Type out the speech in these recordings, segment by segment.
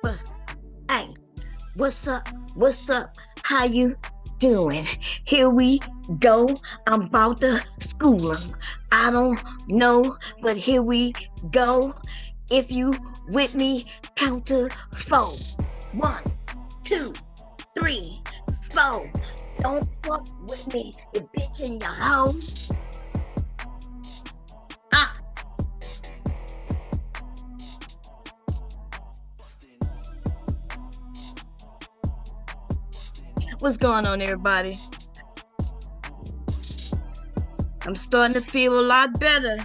But hey, what's up? What's up? How you doing? Here we go. I'm about to school 'em. I don't know, but here we go. If you with me, count to four. One, two, three, four. Don't fuck with me, you bitch in your hoe. Ah, what's going on, everybody? I'm starting to feel a lot better.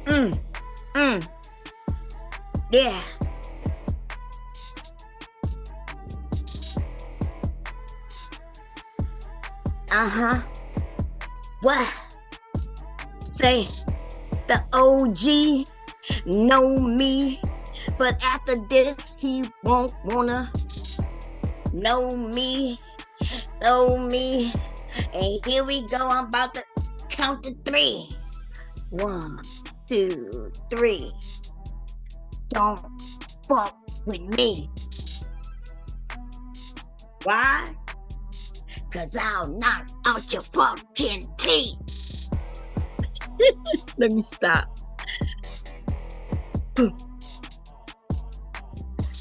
Mm, mm, yeah. Uh-huh. What? Say the OG know me, but after this he won't wanna know me. And here we go. I'm about to count to three. One, two, three. Don't fuck with me. Why? Cause I'll knock out your fucking teeth. Let me stop.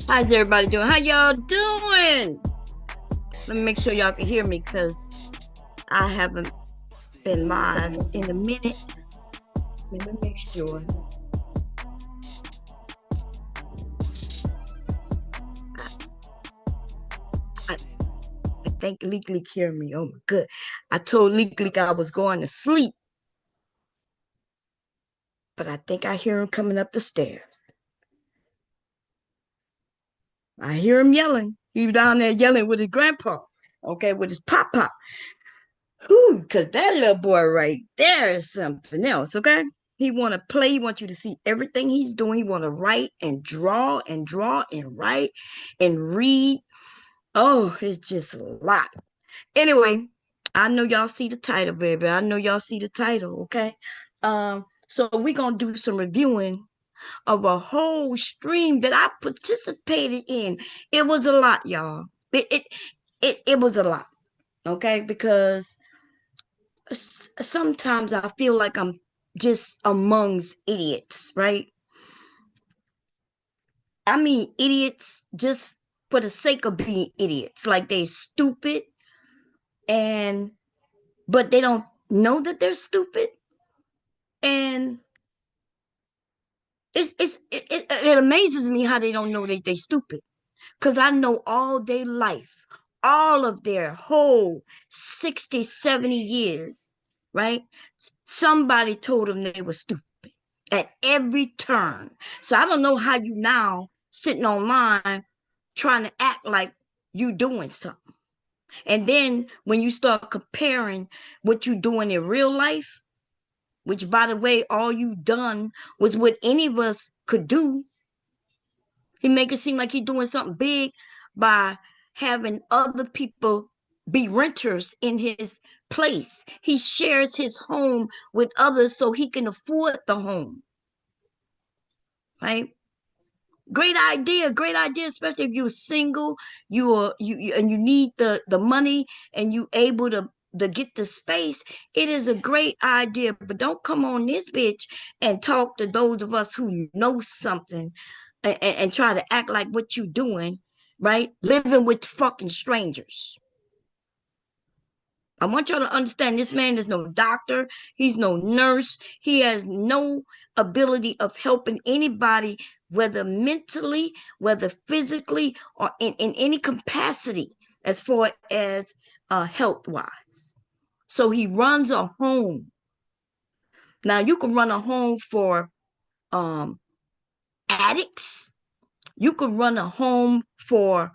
How's everybody doing? How y'all doing? Let me make sure y'all can hear me because I haven't been live in a minute. Let me make sure. I think Leak Leak hear me. Oh my good. I told Leak Leak I was going to sleep, but I think I hear him coming up the stairs. I hear him yelling. He's down there yelling with his grandpa, okay, with his pop. Ooh, because that little boy right there is something else, okay? He want to play. He wants you to see everything he's doing. He want to write and draw and write and read. Oh, it's just a lot. Anyway, I know y'all see the title, baby. I know y'all see the title, okay? So we're gonna do some reviewing of a whole stream that I participated in. It was a lot, y'all. It was a lot, okay? Because sometimes I feel like I'm just amongst idiots, right? I mean, idiots just for the sake of being idiots. Like they stupid and but they don't know that they're stupid. And it amazes me how they don't know that they stupid. Because I know all their life, all of their whole 60, 70 years, right? Somebody told them they were stupid at every turn. So I don't know how you now sitting online trying to act like you doing something. And then when you start comparing what you doing in real life, which by the way, all you done was what any of us could do. He make it seem like he doing something big by having other people be renters in his place. He shares his home with others so he can afford the home. Right? Great idea, especially if you're single, you and you need the money and you able to get the space. It is a great idea, but don't come on this bitch and talk to those of us who know something and try to act like what you doing, right? Living with fucking strangers. I want y'all to understand this man is no doctor. He's no nurse. He has no ability of helping anybody, whether mentally, whether physically, or in any capacity as far as health wise. So he runs a home. Now you can run a home for um, addicts. You can run a home for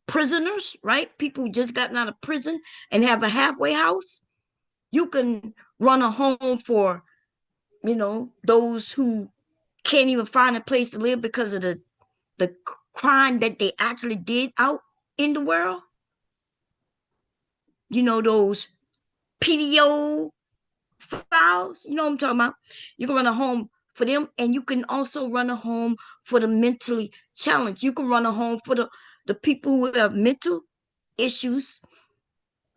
prisoners, right? People who just gotten out of prison and have a halfway house. You can run a home for, those who can't even find a place to live because of the crime that they actually did out in the world. Those PDO files, you know what I'm talking about? You can run a home for them, and you can also run a home for the mentally challenged. You can run a home for the people who have mental issues,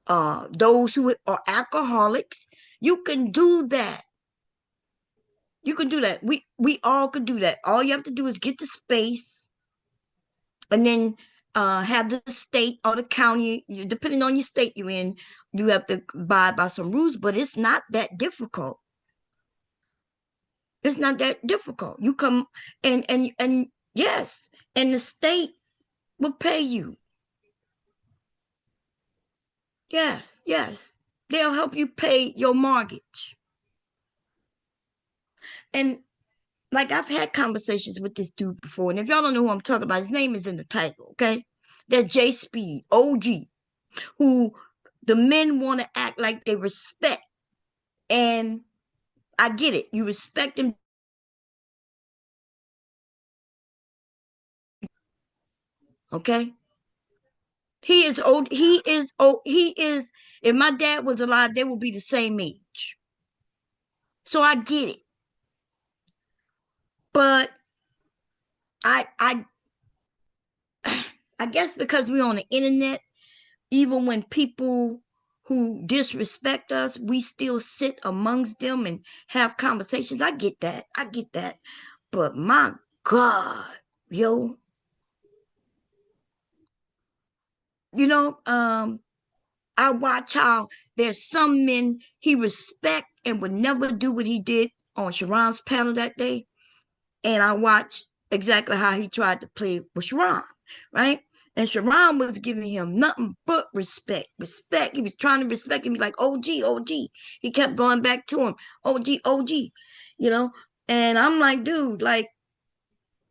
those who are alcoholics. You can do that. You can do that. We all could do that. All you have to do is get the space, and then have the state or the county, depending on your state you're in, you have to abide by some rules. But it's not that difficult. It's not that difficult. You come and yes, and the state will pay you. Yes, yes. They'll help you pay your mortgage. And like I've had conversations with this dude before, and if y'all don't know who I'm talking about, his name is in the title, okay? That J-Spe OG, who the men want to act like they respect. And I get it. You respect him, okay? He is old. He is old. He is, if my dad was alive, they would be the same age. So I get it. But I I guess because we're on the internet, even when people who disrespect us, we still sit amongst them and have conversations. I get that. I get that. But my God, yo, you know, I watch how there's some men he respect and would never do what he did on Sharon's panel that day. And I watched exactly how he tried to play with Sharon, right? And Sharon was giving him nothing but respect. Respect. He was trying to respect him. He's like, OG, OG. He kept going back to him, OG, OG, you know? And I'm like, dude, like,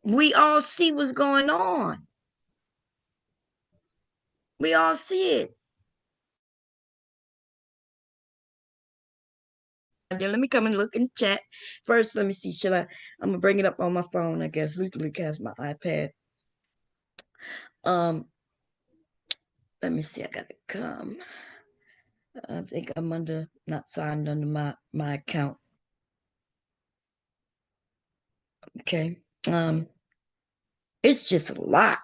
we all see what's going on. We all see it. Let me come and look in the chat. First, let me see. I'm gonna bring it up on my phone, I guess. Literally cast my iPad. Um, let me see. I gotta come. I think I'm under not signed under my account. Okay. Um, it's just a lot.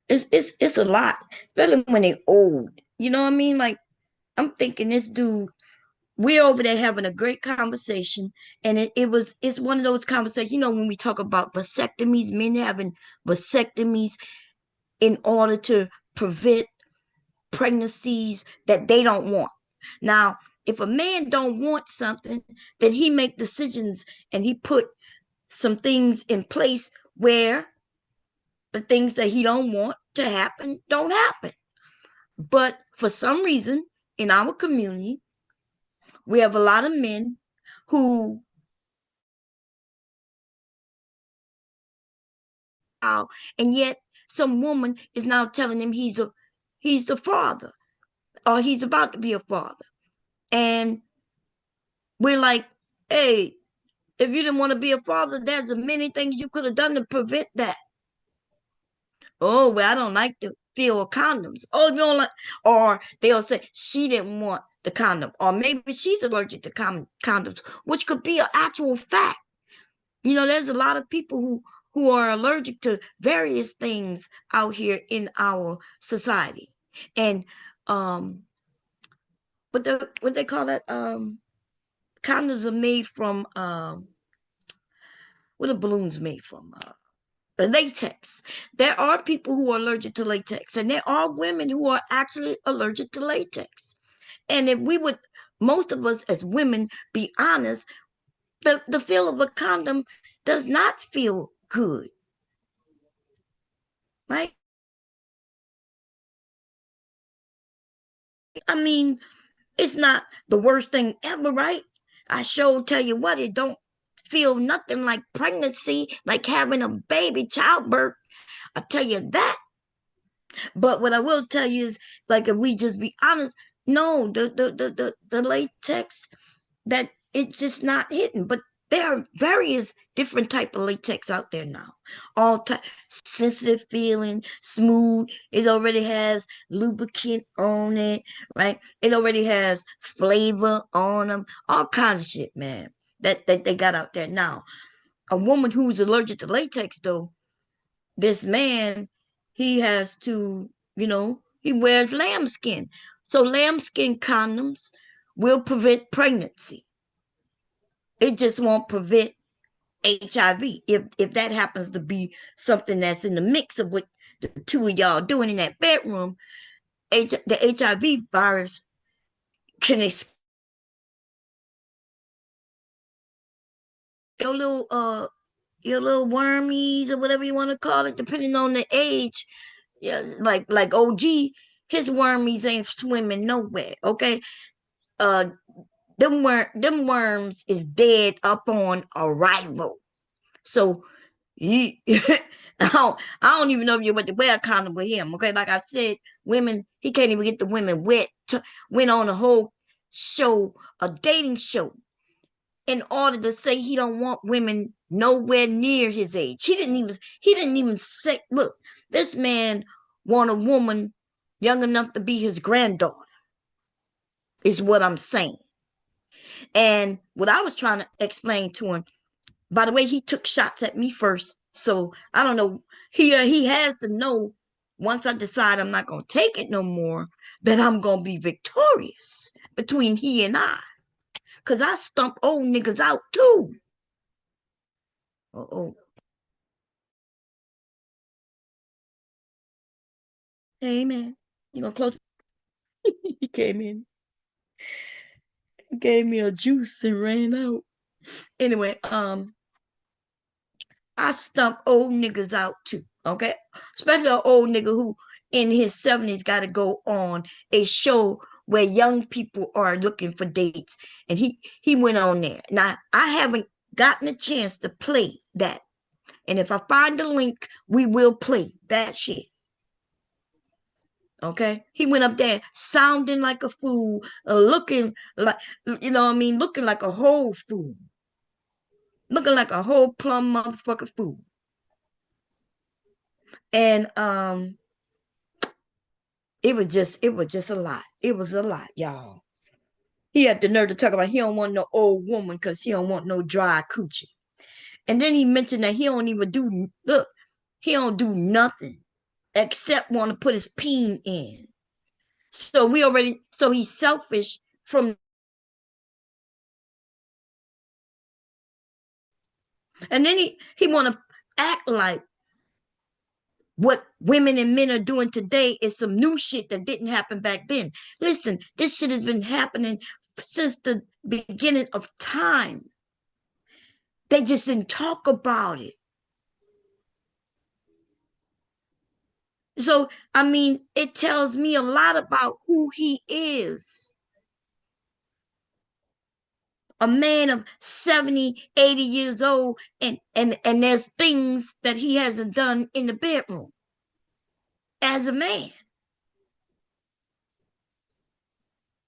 It's a lot, especially when they old. You know what I mean? Like I'm thinking this dude, we're over there having a great conversation, and it's one of those conversations, when we talk about vasectomies, men having vasectomies in order to prevent pregnancies that they don't want. Now, if a man don't want something, then he make decisions and he put some things in place where the things that he don't want to happen don't happen. But for some reason in our community, we have a lot of men who and yet some woman is now telling him he's the father, or he's about to be a father. And we're like, hey, if you didn't want to be a father, there's many things you could have done to prevent that. Oh, well, I don't like to feel condoms. Oh, you don't like, or they'll say she didn't want the condom, or maybe she's allergic to condoms, which could be an actual fact. There's a lot of people who are allergic to various things out here in our society. And what they call that, condoms are made from, what are balloons made from? Latex. There are people who are allergic to latex, and there are women who are actually allergic to latex. And if we would, most of us as women, be honest, the feel of a condom does not feel good, right? I mean, it's not the worst thing ever, right? I sure tell you what, it don't feel nothing like pregnancy, like having a baby, childbirth. I tell you that. But what I will tell you is, like, if we just be honest, no, the latex, that it's just not hitting. But There are various different type of latex out there now. All type sensitive feeling, smooth. It already has lubricant on it, right? It already has flavor on them. All kinds of shit, man. That they got out there now. A woman who's allergic to latex, though, this man, he has to, he wears lambskin. So lambskin condoms will prevent pregnancy. It just won't prevent HIV. If that happens to be something that's in the mix of what the two of y'all doing in that bedroom, the HIV virus can your little your little wormies or whatever you want to call it, depending on the age. Yeah, like OG, his wormies ain't swimming nowhere. Okay, uh, them worms is dead up on arrival. So he, I don't even know if you went to wear a condom with him. Okay, like I said, women, he can't even get the women wet. Went on a whole show, a dating show, in order to say he don't want women nowhere near his age. He didn't even say, look, this man want a woman young enough to be his granddaughter, is what I'm saying. And what I was trying to explain to him, by the way, he took shots at me first. So I don't know. He has to know, once I decide I'm not gonna take it no more, that I'm gonna be victorious between he and I. Cause I stump old niggas out too. Oh, hey man, you gonna close? He came in, gave me a juice and ran out. Anyway, I stump old niggas out too. Okay, especially an old nigga who in his 70s got to go on a show where young people are looking for dates, and he went on there. Now I haven't gotten a chance to play that, and if I find the link, we will play that shit. Okay, he went up there sounding like a fool, looking like, what I mean, looking like a whole fool, looking like a whole plum motherfucker fool. And it was just a lot. It was a lot, y'all. He had the nerve to talk about he don't want no old woman because he don't want no dry coochie. And then he mentioned that he don't even do, look, he don't do nothing except want to put his peen in. So he's selfish from, and then he want to act like what women and men are doing today is some new shit that didn't happen back then. Listen, this shit has been happening since the beginning of time. They just didn't talk about it. So, I mean, it tells me a lot about who he is. A man of 70, 80 years old, and there's things that he hasn't done in the bedroom as a man.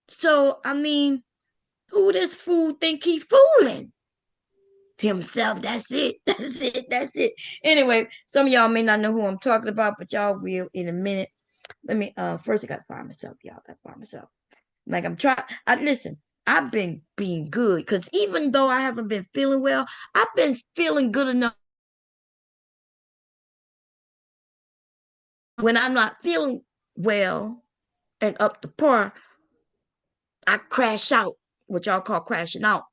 So, I mean, who this fool think he fooling? Himself. That's it. That's it. That's it. Anyway, some of y'all may not know who I'm talking about, but y'all will in a minute. Let me first I gotta find myself, y'all. Gotta find myself. Like I'm trying. I listen. I've been being good because even though I haven't been feeling well, I've been feeling good enough. When I'm not feeling well and up to par, I crash out, what y'all call crashing out,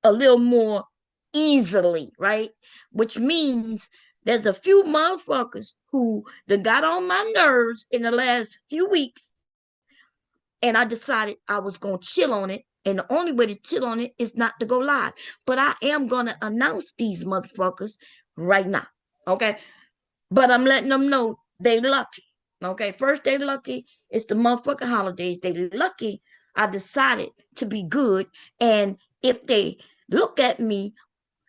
a little more easily, right? Which means there's a few motherfuckers who that got on my nerves in the last few weeks, and I decided I was gonna chill on it. And the only way to chill on it is not to go live. But I am gonna announce these motherfuckers right now. Okay. But I'm letting them know they lucky. Okay. First, they lucky. It's the motherfucking holidays. They lucky I decided to be good. And if they look at me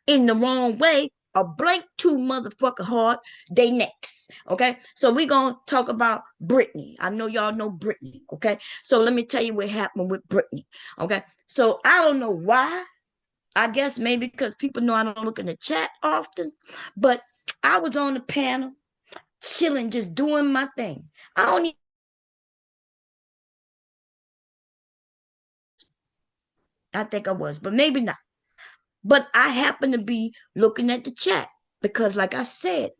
in the wrong way, a blank two motherfucker hard, they next. Okay. So we're gonna talk about Britney. I know y'all know Britney. Okay. So let me tell you what happened with Britney. Okay. So I don't know why. I guess maybe because people know I don't look in the chat often, but I was on the panel, chilling, just doing my thing. I don't even, I think I was, but maybe not. But I happen to be looking at the chat because, like I said,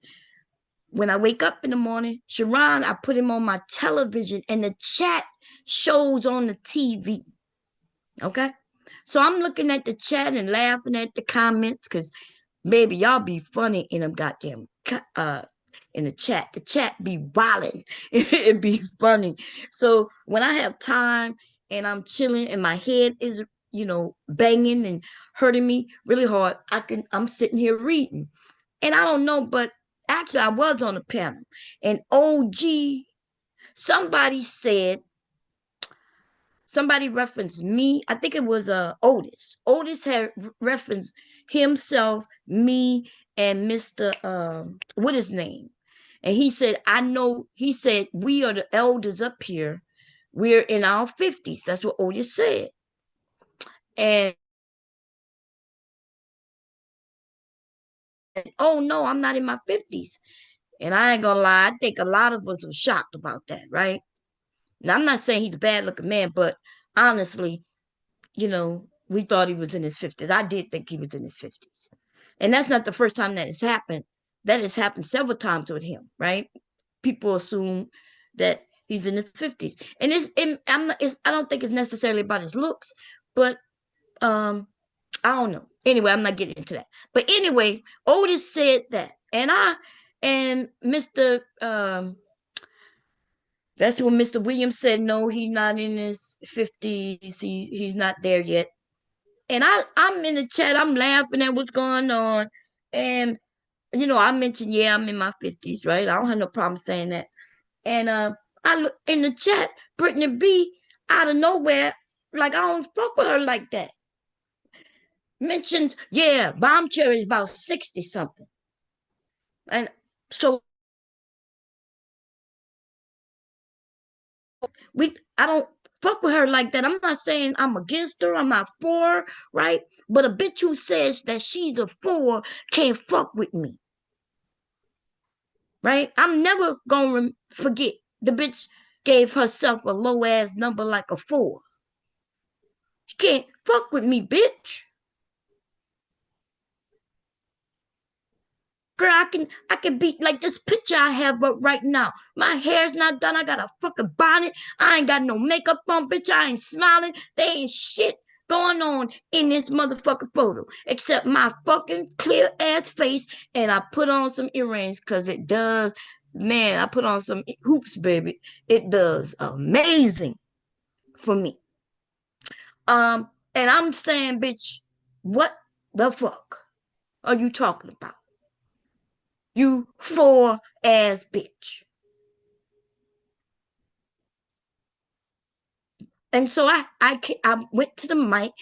when I wake up in the morning, Sharon, I put him on my television and the chat shows on the TV. Okay. So I'm looking at the chat and laughing at the comments because baby, y'all be funny in them goddamn in the chat. The chat be wilding. It be funny. So when I have time and I'm chilling and my head is, banging and hurting me really hard, I'm sitting here reading. And I don't know, but actually I was on a panel and OG, somebody said, somebody referenced me. I think it was Otis. Otis had referenced himself, me, and Mr. What his name? And he said, I know, he said, we are the elders up here. We're in our 50s. That's what Otis said. And oh no, I'm not in my 50s. And I ain't gonna lie, I think a lot of us were shocked about that, right? Now I'm not saying he's a bad looking man, but honestly, we thought he was in his 50s. I did think he was in his 50s. And that's not the first time that has happened. That has happened several times with him, right? People assume that he's in his 50s. And I don't think it's necessarily about his looks, but I don't know. Anyway, I'm not getting into that. But anyway, Otis said that. And Mr. That's when Mr. Williams said no, he's not in his 50s. He's not there yet. And I'm in the chat, I'm laughing at what's going on. And I mentioned, yeah, I'm in my 50s, right? I don't have no problem saying that. And I look in the chat, Britney B out of nowhere, like I don't fuck with her like that. Mentions, yeah, Bomb Cherry is about 60 something. And so I don't fuck with her like that. I'm not saying I'm against her, I'm not for her, right? But a bitch who says that she's a 4 can't fuck with me. Right? I'm never gonna forget the bitch gave herself a low ass number like a 4. You can't fuck with me, bitch. Girl, I can beat like this picture I have up right now. My hair's not done. I got a fucking bonnet. I ain't got no makeup on, bitch. I ain't smiling. There ain't shit going on in this motherfucking photo except my fucking clear ass face, and I put on some earrings because it does. Man, I put on some hoops, baby. It does amazing for me. And I'm saying, bitch, what the fuck are you talking about? You 4 ass bitch. And so I went to the mic.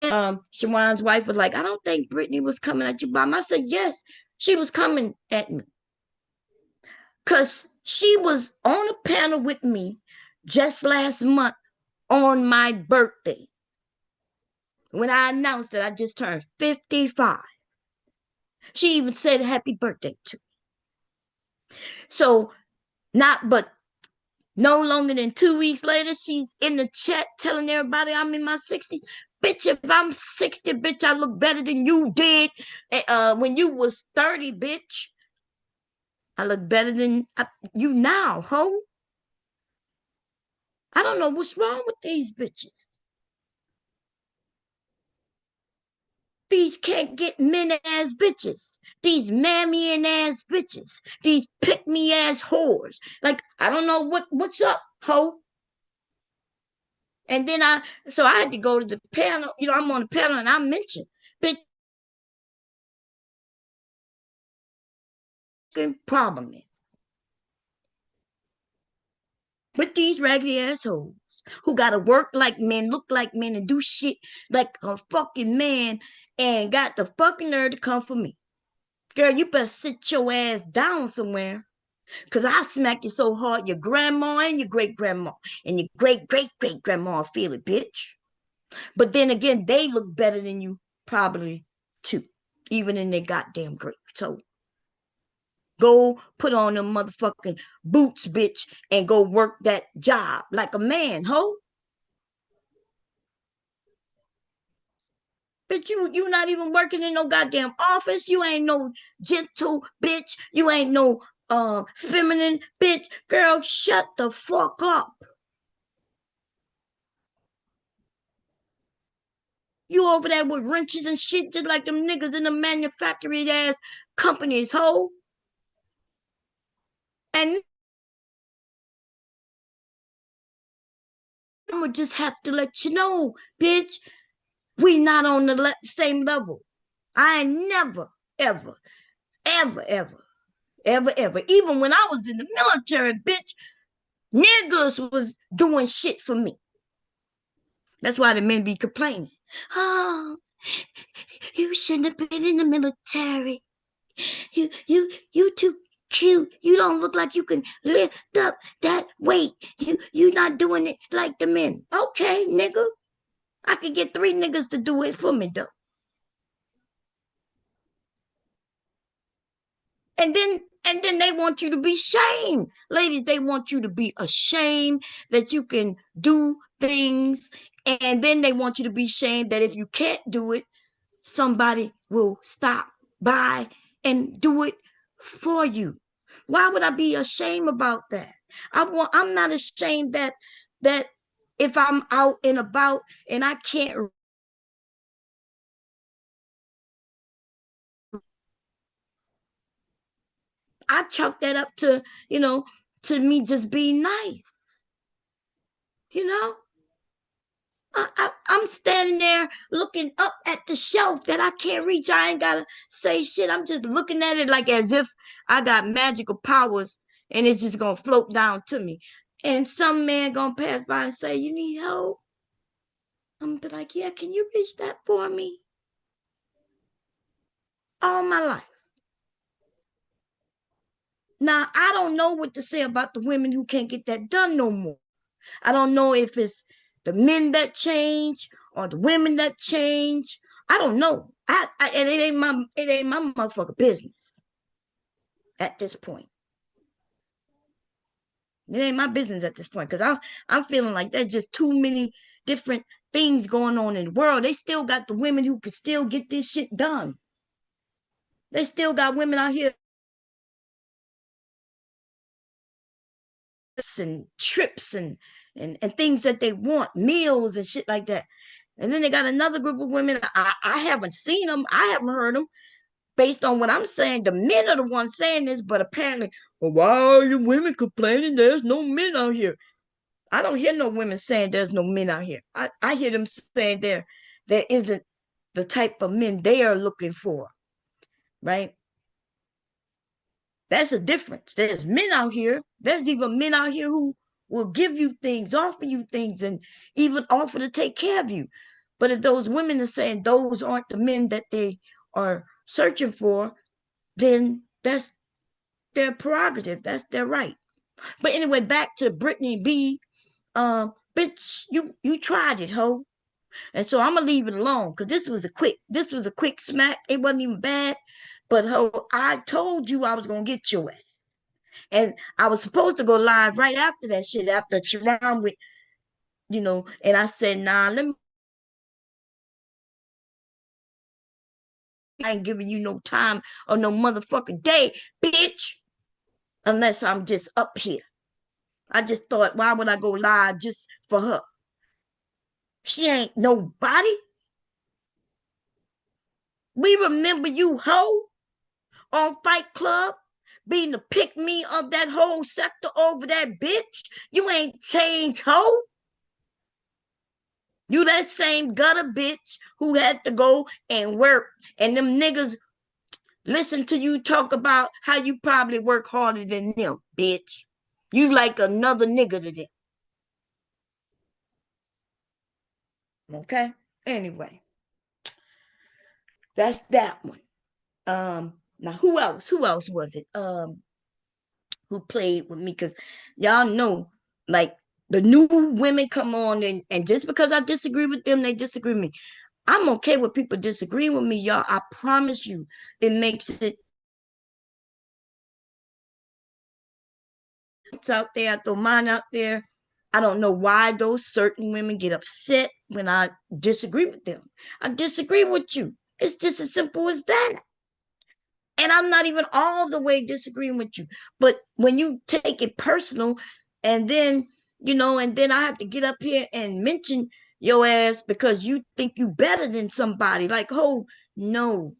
Shawan's wife was like, I don't think Britney was coming at you, Mom. I said, yes, she was coming at me. Because she was on a panel with me just last month on my birthday when I announced that I just turned 55. She even said happy birthday to me. So, not but no longer than 2 weeks later, she's in the chat telling everybody I'm in my 60s. Bitch, if I'm 60, bitch, I look better than you did when you was 30, bitch. I look better than you now, ho. I don't know what's wrong with these bitches. These can't get men ass bitches. These mammy ass bitches. These pick me ass whores. Like, I don't know what's up, ho. And then so I had to go to the panel. I'm on the panel and I mentioned, bitch, problem is with these raggedy assholes who gotta work like men, look like men, and do shit like a fucking man, and got the fucking nerve to come for me. Girl, you better sit your ass down somewhere. Because I smack you so hard, your grandma and your great grandma and your great great great grandma feel it, bitch. But then again, they look better than you, probably too, even in their goddamn grave. So go put on them motherfucking boots, bitch, and go work that job like a man, ho. Bitch, you not even working in no goddamn office. You ain't no gentle bitch. You ain't no feminine bitch. Girl, shut the fuck up. You over there with wrenches and shit just like them niggas in the manufacturing ass companies, ho. And I'ma just have to let you know, bitch, we not on the same level. I ain't never, ever, ever, ever, ever, ever. Even when I was in the military, bitch, niggas was doing shit for me. That's why the men be complaining. Oh, you shouldn't have been in the military. You too cute. You don't look like you can lift up that weight. You not doing it like the men. Okay, nigga. I could get 3 niggas to do it for me though. And then they want you to be ashamed. Ladies, they want you to be ashamed that you can do things. And then they want you to be ashamed that if you can't do it, somebody will stop by and do it for you. Why would I be ashamed about that? I'm not ashamed that if I'm out and about and I can't, I chalk that up to, to me just being nice, you know? I'm standing there looking up at the shelf that I can't reach. I ain't gotta say shit. I'm just looking at it like as if I got magical powers and it's just gonna float down to me. And some man gonna pass by and say, "You need help?" I'm be like, "Yeah, can you reach that for me?" All my life. Now I don't know what to say about the women who can't get that done no more. I don't know if it's the men that change or the women that change. I don't know. And it ain't my motherfucking business at this point. It ain't my business at this point because I'm feeling like there's just too many different things going on in the world. They still got the women who can still get this shit done. They still got women out here and trips and things that they want, meals and shit like that. And then they got another group of women. I haven't seen them. I haven't heard them. Based on what I'm saying, the men are the ones saying this, but apparently, well, why are you women complaining? There's no men out here. I don't hear no women saying there's no men out here. I hear them saying there isn't the type of men they are looking for, right? That's a difference. There's men out here. There's even men out here who will give you things, offer you things, and even offer to take care of you. But if those women are saying those aren't the men that they are searching for, then that's their prerogative. That's their right. But anyway, back to Britney B. Bitch, you tried it, ho. And so I'm gonna leave it alone because this was a quick smack. It wasn't even bad. But ho, I told you I was gonna get your ass. And I was supposed to go live right after that shit, after Sharon with, and I said, nah, I ain't giving you no time or no motherfucking day, bitch, unless I'm just up here. I just thought, why would I go live just for her? She ain't nobody. We remember you, hoe, on Fight Club, being the pick me of that whole sector over that bitch. You ain't changed, hoe. You that same gutter bitch who had to go and work. And them niggas listen to you talk about how you probably work harder than them, bitch. You like another nigga to them. Okay? Anyway, that's that one. Now who else? Who else was it? who played with me, because y'all know, like, the new women come on, and just because I disagree with them, they disagree with me. I'm okay with people disagreeing with me, y'all. I promise you, it makes it out there. I throw mine out there. I don't know why those certain women get upset when I disagree with them. I disagree with you. It's just as simple as that. And I'm not even all the way disagreeing with you. But when you take it personal, and then, and then I have to get up here and mention your ass because you think you better than somebody. Like, oh, no.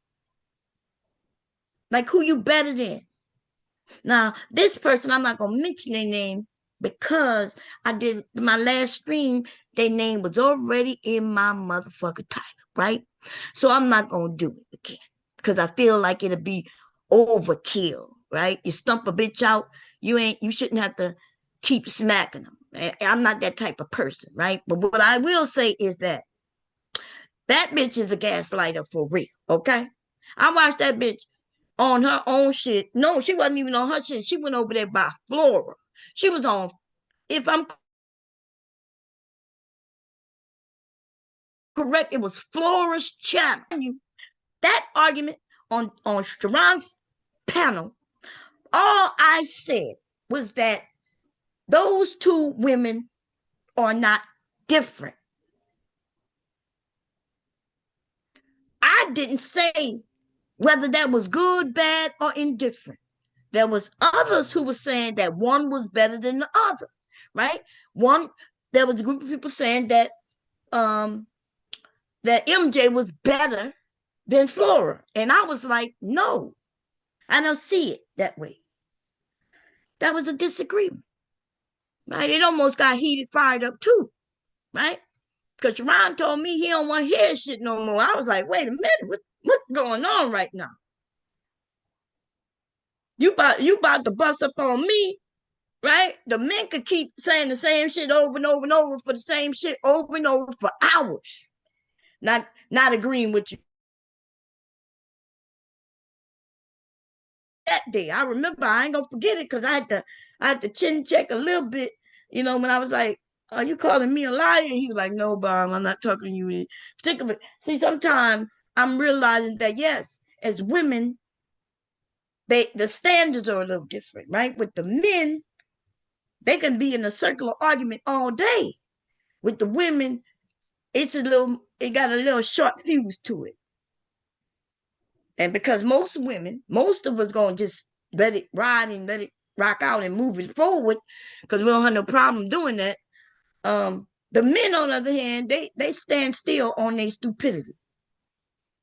Like, who you better than? Now, this person, I'm not going to mention their name because I did my last stream, their name was already in my motherfucking title, right? So I'm not going to do it again because I feel like it'll be overkill, right? You stump a bitch out, you shouldn't have to keep smacking them. I'm not that type of person, right? But what I will say is that bitch is a gaslighter for real, okay? I watched that bitch on her own shit. No, she wasn't even on her shit. She went over there by Flora. She was on, if I'm correct, it was Flora's channel. That argument on Sharon's panel, all I said was that those two women are not different. I didn't say whether that was good, bad, or indifferent. There was others who were saying that one was better than the other, right? There was a group of people saying um that MJ was better than Flora. And I was like, no, I don't see it that way. That was a disagreement, right? It almost got heated, fired up too, right? Because Sharon told me he don't want to hear shit no more. I was like, wait a minute, what's going on right now? You about to bust up on me, right? The men could keep saying the same shit over and over and over for the same shit over and over for hours, not agreeing with you. That day, I remember, I ain't gonna forget it because I had to chin check a little bit, when I was like, "Are you calling me a liar?" He was like, "No, Bob, I'm not talking to you in particular." See, sometimes I'm realizing that yes, as women, the standards are a little different, right? With the men, they can be in a circular argument all day. With the women, it got a little short fuse to it. And because most of us gonna just let it ride and let it rock out and move it forward, because we don't have no problem doing that. The men, on the other hand, they stand still on their stupidity,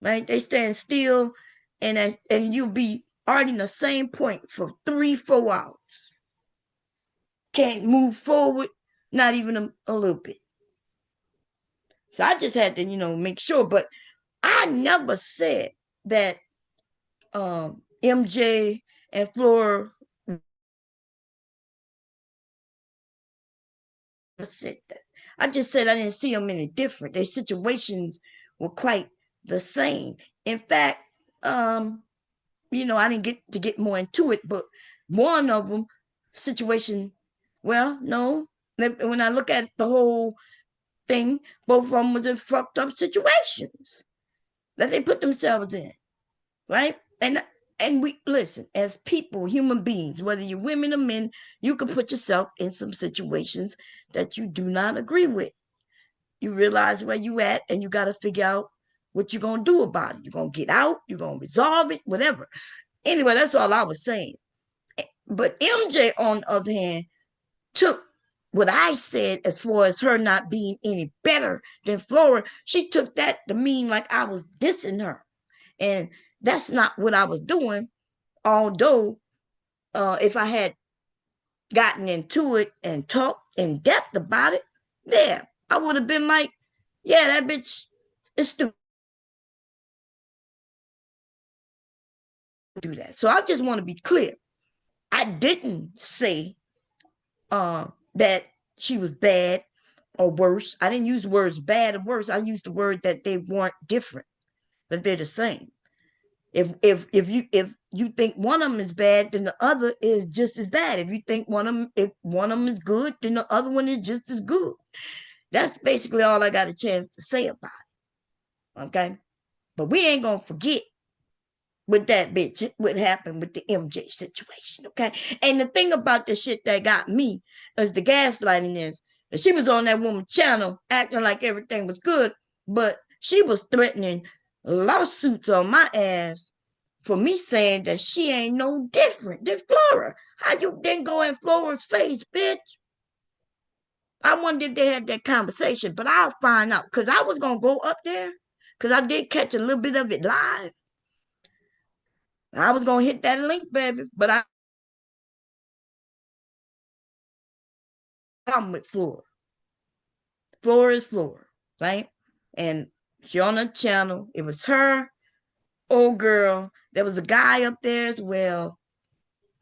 right? They stand still, and you'll be arguing the same point for 3-4 hours. Can't move forward, not even a little bit. So I just had to, make sure. But I never said that MJ and Flora said that. I just said I didn't see them any different. Their situations were quite the same. In fact, I didn't get more into it, but one of them situation, well, no, when I look at the whole thing, both of them was in fucked up situations that they put themselves in, right? And we listen, as people, human beings, whether you're women or men, you can put yourself in some situations that you do not agree with. You realize where you at, and you got to figure out what you're going to do about it. You're going to get out, you're going to resolve it, whatever. Anyway, that's all I was saying. But MJ, on the other hand, took what I said as far as her not being any better than Flora. She took that to mean like I was dissing her. And that's not what I was doing. Although, if I had gotten into it and talked in depth about it, yeah, I would have been like, yeah, that bitch is stupid. Do that. So I just want to be clear. I didn't say that she was bad or worse. I didn't use words bad or worse. I used the word that they weren't different, that they're the same. If you think one of them is bad, then the other is just as bad. If you think if one of them is good, then the other one is just as good. That's basically all I got a chance to say about it. Okay. But we ain't gonna forget with that bitch, what happened with the MJ situation. Okay. And the thing about the shit that got me is the gaslighting is. And she was on that woman's channel acting like everything was good, but she was threatening lawsuits on my ass for me saying that she ain't no different than Flora. How you didn't go in Flora's face, bitch? I wonder if they had that conversation, but I'll find out because I was gonna go up there because I did catch a little bit of it live. I was gonna hit that link, baby, but I'm with Flora. Flora is Flora, right? And she on the channel. It was her, old girl. There was a guy up there as well,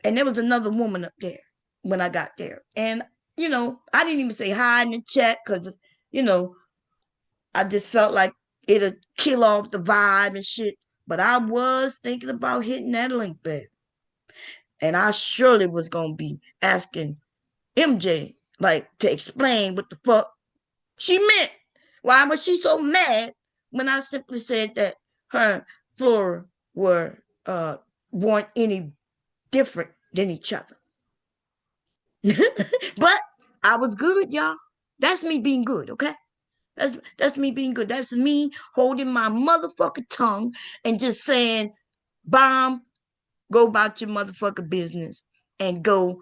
and there was another woman up there when I got there. And I didn't even say hi in the chat because I just felt like it'll kill off the vibe and shit. But I was thinking about hitting that link, babe. And I surely was gonna be asking MJ like to explain what the fuck she meant. Why was she so mad when I simply said that her and Flora weren't any different than each other? But I was good, y'all. That's me being good, okay? That's me being good. That's me holding my motherfucking tongue and just saying, bomb, go about your motherfucking business and go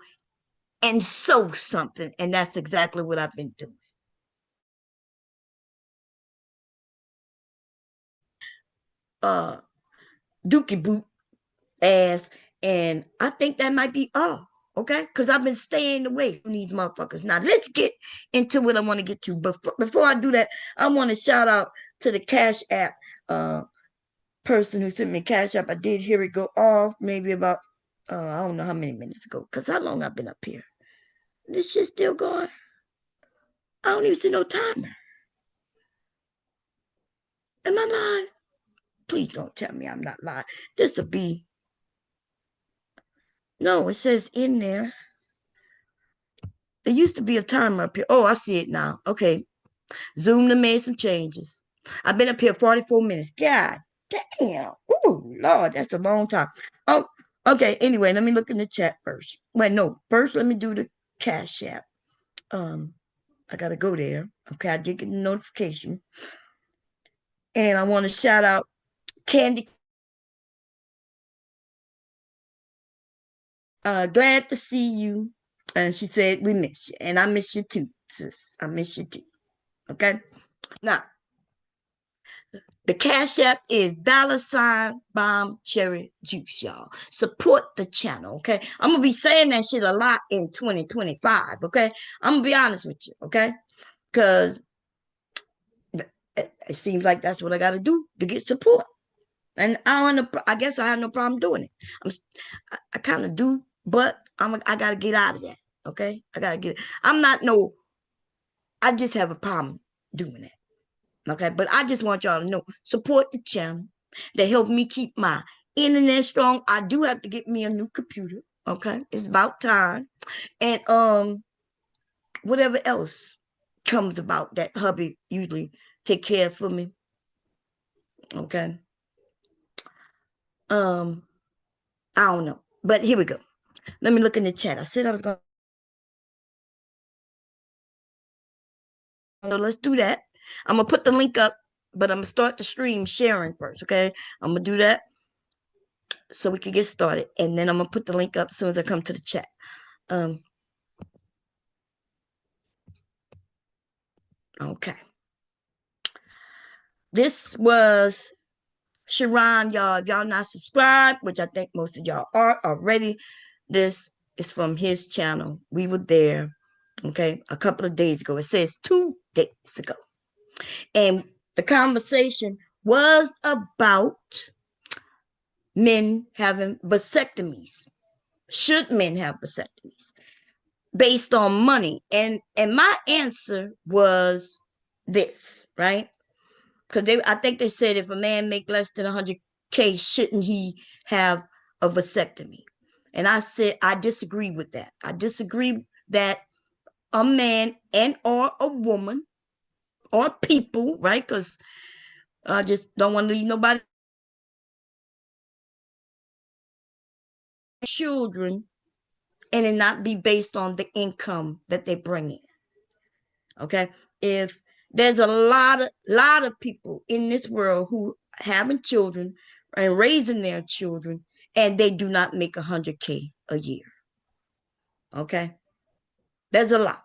and sow something. And that's exactly what I've been doing. Uh Dookie boot ass. And I think that might be all. Okay, because I've been staying away from these motherfuckers. Now let's get into what I want to get to. But before I do that, I want to shout out to the Cash App person who sent me Cash App. I did hear it go off maybe about I don't know how many minutes ago. Cause how long I've been up here? This shit still going. I don't even see no timer. Am I live? Please don't tell me I'm not live. This'll be no. It says in there. There used to be a timer up here. Oh, I see it now. Okay, Zoom done made some changes. I've been up here 44 minutes. God damn. Oh, Lord, that's a long time. Oh, okay. Anyway, let me look in the chat first. Wait, no. First, let me do the Cash App. I gotta go there. Okay, I did get a notification. And I want to shout out Candy. Glad to see you. And she said, we miss you. And I miss you too, sis. I miss you too. Okay. Now, the Cash App is $bomb cherry juice, y'all. Support the channel, okay? I'm gonna be saying that shit a lot in 2025, okay? I'm gonna be honest with you, okay? Because it seems like that's what I gotta do to get support. And I guess I have no problem doing it. I kind of do, but I gotta get out of that, okay? I gotta get. I'm not no. I just have a problem doing it. Okay, but I just want y'all to know, support the channel. They help me keep my internet strong. I do have to get me a new computer. Okay, it's about time. And whatever else comes about that hubby usually take care of for me. Okay. Um, I don't know. But here we go. Let me look in the chat. I said I was gonna so let's do that. I'm gonna put the link up, but I'm gonna start the stream sharing first, okay? I'm gonna do that so we can get started. And then I'm gonna put the link up as soon as I come to the chat. Okay. This was Sharon, y'all. If y'all not subscribed, which I think most of y'all are already, this is from his channel. We were there, okay, a couple of days ago. It says 2 days ago. And the conversation was about men having vasectomies. Should men have vasectomies based on money? And my answer was this, right? Because I think they said if a man make less than 100K, shouldn't he have a vasectomy. And I said, I disagree with that. I disagree that a man and or a woman or people, right? Because I just don't want to leave nobody children and it not be based on the income that they bring in. Okay. If there's a lot of people in this world who having children and raising their children and they do not make 100K a year. Okay. There's a lot.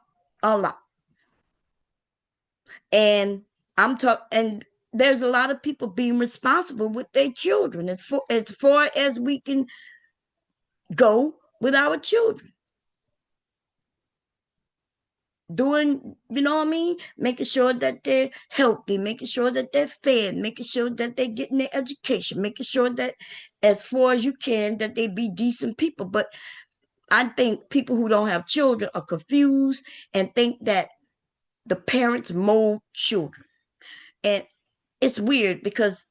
And I'm talking, and there's a lot of people being responsible with their children as far as we can go with our children. Doing, you know what I mean? Making sure that they're healthy, making sure that they're fed, making sure that they're getting their education, making sure that as far as you can, that they be decent people. But I think people who don't have children are confused and think that the parents mold children. And it's weird because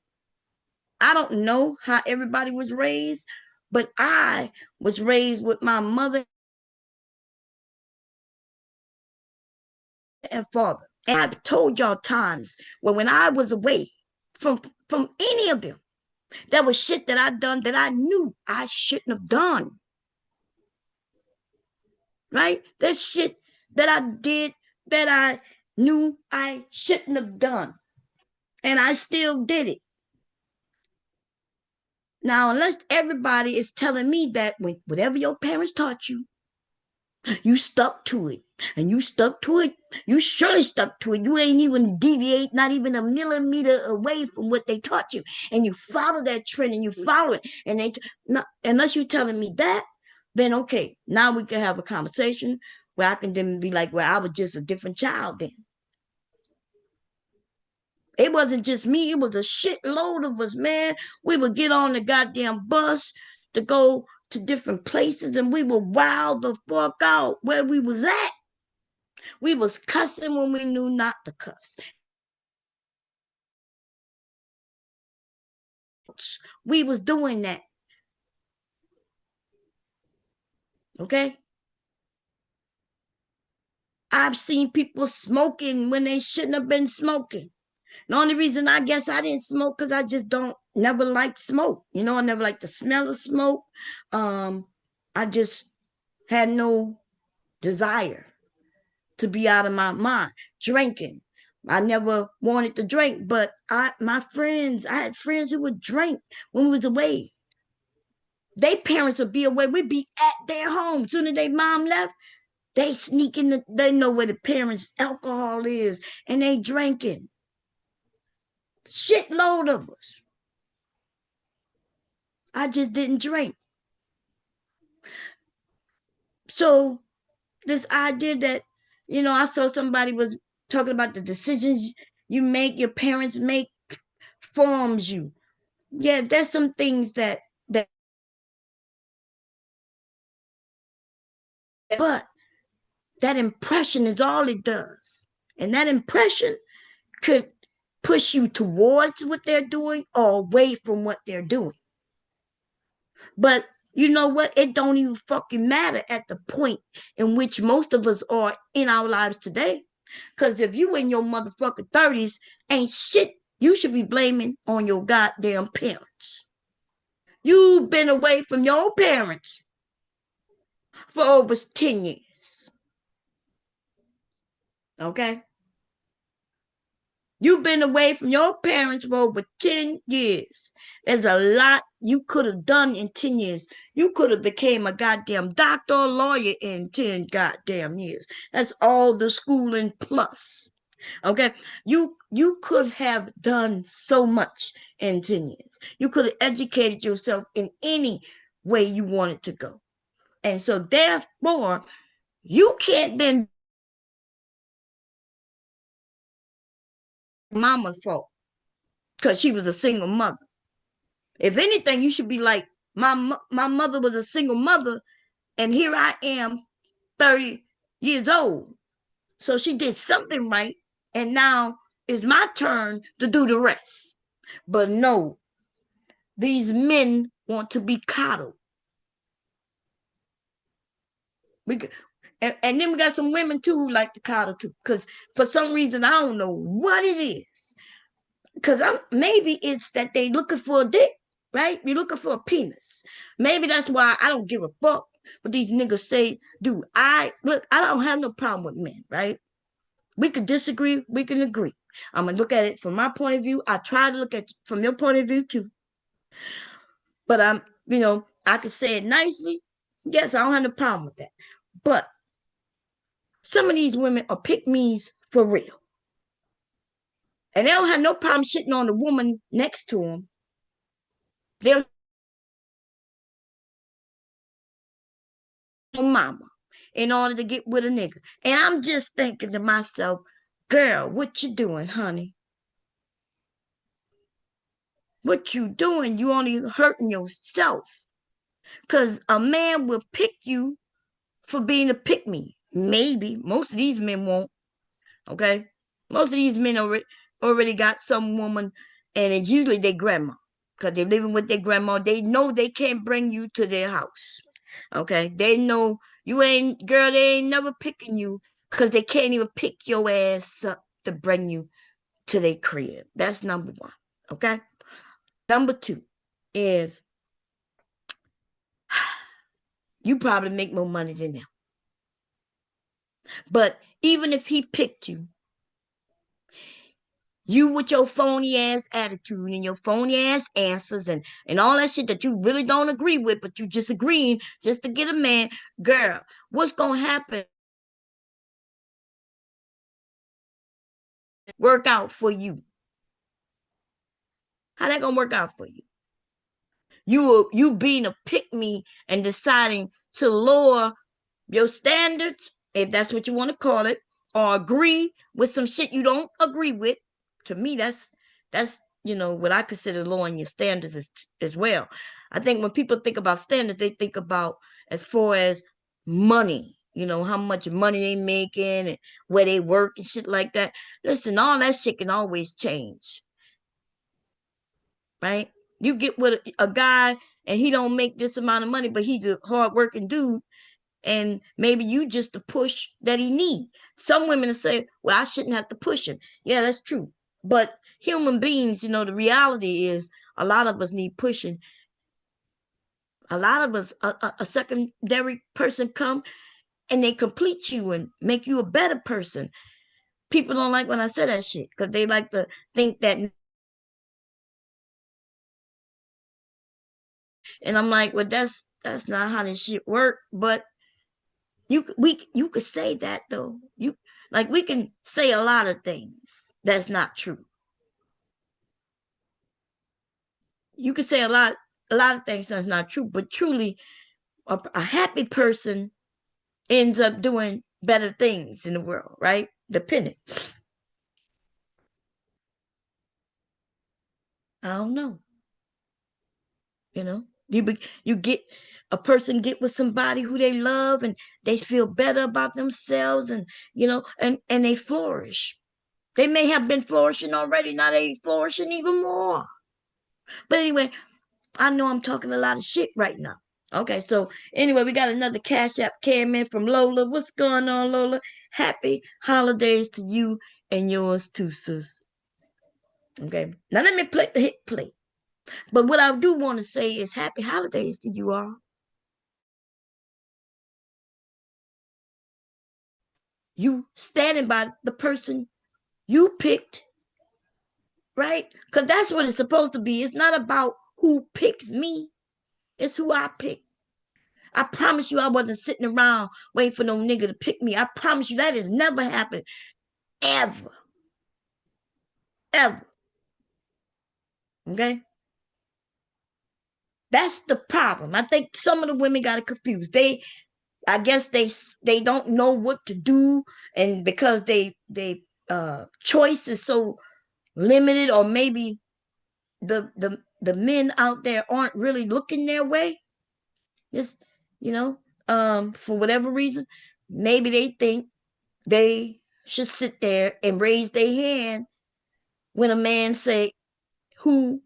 I don't know how everybody was raised, but I was raised with my mother and father. And I've told y'all times when I was away from any of them, there was shit that I done that I knew I shouldn't have done. Right? There's shit that I did that I knew I shouldn't have done. And I still did it. Now, unless everybody is telling me that whatever your parents taught you stuck to it. And you stuck to it. You surely stuck to it. You ain't even deviate, not even a millimeter away from what they taught you. And you follow that trend and you follow it. And unless you're telling me that, then okay, now we can have a conversation where I can then be like, well, I was just a different child then. It wasn't just me, it was a shitload of us, man. We would get on the goddamn bus to go to different places and we would wow the fuck out where we was at. We was cussing when we knew not to cuss. We was doing that. Okay? I've seen people smoking when they shouldn't have been smoking. The only reason I guess I didn't smoke because I just don't never liked smoke. You know, I never liked the smell of smoke. I just had no desire to be out of my mind. Drinking. I never wanted to drink, but I had friends who would drink when we was away. Their parents would be away. We'd be at their home. Soon as their mom left, they sneak in, they know where the parents' alcohol is, and they drinking. Shitload of us. I just didn't drink. So this idea that, I saw somebody was talking about the decisions you make, your parents make, forms you. Yeah, there's some things that but that impression is all it does. And that impression could push you towards what they're doing or away from what they're doing. But you know what? It don't even fucking matter at the point in which most of us are in our lives today. Because if you in your motherfucking 30s ain't shit, you should be blaming on your goddamn parents. You've been away from your parents for over 10 years. Okay? You've been away from your parents for over 10 years. There's a lot you could have done in 10 years. You could have became a goddamn doctor or lawyer in 10 goddamn years. That's all the schooling plus. Okay? You could have done so much in 10 years. You could have educated yourself in any way you wanted to go. And so therefore, you can't then mama's fault because she was a single mother. If anything, you should be like, my mother was a single mother, and here I am, 30 years old. So she did something right, and now it's my turn to do the rest. But no, these men want to be coddled. We could, and then we got some women too who like to coddle too. Because for some reason, I don't know what it is. Because maybe it's that they looking for a dick, right? You're looking for a penis. Maybe that's why I don't give a fuck what these niggas say. Dude, I don't have no problem with men, right? We could disagree, we can agree. I'm gonna look at it from my point of view. I try to look at it from your point of view too. But I could say it nicely. Yes, I don't have no problem with that. But some of these women are pick me's for real. And they don't have no problem shitting on the woman next to them. They're mama in order to get with a nigga. And I'm just thinking to myself, girl, what you doing, honey? What you doing? You only hurting yourself. Because a man will pick you for being a pick me. Maybe. Most of these men won't. Okay? Most of these men already got some woman, and it's usually their grandma. Because they're living with their grandma. They know they can't bring you to their house. Okay? They know you ain't, girl, they ain't never picking you because they can't even pick your ass up to bring you to their crib. That's number one. Okay? Number two is you probably make more money than them. But even if he picked you, you with your phony ass attitude and your phony ass answers and all that shit that you really don't agree with, but you just agreeing just to get a man, girl, what's gonna happen? Work out for you. How that gonna work out for you? You being a pick me and deciding to lower your standards, if that's what you want to call it, or agree with some shit you don't agree with. To me, that's what I consider lowering your standards as well. I think when people think about standards, they think about as far as money, how much money they making and where they work and shit like that. Listen, all that shit can always change, right? You get with a guy and he don't make this amount of money, but he's a hardworking dude, and maybe you just the push that he need. Some women will say, well, I shouldn't have to push him. Yeah, that's true. But human beings, the reality is a lot of us need pushing. A lot of us, a secondary person come and they complete you and make you a better person. People don't like when I say that shit because they like to think that. And I'm like, well, that's not how this shit work. But you could say that though. We can say a lot of things that's not true. You could say a lot of things that's not true, but truly a happy person ends up doing better things in the world, right? Depending. I don't know. You know, you get a person get with somebody who they love and they feel better about themselves, and and they flourish. They may have been flourishing already, now they flourishing even more. But anyway, I know I'm talking a lot of shit right now. Okay, so anyway, we got another Cash App came in from Lola. What's going on, Lola? Happy holidays to you and yours too, sis. Okay, now let me hit play. But what I do want to say is happy holidays to you all. You standing by the person you picked, right? Because that's what it's supposed to be. It's not about who picks me, it's who I pick. I promise you, I wasn't sitting around waiting for no nigga to pick me. I promise you that has never happened. Ever. Ever. Okay? That's the problem. I think some of the women got it confused. I guess they don't know what to do, and because they choice is so limited, or maybe the men out there aren't really looking their way. Just for whatever reason, maybe they think they should sit there and raise their hand when a man say, who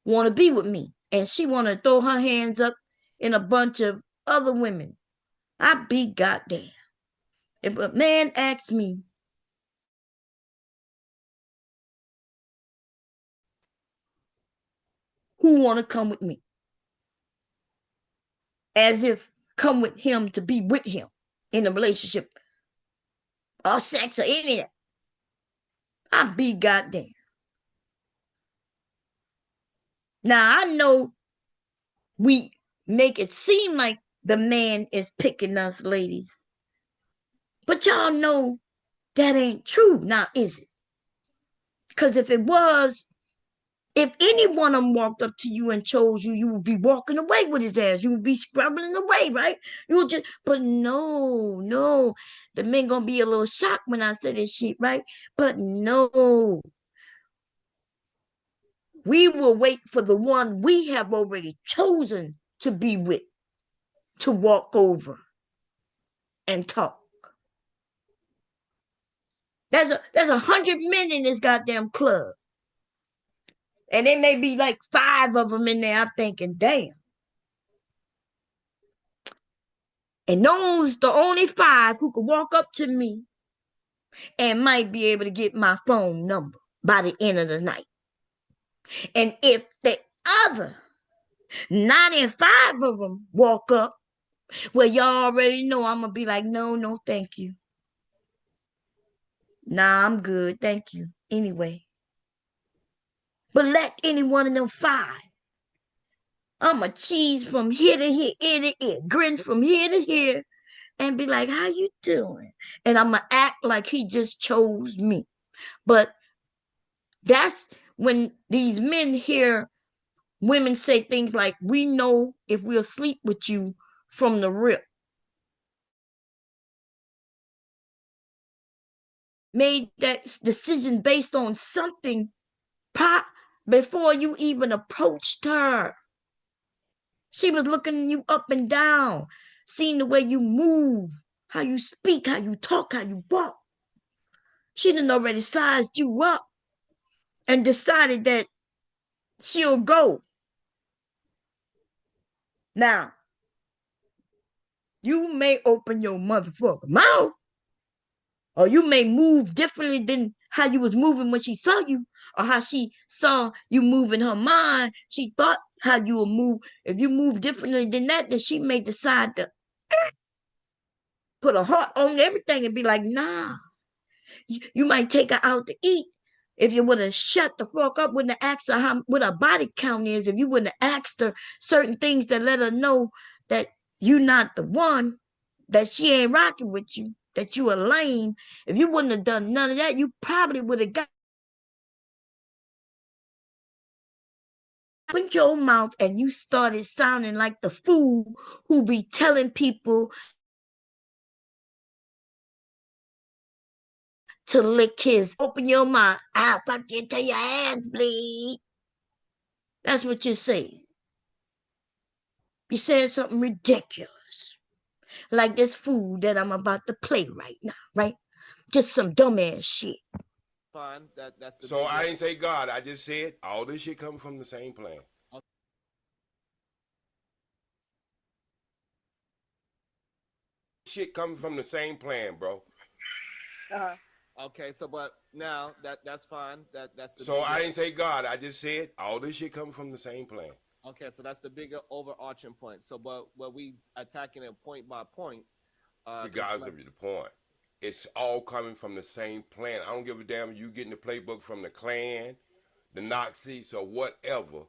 want to be with me, and she want to throw her hands up in a bunch of other women, I be goddamn. If a man asks me, who want to come with me? As if come with him to be with him in a relationship or sex or any of that. I be goddamn. Now I know we make it seem like the man is picking us, ladies. But y'all know that ain't true now, is it? Because if it was, if any one of them walked up to you and chose you, you would be walking away with his ass. You would be scrubbing away, right? You would just, but no. The men gonna be a little shocked when I say this shit, right? But no. We will wait for the one we have already chosen to be with to walk over and talk. There's 100 men in this goddamn club. And there may be like 5 of them in there. I'm thinking, damn. And those the only 5 who could walk up to me and might be able to get my phone number by the end of the night. And if the other 95 of them walk up, well, y'all already know I'm going to be like, no, thank you. Nah, I'm good. Thank you. Anyway. But let any one of them 5, I'm a cheese from here to here, ear to ear, grin from here to here, and be like, how you doing? And I'm going to act like he just chose me. But that's when these men hear women say things like, we know if we'll sleep with you from the rip. Made that decision based on something before you even approached her. She was looking you up and down, seeing the way you move, how you speak, how you talk, how you walk. She done already sized you up and decided that she'll go. Now, you may open your motherfucking mouth, or you may move differently than how you was moving when she saw you, or how she saw you move in her mind. She thought how you would move. If you move differently than that, then she may decide to put a heart on everything and be like, nah. You might take her out to eat. If you would have shut the fuck up, wouldn't have asked her what her body count is, if you wouldn't have asked her certain things that let her know that you not the one, that she ain't rocking with you, that you a lame, if you wouldn't have done none of that, you probably would have got in your mouth and you started sounding like the fool who be telling people to lick his. Open your mouth. I'll fuck you till your ass bleed. That's what you're saying. You said something ridiculous. Like this fool that I'm about to play right now, right? Just some dumbass shit. Fine. That's the So I ain't say God. I just said all this shit coming from the same plan. Shit coming from the same plan, bro. Okay, so but now that's fine. That's the So I ain't say God. I just said all this shit coming from the same plan. Okay, so that's the bigger overarching point. So but we attacking it point by point. Regardless of the point, it's all coming from the same plan. I don't give a damn if you getting the playbook from the Klan, the Nazis, or whatever,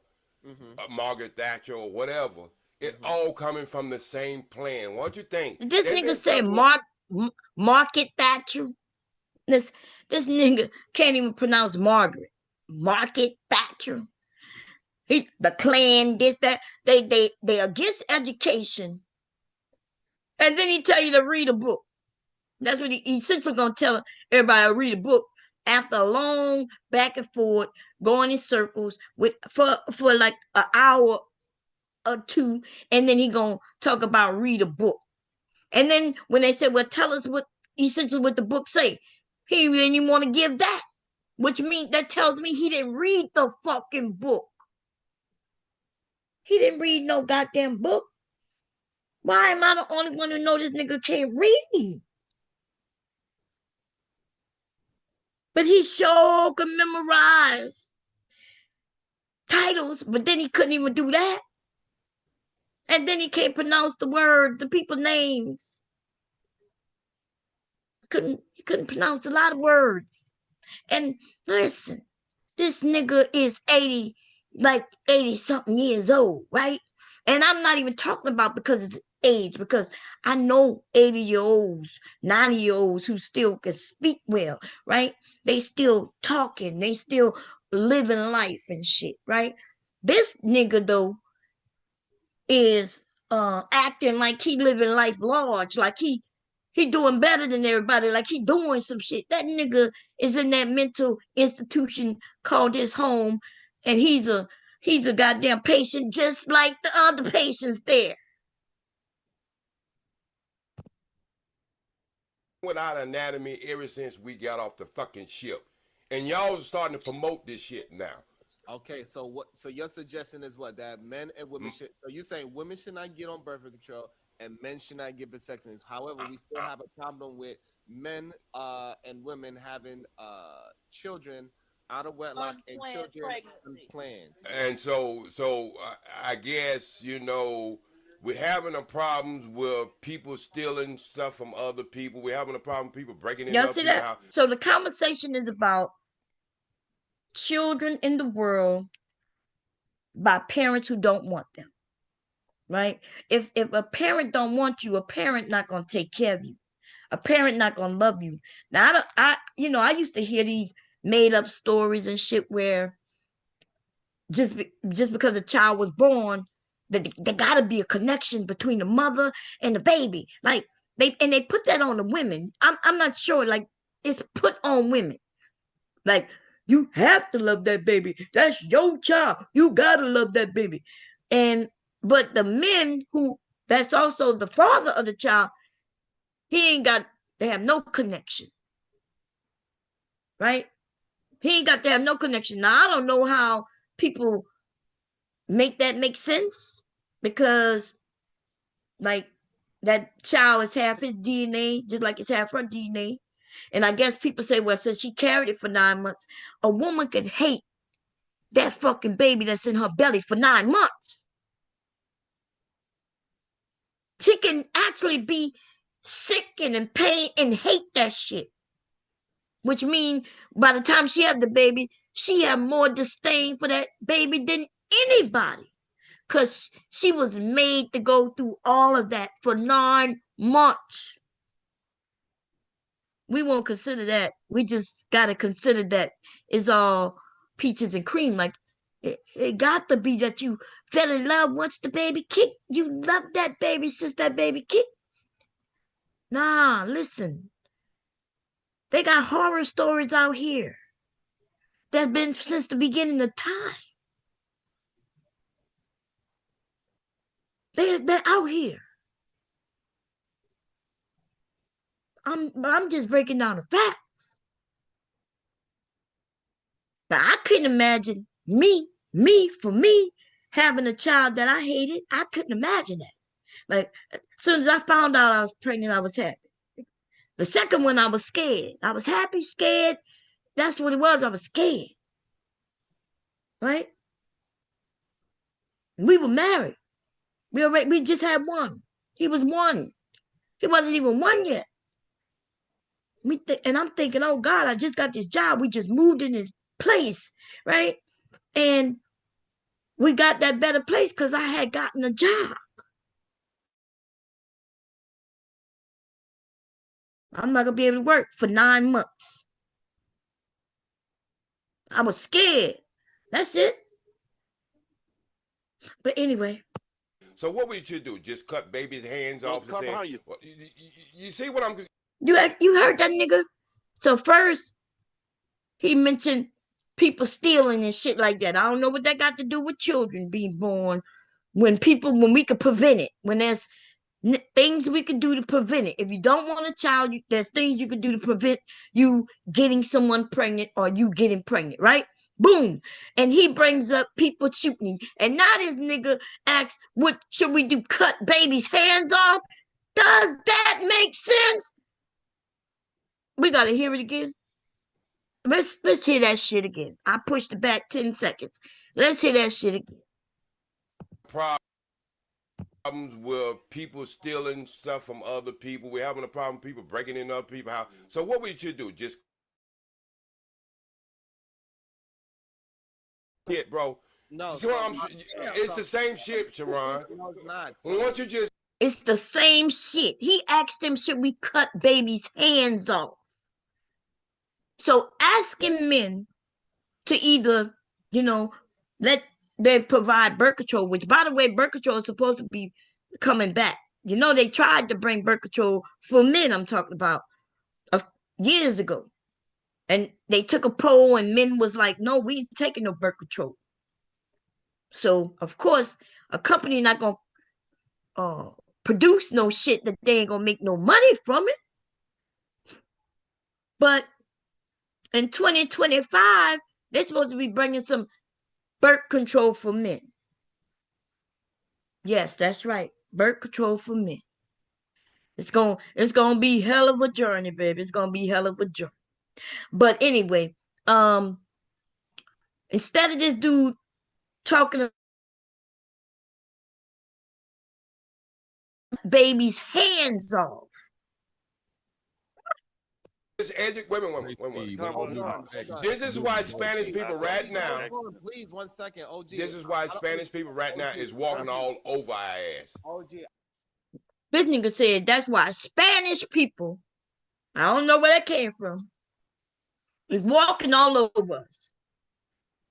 Margaret Thatcher or whatever. It all coming from the same plan. What you think? Did this nigga say Market Thatcher? This nigga can't even pronounce Margaret. Market Thatcher. The Klan, this, that. They against education. And then he tell you to read a book. That's what he essentially gonna tell everybody to read a book after a long back and forth, going in circles for like an hour or two, and then he gonna talk about read a book. And then when they said, well, tell us what essentially what the book say, he didn't even want to give that, which means that tells me he didn't read the fucking book. He didn't read no goddamn book. Why am I the only one who know this nigga can't read? But he sure can memorize titles, but then he couldn't even do that. And then he can't pronounce the word, the people names. He couldn't pronounce a lot of words. And listen, this nigga is 80, like 80 something years old, right? And I'm not even talking about because it's age, because I know 80-year-olds, 90-year-olds who still can speak well, right? They still talking, they still living life and shit, right? This nigga though is acting like he living life large, like he doing better than everybody, like he doing some shit. That nigga is in that mental institution called his home, and he's a goddamn patient just like the other patients there. Without anatomy ever since we got off the fucking ship. And y'all are starting to promote this shit now. Okay, so what? So your suggestion is what? That men and women should. So you saying women should not get on birth control and men should not get vasectomies. However, we still have a problem with men and women having children out of wedlock and children unplanned. And so I guess we're having a problems with people stealing stuff from other people. We're having a problem with people breaking into Y'all other see people's that? house. So the conversation is about children in the world by parents who don't want them, right? If a parent don't want you, a parent not gonna take care of you. A parent not gonna love you. Now I used to hear these made up stories and shit where just because a child was born, that there gotta be a connection between the mother and the baby. Like they put that on the women. I'm not sure. Like it's put on women. Like you have to love that baby. That's your child. You gotta love that baby. And but the men who that's also the father of the child, he ain't got they have no connection, right? He ain't got to have no connection. Now I don't know how people make that make sense because like that child is half his DNA, just like it's half her DNA. And I guess people say, well, since she carried it for 9 months, a woman could hate that fucking baby that's in her belly for 9 months. She can actually be sick and in pain and hate that shit. Which means by the time she had the baby, she had more disdain for that baby than anybody. Because she was made to go through all of that for 9 months. We won't consider that. We just got to consider that it's all peaches and cream. Like, it got to be that you fell in love once the baby kicked. You loved that baby since that baby kicked. Nah, listen. They got horror stories out here that's been since the beginning of time. They're out here. I'm just breaking down the facts. But I couldn't imagine for me, having a child that I hated. I couldn't imagine that. Like, as soon as I found out I was pregnant, I was happy. The second one, I was scared. I was happy, scared. That's what it was. I was scared. Right? We were married. We just had one. He was one. He wasn't even one yet. And I'm thinking, oh God, I just got this job. We just moved in this place, right? And we got that better place because I had gotten a job. I'm not gonna be able to work for 9 months. I was scared. That's it. But anyway. So what we should do? Just cut baby's hands off and say, you see what I'm... You heard that nigga? So first, he mentioned people stealing and shit like that. I don't know what that got to do with children being born. When we could prevent it. When there's things we could do to prevent it. If you don't want a child, there's things you could do to prevent you getting someone pregnant or you getting pregnant, right? Boom. And he brings up people shooting. And now this nigga asks, what should we do? Cut baby's hands off? Does that make sense? We gotta hear it again. Let's hear that shit again. I pushed it back 10 seconds. Let's hear that shit again. Problems with people stealing stuff from other people. We're having a problem with people breaking into other people's house. So what we should do? Just shit, bro. No, it's the same shit, Sharon. No, it's not. Why don't you just? It's the same shit. He asked him, should we cut baby's hands off? So asking men to either, let they provide birth control, which by the way, birth control is supposed to be coming back. They tried to bring birth control for men, I'm talking about, years ago. And they took a poll and men was like, no, we ain't taking no birth control. So, of course, a company not going to produce no shit that they ain't going to make no money from it. But in 2025, they're supposed to be bringing some birth control for men. Yes, that's right. Birth control for men. It's gonna be hell of a journey, baby. It's gonna be hell of a journey. But anyway, instead of this dude talking baby's hands off. Wait a minute. This is why Spanish people right now. Please, 1 second, OG. This is why Spanish people right now is walking all over our ass. OG. This nigga said that's why Spanish people, I don't know where that came from, is walking all over us.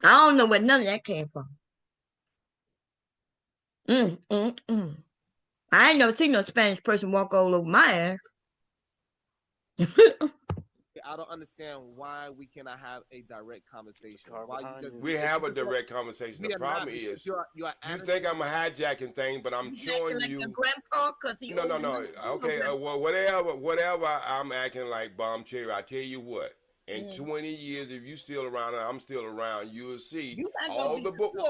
I don't know where none of that came from. I ain't never seen no Spanish person walk all over my ass. I don't understand why we cannot have a direct conversation. We have a direct conversation. The problem is, you think I'm a hijacking thing, but I'm showing you. Like grandpa, no. Okay, whatever. I'm acting like Bomb Cherry. I tell you what. In 20 years, if you still around and I'm still around, you'll see all the books. You're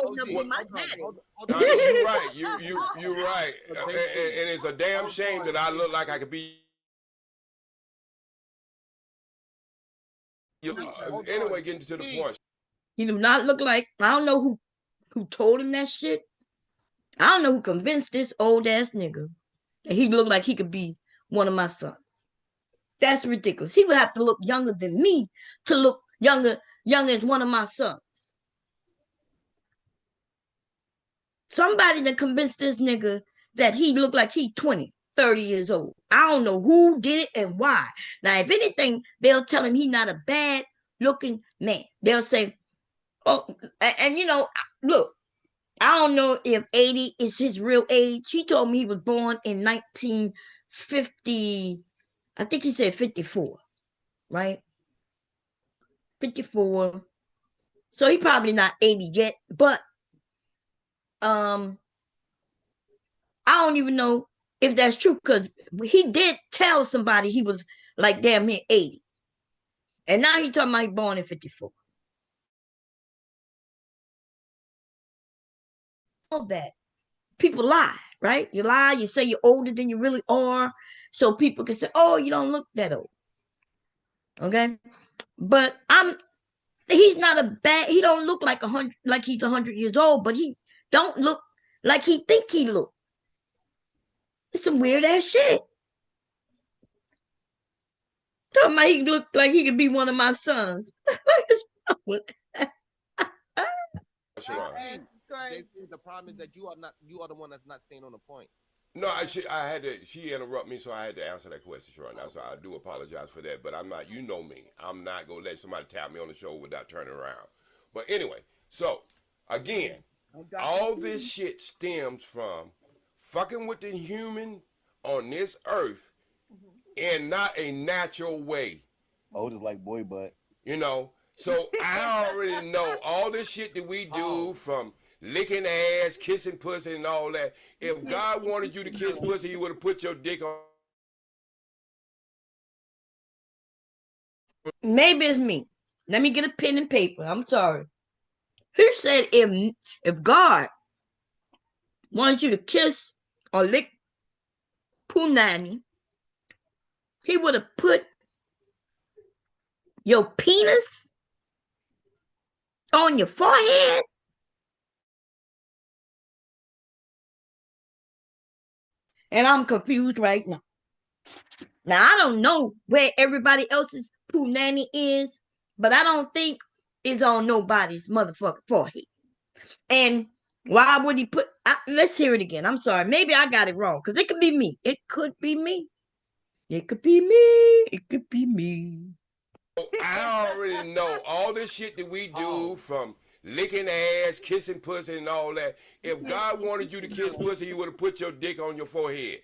right. You're right. And it's a damn shame that I look like I could be. Anyway, getting to the point. He do not look like, I don't know who told him that shit. I don't know who convinced this old ass nigga that he looked like he could be one of my sons. That's ridiculous. He would have to look younger than me to look young as one of my sons. Somebody that convinced this nigga that he looked like he 20, 30 years old. I don't know who did it and why. Now, if anything, they'll tell him he's not a bad looking man. They'll say, oh, and look, I don't know if 80 is his real age. He told me he was born in 1950. I think he said 54, right? 54. So he probably not 80 yet, but I don't even know if that's true, because he did tell somebody he was like damn near 80. And now he talking about he born in 54. All that. People lie, right? You lie, you say you're older than you really are, so people can say, oh, you don't look that old. Okay? But he's not a bad, he don't look like he's 100 years old, but he don't look like he think he look. It's some weird ass shit. Talking about he look like he could be one of my sons. The problem is that you are the one that's not staying on the point. No, she interrupted me, so I had to answer that question, Sharon. Now, so I do apologize for that, but I'm not, you know me. I'm not going to let somebody tap me on the shoulder without turning around. But anyway, so, again, all this shit stems from fucking with the human on this earth in not a natural way. Oh, just like boy butt. So I already know all this shit that we do from licking ass, kissing pussy, and all that. If God wanted you to kiss pussy, he would have put your dick on. Maybe it's me. Let me get a pen and paper. I'm sorry. He said if God wanted you to kiss or lick punani, he would have put your penis on your forehead. And I'm confused right now. Now, I don't know where everybody else's punani is, but I don't think it's on nobody's motherfucking forehead. And why would he put, let's hear it again. I'm sorry. Maybe I got it wrong because it could be me. It could be me. It could be me. It could be me. I already know all this shit that we do from licking ass, kissing pussy, and all that. If God wanted you to kiss pussy, he would have put your dick on your forehead.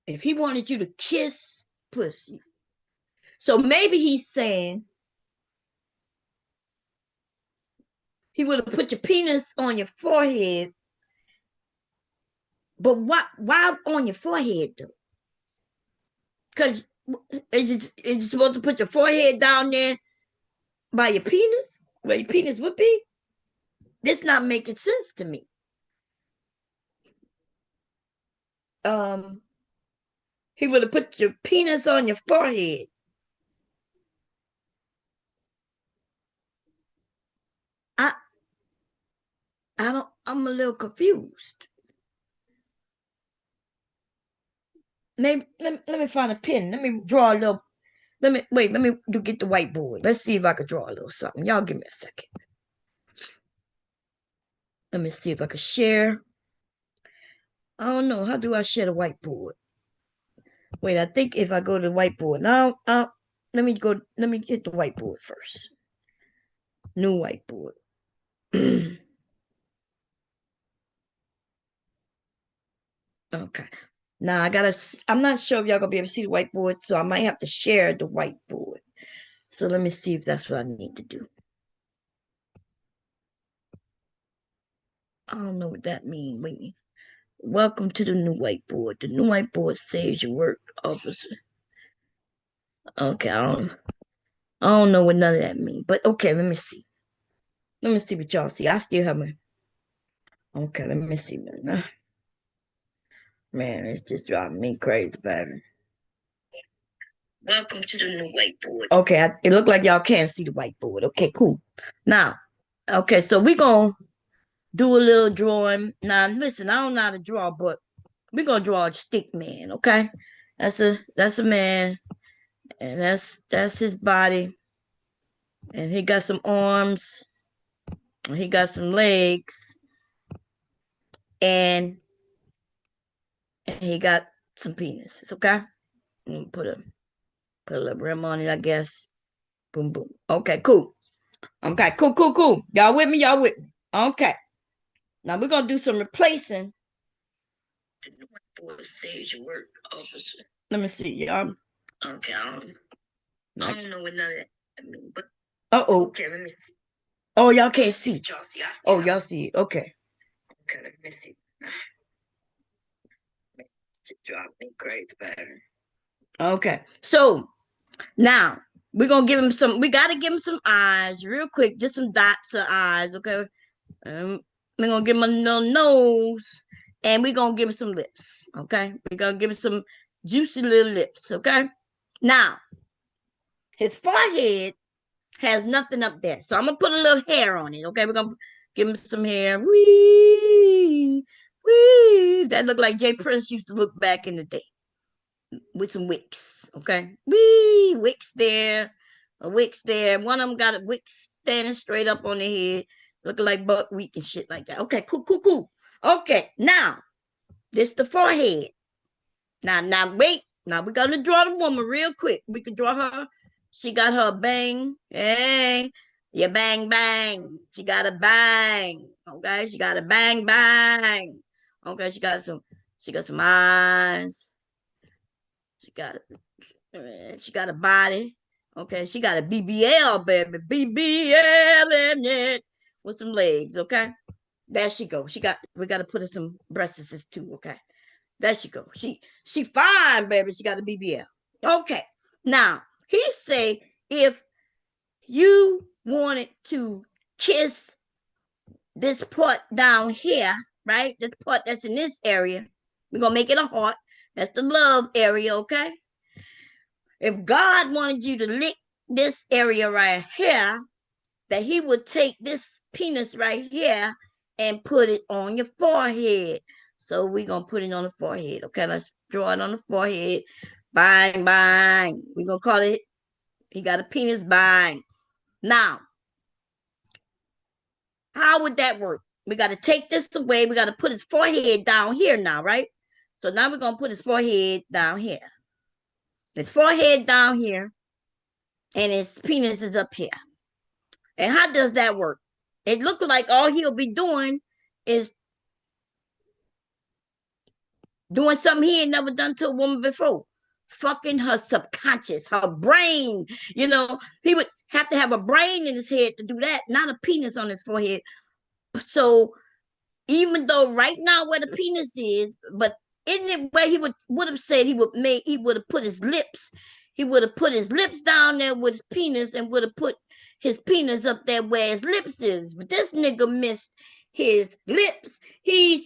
If he wanted you to kiss pussy. So maybe he's saying he would have put your penis on your forehead. But why on your forehead though? Because is you supposed to put your forehead down there by your penis? Where your penis would be? This not making sense to me. He would have put your penis on your forehead. I'm a little confused. Maybe let me find a pen. Let me draw a little. Let me get the whiteboard. Let's see if I can draw a little something. Y'all give me a second. Let me see if I can share. I don't know. How do I share the whiteboard? Wait, I think if I go to the whiteboard. Now, let me get the whiteboard first. New whiteboard. Okay. Now I'm not sure if y'all gonna be able to see the whiteboard, so I might have to share the whiteboard. So let me see if that's what I need to do. I don't know what that means. Wait. Welcome to the new whiteboard. The new whiteboard saves your work, officer. Okay, I don't know what none of that means. But okay, let me see. Let me see what y'all see. I still have my. Okay, let me see. Man, it's just driving me crazy, baby. Welcome to the new whiteboard. Okay, it looked like y'all can't see the whiteboard. Okay, cool. Now, okay, so we're going to do a little drawing. Now, listen, I don't know how to draw, but we're going to draw a stick man, okay? That's a man, and that's his body. And he got some arms, and he got some legs, and he got some penises, okay? Put a little rim on it, I guess. Boom, boom. Okay, cool. Okay, cool. Y'all with me? Okay. Now we're gonna do some replacing. The new board saves your work, officer. Let me see, y'all. Okay, I don't know what none of that means, but okay, let me see. Oh, y'all can't see. Y'all see. Oh, y'all see it. Okay. Okay, let me see. Okay, so now we're gonna give him some. We gotta give him some eyes, real quick, just some dots of eyes. Okay, we're gonna give him a little nose, and we're gonna give him some lips. Okay, we're gonna give him some juicy little lips. Okay, now his forehead has nothing up there, so I'm gonna put a little hair on it. Okay, we're gonna give him some hair. Wee. That looked like Jay Prince used to look back in the day with some wicks. Okay, wicks there, a wicks there. One of them got a wick standing straight up on the head, looking like buckwheat and shit like that. Okay, cool. Okay, now this the forehead. Now wait. Now we're gonna draw the woman real quick. We can draw her. She got her bang. Hey, you bang. She got a bang. Okay, she got a bang. Okay, she got some eyes. She got a body. Okay, she got a BBL, baby. BBL in it with some legs. Okay, there she go. We got to put her some breasts too. Okay, there she go. She fine, baby. She got a BBL. Okay, now he say if you wanted to kiss this part down here, right? This part that's in this area. We're going to make it a heart. That's the love area, okay? If God wanted you to lick this area right here, that he would take this penis right here and put it on your forehead. So we're going to put it on the forehead. Okay, let's draw it on the forehead. Bang, bang. We're going to call it, he got a penis, bang. Now, how would that work? We got to take this away. We got to put his forehead down here now, right? So now we're going to put his forehead down here. His forehead down here. And his penis is up here. And how does that work? It looks like all he'll be doing is doing something he ain't never done to a woman before. Fucking her subconscious, her brain. You know, he would have to have a brain in his head to do that, not a penis on his forehead. So even though right now where the penis is, but in it where he would have said he would have put his lips, he would have put his lips down there with his penis and would have put his penis up there where his lips is. But this nigga missed his lips. He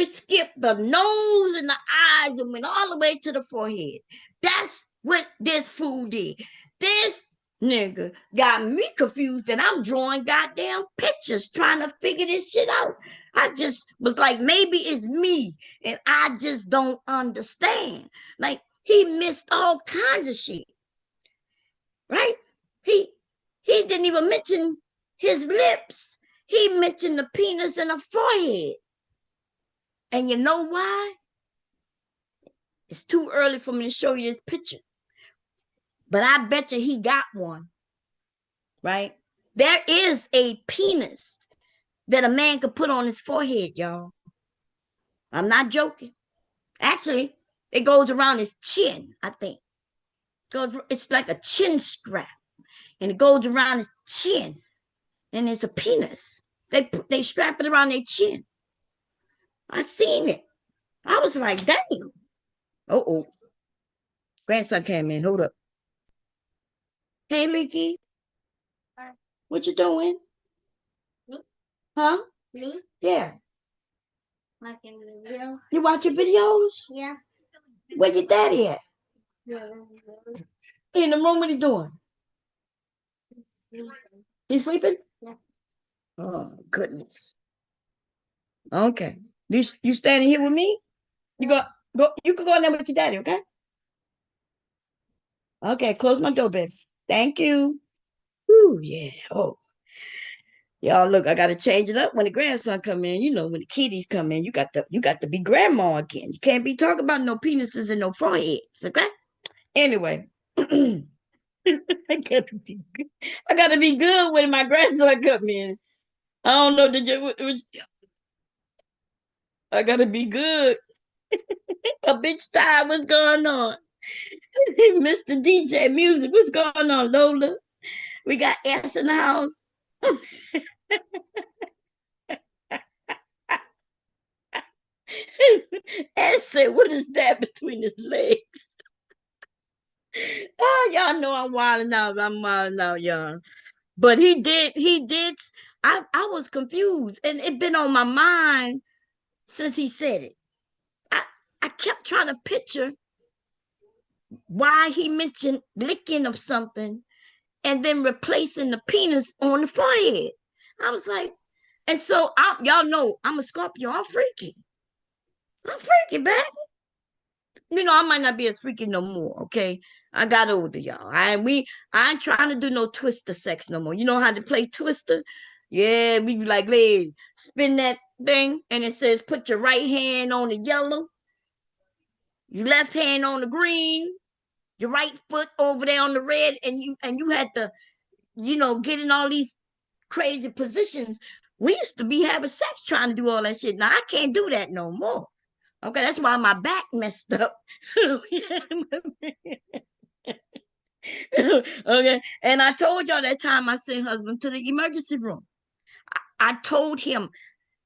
skipped the nose and the eyes and went all the way to the forehead. That's what this fool did. This nigga got me confused and I'm drawing goddamn pictures trying to figure this shit out. I just was like, maybe it's me and I just don't understand. Like, he missed all kinds of shit, right? He didn't even mention his lips. He mentioned the penis and the forehead. And you know why? It's too early for me to show you this picture. But I bet you he got one, right? There is a penis that a man could put on his forehead, y'all. I'm not joking. Actually, it goes around his chin, I think. It's like a chin strap. And it goes around his chin. And it's a penis. They strap it around their chin. I seen it. I was like, damn. Uh-oh. Grandson came in. Hold up. Hey, Leaky. What you doing? Me? Huh? Me? Yeah. Watching videos. You watching videos? Yeah. Where your daddy at? Yeah. In the room, what he doing? Sleeping. He sleeping? Yeah. Oh, goodness. Okay. You standing here with me? You go. You can go in there with your daddy, okay? Okay, close my door, baby. Thank you. Ooh, yeah. Oh, y'all, look, I gotta change it up when the grandson come in. You know, when the kiddies come in, you got to be grandma again. You can't be talking about no penises and no foreheads, okay? Anyway, I gotta be good when my grandson come in. I don't know. I gotta be good. A bitch time, what's going on? Mr. DJ Music, what's going on, Lola? We got S in the house. S said, what is that between his legs? Oh, y'all know I'm wilding out. I'm wilding out, y'all. But he did. I was confused. And it been on my mind since he said it. I kept trying to picture why he mentioned licking of something and then replacing the penis on the forehead. I was like, and so y'all know I'm a Scorpio. I'm freaky. I'm freaky, baby. You know, I might not be as freaky no more. Okay, I got older, y'all. I ain't trying to do no twister sex no more. You know how to play twister? Yeah, we be like, hey, spin that thing, and it says put your right hand on the yellow, your left hand on the green, your right foot over there on the red, and you had to, get in all these crazy positions. We used to be having sex trying to do all that shit. Now I can't do that no more. Okay, that's why my back messed up. Okay, and I told y'all that time I sent husband to the emergency room. I told him,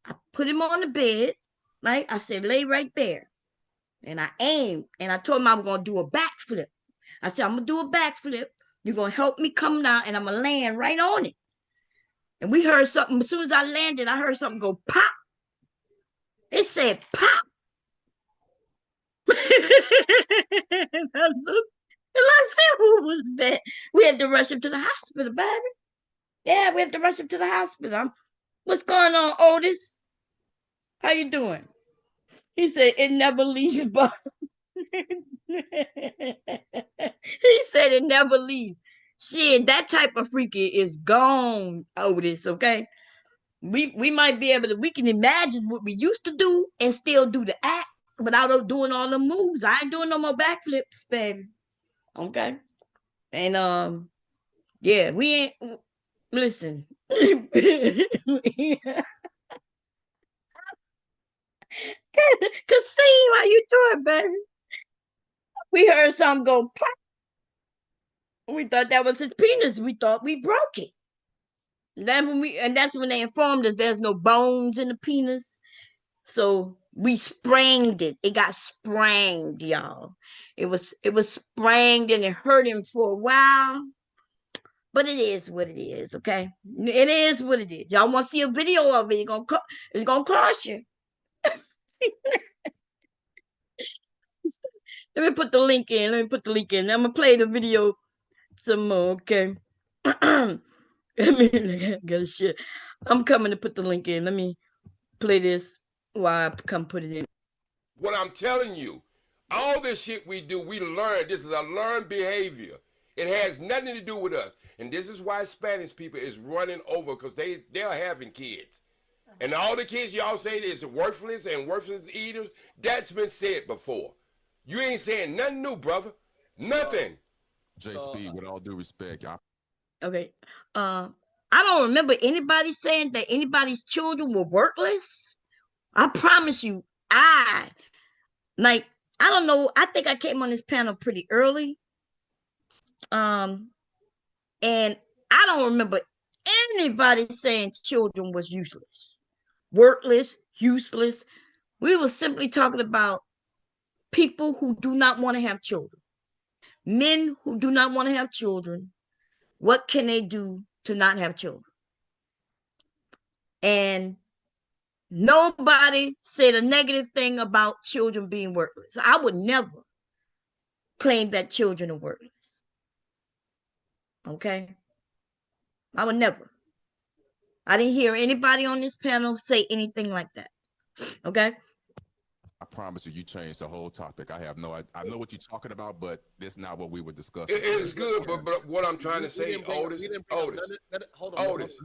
I put him on the bed, right? I said, lay right there. And I aimed, and I told him I was going to do a backflip. I said, I'm going to do a backflip. You're going to help me come down, and I'm going to land right on it. And we heard something. As soon as I landed, I heard something go pop. It said pop. And I looked and I said, who was that? We had to rush him to the hospital, baby. Yeah, we had to rush him to the hospital. What's going on, Otis? How you doing? He said, it never leaves, but he said it never leaves. Shit, that type of freaky is gone, Otis, okay? We might be able to, we can imagine what we used to do and still do the act without doing all the moves. I ain't doing no more backflips, baby. Okay. And yeah, we ain't listen. Cassine, how you doing, baby? We heard something go pop. We thought that was his penis. We thought we broke it. That's when they informed us there's no bones in the penis. So we spranged it. It got spranged, y'all. It was spranged and it hurt him for a while. But it is what it is, okay? It is what it is. Y'all want to see a video of it? It's gonna cost you. Let me put the link in. I'm gonna play the video some more, okay? Let me get shit. I'm coming to put the link in. Let me play this while I come put it in. What I'm telling you, all this shit we do, we learn. This is a learned behavior. It has nothing to do with us. And this is why Spanish people is running over, because they're having kids. And all the kids y'all say is worthless and worthless eaters, that's been said before. You ain't saying nothing new, brother. Nothing. J-Spe, with all due respect, Okay. I don't remember anybody saying that anybody's children were worthless. I promise you, I don't know. I think I came on this panel pretty early. And I don't remember anybody saying children was useless, worthless, useless. We were simply talking about people who do not want to have children, men who do not want to have children. What can they do to not have children? And nobody said a negative thing about children being worthless. I would never claim that children are worthless. Okay? I would never. I didn't hear anybody on this panel say anything like that. Okay? I promise you, you changed the whole topic. I know what you're talking about, but that's not what we were discussing. It's good, but what I'm trying to say, Otis,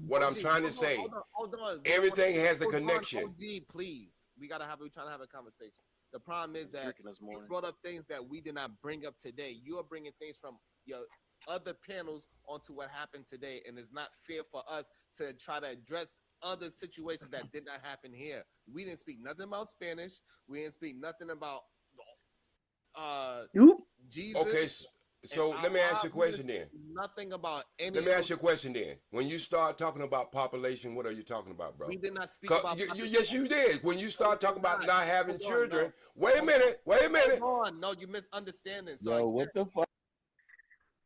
what I'm trying to say, hold on. everything has a connection. OG, please. We're trying to have a conversation. The problem is that you brought up things that we did not bring up today. You are bringing things from your other panels onto what happened today, and it's not fair for us to try to address other situations that did not happen here. We didn't speak nothing about Spanish. We didn't speak nothing about Jesus. Okay, so let me ask you a question then. Nothing about any. Let me ask you a question then. When you start talking about population, what are you talking about, bro? We did not speak about yes, you did. When you start talking about not having children, wait a minute. Hold on. No, you misunderstanding. So Yo, what the fuck?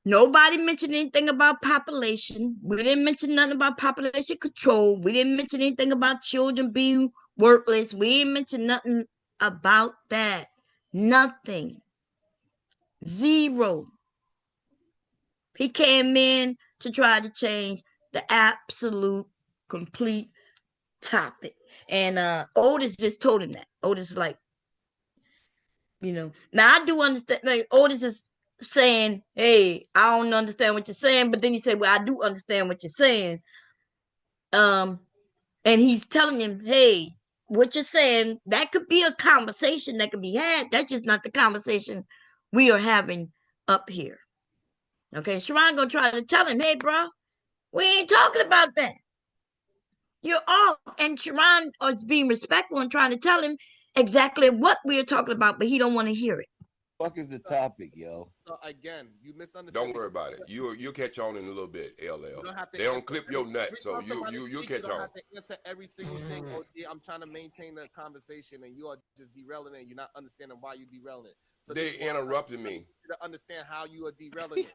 Nobody mentioned anything about population. We didn't mention nothing about population control. We didn't mention anything about children being worthless. We didn't mention nothing about that. Nothing. Zero. He came in to try to change the absolute complete topic. And Otis just told him that. Otis is like, now I do understand, like Otis is saying, hey, I don't understand what you're saying, but then you say, well, I do understand what you're saying. And he's telling him, hey, what you're saying, that could be a conversation that could be had. That's just not the conversation we are having up here. Okay, Sharon gonna try to tell him, hey, bro, we ain't talking about that. You're off. And Sharon is being respectful and trying to tell him exactly what we're talking about, but he don't want to hear it. Fuck is the topic, yo? So again, you misunderstand. Don't worry about it. You'll catch on in a little bit, LL. They don't clip your nuts, so you'll catch on. Have to answer every single thing. OG, I'm trying to maintain the conversation, and you are just derailing it. You're not understanding why you're derailing it. So they interrupted me. To understand how you are derailing it,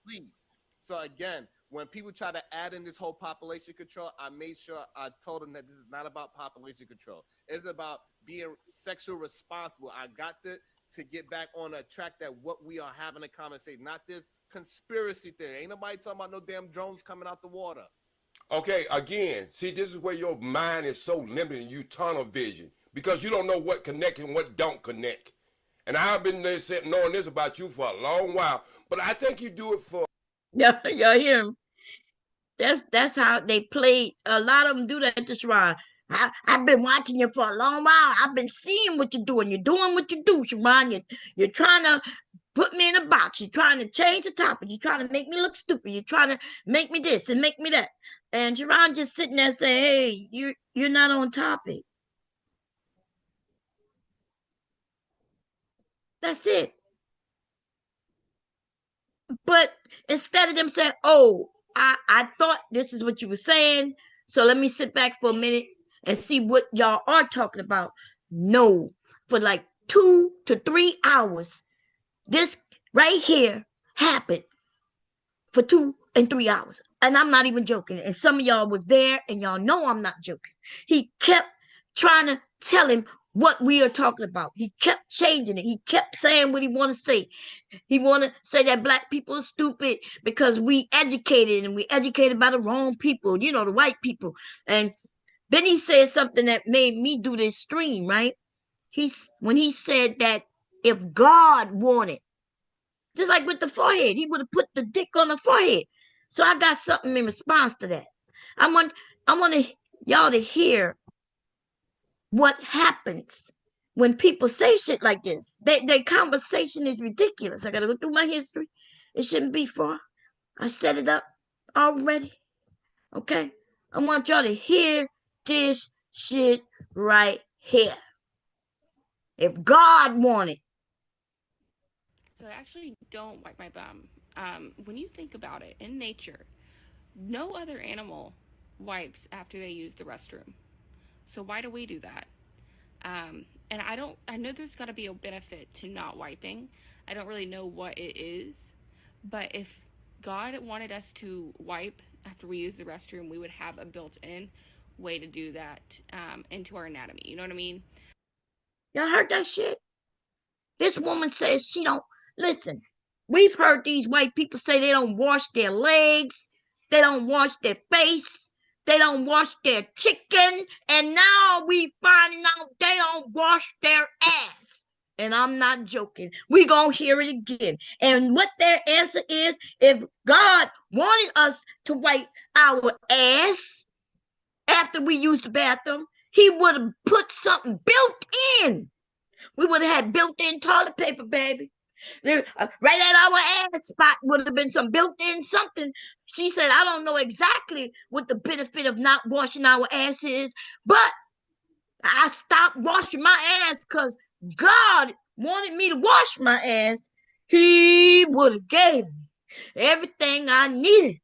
please. So again, when people try to add in this whole population control, I made sure I told them that this is not about population control. It's about being sexual responsible. I got to get back on a track that what we are having a conversation, not this conspiracy theory. Ain't nobody talking about no damn drones coming out the water. Okay, again, see, this is where your mind is so limited and you tunnel vision because you don't know what connect and what don't connect. And I've been there knowing this about you for a long while, but I think you do it for. Yeah, y'all hear him? That's how they play. A lot of them do that to Sharon. I've been watching you for a long while. I've been seeing what you're doing. You're doing what you do, Sharon. You're trying to put me in a box. You're trying to change the topic. You're trying to make me look stupid. You're trying to make me this and make me that. And Sharon just sitting there saying, hey, you're not on topic. That's it. But instead of them saying, oh, I thought this is what you were saying, so let me sit back for a minute and see what y'all are talking about. No, for like 2 to 3 hours, this right here happened for 2 and 3 hours. And I'm not even joking. And some of y'all was there and y'all know I'm not joking. He kept trying to tell him what we are talking about. He kept changing it. He kept saying what he want to say. He want to say that black people are stupid because we educated and we educated by the wrong people, you know, the white people. And then he said something that made me do this stream, right? When he said that if God wanted, just like with the forehead, he would have put the dick on the forehead. So I got something in response to that. I want y'all to hear what happens when people say shit like this. Their conversation is ridiculous. I gotta go through my history. It shouldn't be far. I set it up already. Okay? I want y'all to hear this shit right here. If God wanted. So I actually don't wipe my bum. When you think about it, in nature, no other animal wipes after they use the restroom. So why do we do that? And I know there's got to be a benefit to not wiping. I don't really know what it is, but if God wanted us to wipe after we use the restroom, we would have a built-in way to do that into our anatomy. You know what I mean? Y'all heard that shit? This woman says she don't listen. We've heard these white people say they don't wash their legs, they don't wash their face, they don't wash their chicken, and now we finding out they don't wash their ass. And I'm not joking. We gonna hear it again. And what their answer is, if God wanted us to wipe our ass after we use the bathroom, he would have put something built in. We would have had built-in toilet paper, baby. Right at our ass spot would have been some built-in something. She said, I don't know exactly what the benefit of not washing our ass is, but I stopped washing my ass because God wanted me to wash my ass. He would have gave me everything I needed.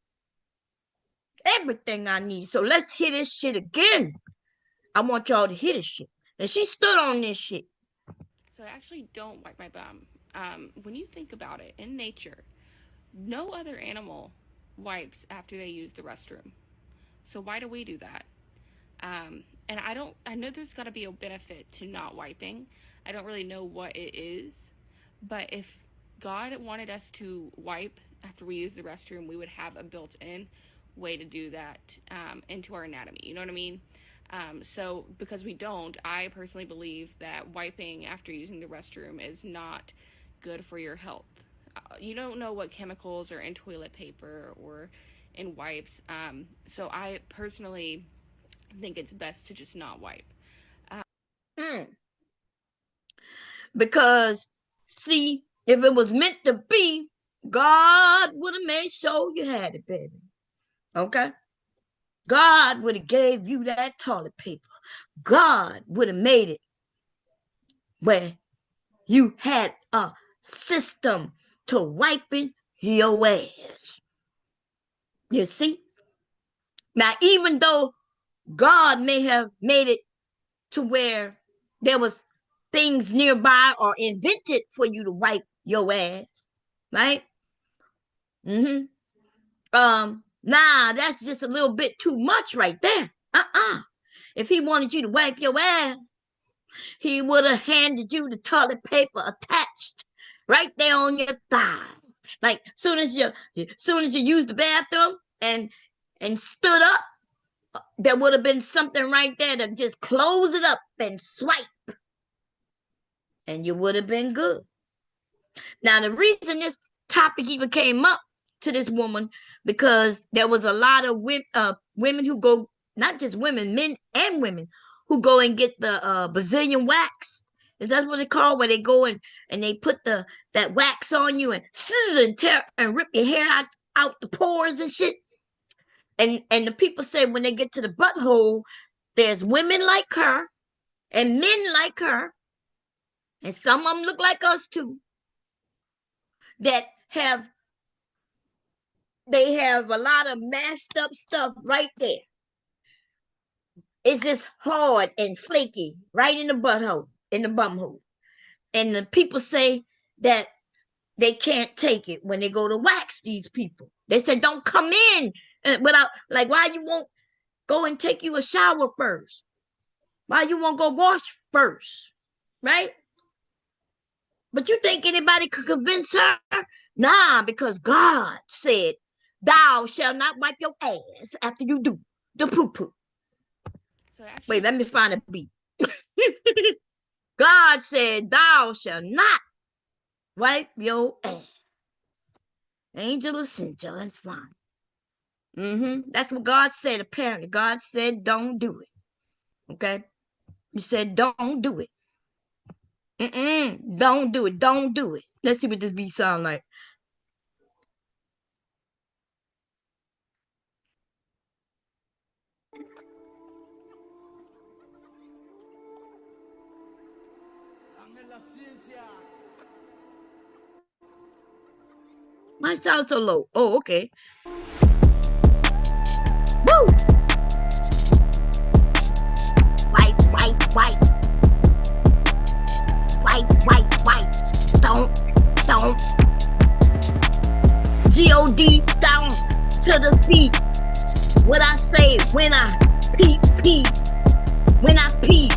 Everything I need. So let's hear this shit again. I want y'all to hear this shit. And she stood on this shit. So I actually don't wipe my bum. When you think about it, in nature, no other animal wipes after they use the restroom. So why do we do that? And I know there's got to be a benefit to not wiping. I don't really know what it is, but if God wanted us to wipe after we use the restroom, we would have a built-in way to do that into our anatomy. You know what I mean? So because we don't, I personally believe that wiping after using the restroom is not good for your health. You don't know what chemicals are in toilet paper or in wipes. So I personally think it's best to just not wipe. Because, see, if it was meant to be, God would have made sure you had it, baby. Okay? God would have gave you that toilet paper. God would have made it where you had a system to wiping your ass. You see? Now, even though God may have made it to where there was things nearby or invented for you to wipe your ass, right? Nah, that's just a little bit too much right there. If he wanted you to wipe your ass, he would have handed you the toilet paper attached right there on your thighs. Like soon as you used the bathroom and stood up, there would have been something right there to just close it up and swipe, and you would have been good. Now, the reason this topic even came up to this woman, because there was a lot of women who go, not just women, men and women, who go and get the Brazilian wax. Is that what they call, where they go and they put that wax on you and tear and rip your hair out the pores and shit. And the people say when they get to the butthole, there's women like her and men like her, and some of them look like us too, that they have a lot of mashed up stuff right there. It's just hard and flaky right in the butthole, in the bumhole. And the people say that they can't take it when they go to wax these people. They say, don't come in without, like, why you won't go and take you a shower first? Why you won't go wash first? Right? But you think anybody could convince her? Nah, because God said, thou shalt not wipe your ass after you do the poo-poo. So actually, wait, let me find a beat. God said, thou shalt not wipe your ass. Angel or Essential, that's fine. That's what God said, apparently. God said, don't do it. Okay? He said, don't do it. Don't do it. Don't do it. Let's see what this beat sound like. Why sound so low? Oh, okay. Woo! White, white, white. White, white, white. Don't. G-O-D, down to the feet. What I say when I pee. When I pee.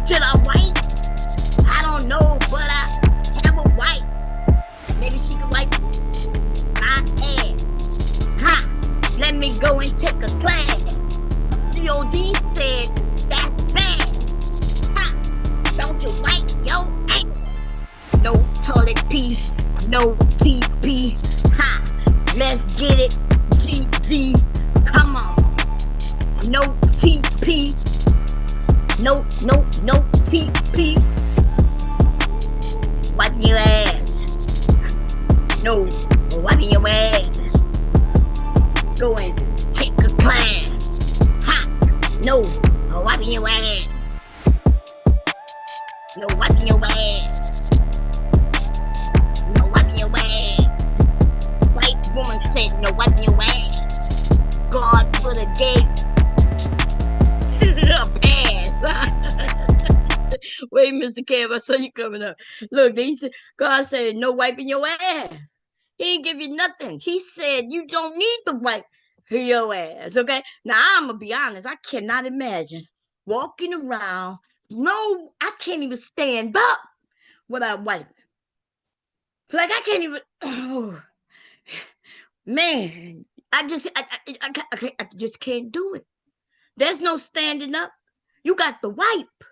Should I wipe? I don't know, but I have a wipe. Maybe she can wipe my ass. Ha! Let me go and take a class. G-O-D said, that's bad. Ha! Don't you wipe your ass? No toilet pee, no TP. Ha! Let's get it, GG. Come on. No TP. No TP. Wipe your ass. No, wiping your ass. Go and take a class. Ha! No, wiping your ass. No, wiping your ass. No, wiping your ass. White woman said, no, wiping your ass. God would have gave a pass. Wait, Mr. Kev, I saw you coming up. Look, God said, no wiping your ass. He ain't give you nothing. He said you don't need to wipe your ass, okay? Now, I'm going to be honest. I cannot imagine walking around. No, I can't even stand up without wiping. Like, I can't even. Oh, man. I just can't do it. There's no standing up. You got to wipe.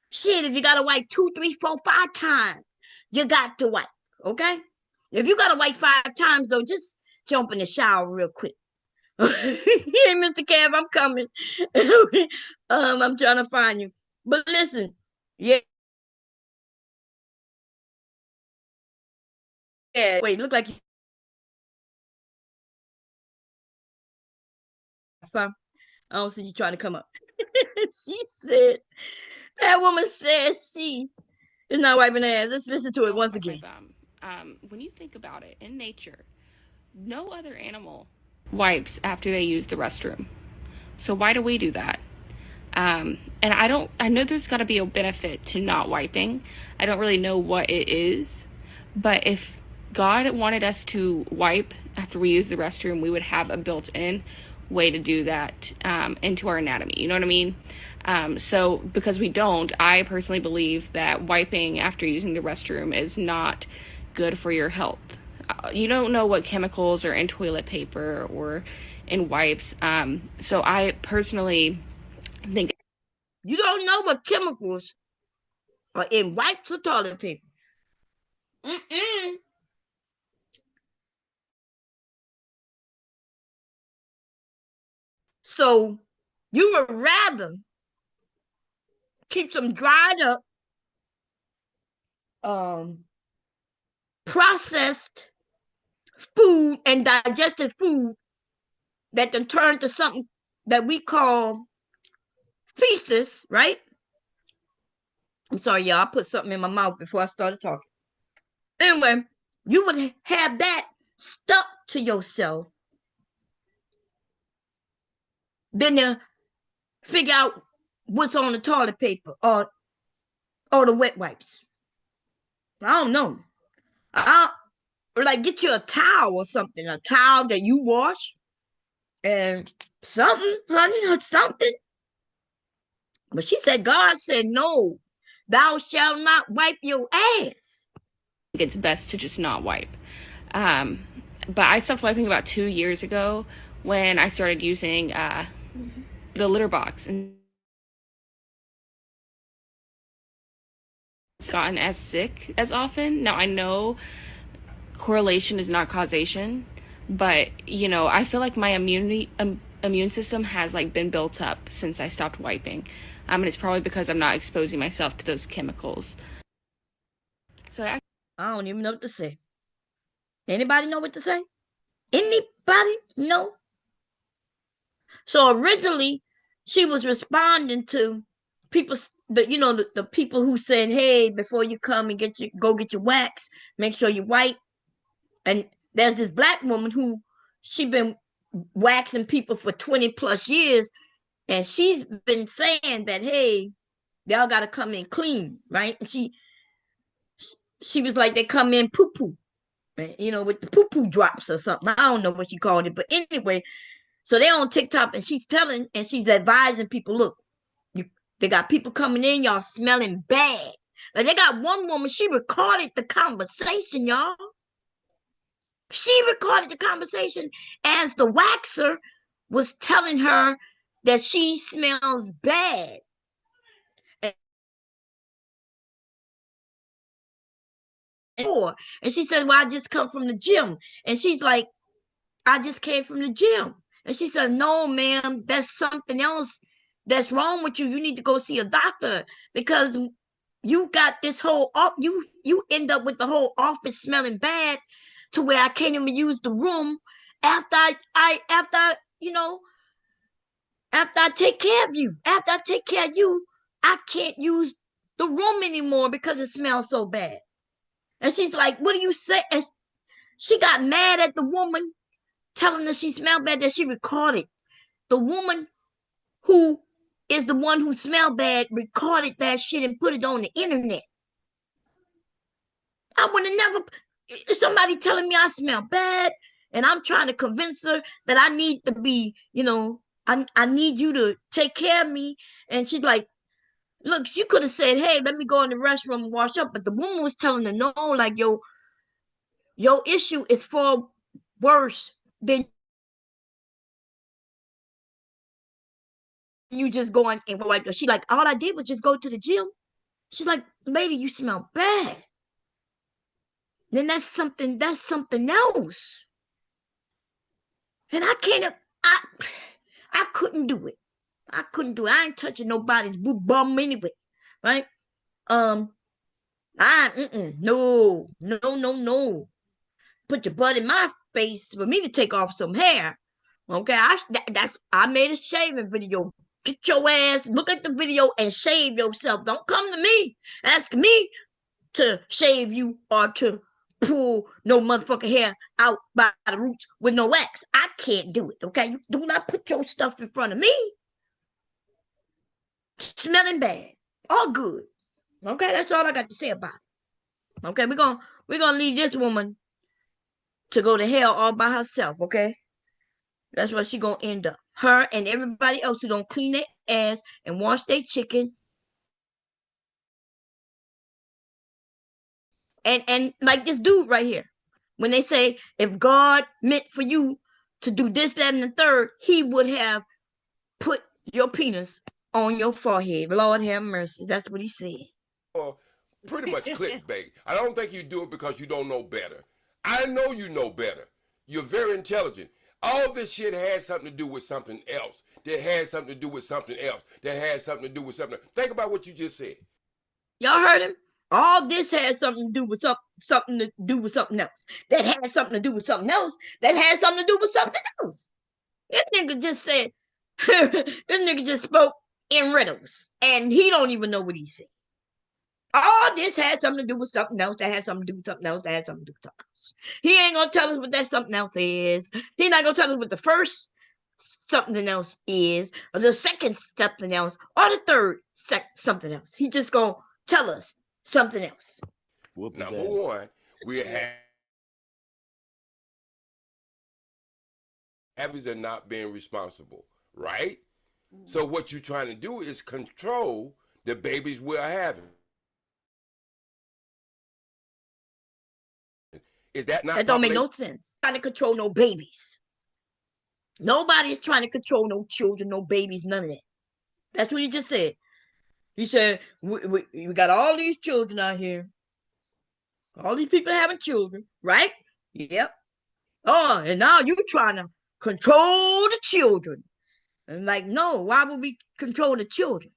Shit, if you got to wipe 2, 3, 4, 5 times, you got to wipe, okay? If you got to wipe 5 times, though, just jump in the shower real quick. Hey, Mr. Kev, I'm coming. I'm trying to find you. But listen, yeah. Wait, look like you. I don't see you trying to come up. She said, that woman said she is not wiping her ass. Let's listen to it once again. When you think about it, in nature, no other animal wipes after they use the restroom. So why do we do that? And I know there's got to be a benefit to not wiping. I don't really know what it is, but if God wanted us to wipe after we use the restroom, we would have a built-in way to do that into our anatomy. You know what I mean? So because we don't, I personally believe that wiping after using the restroom is not good for your health. You don't know what chemicals are in toilet paper or in wipes. So I personally think You don't know what chemicals are in wipes or toilet paper. Mm-mm. So you would rather keep some dried up, processed food and digested food that then turn to something that we call feces, right? I'm sorry, y'all. I put something in my mouth before I started talking. Anyway, you would have that stuck to yourself. Then to figure out what's on the toilet paper or the wet wipes. I don't know. Or like get you a towel or something, a towel that you wash and something, honey, or something. But she said, God said, no, thou shalt not wipe your ass. it's best to just not wipe. Um, but I stopped wiping about 2 years ago when I started using the litter box, and it's gotten as sick as often. Now I know correlation is not causation, but you know, I feel like my immune system has like been built up since I stopped wiping. And it's probably because I'm not exposing myself to those chemicals. So I don't even know what to say. Anybody know what to say? Anybody know? So originally, she was responding to people, the people who said, "Hey, before you come and go get your wax, make sure you wipe." And there's this black woman who she been waxing people for 20 plus years, and she's been saying that, "Hey, y'all got to come in clean, right?" And she was like, "They come in poo poo." With the poo poo drops or something. I don't know what she called it. But anyway, so they're on TikTok and she's advising people, look, they got people coming in, y'all smelling bad. Like they got one woman, she recorded the conversation, y'all. She recorded the conversation as the waxer was telling her that she smells bad. And she said, well, I just come from the gym. And she's like, I just came from the gym. And she said, no, ma'am, that's something else that's wrong with you. You need to go see a doctor because you got this whole you end up with the whole office smelling bad to where I can't even use the room after after I take care of you. After I take care of you, I can't use the room anymore because it smells so bad. And she's like, what do you say? And she got mad at the woman telling her she smelled bad, that she recorded. The woman who is the one who smelled bad recorded that shit and put it on the internet. I would have never, somebody telling me I smell bad and I'm trying to convince her that I need to be, I need you to take care of me. And she's like, look, she could have said, hey, let me go in the restroom and wash up. But the woman was telling her, no, like, your issue is far worse than you just going and wipe. She like, all I did was just go to the gym. She's like, lady, you smell bad. Then that's something else. And I couldn't do it. I couldn't do it. I ain't touching nobody's bum anyway. Right? No, no. Put your butt in my face for me to take off some hair. Okay, I made a shaving video. Get your ass, look at the video and shave yourself. Don't come to me asking me to shave you or to pull no motherfucking hair out by the roots with no wax. I can't do it, okay? You do not put your stuff in front of me. Smelling bad. All good. Okay, that's all I got to say about it. Okay, we're gonna leave this woman to go to hell all by herself, okay? That's where she gonna end up. Her and everybody else who don't clean their ass and wash their chicken. And like this dude right here. When they say if God meant for you to do this, that, and the third, he would have put your penis on your forehead. Lord have mercy. That's what he said. Pretty much clickbait. I don't think you do it because you don't know better. I know you know better. You're very intelligent. All this shit has something to do with something else. That has something to do with something else. That has something to do with something else. Think about what you just said. Y'all heard him? All this has something to do with something to do with something else. That had something to do with something else. That had something to do with something else. This nigga just said, this nigga just spoke in riddles, and he don't even know what he said. All this had something to do with something else. That had something to do with something else. That had something to do with something else. He ain't gonna tell us what that something else is. He not gonna tell us what the first something else is, or the second something else, or the third something else. He just gonna tell us something else. Number one, we have habits of not being responsible, right? So what you're trying to do is control the babies we're having. Is that not? That don't make no sense. Trying to control no babies. Nobody is trying to control no children, no babies, none of that. That's what he just said. He said, we got all these children out here. All these people having children, right? Yep. Oh, and now you trying to control the children. And like, no, why would we control the children?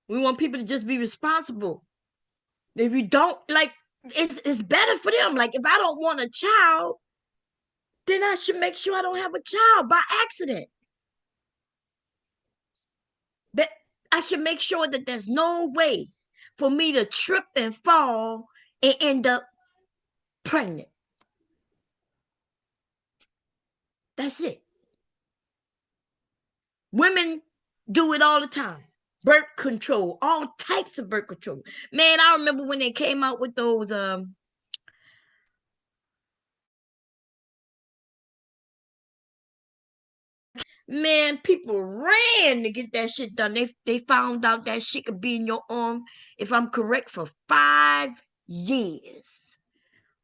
We want people to just be responsible. If you don't, like, it's better for them. Like, if I don't want a child, then I should make sure I don't have a child by accident. That I should make sure that there's no way for me to trip and fall and end up pregnant. That's it. Women do it all the time. Birth control, all types of birth control. Man, I remember when they came out with those man, people ran to get that shit done. They found out that shit could be in your arm, if I'm correct, for 5 years.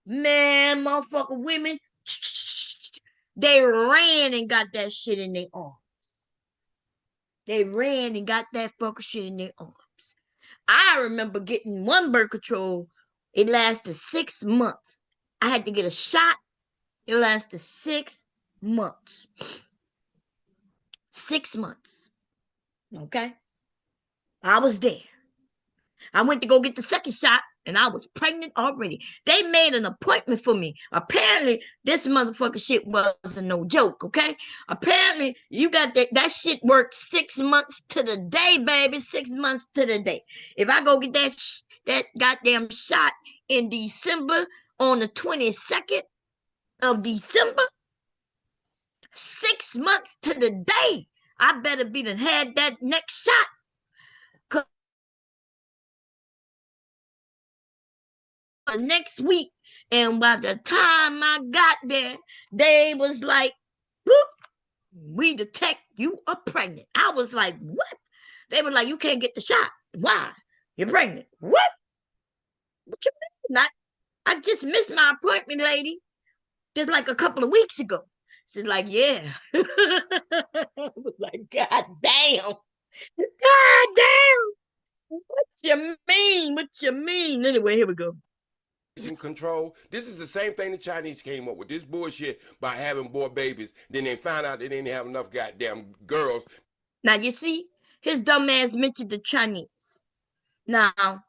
Man, motherfucker, women, they ran and got that shit in their arms. They ran and got that fucking shit in their arms. I remember getting one birth control. It lasted 6 months. I had to get a shot. It lasted 6 months. 6 months. Okay? I was there. I went to go get the second shot, and I was pregnant already. They made an appointment for me. Apparently, this motherfucker shit wasn't no joke, okay? Apparently, you got that shit worked 6 months to the day, baby. 6 months to the day. If I go get that goddamn shot in December, on the 22nd of December, 6 months to the day, I better be done had that next shot. Next week, and by the time I got there, they was like, whoop, we detect you are pregnant. I was like, what? They were like, you can't get the shot. Why? You're pregnant. What you mean? I just missed my appointment, lady, just like a couple of weeks ago. She's like, yeah. I was like, God damn. God damn. What you mean? What you mean? Anyway, here we go. Control. This is the same thing the Chinese came up with. This bullshit by having more babies. Then they found out they didn't have enough goddamn girls. Now you see, his dumb ass mentioned the Chinese. Now,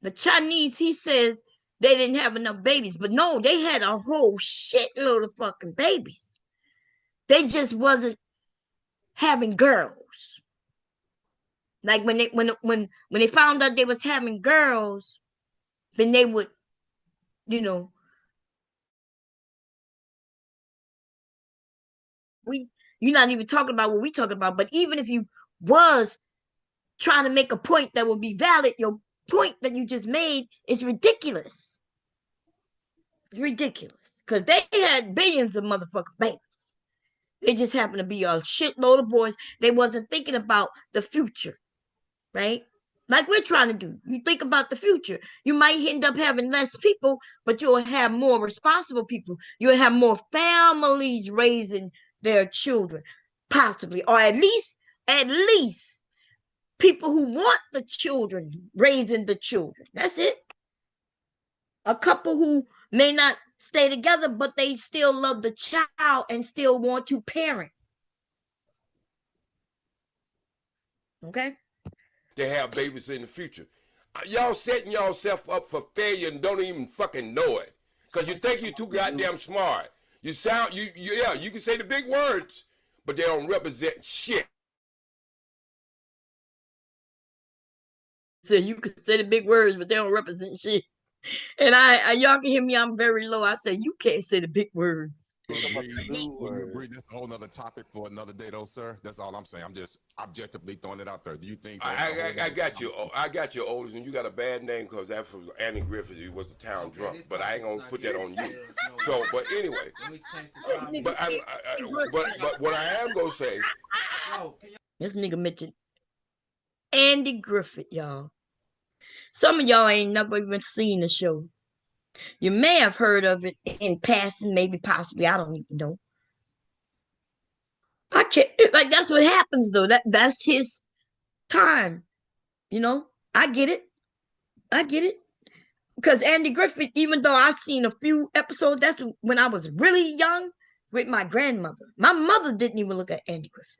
the Chinese, he says they didn't have enough babies, but no, they had a whole shitload of fucking babies. They just wasn't having girls. Like when they found out they was having girls, then they would, you know, you're not even talking about what we talking about. But even if you was trying to make a point that would be valid, your point that you just made is ridiculous. It's ridiculous. Because they had billions of motherfucking babies. They just happened to be a shitload of boys. They wasn't thinking about the future, right? Like we're trying to do. You think about the future. You might end up having less people, but you'll have more responsible people. You'll have more families raising their children, possibly, or at least people who want the children raising the children. That's it. A couple who may not stay together, but they still love the child and still want to parent. Okay? They have babies in the future. Y'all setting yourself up for failure and don't even fucking know it. Because you think you're too goddamn smart. You sound, yeah, you can say the big words, but they don't represent shit. So you can say the big words, but they don't represent shit. And y'all can hear me, I'm very low. I say, you can't say the big words. That's a whole nother topic for another day, though, sir. That's all I'm saying. I'm just objectively throwing it out there. Do you think? I got you. I got you, Otis, and you got a bad name because that was Andy Griffith. He was the town drunk, but I ain't gonna put that on you. So, but anyway, but what I am gonna say, this nigga mentioned Andy Griffith, y'all. Some of y'all ain't never even seen the show. You may have heard of it in passing, maybe, possibly. I don't even know. I can't, like, that's what happens, though. That's his time. You know, I get it. Because Andy Griffith, even though I've seen a few episodes, that's when I was really young with my grandmother. My mother didn't even look at Andy Griffith.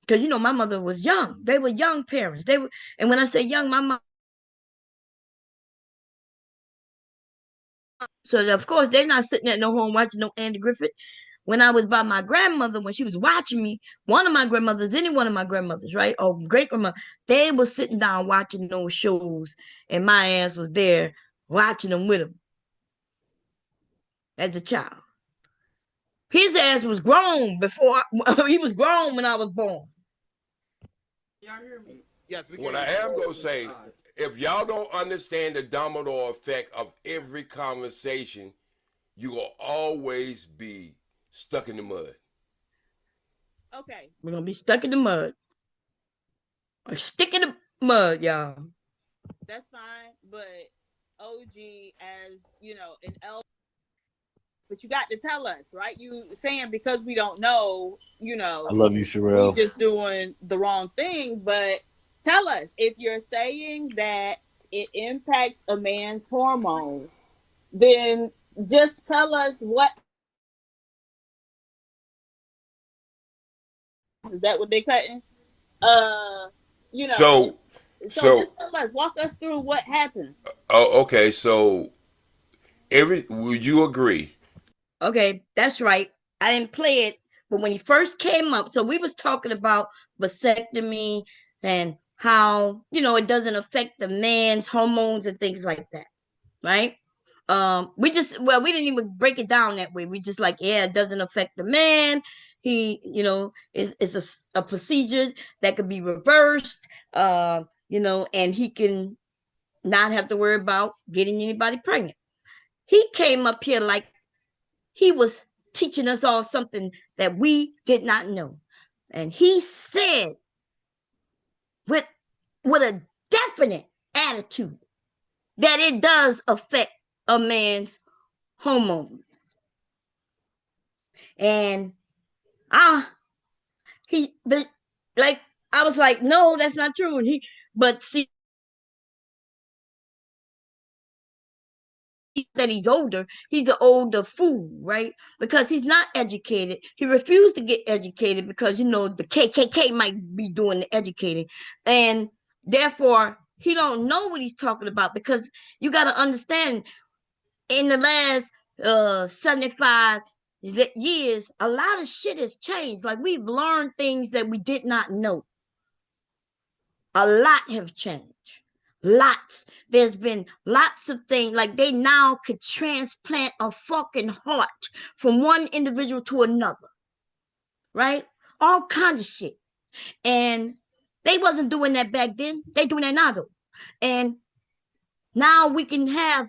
Because, you know, my mother was young. They were young parents. And when I say young, my mom. So, of course, they're not sitting at no home watching no Andy Griffith. When I was by my grandmother, when she was watching me, one of my grandmothers, any one of my grandmothers, right? Or great grandmother, they were sitting down watching those shows, and my ass was there watching them with them as a child. His ass was grown he was grown when I was born. Y'all hear me? Yes, we can. what I am gonna say, if y'all don't understand the domino effect of every conversation, you will always be stuck in the mud. Okay. We're gonna be stuck in the mud. Or stick in the mud, y'all. That's fine, but OG, as you know, an elder, but you got to tell us, right? You saying because we don't know, you know, I love you, Sherelle. we just doing the wrong thing, but tell us if you're saying that it impacts a man's hormones, then just tell us what. Is that what they cutting? You know. So just tell us, walk us through what happens. okay, so would you agree? Okay, that's right. I didn't play it, but when he first came up, so we was talking about vasectomy and how, you know, it doesn't affect the man's hormones and things like that, right? We didn't even break it down that way. We just like, yeah, it doesn't affect the man. He, you know, it's a procedure that could be reversed, you know, and he can not have to worry about getting anybody pregnant. He came up here like he was teaching us all something that we did not know. And he said with a definite attitude that it does affect a man's hormones. And I was like, no, that's not true. And but see that he's older, he's an older fool, right? Because he's not educated. He refused to get educated because, you know, the KKK might be doing the educating. And therefore, he don't know what he's talking about, because you got to understand, in the last 75 years, a lot of shit has changed. Like, we've learned things that we did not know. A lot have changed. Lots. There's been lots of things. Like, they now could transplant a fucking heart from one individual to another. Right? All kinds of shit. And they wasn't doing that back then. They doing that now, though. And now we can have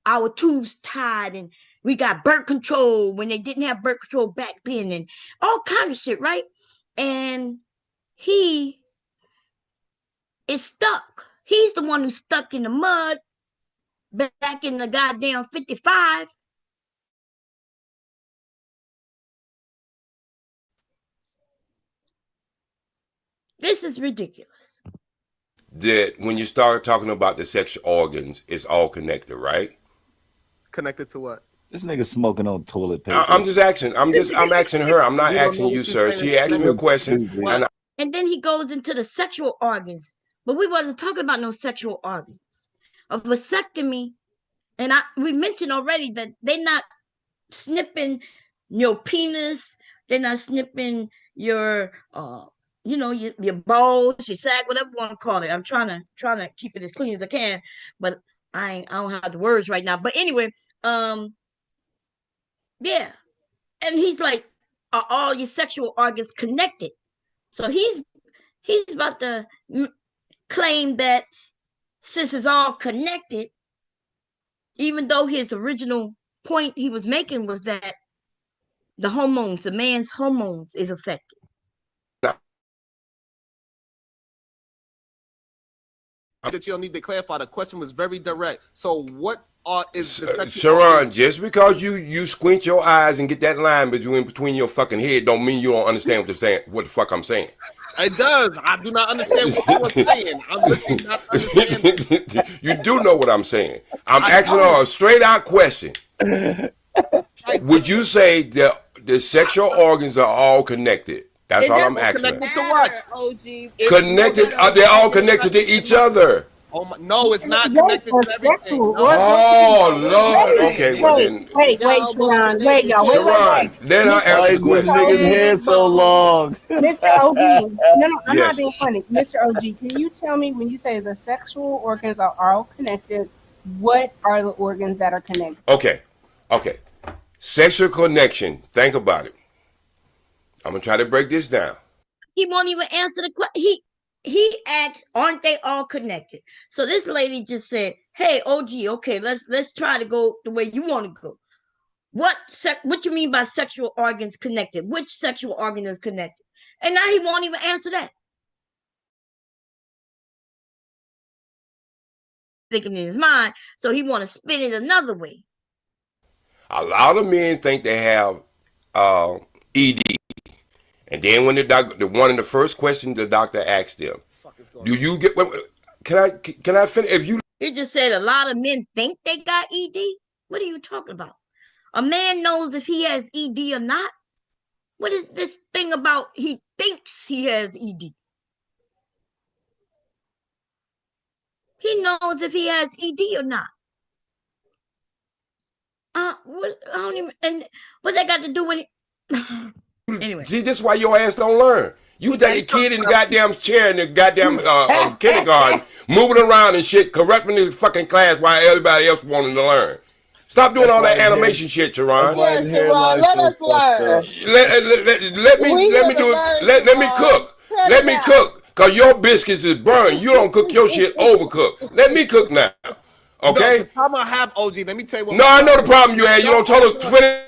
our tubes tied, and we got birth control when they didn't have birth control back then, and all kinds of shit, right? And he is stuck. He's the one who's stuck in the mud back in the goddamn 55. This is ridiculous. That when you start talking about the sexual organs, it's all connected, right? Connected to what? This nigga smoking on toilet paper. I'm just asking. I'm asking her. I'm not asking you, sir. She asked me a question, and then he goes into the sexual organs, but we wasn't talking about no sexual organs. A vasectomy, and we mentioned already that they're not snipping your penis, they're not snipping your your balls, your sack, whatever you want to call it. I'm trying to keep it as clean as I can, but I don't have the words right now. But anyway, yeah. And he's like, are all your sexual organs connected? So he's about to claim that since it's all connected, even though his original point he was making was that the man's hormones is affected. That you don't need to clarify. The question was very direct. So what is the Sharon, just because you squint your eyes and get that line between your fucking head don't mean you don't understand what the fuck I'm saying. It does. I do not understand what you're saying. I'm literally not understanding. You do know what I'm saying. I'm asking her a straight out question. Would you say that the sexual organs are all connected? That's all I'm asking. Connected to what? OG. Connected? They're all connected to each other. Oh my, no, it's not connected to everything. No. Oh Lord. Okay, well then. Wait, Sharon. Wait, y'all. Sharon, let her answer the question. Why is this nigga's hair so long? Mr. OG. No, I'm not being funny. Mr. OG, can you tell me when you say the sexual organs are all connected, what are the organs that are connected? Okay. Sexual connection. Think about it. I'm gonna try to break this down. He won't even answer the question. He asked, aren't they all connected? So this lady just said, hey, OG, okay, let's try to go the way you want to go. What you mean by sexual organs connected? Which sexual organ is connected? And now he won't even answer that. Thinking in his mind, so he want to spin it another way. A lot of men think they have ED. And then when one of the first questions the doctor asked them, do you get? Can I finish? If you, he just said a lot of men think they got ED. What are you talking about? A man knows if he has ED or not. What is this thing about? He thinks he has ED. He knows if he has ED or not. What? I don't even. And what that got to do with it? Anyway, see, this is why your ass don't learn. You take a kid in the goddamn chair in the goddamn kindergarten, moving around and shit, correcting the fucking class while everybody else wanting to learn. Stop doing all that animation shit, Sharon. Sharon, let us learn. Let me do it. Let me cook. Let me cook. Cause your biscuits is burned. You don't cook your shit overcooked. Let me cook now. Okay? No, the problem I have, OG, let me tell you what. No, I know the problem you had. You don't tell us to finish.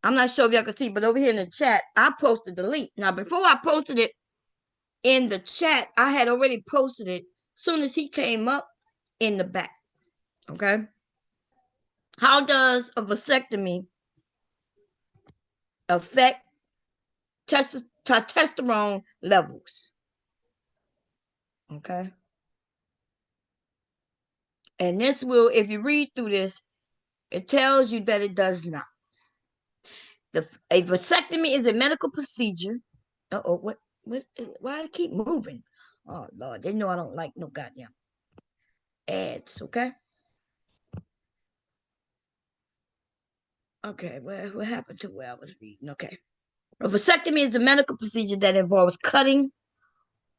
I'm not sure if y'all can see, but over here in the chat, I posted the link. Now, before I posted it in the chat, I had already posted it as soon as he came up in the back. Okay? How does a vasectomy affect testosterone levels? Okay? And this will, if you read through this, it tells you that it does not. A vasectomy is a medical procedure. What? Why I keep moving? Oh Lord, they know I don't like no goddamn ads. Okay. Okay. What happened to where I was reading? Okay. A vasectomy is a medical procedure that involves cutting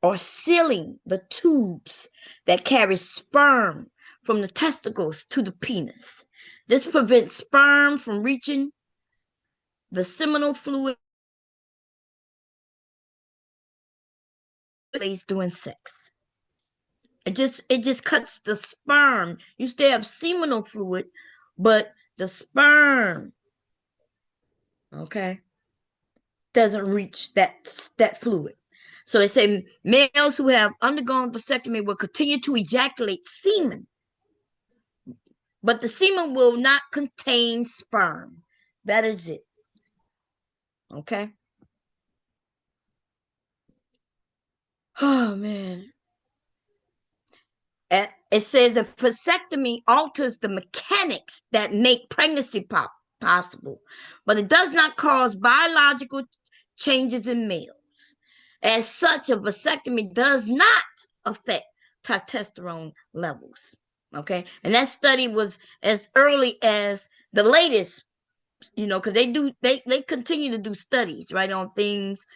or sealing the tubes that carry sperm from the testicles to the penis. This prevents sperm from reaching the seminal fluid during sex. It just cuts the sperm. You still have seminal fluid, but the sperm, okay, doesn't reach that fluid. So they say males who have undergone vasectomy will continue to ejaculate semen, but the semen will not contain sperm. That is it. Okay. Oh man. It says a vasectomy alters the mechanics that make pregnancy possible, but it does not cause biological changes in males. As such, a vasectomy does not affect testosterone levels. Okay, and that study was as early as the latest, because they continue to do studies right on things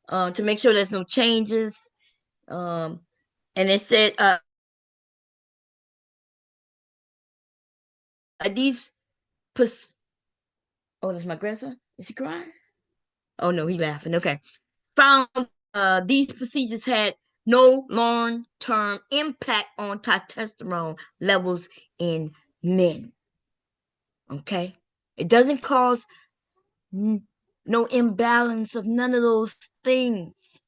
to make sure there's no changes. And they said these oh, that's my grandson. Is he crying? Oh no, he laughing. Okay. Found these procedures had no long-term impact on testosterone levels in men. Okay. It doesn't cause no imbalance of none of those things.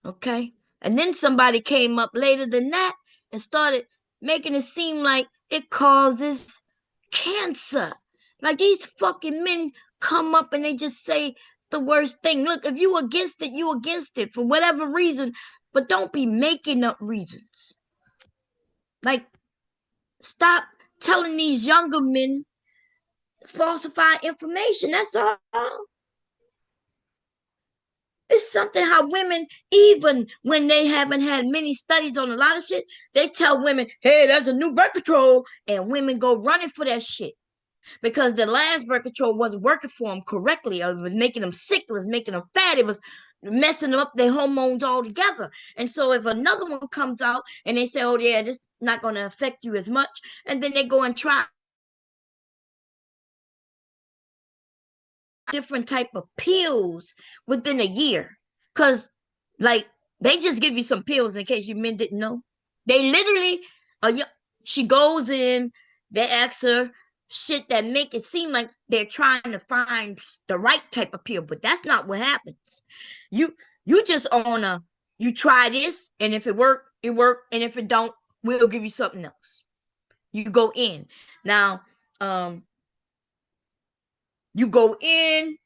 Okay. And then somebody came up later than that and started making it seem like it causes cancer. Like these fucking men come up and they just say the worst thing. Look, if you against it, you against it for whatever reason, but don't be making up reasons. Like, stop telling these younger men falsify information. That's all. It's something how women, even when they haven't had many studies on a lot of shit, they tell women, hey, there's a new birth control, and women go running for that shit. Because the last birth control wasn't working for them correctly. It was making them sick. It was making them fat. It was messing up their hormones altogether. And so if another one comes out and they say, oh, yeah, this is not going to affect you as much, and then they go and try different type of pills within a year. Because, like, they just give you some pills in case you men didn't know. They literally, she goes in, they ask her shit that make it seem like they're trying to find the right type of pill, but that's not what happens. You just you try this, and if it work, it work, and if it don't, we'll give you something else. You go in. Now, you go in,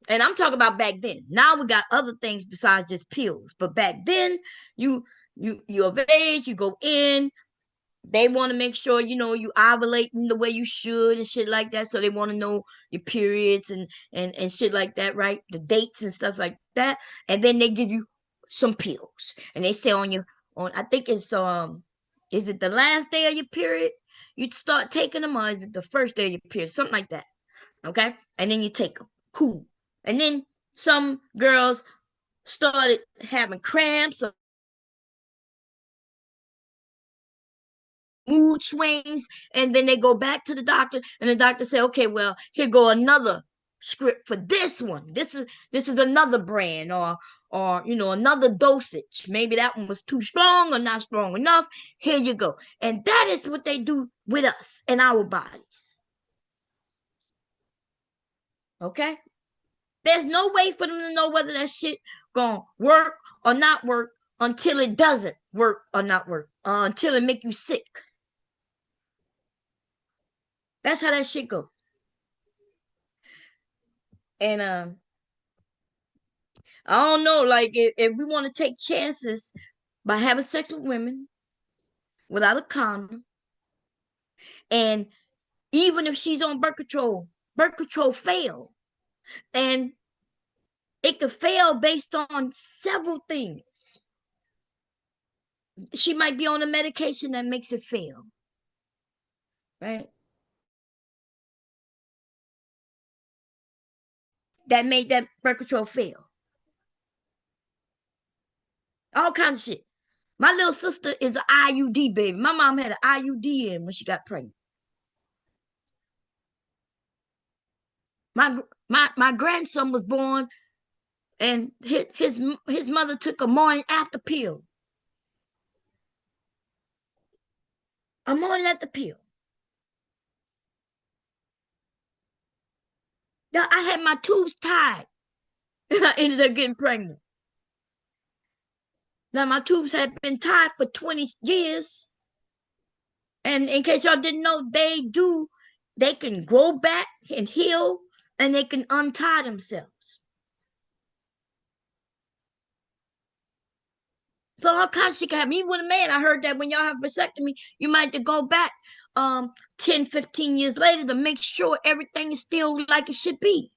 and I'm talking about back then. Now we got other things besides just pills. But back then, you're of age, you go in. They want to make sure, you ovulating the way you should and shit like that. So they want to know your periods and shit like that, right? The dates and stuff like that. And then they give you some pills. And they say I think it's is it the last day of your period? You start taking them, or is it the first day of your period? Something like that. Okay? And then you take them. Cool. And then some girls started having cramps or mood swings, and then they go back to the doctor, and the doctor say, okay, well, here go another script for this one. This is another brand, or another dosage. Maybe that one was too strong or not strong enough. Here you go. And that is what they do with us and our bodies. Okay? There's no way for them to know whether that shit gonna work or not work until it doesn't work or not work, until it make you sick. That's how that shit go. And I don't know, like if we want to take chances by having sex with women without a condom, and even if she's on birth control fail, and it could fail based on several things. She might be on a medication that makes it fail, right? That made that birth control fail. All kinds of shit. My little sister is an IUD baby. My mom had an IUD in when she got pregnant. My grandson was born, and his mother took a morning after pill. I'm on at the pill. Now, I had my tubes tied. And I ended up getting pregnant. Now, my tubes had been tied for 20 years. And in case y'all didn't know, they can grow back and heal, and they can untie themselves. So all kinds of shit can happen. Even with a man, I heard that when y'all have vasectomy, you might have to go back 10, 15 years later to make sure everything is still like it should be.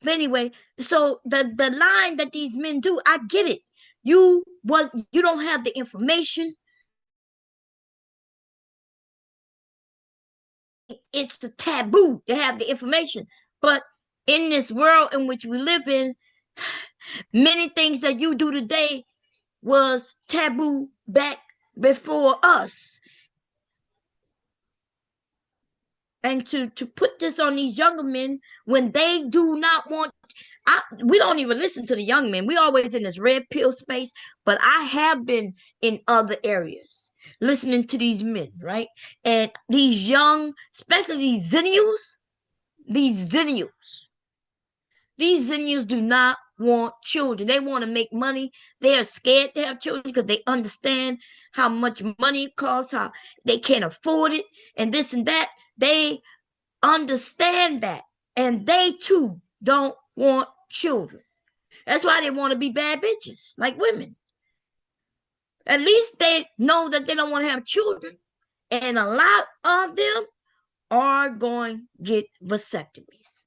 But anyway, so the line that these men do, I get it. You don't have the information. It's a taboo to have the information. But in this world in which we live in, many things that you do today was taboo back before us. And to put this on these younger men when they do not want, we don't even listen to the young men. We always in this red pill space, but I have been in other areas listening to these men, right? And these young, especially these zennials do not want children. They want to make money. They are scared to have children because they understand how much money it costs, how they can't afford it, and this and that. They understand that, and they too don't want children. That's why they want to be bad bitches like women. At least they know that they don't want to have children, and a lot of them are going to get vasectomies.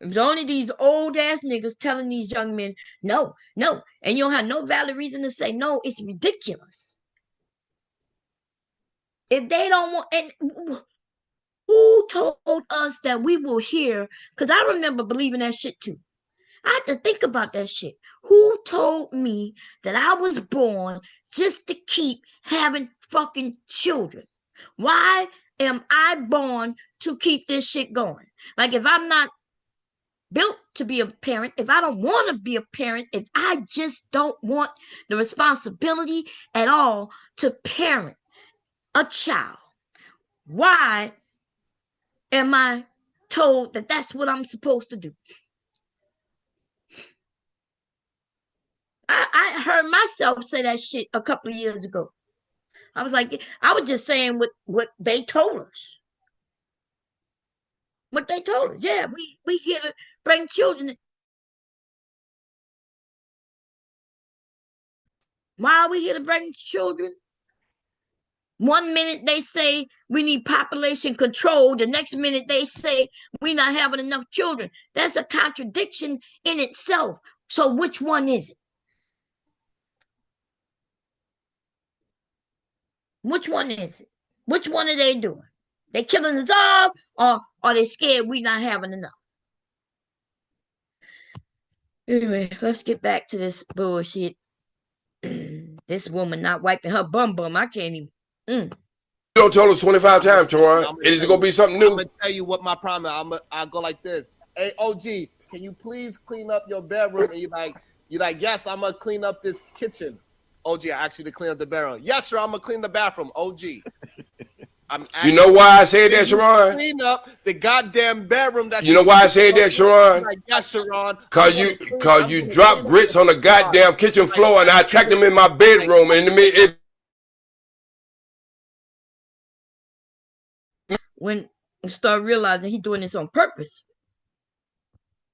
It's only these old ass niggas telling these young men, no, and you don't have no valid reason to say no. It's ridiculous. If they don't want, and who told us that we will hear? Because I remember believing that shit too. I had to think about that shit. Who told me that I was born just to keep having fucking children? Why am I born to keep this shit going? Like, if I'm not built to be a parent, if I don't want to be a parent, if I just don't want the responsibility at all to parent a child, why am I told that that's what I'm supposed to do? I heard myself say that shit a couple of years ago. I was like, I was just saying what they told us. What they told us. Yeah, we here to bring children. Why are we here to bring children? One minute they say we need population control. The next minute they say we're not having enough children. That's a contradiction in itself. So which one is it? Which one is it? Which one are they doing? They killing us off, or are they scared we not having enough? Anyway, let's get back to this bullshit. This woman not wiping her bum. I can't even. You don't tell us 25 times, Teron. It is gonna be something new. I'm gonna tell you what my problem is. I'll go like this. Hey, OG, can you please clean up your bedroom? And you're like, yes, I'm gonna clean up this kitchen. OG, I asked you to clean up the bedroom. Yes, sir, I'm gonna clean the bathroom. OG. You know why I said that, Sharon? Clean up the goddamn bedroom. That you know why I said that, Sharon? Like, yes, Sharon. Cause you drop grits on the goddamn kitchen floor, and I tracked them in my bedroom, and when you start realizing he's doing this on purpose.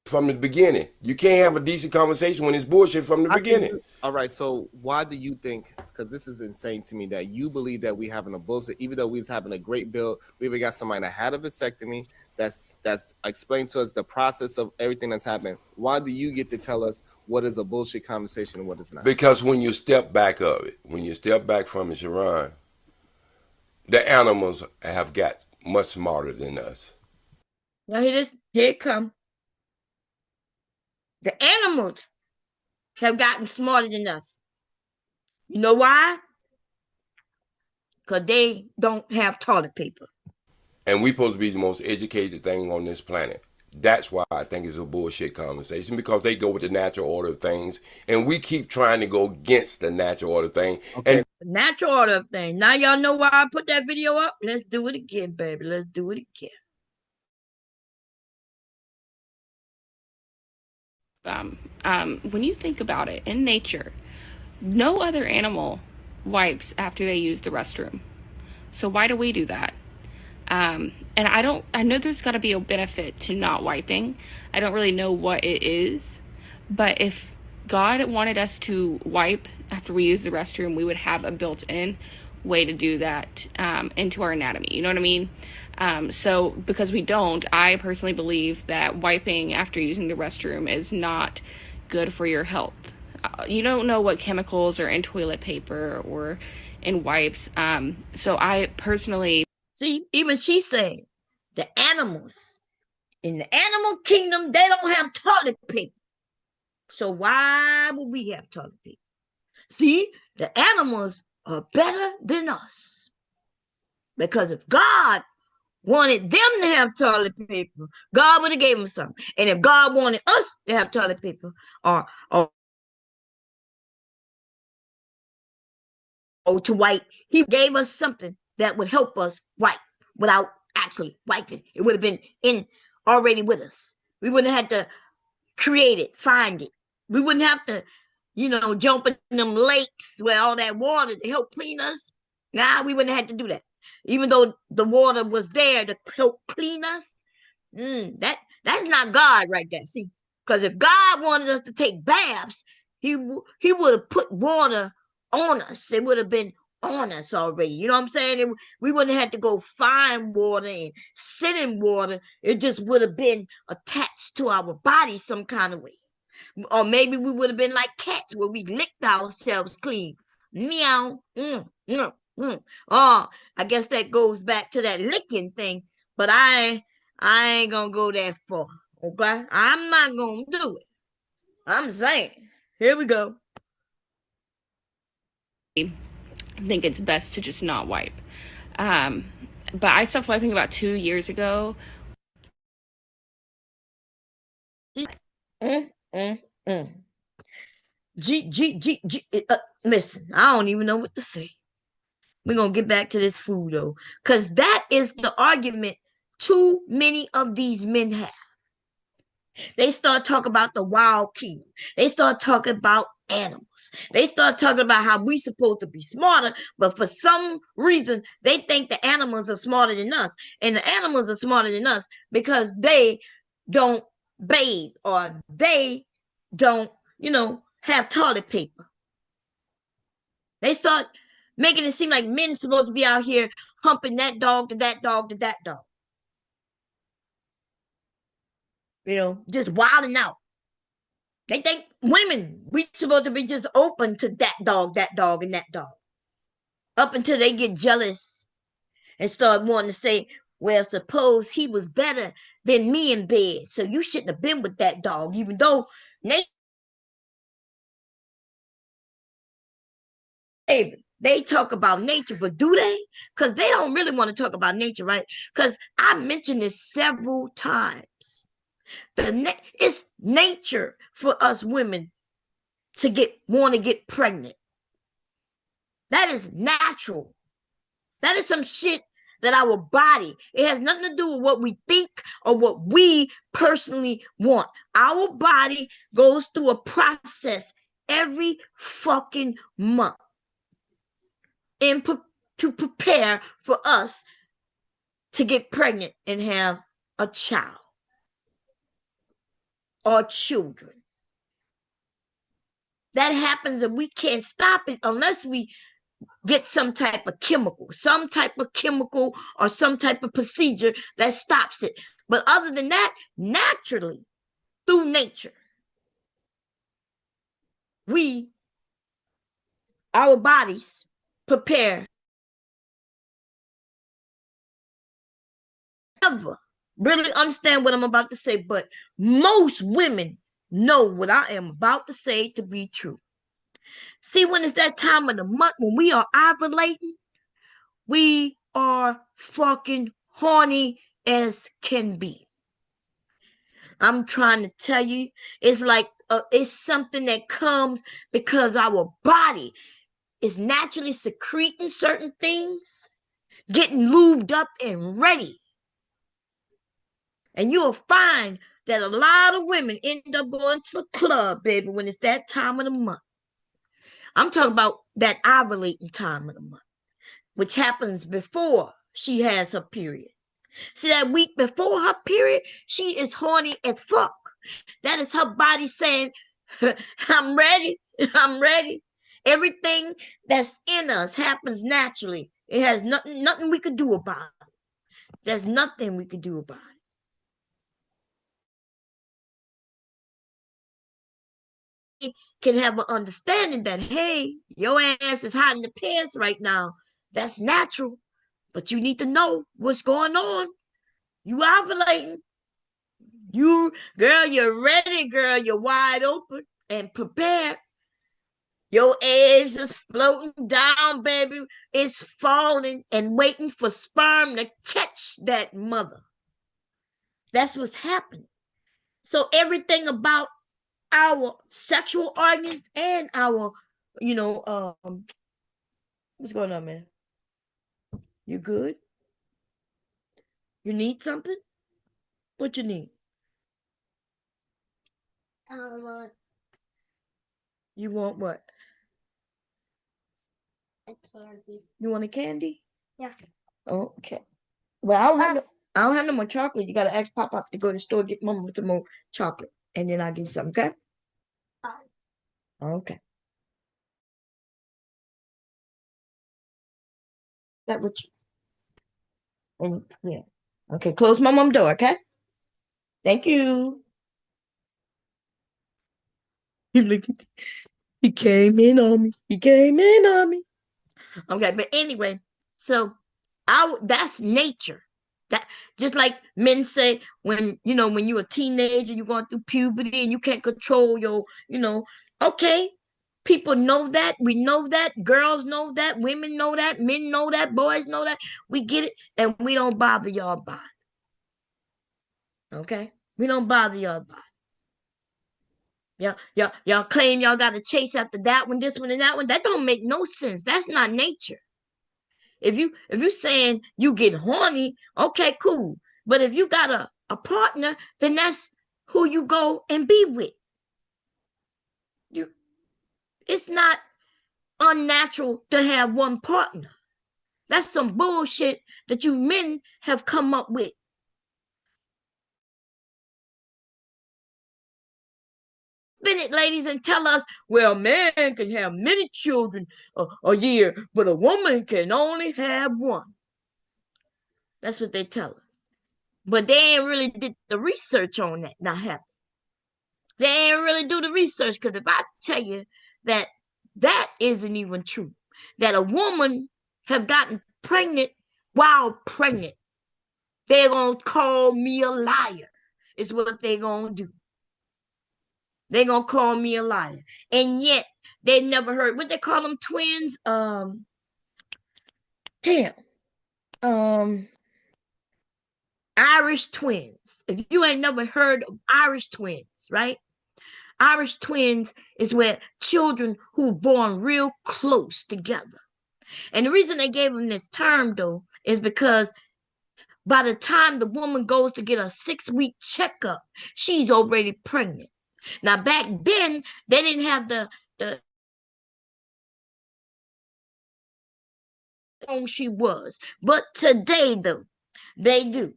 From the beginning, you can't have a decent conversation when it's bullshit from the beginning. All right, so why do you think? Because this is insane to me that you believe that we having a bullshit, even though we was having a great build. We even got somebody that had a vasectomy. That's explained to us the process of everything that's happened. Why do you get to tell us what is a bullshit conversation and what is not? Because when you step back of it, when you step back from it, Sharon, the animals have got much smarter than us. Now here it come. The animals have gotten smarter than us. You know why? Because they don't have toilet paper. And we supposed to be the most educated thing on this planet. That's why I think it's a bullshit conversation, because they go with the natural order of things, and we keep trying to go against the natural order thing. Okay. And Natural order of things. Now y'all know why I put that video up. Let's do it again, baby. Let's do it again. When you think about it, in nature, no other animal wipes after they use the restroom. So why do we do that? And I know there's got to be a benefit to not wiping. I don't really know what it is, but if God wanted us to wipe after we use the restroom, we would have a built-in way to do that into our anatomy. You know what I mean? So because we don't, I personally believe that wiping after using the restroom is not good for your health. You don't know what chemicals are in toilet paper or in wipes. So I personally... See, even she said the animals in the animal kingdom, they don't have toilet paper. So why would we have toilet paper? See, the animals are better than us. Because if God wanted them to have toilet paper, God would have gave them some. And if God wanted us to have toilet paper or to wipe, he gave us something that would help us wipe without actually wiping. It would have been in already with us. We wouldn't have had to create it, find it. We wouldn't have to, jump in them lakes where all that water to help clean us. Nah, we wouldn't have had to do that. Even though the water was there to help clean us. That's not God right there. See, because if God wanted us to take baths, he would have put water on us. It would have been on us already. You know what I'm saying? We wouldn't have had to go find water and sit in water. It just would have been attached to our body some kind of way. Or maybe we would have been like cats where we licked ourselves clean. Meow. Oh, I guess that goes back to that licking thing. But I ain't gonna go that far. Okay? I'm not gonna do it. I'm saying. Here we go. I think it's best to just not wipe. But I stopped wiping about 2 years ago. Listen, I don't even know what to say. We're gonna get back to this food though, because that is the argument too many of these men have. They start talking about the wild kingdom. They start talking about animals. They start talking about how we supposed to be smarter, but for some reason they think the animals are smarter than us, and the animals are smarter than us because they don't bathe or they don't, have toilet paper. They start making it seem like men supposed to be out here humping that dog to that dog to that dog. Just wilding out. They think women, we supposed to be just open to that dog, and that dog. Up until they get jealous and start wanting to say, well, suppose he was better than me in bed, so you shouldn't have been with that dog, even though they talk about nature, but do they? Because they don't really want to talk about nature, right? Because I mentioned this several times. It's nature for us women to want to get pregnant. That is natural. That is some shit that our body, it has nothing to do with what we think or what we personally want. Our body goes through a process every fucking month to prepare for us to get pregnant and have a child or children. That happens and we can't stop it unless we get some type of chemical or some type of procedure that stops it. But other than that, naturally, through nature, our bodies prepare. Never really understand what I'm about to say, but most women know what I am about to say to be true. See, when it's that time of the month when we are ovulating, we are fucking horny as can be. I'm trying to tell you, it's like it's something that comes because our body is naturally secreting certain things, getting lubed up and ready. And you'll find that a lot of women end up going to the club, baby, when it's that time of the month. I'm talking about that ovulating time of the month, which happens before she has her period. See, that week before her period, she is horny as fuck. That is her body saying, I'm ready. I'm ready. Everything that's in us happens naturally. It has nothing we could do about it. There's nothing we could do about it. Can have an understanding that, hey, your ass is hot in the pants right now. That's natural. But you need to know what's going on. You ovulating. Girl, you're ready, girl. You're wide open and prepared. Your eggs is floating down, baby. It's falling and waiting for sperm to catch that mother. That's what's happening. So everything about our sexual organs and our, what's going on, man? You good? You need something? What you need? You want what? A candy. You want a candy? Yeah. Okay. Well, I don't have no more chocolate. You gotta ask Pop Pop to go to the store get Mama some more chocolate, and then I'll give you some. Okay. Okay. That what yeah. Okay. Close my mom door. Okay. Thank you. He came in on me. He came in on me. Okay, but anyway, so that's nature. That just like men say when when you're a teenager, you're going through puberty and you can't control your, okay. People know that. We know that. Girls know that. Women know that. Men know that. Boys know that. We get it, and we don't bother y'all about it. Okay? We don't bother y'all about it. Y'all claim y'all got to chase after that one, this one, and that one. That don't make no sense. That's not nature. If you saying you get horny, okay, cool. But if you got a partner, then that's who you go and be with. It's not unnatural to have one partner. That's some bullshit that you men have come up with. Spin it, ladies, and tell us, well, man can have many children a year, but a woman can only have one. That's what they tell us. But they ain't really did the research on that, not have they ain't really do the research, because if I tell you that that isn't even true, that a woman have gotten pregnant while pregnant, they're gonna call me a liar. Is what they're gonna do. They're gonna call me a liar. And yet they never heard what they call them twins. Damn. Irish twins. If you ain't never heard of Irish twins, right? Irish twins is where children who born real close together. And the reason they gave them this term, though, is because by the time the woman goes to get a 6-week checkup, she's already pregnant. Now, back then, they didn't have the she was. But today, though, they do.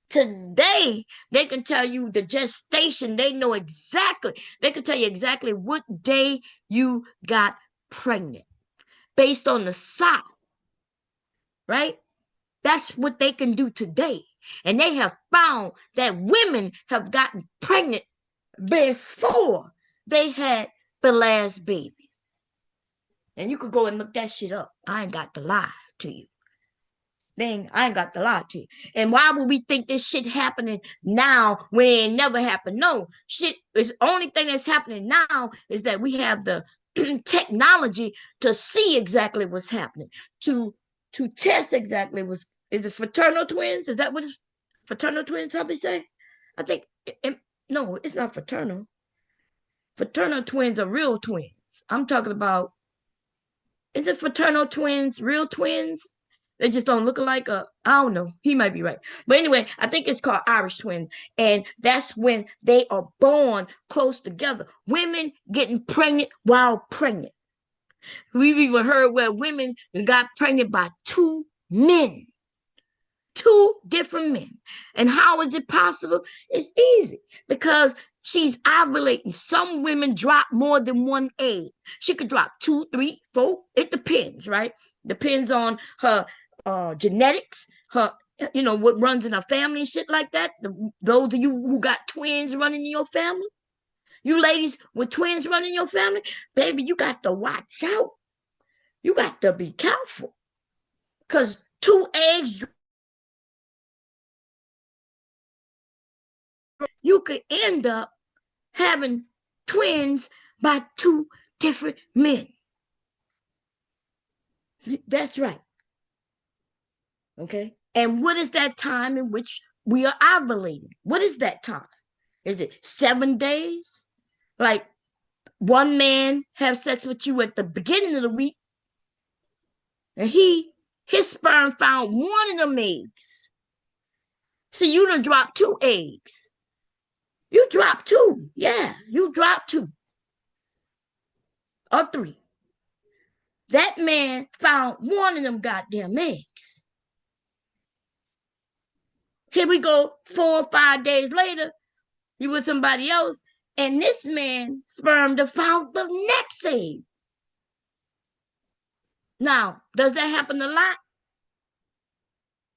Today, they can tell you the gestation. They know exactly. They can tell you exactly what day you got pregnant based on the size, right? That's what they can do today. And they have found that women have gotten pregnant before they had the last baby. And you could go and look that shit up. I ain't got to lie to you. I ain't got to lie to you. And why would we think this shit happening now when it never happened? No, shit is only thing that's happening now is that we have the technology to see exactly what's happening, to test exactly what's Is it fraternal twins? Is that what it's fraternal twins? How we say? I think no, it's not fraternal. Fraternal twins are real twins. I'm talking about, is it fraternal twins real twins? They just don't look alike. I don't know. He might be right. But anyway, I think it's called Irish twins. And that's when they are born close together. Women getting pregnant while pregnant. We've even heard where women got pregnant by two men. Two different men. And how is it possible? It's easy because she's ovulating. Some women drop more than one egg. She could drop 2, 3, 4. It depends, right? Depends on her genetics, her, what runs in her family and shit like that. Those of you who got twins running in your family, you ladies with twins running in your family, baby, you got to watch out. You got to be careful because 2 eggs, you could end up having twins by 2 different men. That's right. Okay. And what is that time in which we are ovulating? What is that time? Is it 7 days? Like one man have sex with you at the beginning of the week, and his sperm found one of them eggs. So you done dropped 2 eggs. You dropped 2. Yeah, you dropped 2 or 3. That man found one of them goddamn eggs. Here we go, 4 or 5 days later, you with somebody else, and this man sperm found the next egg. Now, does that happen a lot?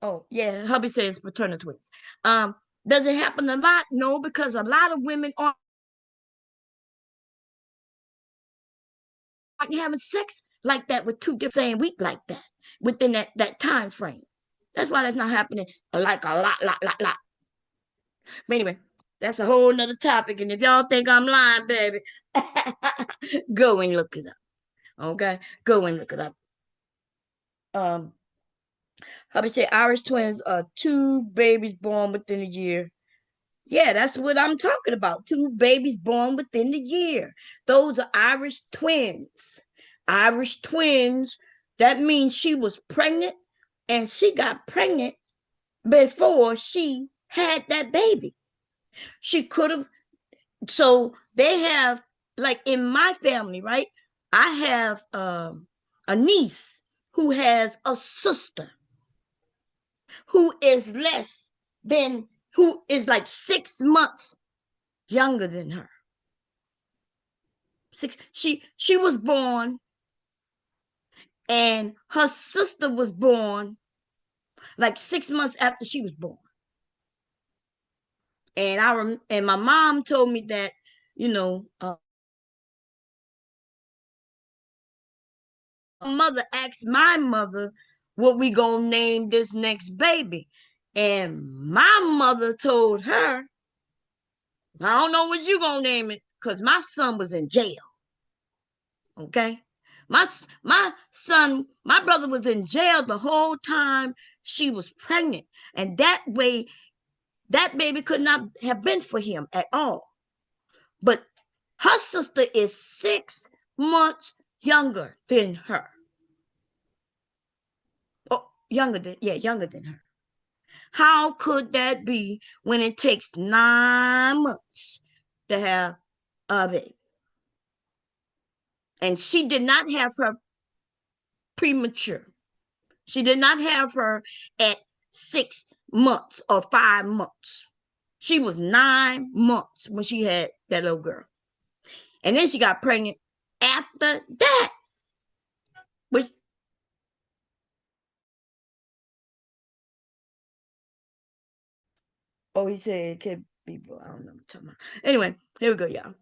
Oh, yeah, hubby says fraternal twins. Does it happen a lot? No, because a lot of women aren't having sex like that with 2 different same week like that within that time frame. That's why that's not happening like a lot. But anyway, that's a whole nother topic. And if y'all think I'm lying, baby, go and look it up. Okay? Go and look it up. Hubby said Irish twins are 2 babies born within a year. Yeah, that's what I'm talking about. 2 babies born within the year. Those are Irish twins. Irish twins. That means she was pregnant and she got pregnant before she had that baby. She could have. So they have, like in my family, right? I have a niece who has a sister who is like 6 months younger than her. She was born, and her sister was born like 6 months after she was born. And my mom told me that, mother asked my mother what we gonna name this next baby, and my mother told her, I don't know what you gonna name it, because my son was in jail. Okay, my brother was in jail the whole time she was pregnant, and that way that baby could not have been for him at all. But her sister is 6 months younger than her. Oh, younger than her. How could that be when it takes 9 months to have a baby? And she did not have her premature. She did not have her at 6 months or 5 months. She was 9 months when she had that little girl. And then she got pregnant after that. Which, oh, he said it could be, I don't know what I'm talking about. Anyway, here we go, y'all.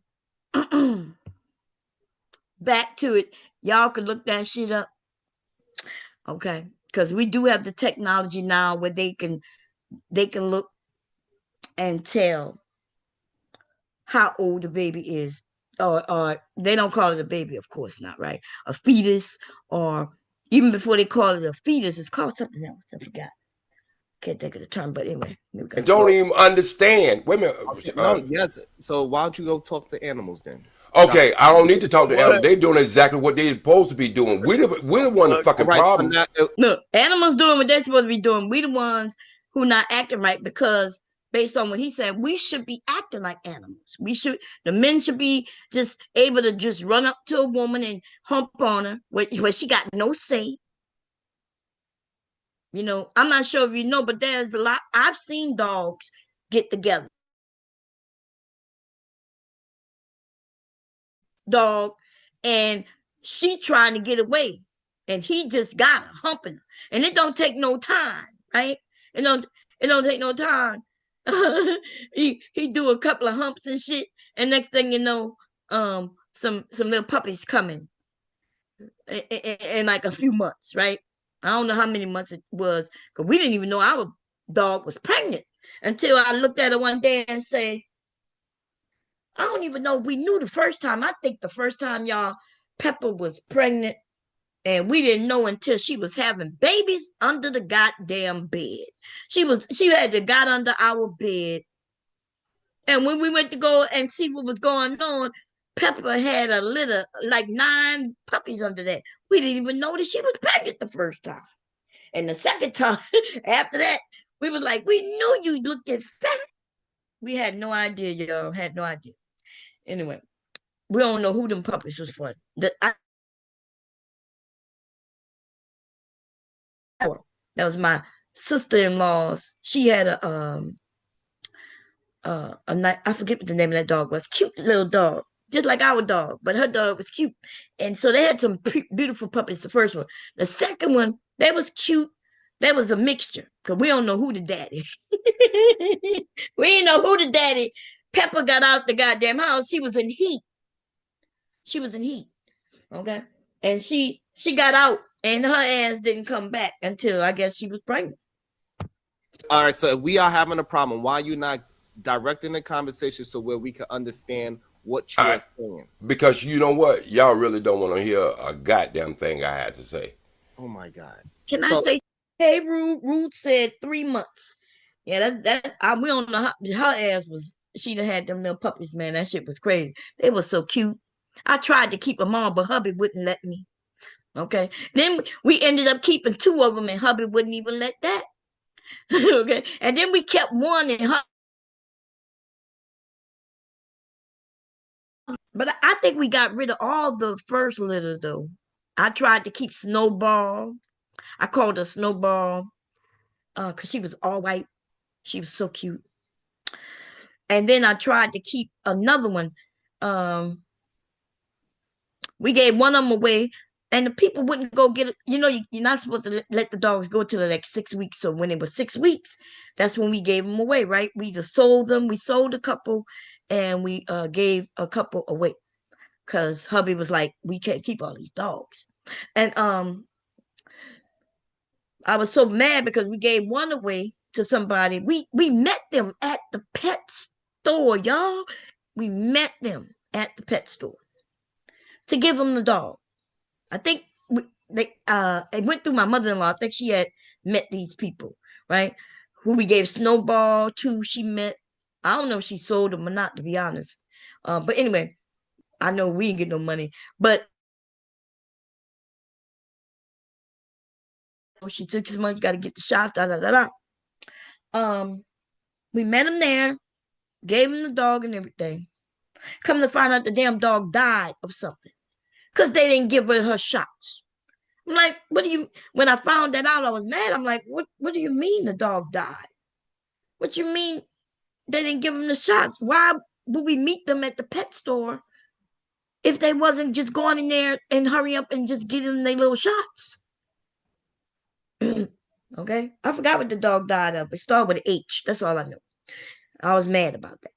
Back to it. Y'all could look that shit up. Okay. Because we do have the technology now where they can look and tell how old the baby is. Or they don't call it a baby, of course not, right? A fetus, or even before they call it a fetus, it's called something else. I forgot. can't think of the term, but anyway. And don't even understand. Wait a minute. Okay, no, yes. So why don't you go talk to animals then? Okay, I don't need to talk to animals. They're doing exactly what they're supposed to be doing. We're the one the fucking problem. Look, animals doing what they're supposed to be doing. We the ones who not acting right because based on what he said, we should be acting like animals. The men should be just able to just run up to a woman and hump on her where she got no say. You know, I'm not sure if you know, but there's a lot. I've seen dogs get together. Dog, and she trying to get away, and he just got her humping her, and it don't take no time, right? It don't take no time. he do a couple of humps and shit, and next thing you know, some little puppies coming in like a few months, right? I don't know how many months it was, because we didn't even know our dog was pregnant until I looked at her one day and say, I don't even know. We knew the first time. I think the first time y'all Pepper was pregnant, and we didn't know until she was having babies under the goddamn bed. She had to got under our bed. And when we went to go and see what was going on, Pepper had a litter, like 9 puppies under that. We didn't even know that she was pregnant the first time. And the second time, after that, we was like, we knew you looked at fat. We had no idea, y'all. Had no idea. Anyway, we don't know who them puppies was for. That was my sister-in-law's. She had a I forget what the name of that dog was. Cute little dog, just like our dog, but her dog was cute. And so they had some beautiful puppies. The first one, the second one, they was cute. That was a mixture because we don't know who the daddy. We didn't know who the daddy. Pepper got out the goddamn house. She was in heat. Okay, and she got out, and her ass didn't come back until I guess she was pregnant. All right, so if we are having a problem, why are you not directing the conversation so where we can understand what you're saying? Because you know what? Y'all really don't want to hear a goddamn thing I had to say. Oh my God. Can I say, hey, Ruth said 3 months. Yeah, we don't know how her ass was. She done had them little puppies, man. That shit was crazy. They were so cute. I tried to keep them on, but hubby wouldn't let me. Okay. Then we ended up keeping 2 of them, and hubby wouldn't even let that. Okay. And then we kept one, and but I think we got rid of all the first litter, though. I tried to keep Snowball. I called her Snowball because she was all white. She was so cute. And then I tried to keep another one. We gave one of them away, and the people wouldn't go get it. You know, you're not supposed to let the dogs go till like 6 weeks. So when it was 6 weeks, that's when we gave them away, right? We just sold them. We sold a couple, and we gave a couple away because hubby was like, we can't keep all these dogs. And I was so mad because we gave one away to somebody. We met them at the pet store, y'all. We met them at the pet store to give them the dog. I think it went through my mother-in-law. I think she had met these people, right? Who we gave Snowball to. She met. I don't know if she sold them or not, to be honest. But anyway, I know we didn't get no money. But she took his money. Got to get the shots. We met him there. Gave him the dog and everything. Come to find out, the damn dog died of something because they didn't give her shots. I'm like, what do you? When I found that out, I was mad. I'm like, what do you mean the dog died? What you mean they didn't give him the shots? Why would we meet them at the pet store if they wasn't just going in there and hurry up and just get them their little shots? Okay, I forgot what the dog died of. It started with an H. That's all I know. I was mad about that.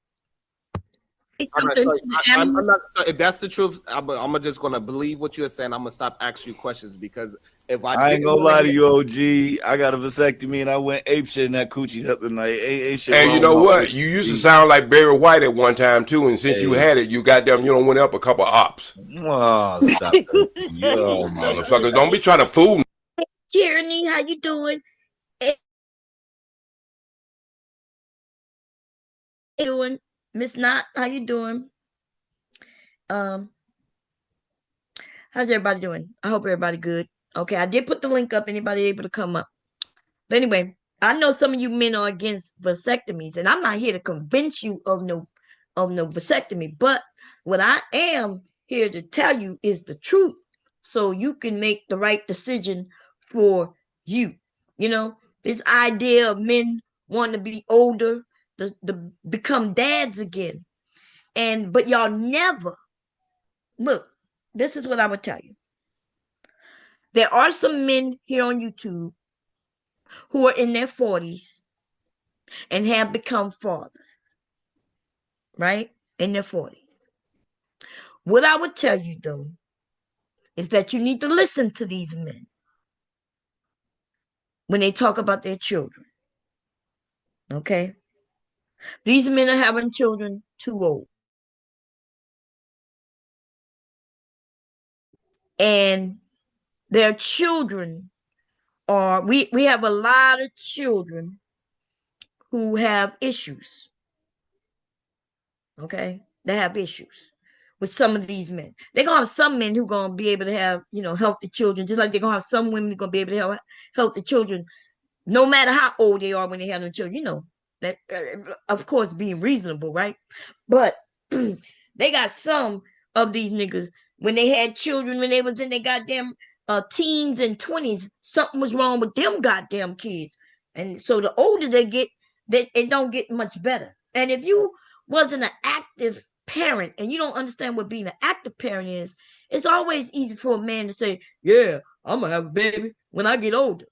Right, so I'm not, so if that's the truth, I'm just gonna believe what you're saying. I'm gonna stop asking you questions because if I ain't gonna lie to you, OG, I got a vasectomy and I went ape shit in that coochie up tonight. Ain't shit. And you know what? You used to sound like Barry White at one time too, and since you had it, you don't went up a couple ops. Oh, stop that. Yo, motherfuckers, don't be trying to fool me. Tyranny, how you doing? doing? Miss Knott, how you doing? Um, how's everybody doing? I hope everybody good. Okay, I did put the link up. Anybody able to come up? But anyway, I know some of you men are against vasectomies, and I'm not here to convince you of no vasectomy. But what I am here to tell you is the truth, so you can make the right decision for you. You know, this idea of men wanting to be older, to become dads again, but y'all never look. This is what I would tell you. There are some men here on YouTube who are in their 40s and have become fathers, right? In their 40s. What I would tell you, though, is that you need to listen to these men when they talk about their children, okay? These men are having children too old. And their children we have a lot of children who have issues, okay? They have issues with some of these men. They're gonna have some men who gonna be able to have, healthy children, just like they're gonna have some women who gonna be able to have healthy children, no matter how old they are when they have their children. That, of course, being reasonable, right? But they got some of these niggas when they had children when they was in their goddamn teens and 20s. Something was wrong with them goddamn kids, and so the older they get, it don't get much better. And if you wasn't an active parent and you don't understand what being an active parent is, it's always easy for a man to say, yeah, I'm gonna have a baby when I get older.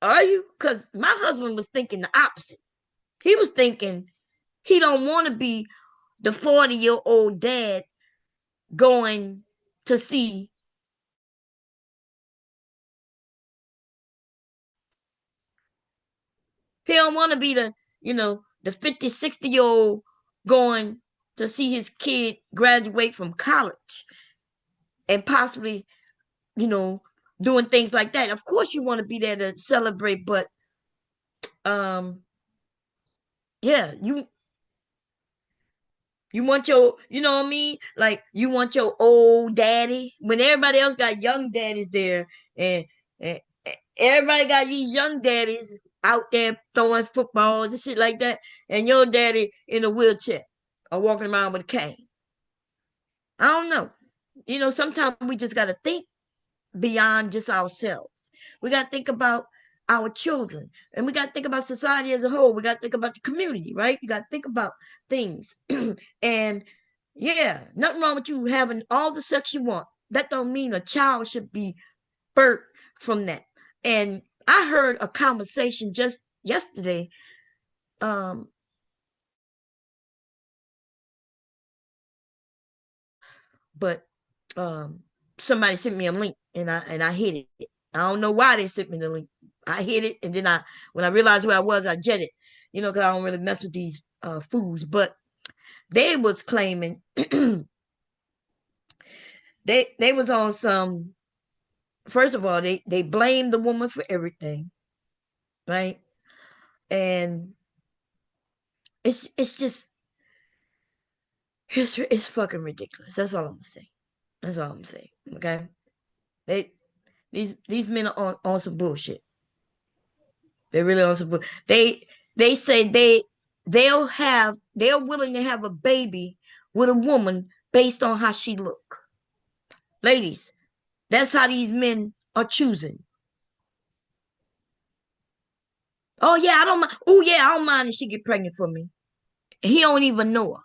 Are you? Because my husband was thinking the opposite. He was thinking he don't want to be the 40-year-old dad going to see. He don't want to be the 50, 60-year-old going to see his kid graduate from college and possibly, doing things like that. Of course you want to be there to celebrate, but yeah, you want your, you know what I mean? Like, you want your old daddy when everybody else got young daddies there, and everybody got these young daddies out there throwing footballs and shit like that, and your daddy in a wheelchair or walking around with a cane. I don't know. Sometimes we just got to think beyond just ourselves. We got to think about our children, and we got to think about society as a whole. We got to think about the community, right? You got to think about things. And yeah, nothing wrong with you having all the sex you want. That don't mean a child should be birthed from that. And I heard a conversation just yesterday. But somebody sent me a link, and I hit it. I don't know why they sent me the link. I hit it, and then when I realized where I was, I jetted. Because I don't really mess with these fools. But they was claiming they was on some. First of all, they blamed the woman for everything, right? And it's just it's fucking ridiculous. That's all I'm gonna say. That's all I'm saying. Okay, these men are on some bullshit. They really on some bullshit. They say they're willing to have a baby with a woman based on how she look. Ladies, that's how these men are choosing. Oh yeah, I don't mind. Oh yeah, I don't mind if she get pregnant for me. He don't even know her.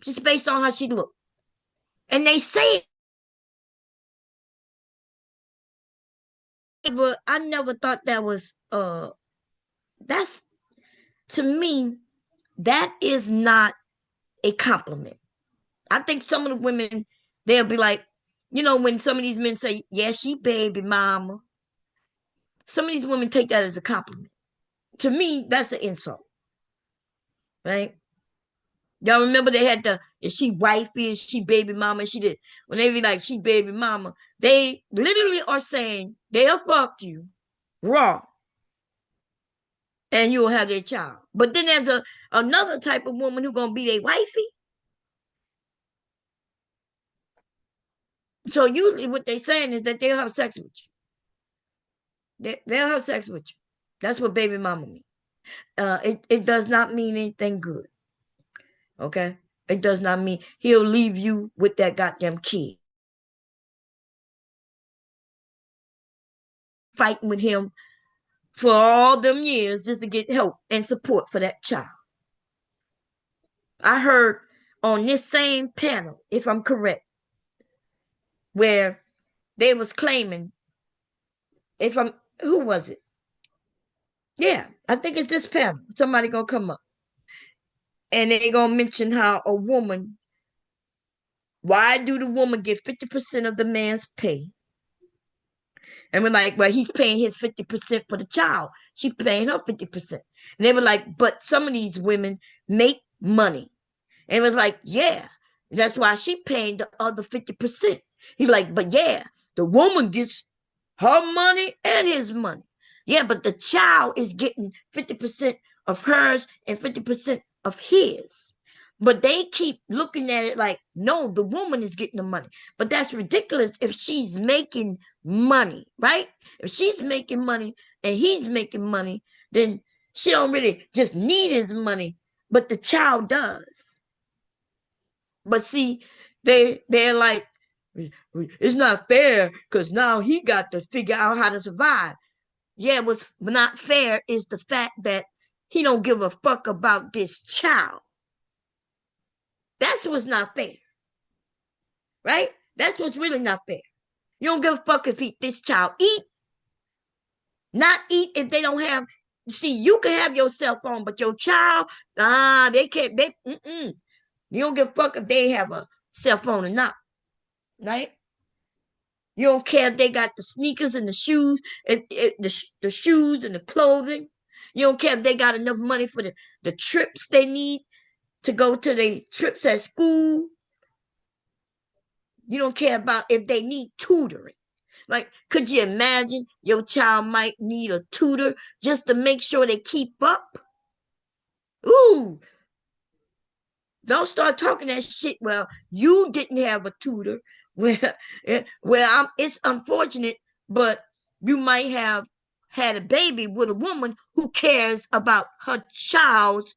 Just based on how she look. And they say it, but I never thought that was that's, to me, that is not a compliment. I think some of the women, they'll be like, when some of these men say, yeah, she baby mama, some of these women take that as a compliment. To me, that's an insult, right? Y'all remember they had is she wifey, is she baby mama? She did. When they be like, she baby mama, they literally are saying they'll fuck you raw and you'll have their child. But then there's another type of woman who gonna be their wifey. So usually what they saying is that they'll have sex with you. They'll have sex with you. That's what baby mama means. It does not mean anything good. Okay? It does not mean he'll leave you with that goddamn kid. Fighting with him for all them years just to get help and support for that child. I heard on this same panel, if I'm correct, where they was claiming, who was it? Yeah, I think it's this panel. Somebody gonna come up and they gonna mention how a woman, why do the woman get 50% of the man's pay? And we're like, well, he's paying his 50% for the child. She's paying her 50%. And they were like, but some of these women make money. And it was like, yeah, that's why she paying the other 50%. He's like, but yeah, the woman gets her money and his money. Yeah, but the child is getting 50% of hers and 50% of his. But they keep looking at it like, no, the woman is getting the money. But that's ridiculous if she's making money, right? If she's making money and he's making money, then she don't really just need his money, but the child does. But see, they're like, it's not fair because now he got to figure out how to survive. Yeah, what's not fair is the fact that he don't give a fuck about this child. That's what's not fair. Right? That's what's really not fair. You don't give a fuck if this child eat. Not eat if they don't have. See, you can have your cell phone, but your child, they can't. You don't give a fuck if they have a cell phone or not. Right? You don't care if they got the sneakers and the shoes, the shoes and the clothing. You don't care if they got enough money for the trips they need to go to their trips at school. You don't care about if they need tutoring. Like, could you imagine your child might need a tutor just to make sure they keep up? Ooh, don't start talking that shit. Well, you didn't have a tutor. It's unfortunate, but you might have had a baby with a woman who cares about her child's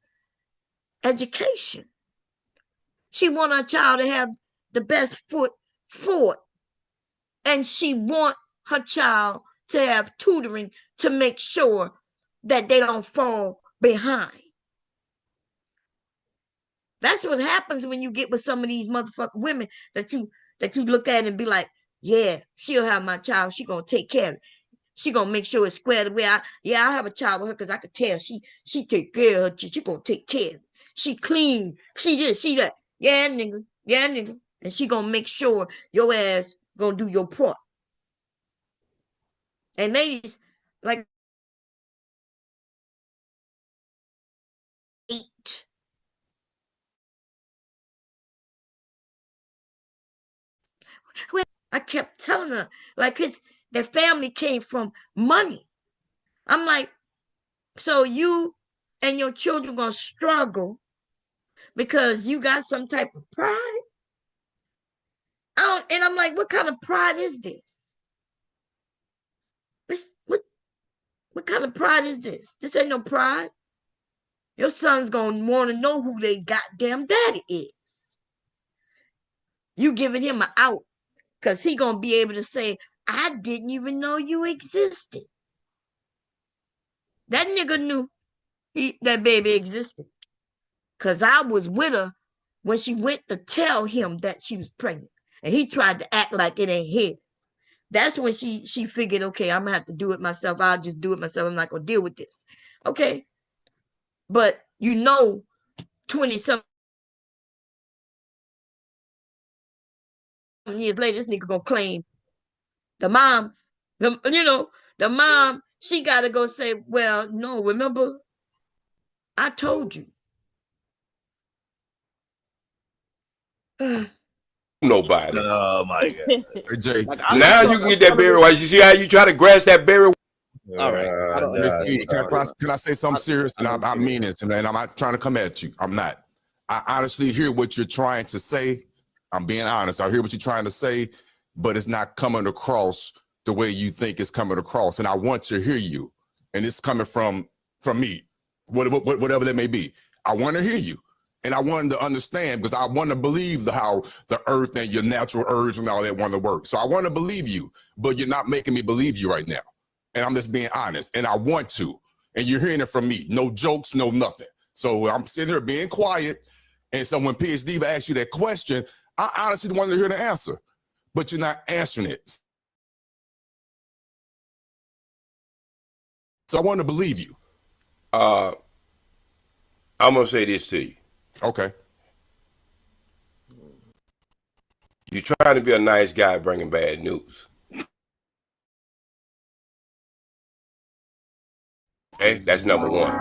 education. She want her child to have the best foot forward, and she want her child to have tutoring to make sure that they don't fall behind. That's what happens when you get with some of these motherfucking women that you look at and be like, yeah, she'll have my child. She gonna take care of it. She gonna make sure it's squared away. I have a child with her because I could tell she take care of her. She gonna take care of it. She clean. She this, she that. Yeah, nigga. Yeah, nigga. And she gonna make sure your ass gonna do your part. And ladies, like, eight. Well, I kept telling her, like, their family came from money. I'm like, so you and your children gonna struggle because you got some type of pride? And I'm like, what kind of pride is this? What kind of pride is this? This ain't no pride. Your son's gonna want to know who they goddamn daddy is. You giving him an out because he gonna be able to say, I didn't even know you existed. That nigga knew that baby existed because I was with her when she went to tell him that she was pregnant, and he tried to act like it ain't his. That's when she figured, okay, I'm gonna have to do it myself. I'll just do it myself. I'm not gonna deal with this. Okay, but 20-some years later, this nigga gonna claim the mom. The mom, she gotta go say, well, no, remember, I told you. Nobody. Oh my God. Jay, Like, Now you can get that berry white. You see how you try to grasp that berry? All right. I don't Miss understand G, what's can I say something serious? And I mean it, and I'm not trying to come at you. I'm not. I honestly hear what you're trying to say. I'm being honest. I hear what you're trying to say, but it's not coming across the way you think it's coming across. And I want to hear you. And it's coming from me, whatever that may be. I want to hear you. And I wanted to understand because I want to believe how the earth and your natural urge and all that want to work. So I want to believe you, but you're not making me believe you right now. And I'm just being honest. And I want to. And you're hearing it from me. No jokes, no nothing. So I'm sitting here being quiet. And so when PhD asks you that question, I honestly wanted to hear the answer, but you're not answering it. So I want to believe you. I'm gonna say this to you. Okay. You're trying to be a nice guy bringing bad news. Okay, that's number one.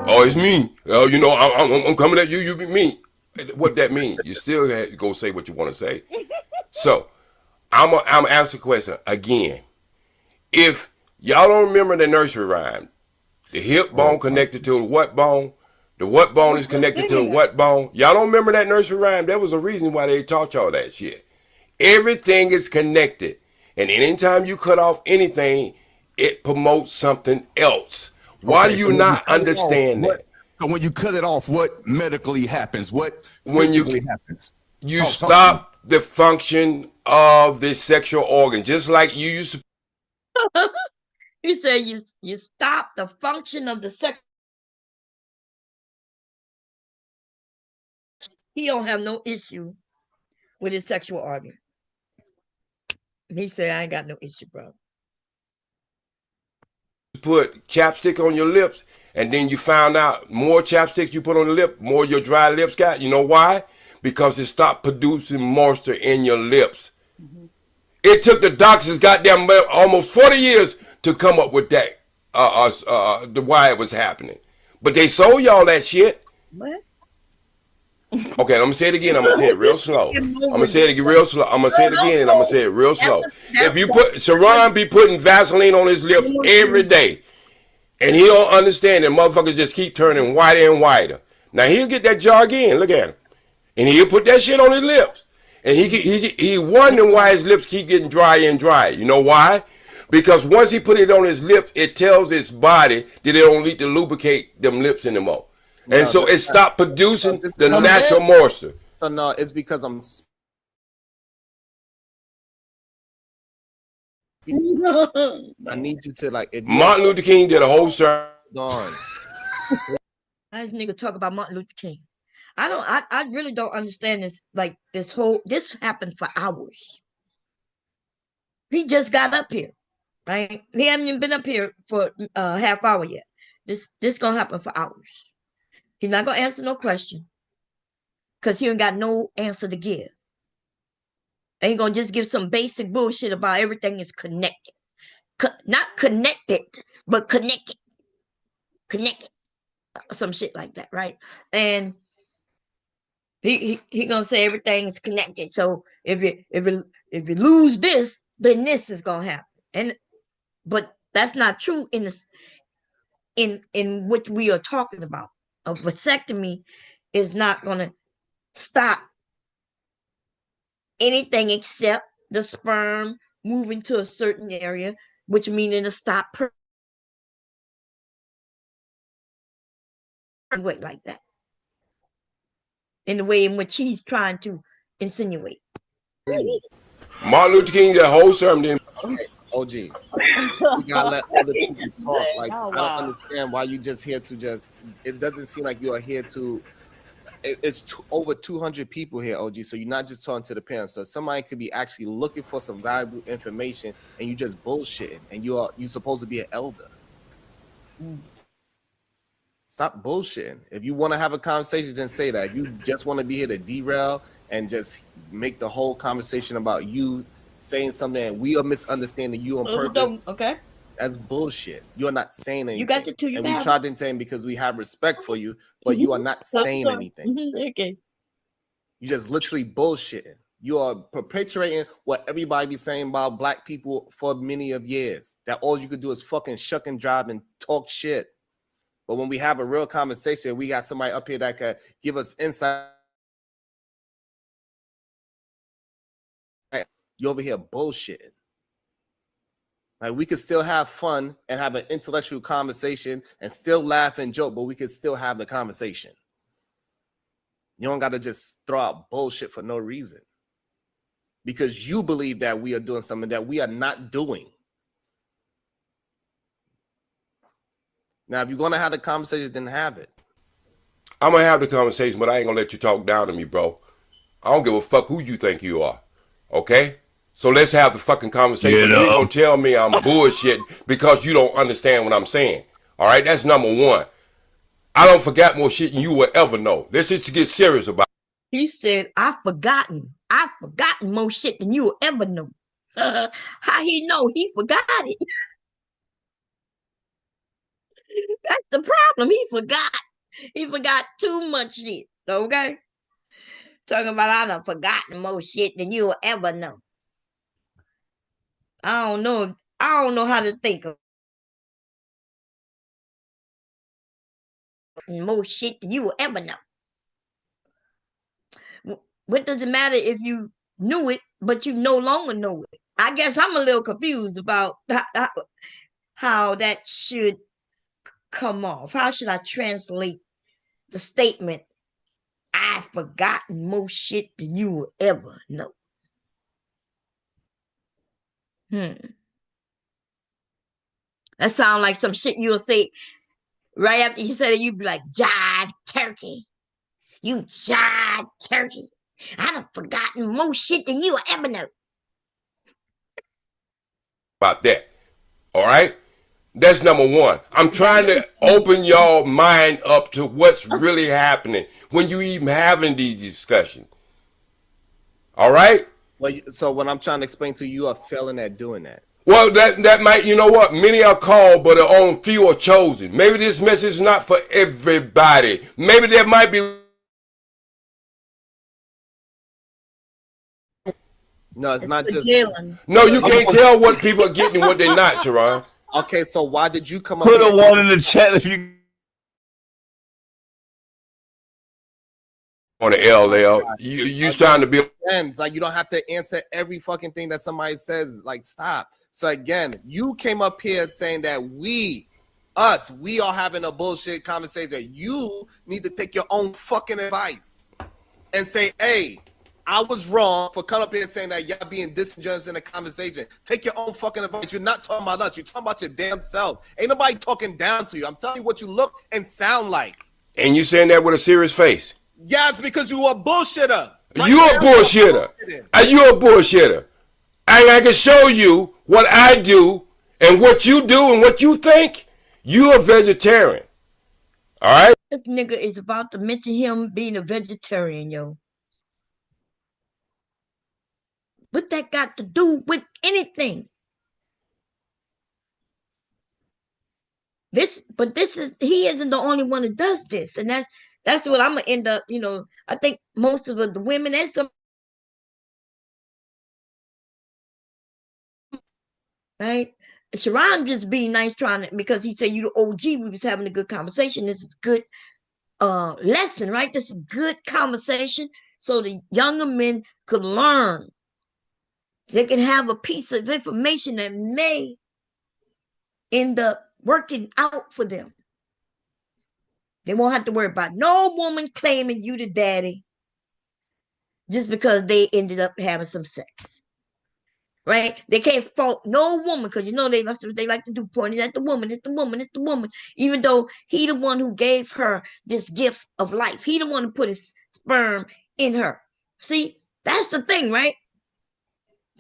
Oh, it's me. Oh, you know, I'm coming at you. You be me. What that mean? You still have to go say what you want to say. So, I'm answer the question again. If y'all don't remember the nursery rhyme, the hip bone connected to the what bone? The what bone is connected to the what bone? Y'all don't remember that nursery rhyme? There was a reason why they taught y'all that shit. Everything is connected. And anytime you cut off anything, it promotes something else. Why do you not understand that? So when you cut it off, what medically happens? What physically happens? You stop the function of the sexual organ, just like you used to. He said you stop the function of the sex. He don't have no issue with his sexual organ. He said, I ain't got no issue, bro. Put chapstick on your lips, and then you found out more chapstick you put on the lip, more your dry lips got. You know why? Because it stopped producing moisture in your lips. It took the doctors goddamn almost 40 years to come up with that, why it was happening. But they sold y'all that shit. What? Okay, I'm gonna say it again. I'm gonna say it real slow. I'm gonna say it real slow. I'm gonna say it again, and I'm gonna say it real slow. If you put Sharon be putting Vaseline on his lips every day, and he don't understand that motherfuckers just keep turning whiter and whiter. Now he'll get that jar again. Look at him, and he'll put that shit on his lips, and he wondering why his lips keep getting drier and drier. You know why? Because once he put it on his lips, it tells his body that it don't need to lubricate them lips anymore. And so it stopped producing the natural moisture. So no, it's because I'm. I need you to like. Martin Luther King did a whole sermon. This nigga talk about Martin Luther King. I really don't understand this. Like this happened for hours. He just got up here, right? He hasn't even been up here for a half hour yet. This gonna happen for hours. He's not gonna answer no question because he ain't got no answer to give. Ain't gonna just give some basic bullshit about everything is connected. Not connected, but connected. Connected. Some shit like that, right? And he gonna say everything is connected. So if you lose this, then this is gonna happen. But that's not true in which we are talking about. A vasectomy is not gonna stop anything except the sperm moving to a certain area, which means it'll stop weight like that. In the way in which he's trying to insinuate. Martin Luther King did a whole sermon. Okay, OG. You gotta let other people talk. Like, I don't understand why you just here to just. It doesn't seem like you are here to. It's over 200 people here, OG. So you're not just talking to the parents. So somebody could be actually looking for some valuable information, and you just bullshitting, and you're supposed to be an elder. Stop bullshitting. If you want to have a conversation, then say that. If you just want to be here to derail and just make the whole conversation about you saying something and we are misunderstanding you on purpose. Okay. That's bullshit. You're not saying anything. You got the two. And we tried to say because we have respect for you, but you are not saying anything. Okay. You just literally bullshitting. You are perpetuating what everybody be saying about black people for many of years. That all you could do is fucking shuck and drive and talk shit. But when we have a real conversation, we got somebody up here that could give us insight. You over here bullshitting. Like, we could still have fun and have an intellectual conversation and still laugh and joke, but we could still have the conversation. You don't got to just throw out bullshit for no reason. Because you believe that we are doing something that we are not doing. Now, if you're going to have the conversation, then have it. I'm going to have the conversation, but I ain't going to let you talk down to me, bro. I don't give a fuck who you think you are. Okay? So let's have the fucking conversation. You ain't going to tell me I'm bullshit because you don't understand what I'm saying. All right? That's number one. I don't forget more shit than you will ever know. Let's just get serious about it. He said, I've forgotten more shit than you will ever know. How he know? He forgot it. That's the problem. He forgot. He forgot too much shit. Okay? Talking about I done forgotten more shit than you will ever know. I don't know how to think of more shit than you will ever know. What does it matter if you knew it, but you no longer know it? I guess I'm a little confused about how that should come off. How should I translate the statement, I've forgotten more shit than you will ever know? That sounds like some shit you'll say right after you said it. You'd be like, jive turkey. You jive turkey. I done forgotten more shit than you will ever know. About that. All right? That's number one. I'm trying to open y'all mind up to what's really happening when you even having these discussions. All right? Well, so what I'm trying to explain to you, you are failing at doing that. Well, that might, you know what? Many are called, but only few are chosen. Maybe this message is not for everybody. Maybe there might be. No, it's not just. No, you can't tell what people are getting and what they're not, Sharon. Okay, so why did you come up? Put a one in the chat if you. On the LL, you starting to be. It's like you don't have to answer every fucking thing that somebody says. Like, stop. So again, you came up here saying that we are having a bullshit conversation. You need to take your own fucking advice and say, hey, I was wrong for coming up here saying that y'all being disingenuous in the conversation. Take your own fucking advice. You're not talking about us. You're talking about your damn self. Ain't nobody talking down to you. I'm telling you what you look and sound like. And you saying that with a serious face. Yes, because you are a bullshitter. You a bullshitter. You a bullshitter. And I can show you what I do and what you do and what you think. You a vegetarian. All right? This nigga is about to mention him being a vegetarian, yo. What that got to do with anything? He isn't the only one that does this. And that's what I'm gonna end up, I think most of the women and some, right? Sharon just being nice because he said you the OG, we was having a good conversation. This is good lesson, right? This is good conversation so the younger men could learn. They can have a piece of information that may end up working out for them. They won't have to worry about no woman claiming you the daddy just because they ended up having some sex. Right? They can't fault no woman because they like to do, pointing at the woman. It's the woman. It's the woman. Even though he the one who gave her this gift of life. He the one who put his sperm in her. See, that's the thing, right?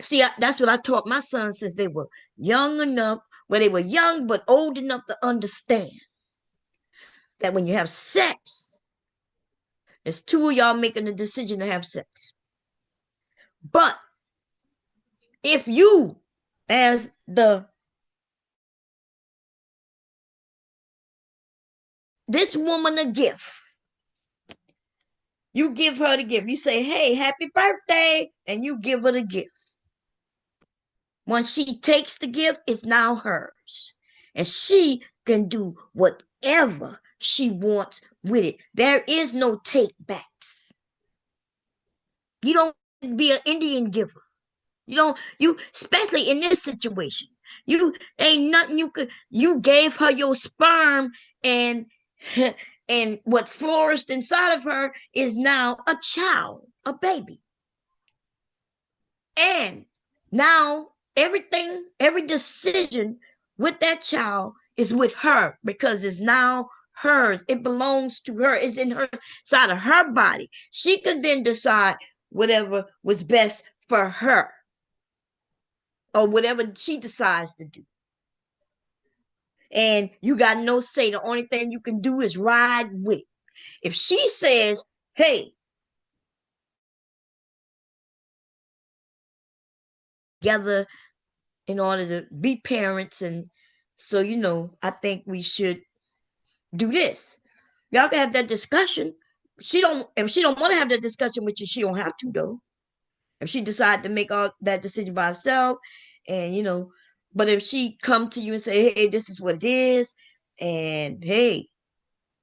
See, that's what I taught my sons since they were young enough, where they were young but old enough to understand that when you have sex, it's two of y'all making the decision to have sex. But if you, as this woman a gift, You give her the gift. You say, hey, happy birthday, and you give her the gift. Once she takes the gift, it's now hers. And she can do whatever she wants with it. There is no take backs. You don't be an Indian giver. You especially in this situation. You ain't nothing you gave her your sperm and and what flourished inside of her is now a child, a baby. And now every decision with that child is with her because it's now hers. It belongs to her. It's in her side of her body. She can then decide whatever was best for her or whatever she decides to do. And you got no say. The only thing you can do is ride with it. If she says, hey, together in order to be parents, and so I think we should do this. Y'all can have that discussion. If she don't want to have that discussion with you, she don't have to though. If she decide to make all that decision by herself, and but if she come to you and say, hey, this is what it is, and hey,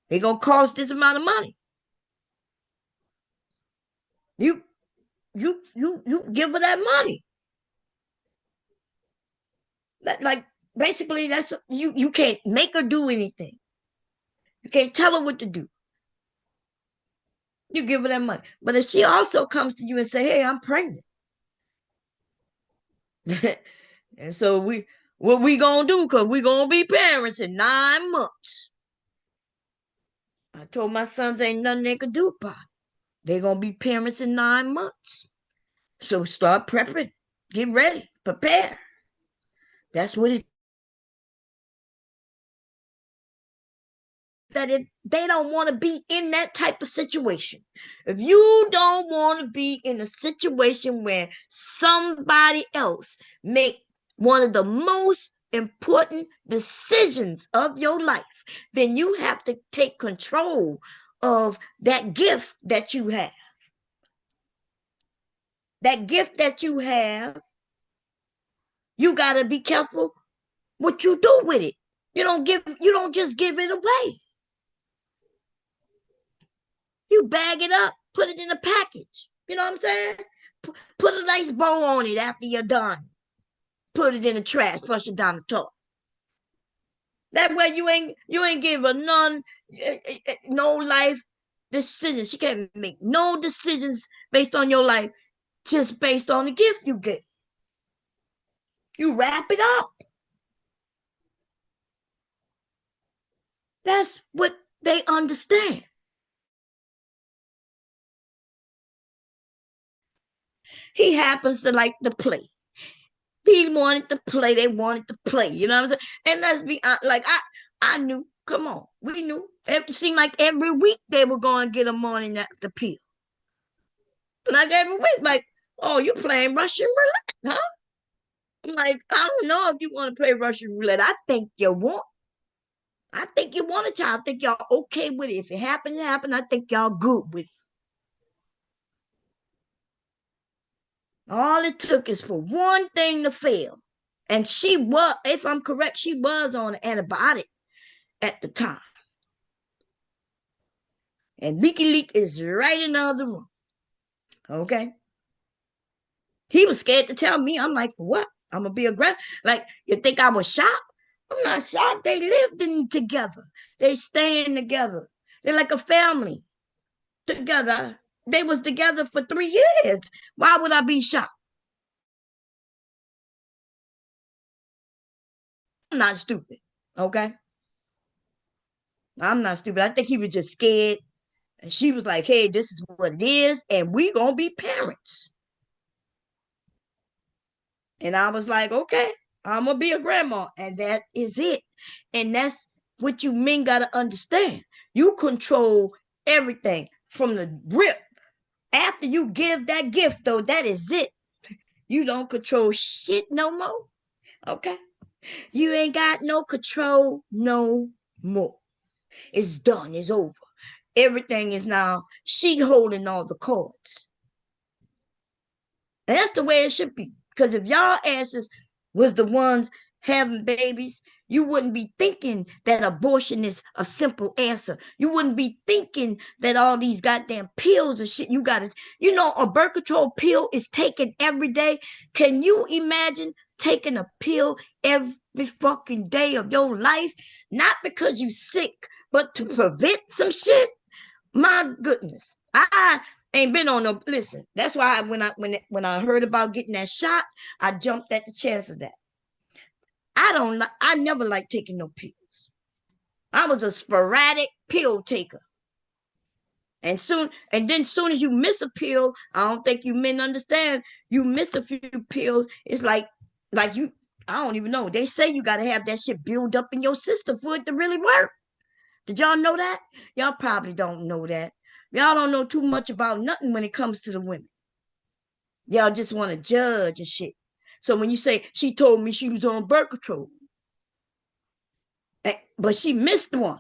it gonna cost this amount of money. You give her that money. Like basically that's you can't make her do anything. You can't tell her what to do. You give her that money. But if she also comes to you and say, hey, I'm pregnant. And so what we gonna do? Because we gonna be parents in 9 months. I told my sons ain't nothing they could do about it. They're gonna be parents in 9 months. So start prepping. Get ready. Prepare. That's what it's that if they don't want to be in that type of situation, if you don't want to be in a situation where somebody else make one of the most important decisions of your life, then you have to take control of that gift that you have. That gift that you have, you got to be careful what you do with it. You don't just give it away. You bag it up, put it in a package. You know what I'm saying? Put a nice bow on it after you're done. Put it in the trash, flush it down the toilet. That way you ain't give her no life decisions. She can't make no decisions based on your life, just based on the gift you get. You wrap it up. That's what they understand. He happens to like to play. He wanted to play. They wanted to play. You know what I'm saying? And let's be honest, like I knew. Come on, we knew. It seemed like every week they were going to get a morning after pill. Like every week, like, oh, you playing Russian roulette, huh? Like, I don't know if you want to play Russian roulette. I think you want. I think you want a child. I think y'all okay with it. If it happened, it happened. I think y'all good with it. All it took is for one thing to fail. And she was, if I'm correct, she was on an antibiotic at the time. And Leaky Leak is right in the other room. Okay. He was scared to tell me. I'm like, what? I'm gonna be aggressive. Like, you think I was shocked? I'm not shocked. They lived in together. They staying together. They're like a family together. They was together for 3 years. Why would I be shocked? I'm not stupid. Okay. I'm not stupid. I think he was just scared. And she was like, hey, this is what it is, and we gonna be parents. And I was like, okay, I'm gonna be a grandma, and that is it. And that's what you men gotta understand. You control everything from the rip. After you give that gift, though, that is it. You don't control shit no more. Okay? You ain't got no control no more. It's done. It's over. everything is now she holding all the cards. And that's the way it should be. Because if y'all asses was the ones having babies, you wouldn't be thinking that abortion is a simple answer. You wouldn't be thinking that all these goddamn pills and shit you gotta, a birth control pill is taken every day. Can you imagine taking a pill every fucking day of your life? Not because you sick, but to prevent some shit? My goodness. I ain't been on no, listen, that's why when I heard about getting that shot, I jumped at the chance of that. I never liked taking no pills. I was a sporadic pill taker. And then soon as you miss a pill, I don't think you men understand. You miss a few pills, it's like you, I don't even know. They say you gotta have that shit build up in your system for it to really work. Did y'all know that? Y'all probably don't know that. Y'all don't know too much about nothing when it comes to the women. Y'all just want to judge and shit. So when you say she told me she was on birth control, but she missed one.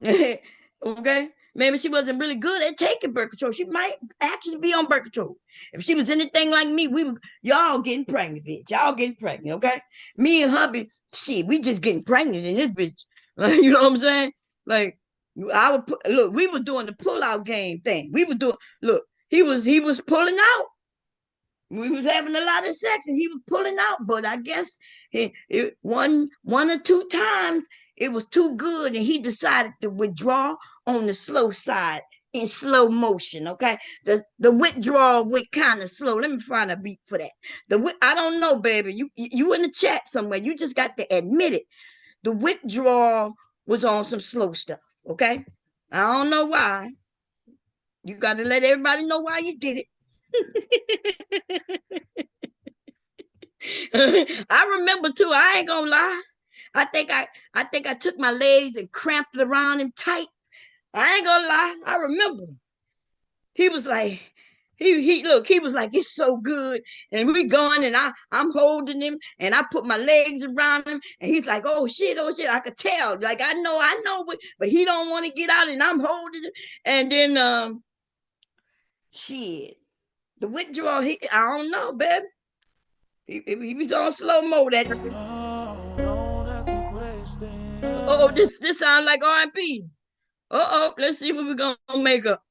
Okay? Maybe she wasn't really good at taking birth control. She might actually be on birth control. If she was anything like me, y'all getting pregnant, bitch. Y'all getting pregnant, okay? Me and hubby, shit, we just getting pregnant in this bitch. Like, you know what I'm saying? Like, we were doing the pull-out game thing. He was pulling out. We was having a lot of sex and he was pulling out, but I guess one or two times it was too good and he decided to withdraw on the slow side in slow motion. Okay, the withdrawal went kind of slow. Let me find a beat for that. I don't know, baby. You in the chat somewhere. You just got to admit it. The withdrawal was on some slow stuff. Okay, I don't know why. You got to let everybody know why you did it. I remember too. I ain't gonna lie. I think I took my legs and cramped it around him tight. I ain't gonna lie. I remember. He was like, he was like, it's so good. And we going and I'm holding him and I put my legs around him and he's like, oh shit. I could tell. Like, I know, but he don't want to get out and I'm holding him. And then shit. The withdrawal, I don't know, baby. He was on slow mo that. Oh, this sounds like R&B. Let's see what we're gonna make up.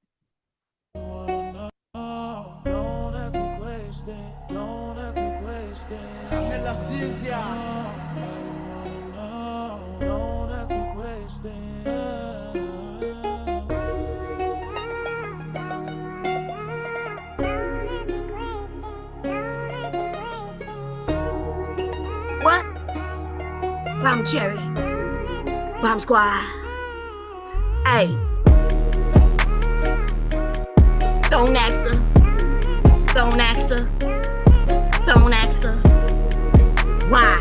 What? Bomb Cherry. Bomb Squad. Hey. Don't ask her. Don't ask her. Don't ask her. Why?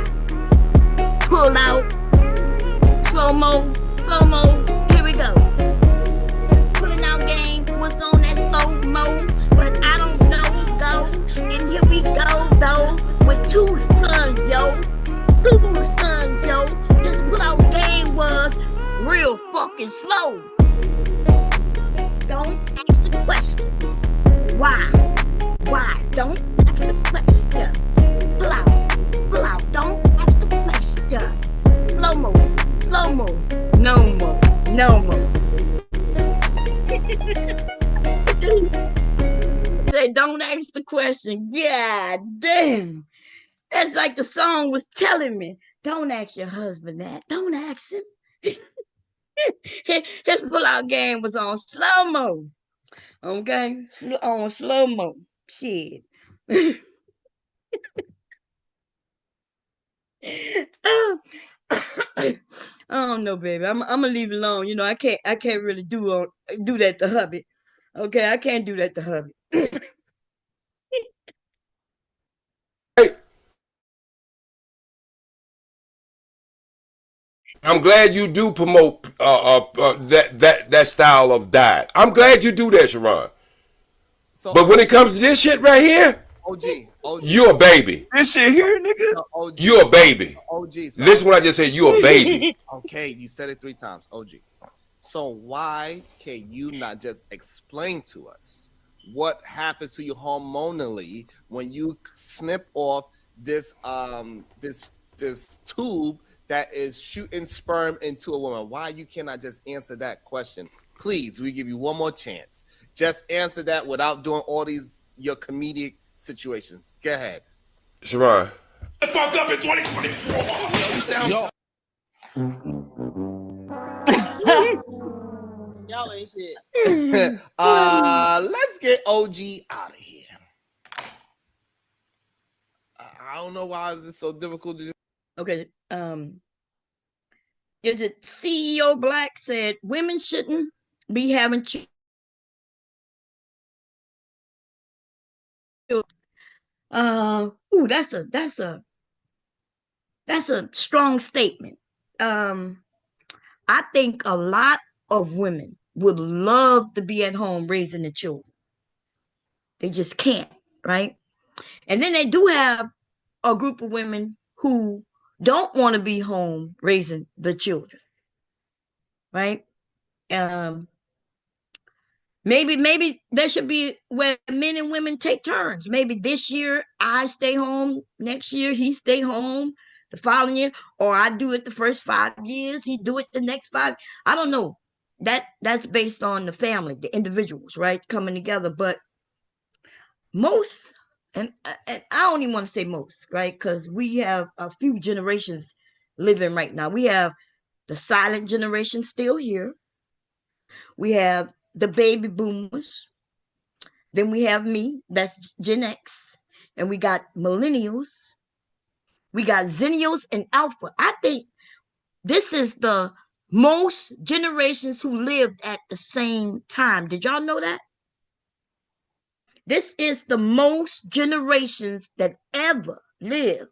Pull out. Slow mo. Slow mo. Here we go. Pulling out game. What's on that slow mo? But I don't know. Go. And here we go, though. With two sons, yo. Two sons, yo. This pull-out game was real fucking slow. Don't ask the question. Why? Why? Don't ask the question. Pull out. Don't ask the question. Slow mo. No more. Say, don't ask the question. God damn. That's like the song was telling me. Don't ask your husband that. Don't ask him. His pull-out game was on slow mo. Okay? On slow mo. Shit. I don't know, baby. I'm gonna leave it alone. I can't really do that to hubby. Okay, I can't do that to hubby. I'm glad you do promote that style of diet. I'm glad you do that, Sharon. So, but when it comes to this shit right here, OG, you a baby. This shit here, nigga. So, OG, you a baby. OG. So listen what I just said. You a baby. Okay, you said it 3 times, OG. So why can you not just explain to us what happens to you hormonally when you snip off this tube that is shooting sperm into a woman? Why you cannot just answer that question? Please, we give you one more chance. Just answer that without doing all these your comedic situations. Go ahead. Sharon. The fuck up in 2024. You sound Y'all ain't shit. Let's get OG out of here. I don't know why is this so difficult to. Okay. Is it CEO Black said women shouldn't be having children? That's a strong statement. I think a lot of women would love to be at home raising the children. They just can't, right? And then they do have a group of women who don't want to be home raising the children, right? Maybe there should be where men and women take turns. Maybe this year I stay home, next year he stay home, the following year, or I do it the first 5 years, he do it the next 5. I don't know. That's based on the family, the individuals, right, coming together. But most, and I don't even want to say most, right, because we have a few generations living right now. We have the silent generation still here. We have the baby boomers. Then we have me, that's Gen X. And we got millennials. We got Zennials and Alpha. I think this is the most generations who lived at the same time. Did y'all know that? This is the most generations that ever lived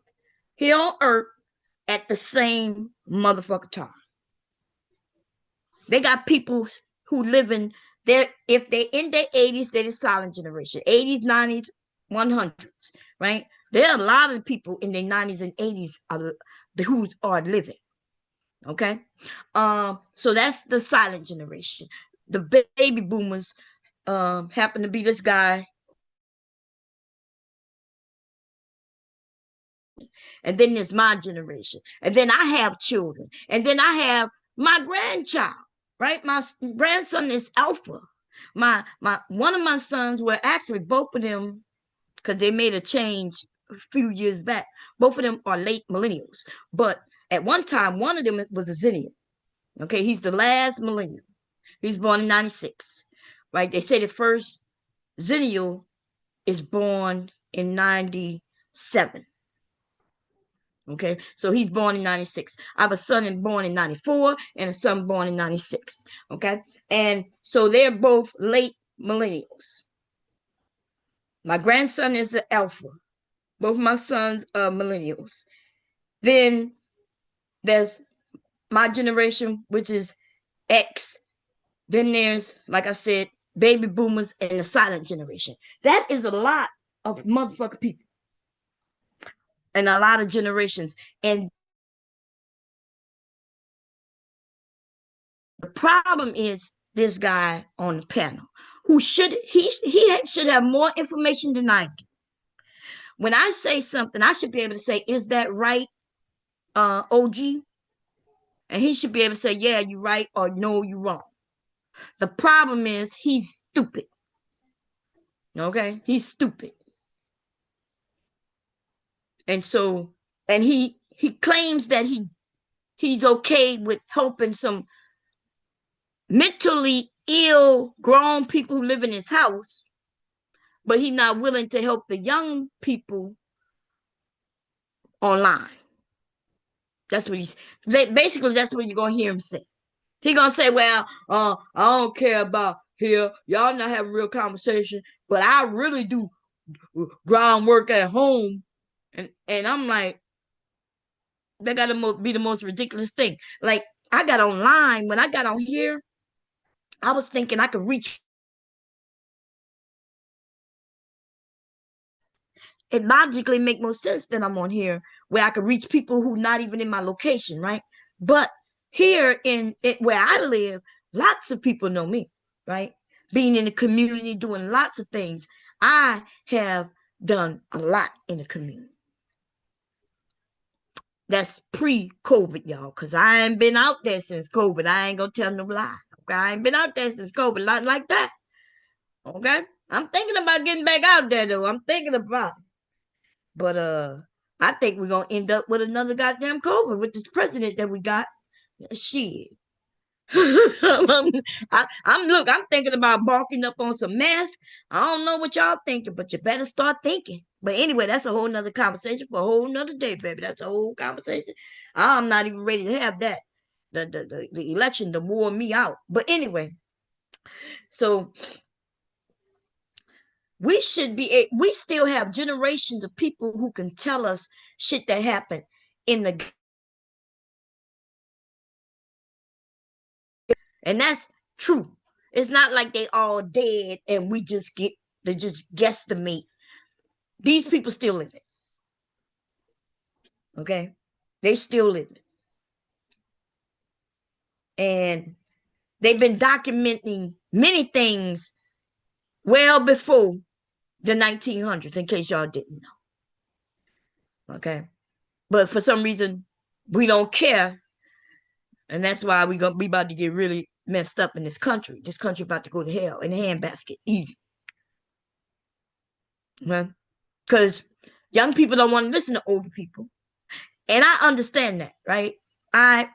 here on Earth at the same motherfucker time. They got people who live in there. If they in their 80s, they're the silent generation. 80s, 90s, 100s, right? There are a lot of people in their 90s and 80s who are living. Okay, so that's the silent generation. The baby boomers happen to be this guy. And then there's my generation. And then I have children. And then I have my grandchild, right? My grandson is Alpha. My one of my sons were actually both of them, because they made a change a few years back. Both of them are late millennials. But at one time, one of them was a Zennial. Okay, he's the last millennial. He's born in 96. Right? They say the first Zennial is born in 97. Okay, so he's born in 96. I have a son born in 94 and a son born in 96. Okay, and so they're both late millennials. My grandson is an Alpha. Both my sons are millennials. Then there's my generation, which is X. Then there's, like I said, baby boomers and the silent generation. That is a lot of motherfucking people and a lot of generations. And the problem is this guy on the panel who should have more information than I do. When I say something, I should be able to say, "Is that right, OG?" And he should be able to say, "Yeah, you're right," or "No, you're wrong." The problem is he's stupid. Okay, he's stupid, and so he claims that he's okay with helping some mentally ill grown people who live in his house, but he's not willing to help the young people online. That's what he's basically. That's what you're gonna hear him say. He's gonna say, "Well, I don't care about here. Y'all not having real conversation, but I really do groundwork at home." And I'm like, that gotta be the most ridiculous thing. Like, I got online when I got on here. I was thinking I could reach. It logically make more sense that I'm on here where I could reach people who not even in my location, right? But here in where I live, Lots of people know me, right? Being in the community, doing lots of things. I have done a lot in the community. That's pre-COVID, y'all, because I ain't been out there since COVID. I ain't gonna tell no lie. Okay? I ain't been out there since COVID, not like that. Okay? I'm thinking about getting back out there though. I'm thinking about it. But I think we're gonna end up with another goddamn COVID with this president that we got. Shit. I'm thinking about barking up on some masks. I don't know what y'all thinking, but you better start thinking. But anyway, that's a whole nother conversation for a whole nother day, baby. That's a whole conversation. I'm not even ready to have that. The election to wore me out. But anyway, so we still have generations of people who can tell us shit that happened in the, and that's true. It's not like they all dead and we just get to just guesstimate. These people still living. Okay? They still living. And they've been documenting many things well before the 1900s, in case y'all didn't know. Okay? But for some reason, we don't care. And that's why we about to get really messed up in this country. This country about to go to hell in a handbasket. Easy. Okay? Because young people don't want to listen to older people. And I understand that, right? I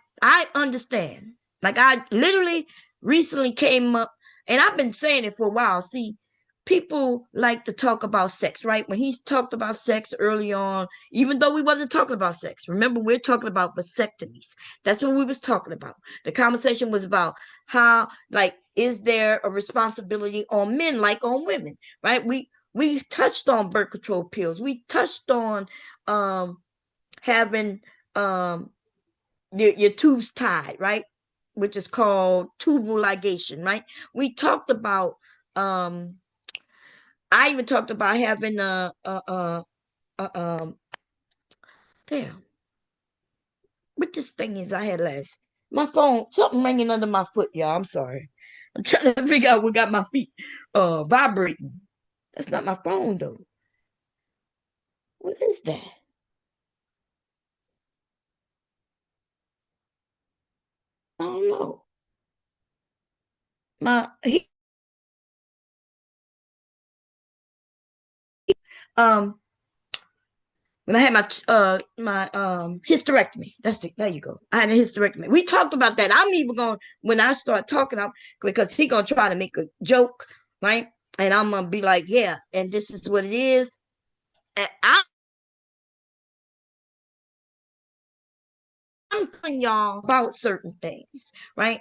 understand. Like I literally recently came up, and I've been saying it for a while. See, people like to talk about sex, right? When he's talked about sex early on, even though we wasn't talking about sex. Remember, we're talking about vasectomies. That's what we was talking about. The conversation was about how, like, is there a responsibility on men like on women, right? We touched on birth control pills. We touched on having your tubes tied, right? Which is called tubal ligation, right? We talked about I even talked about having damn, what this thing is I had last. My phone, something ringing under my foot, y'all. I'm sorry. I'm trying to figure out what got my feet vibrating. That's not my phone though. What is that? I don't know. My um when I had my hysterectomy. There you go. I had a hysterectomy. We talked about that. I'm even going when I start talking up because he gonna try to make a joke, right? And I'm gonna be like, yeah, and this is what it is. And I'm telling y'all about certain things, right?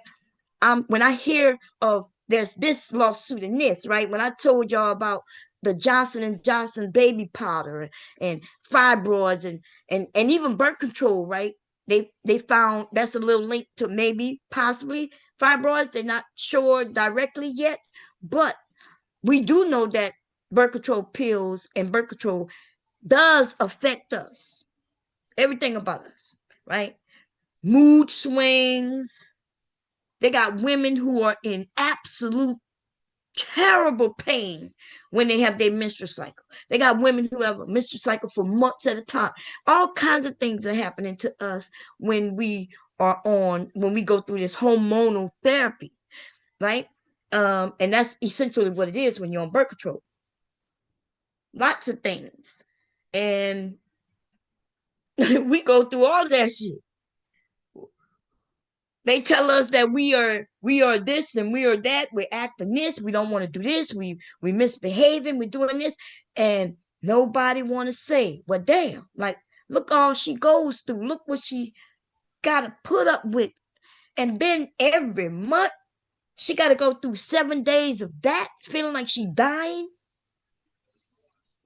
When I hear of there's this lawsuit and this, right? When I told y'all about the Johnson and Johnson baby powder and fibroids and even birth control, right? They found that's a little link to maybe possibly fibroids. They're not sure directly yet, but we do know that birth control pills and birth control does affect us. Everything about us, right? Mood swings. They got women who are in absolute terrible pain when they have their menstrual cycle. They got women who have a menstrual cycle for months at a time. All kinds of things are happening to us when we go through this hormonal therapy, right? And that's essentially what it is when you're on birth control. Lots of things. And we go through all that shit. They tell us that we are this and we are that. We're acting this. We don't want to do this. We misbehaving. We're doing this, and nobody want to say, "Well, damn! Like, look all she goes through. Look what she got to put up with, and then every month she got to go through 7 days of that, feeling like she dying."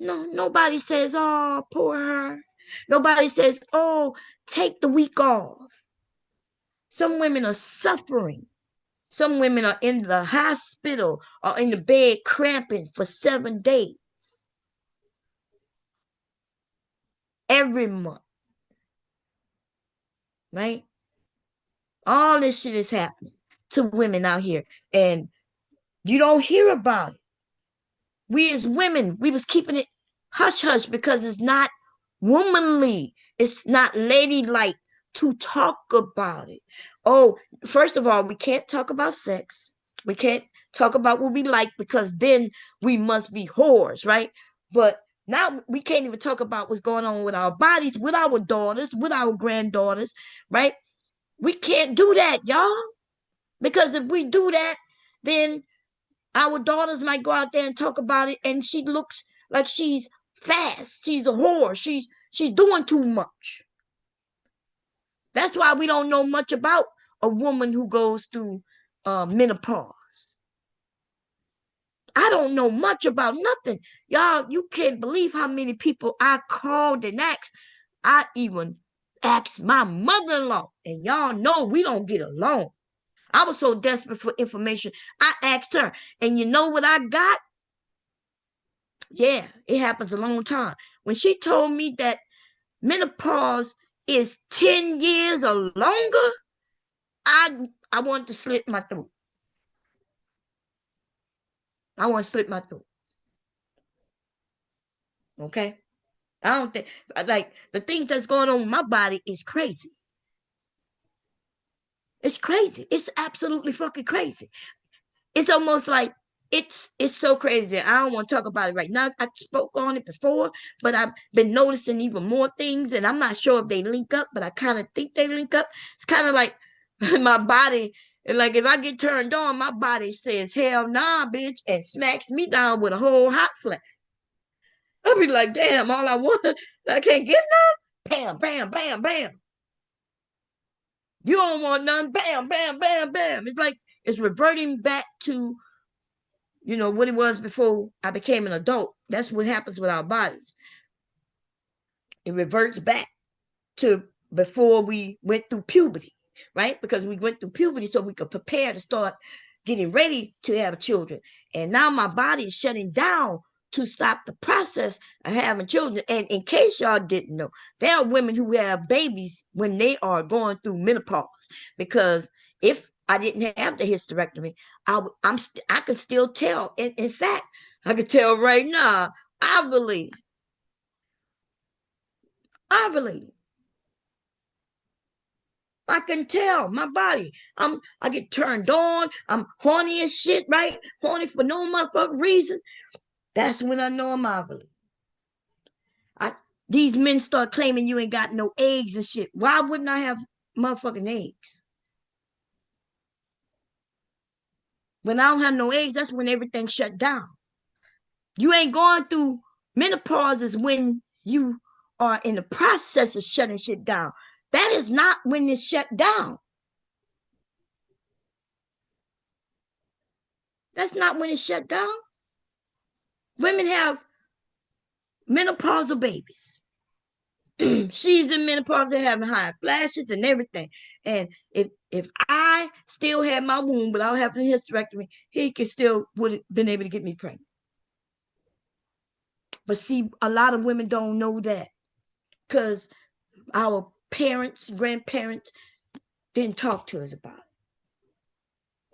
No, nobody says, "Oh, poor her." Nobody says, "Oh, take the week off." Some women are suffering. Some women are in the hospital or in the bed cramping for 7 days every month, right? All this shit is happening. to women out here, and you don't hear about it. We as women, we was keeping it hush hush because it's not womanly. It's not ladylike to talk about it. Oh, first of all, we can't talk about sex. We can't talk about what we like because then we must be whores, right? But now we can't even talk about what's going on with our bodies, with our daughters, with our granddaughters, right? We can't do that, y'all. Because if we do that, then our daughters might go out there and talk about it, and she looks like she's fast. She's a whore. She's doing too much. That's why we don't know much about a woman who goes through menopause. I don't know much about nothing. Y'all, you can't believe how many people I called and asked. I even asked my mother-in-law, and y'all know we don't get along. I was so desperate for information. I asked her, and you know what I got? Yeah, it happens a long time. When she told me that menopause is 10 years or longer, I wanted to slit my throat. I want to slit my throat. Okay? I don't think, like, the things that's going on with my body is crazy. It's crazy. It's absolutely fucking crazy. It's almost like it's so crazy. I don't want to talk about it right now. I spoke on it before, but I've been noticing even more things, and I'm not sure if they link up, but I kind of think they link up. It's kind of like my body, like if I get turned on, my body says, hell nah, bitch, and smacks me down with a whole hot flash. I'll be like, damn, all I want, I can't get none. Bam, bam, bam, bam. You don't want none. Bam, bam, bam, bam. It's like it's reverting back to, you know, what it was before I became an adult. That's what happens with our bodies. It reverts back to before we went through puberty, right? Because we went through puberty so we could prepare to start getting ready to have children. And now my body is shutting down to stop the process of having children. And in case y'all didn't know, there are women who have babies when they are going through menopause. Because if I didn't have the hysterectomy, I could still tell. In fact, I could tell right now, ovulating. Ovulating. I can tell my body. I get turned on. I'm horny as shit, right? Horny for no motherfucking reason. That's when I know I'm ovulating. These men start claiming you ain't got no eggs and shit. Why wouldn't I have motherfucking eggs? When I don't have no eggs, that's when everything shut down. You ain't going through menopause is when you are in the process of shutting shit down. That is not when it's shut down. That's not when it's shut down. Women have menopausal babies. She's in menopause, they're having high flashes and everything. And if I still had my womb without having a hysterectomy, he could still would have been able to get me pregnant. But see, a lot of women don't know that because our parents, grandparents didn't talk to us about it.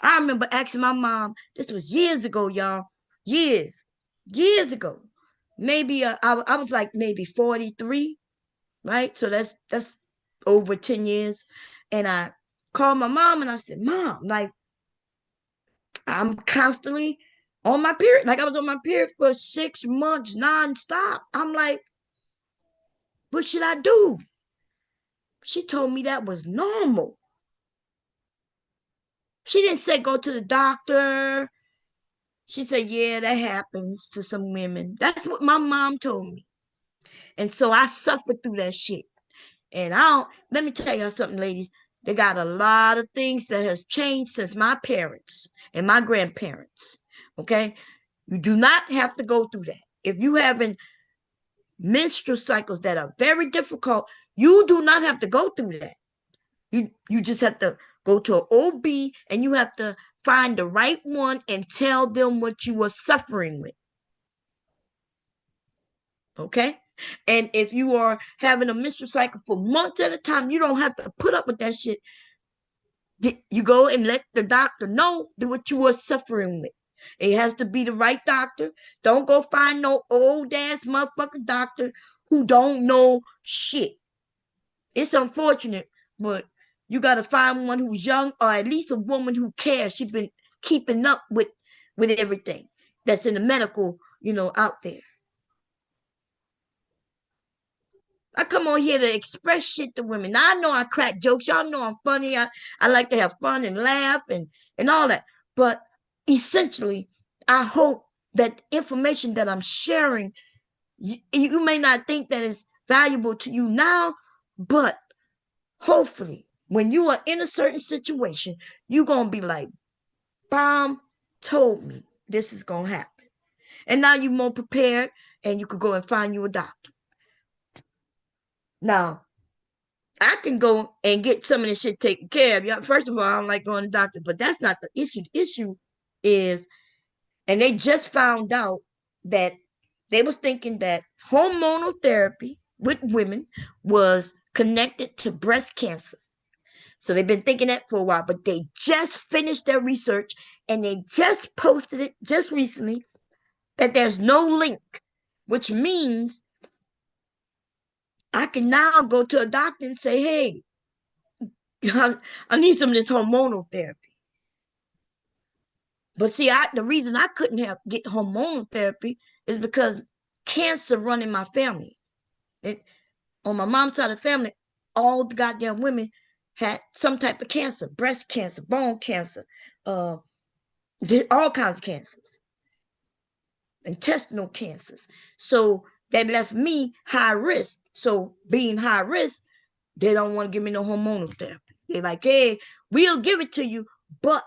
I remember asking my mom, this was years ago, y'all. Years ago. Maybe I was like maybe 43, right? So that's over 10 years. And I called my mom and I said, Mom, like I'm constantly on my period. Like I was on my period for 6 months nonstop. I'm like, what should I do? She told me that was normal. She didn't say go to the doctor. She said, yeah, that happens to some women. That's what my mom told me. And so I suffered through that shit. And let me tell y'all something, ladies. They got a lot of things that has changed since my parents and my grandparents. Okay? You do not have to go through that. If you having menstrual cycles that are very difficult, you do not have to go through that. You just have to go to an OB and you have to find the right one and tell them what you are suffering with. Okay? And if you are having a menstrual cycle for months at a time, you don't have to put up with that shit. You go and let the doctor know what you are suffering with. It has to be the right doctor. Don't go find no old ass motherfucking doctor who don't know shit. It's unfortunate, but you got to find one who's young, or at least a woman who cares. She's been keeping up with everything that's in the medical, out there. I come on here to express shit to women. Now, I know I crack jokes. Y'all know I'm funny. I like to have fun and laugh and all that. But essentially, I hope that information that I'm sharing, you may not think that is valuable to you now, but hopefully, when you are in a certain situation, you're going to be like, Bomb told me this is going to happen. And now you're more prepared, and you could go and find you a doctor. Now, I can go and get some of this shit taken care of. Yeah, first of all, I don't like going to the doctor, but that's not the issue. The issue is, and they just found out that they was thinking that hormonal therapy with women was connected to breast cancer. So they've been thinking that for a while, but they just finished their research and they just posted it just recently that there's no link, which means I can now go to a doctor and say, hey, I need some of this hormonal therapy. But see, the reason I couldn't get hormonal therapy is because cancer run in my family. On my mom's side of the family, all the goddamn women had some type of cancer, breast cancer, bone cancer, all kinds of cancers, intestinal cancers. So that left me high risk. So being high risk, they don't want to give me no hormonal therapy. They're like, hey, we'll give it to you, but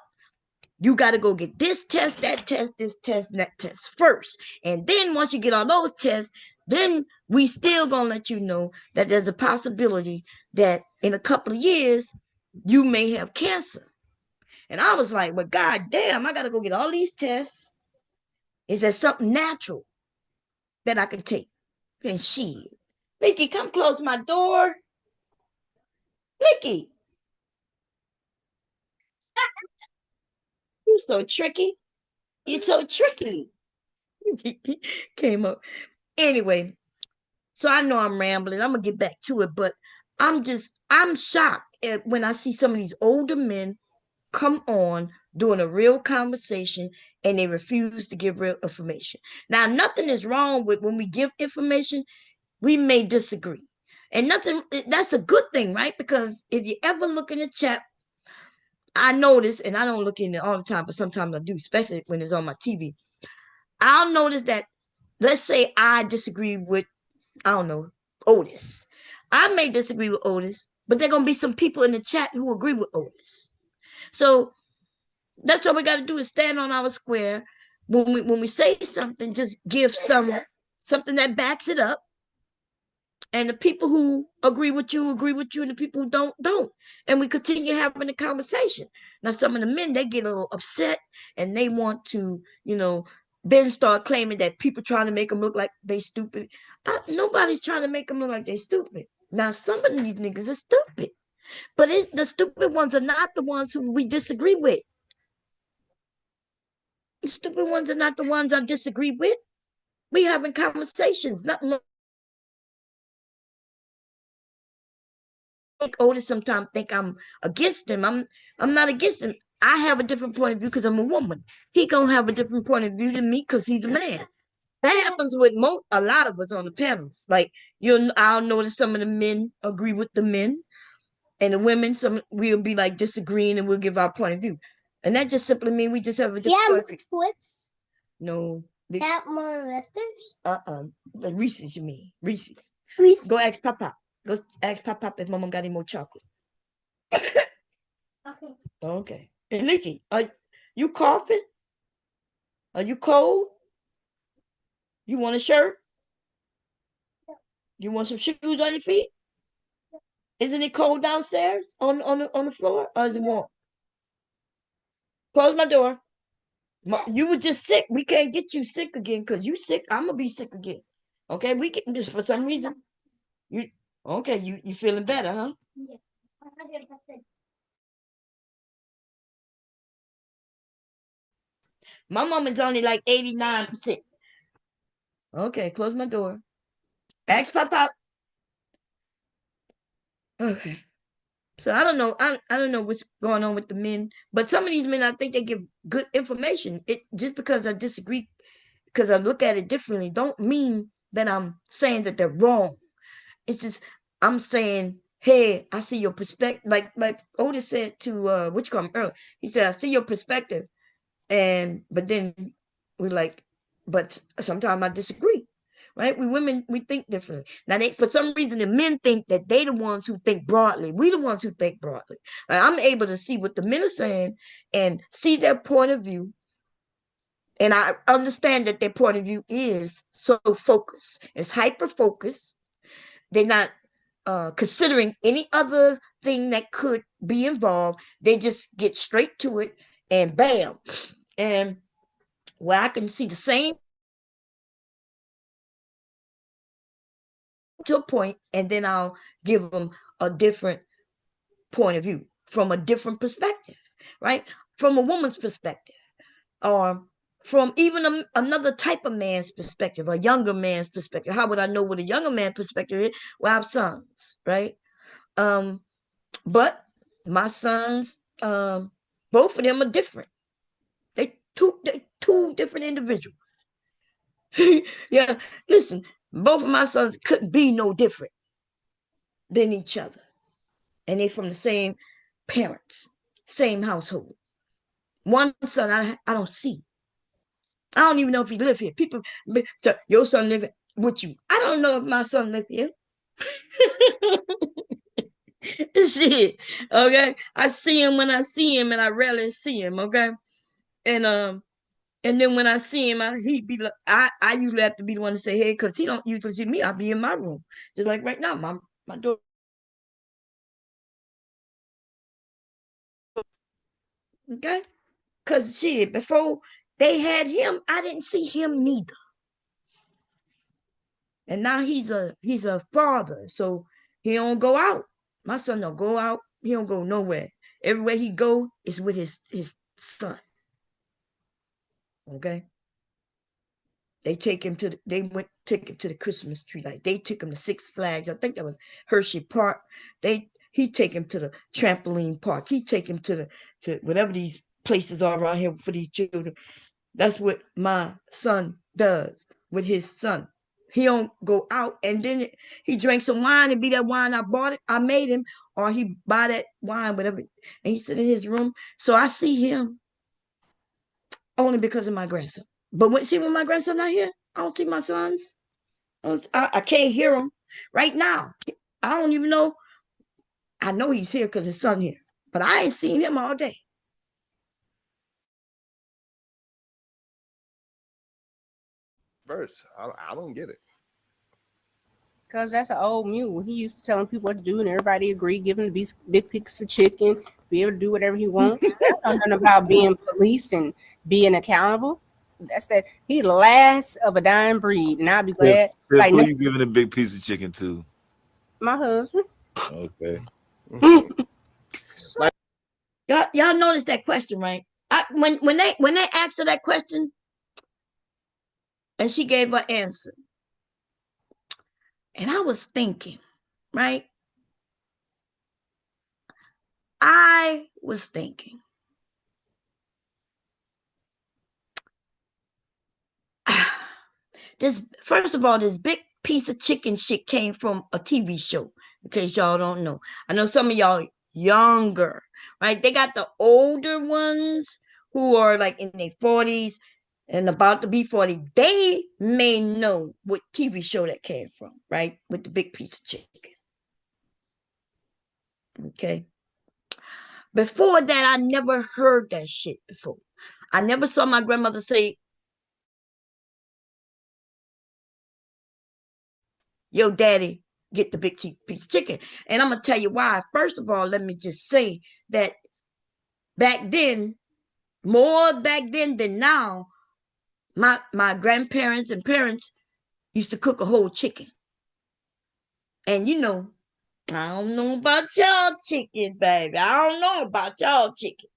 you got to go get this test, that test, this test, and that test first. And then once you get all those tests, then we still going to let you know that there's a possibility that in a couple of years, you may have cancer. And I was like, well, goddamn, I got to go get all these tests. Is there something natural that I can take? And shit. Nikki, come close my door. Nikki. You're so tricky. You're so tricky. Came up. Anyway, so I know I'm rambling. I'm going to get back to it, but I'm shocked when I see some of these older men come on doing a real conversation and they refuse to give real information. Now, nothing is wrong with when we give information, we may disagree. And that's a good thing, right? Because if you ever look in the chat, I notice, and I don't look in it all the time, but sometimes I do, especially when it's on my TV. I'll notice that, let's say I disagree with, I don't know, Otis. I may disagree with Otis, but there are going to be some people in the chat who agree with Otis. So that's what we got to do, is stand on our square. When we say something, just give something that backs it up. And the people who agree with you, and the people who don't. And we continue having the conversation. Now, some of the men, they get a little upset and they want to, then start claiming that people trying to make them look like they stupid. Nobody's trying to make them look like they stupid. Now, some of these niggas are stupid. But the stupid ones are not the ones who we disagree with. The stupid ones are not the ones I disagree with. We having conversations, nothing. Otis sometimes think I'm against him. I'm not against him. I have a different point of view because I'm a woman. He gonna have a different point of view than me because he's a man. That happens with a lot of us on the panels. Like I'll notice some of the men agree with the men, and the women, we'll be like disagreeing and we'll give our point of view. And that just simply means we just have a different point of view. Twits? No. That more Westers? The Reese's, you mean. Reese's. Reese. Go ask Papa. Go ask Papa if Mama got any more chocolate. Okay. Okay. Hey, Nikki, are you coughing? Are you cold? You want a shirt? You want some shoes on your feet? Isn't it cold downstairs on the floor, or is it warm? Close my door. You were just sick. We can't get you sick again because you sick. I'm gonna be sick again. Okay, we can just for some reason. You feeling better, huh? Yeah. My woman's only like 89%. Okay, close my door. Ask pop pop. Okay. So I don't know. I don't know what's going on with the men, but some of these men, I think they give good information. It just because I disagree, because I look at it differently, don't mean that I'm saying that they're wrong. It's just I'm saying, hey, I see your perspective. Like Otis said to which come earlier. He said, I see your perspective, and but then we're like, but sometimes I disagree. Right? We women, we think differently. Now, for some reason, the men think that they the ones who think broadly. We the ones who think broadly. Like, I'm able to see what the men are saying and see their point of view, and I understand that their point of view is so focused. It's hyper focused. They're not considering any other thing that could be involved. They just get straight to it, and bam. And where I can see the same to a point, and then I'll give them a different point of view from a different perspective, right? From a woman's perspective, or from even another type of man's perspective, a younger man's perspective. How would I know what a younger man's perspective is? Well, I have sons, right? But my sons, both of them are different. They two different individuals. Yeah, listen, both of my sons couldn't be no different than each other, and they from the same parents, same household. One son I don't see. I don't even know if he live here. People, your son live with you. I don't know if my son live here. Shit. Okay. I see him when I see him, and I rarely see him. Okay. And then when I see him, he be like, I usually have to be the one to say, hey, because he don't usually see me. I'll be in my room. Just like right now, my door. Okay. Because shit, before they had him, I didn't see him neither. And now he's a father, so he don't go out. My son don't go out. He don't go nowhere. Everywhere he go is with his son. Okay. They take him to take him to the Christmas tree. Like they took him to Six Flags. I think that was Hershey Park. He take him to the trampoline park. He take him to whatever these places are around here for these children. That's what my son does with his son. He don't go out, and then he drank some wine and be that wine I made him, or he buy that wine, whatever, and he sit in his room. So I see him only because of my grandson. But when my grandson not here, I don't see my sons. I can't hear him right now. I don't even know. I know he's here because his son here, but I ain't seen him all day. Verse, I don't get it. Because that's an old mule. He used to telling people what to do, and everybody agreed, give him the big piece of chicken, be able to do whatever he wants. That's nothing about being policed and being accountable. That's that. He the last of a dying breed, and I'll be glad. Tiff, Like who you giving a big piece of chicken to? my husband. Okay. Y'all notice that question, right? When they asked her that question, and she gave her answer, and I was thinking, right? I was thinking, first of all, this big piece of chicken shit came from a TV show, in case y'all don't know. I know some of y'all younger, right? They got the older ones who are like in their 40s and about to be 40. They may know what TV show that came from, right? With the big piece of chicken. Okay. Before that, I never heard that shit before. I never saw my grandmother say, yo, daddy, get the big piece of chicken. And I'm going to tell you why. First of all, let me just say that back then, more back then than now, my grandparents and parents used to cook a whole chicken. And you know, I don't know about y'all chicken, baby. I don't know about y'all chicken.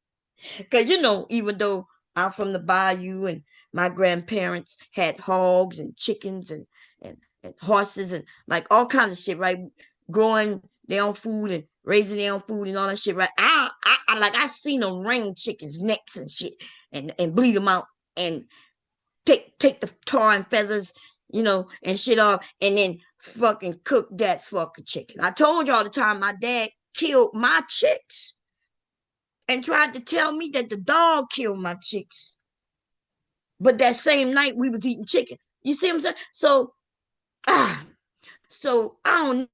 Because, you know, even though I'm from the bayou, and my grandparents had hogs and chickens and horses and like all kinds of shit, right? Growing their own food and raising their own food and all that shit, right? I seen them wring chickens' necks and shit and bleed them out and take the tar and feathers, and shit off, and then fucking cook that fucking chicken. I told you all the time my dad killed my chicks and tried to tell me that the dog killed my chicks. But that same night we was eating chicken. You see what I'm saying? So I don't,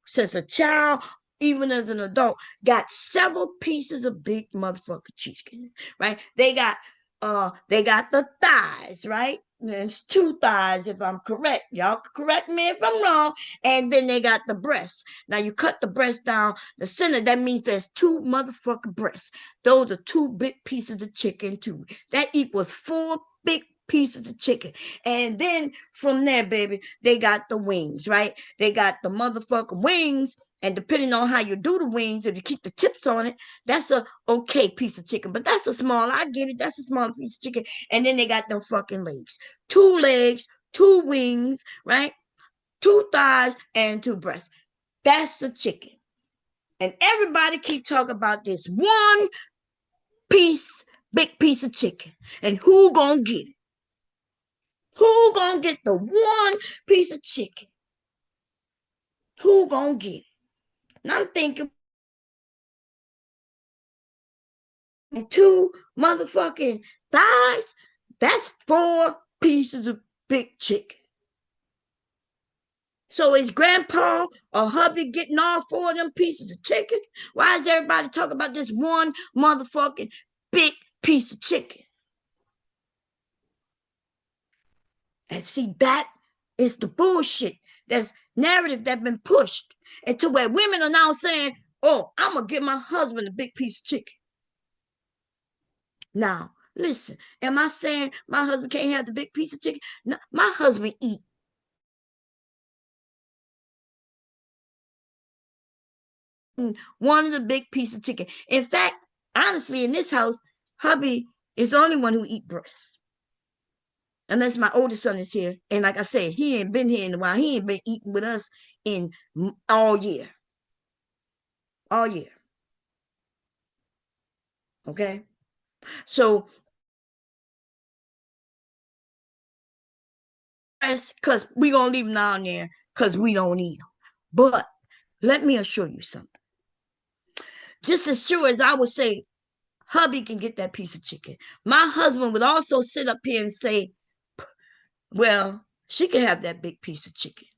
since a child, even as an adult, got several pieces of big motherfucking chicken, right? They got the thighs, right? There's 2 thighs, if I'm correct. Y'all can correct me if I'm wrong. And then they got the breasts. Now you cut the breast down the center. That means there's 2 motherfucking breasts. Those are 2 big pieces of chicken too. That equals 4 big pieces of chicken. And then from there, baby, they got the wings, right? They got the motherfucking wings. And depending on how you do the wings, if you keep the tips on it, that's a okay piece of chicken. But that's a small, I get it, that's a small piece of chicken. And then they got them fucking legs. 2 legs, 2 wings, right? 2 thighs, and 2 breasts. That's the chicken. And everybody keep talking about this one piece, big piece of chicken. And who gonna get it? Who gonna get the one piece of chicken? Who gonna get it? And I'm thinking, 2 motherfucking thighs, that's 4 pieces of big chicken. So is grandpa or hubby getting all 4 of them pieces of chicken? Why is everybody talking about this one motherfucking big piece of chicken? And see, that is the bullshit. That's narrative that's been pushed into where women are now saying, oh, I'm going to give my husband a big piece of chicken. Now, listen, am I saying my husband can't have the big piece of chicken? No, my husband eat one of the big piece of chicken. In fact, honestly, in this house, hubby is the only one who eat breast. Unless my oldest son is here. And like I said, he ain't been here in a while. He ain't been eating with us in all year. All year. Okay? So, because we going to leave them down there because we don't eat them. But let me assure you something. Just as sure as I would say, hubby can get that piece of chicken, my husband would also sit up here and say, well, she can have that big piece of chicken.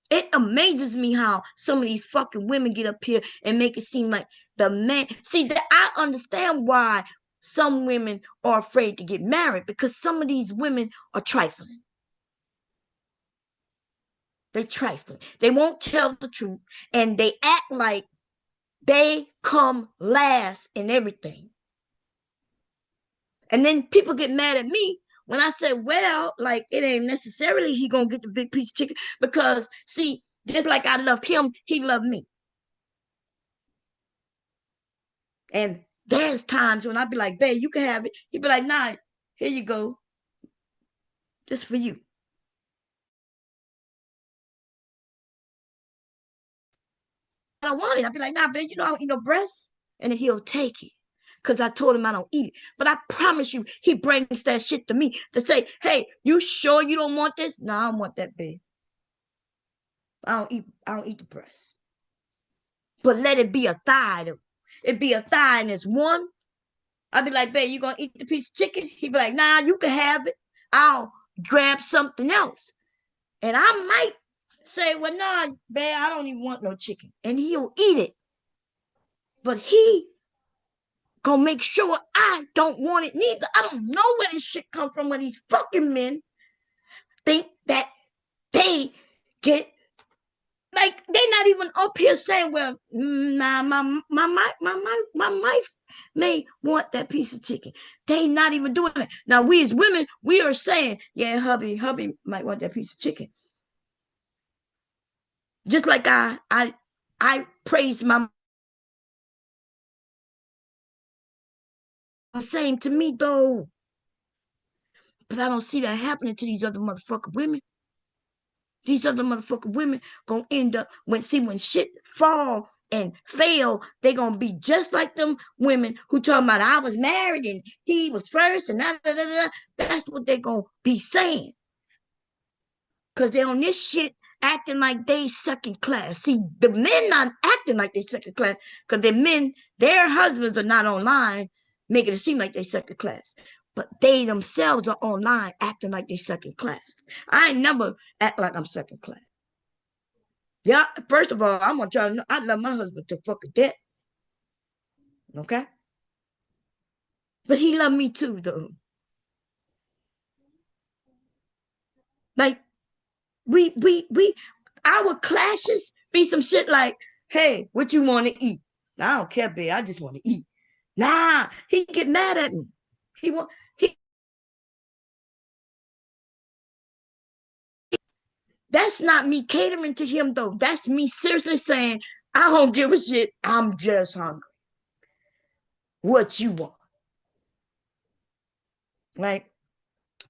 It amazes me how some of these fucking women get up here and make it seem like the man. See, that I understand why some women are afraid to get married, because some of these women are trifling. They're trifling. They won't tell the truth, and they act like they come last in everything. And then people get mad at me when I say, well, like, it ain't necessarily he gonna get the big piece of chicken, because see, just like I love him, he loved me. And there's times when I be like, babe, you can have it. He'd be like, nah, here you go. Just for you. I don't want it. I'd be like, nah, babe, I don't eat no breast. And then he'll take it, because I told him I don't eat it. But I promise you, he brings that shit to me to say, hey, you sure you don't want this? No, I don't want that, babe. I don't eat the breast. But let it be a thigh, though. It be a thigh and it's one. I'd be like, babe, you gonna eat the piece of chicken? He'd be like, nah, you can have it. I'll grab something else. And I might say, well, nah, babe, I don't even want no chicken. And he'll eat it. But he gonna make sure I don't want it neither. I don't know where this shit come from when these fucking men think that they get, like, they're not even up here saying, well, nah, my wife may want that piece of chicken. They not even doing it. Now, we as women, we are saying, yeah, hubby might want that piece of chicken. Just like I praise my same to me though. But I don't see that happening to these other motherfucking women. These other motherfucking women gonna end up when shit fall and fail, they gonna be just like them women who talking about I was married and he was first and da da da da. That's what they gonna be saying. Cause they on this shit acting like they second class. See, the men not acting like they second class because the men, their husbands are not online making it seem like they second class. But they themselves are online acting like they second class. I ain't never act like I'm second class. Yeah, first of all, I'm gonna try to I love my husband to fucking death. Okay? But he loved me too, though. Like, we our clashes be some shit like, hey, what you want to eat? Now, I don't care, babe. I just want to eat. Nah, he get mad at me. He want he. That's not me catering to him though. That's me seriously saying, I don't give a shit. I'm just hungry. What you want? Right?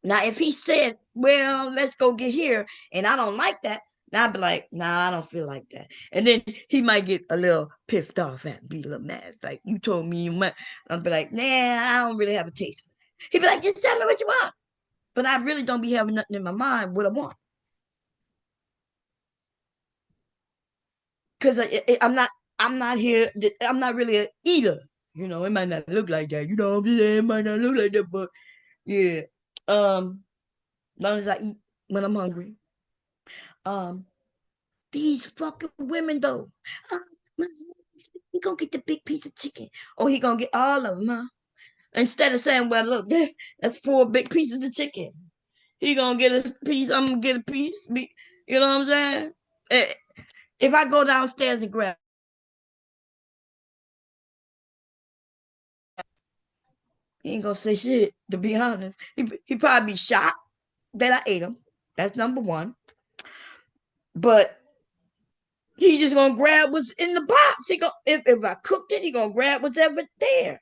Now, if he said, well, let's go get here, and I don't like that, now I'd be like, nah, I don't feel like that. And then he might get a little piffed off and be a little mad. Like, you told me you might. I'll be like, nah, I don't really have a taste for that. He'd be like, just tell me what you want. But I really don't be having nothing in my mind what I want. Because I'm not here, I'm not really an eater. You know, it might not look like that. You know what I'm saying? It might not look like that, but yeah. As long as I eat when I'm hungry. Um, these fucking women though. Uh, he gonna get the big piece of chicken, or he gonna get all of them, huh? Instead of saying, "Well, look, that's 4 big pieces of chicken." He gonna get a piece. I'm gonna get a piece. You know what I'm saying? If I go downstairs and grab, he ain't gonna say shit. To be honest, he probably be shocked that I ate him. That's number one. But he just gonna grab what's in the box. He gonna if I cooked it, he gonna grab whatever there,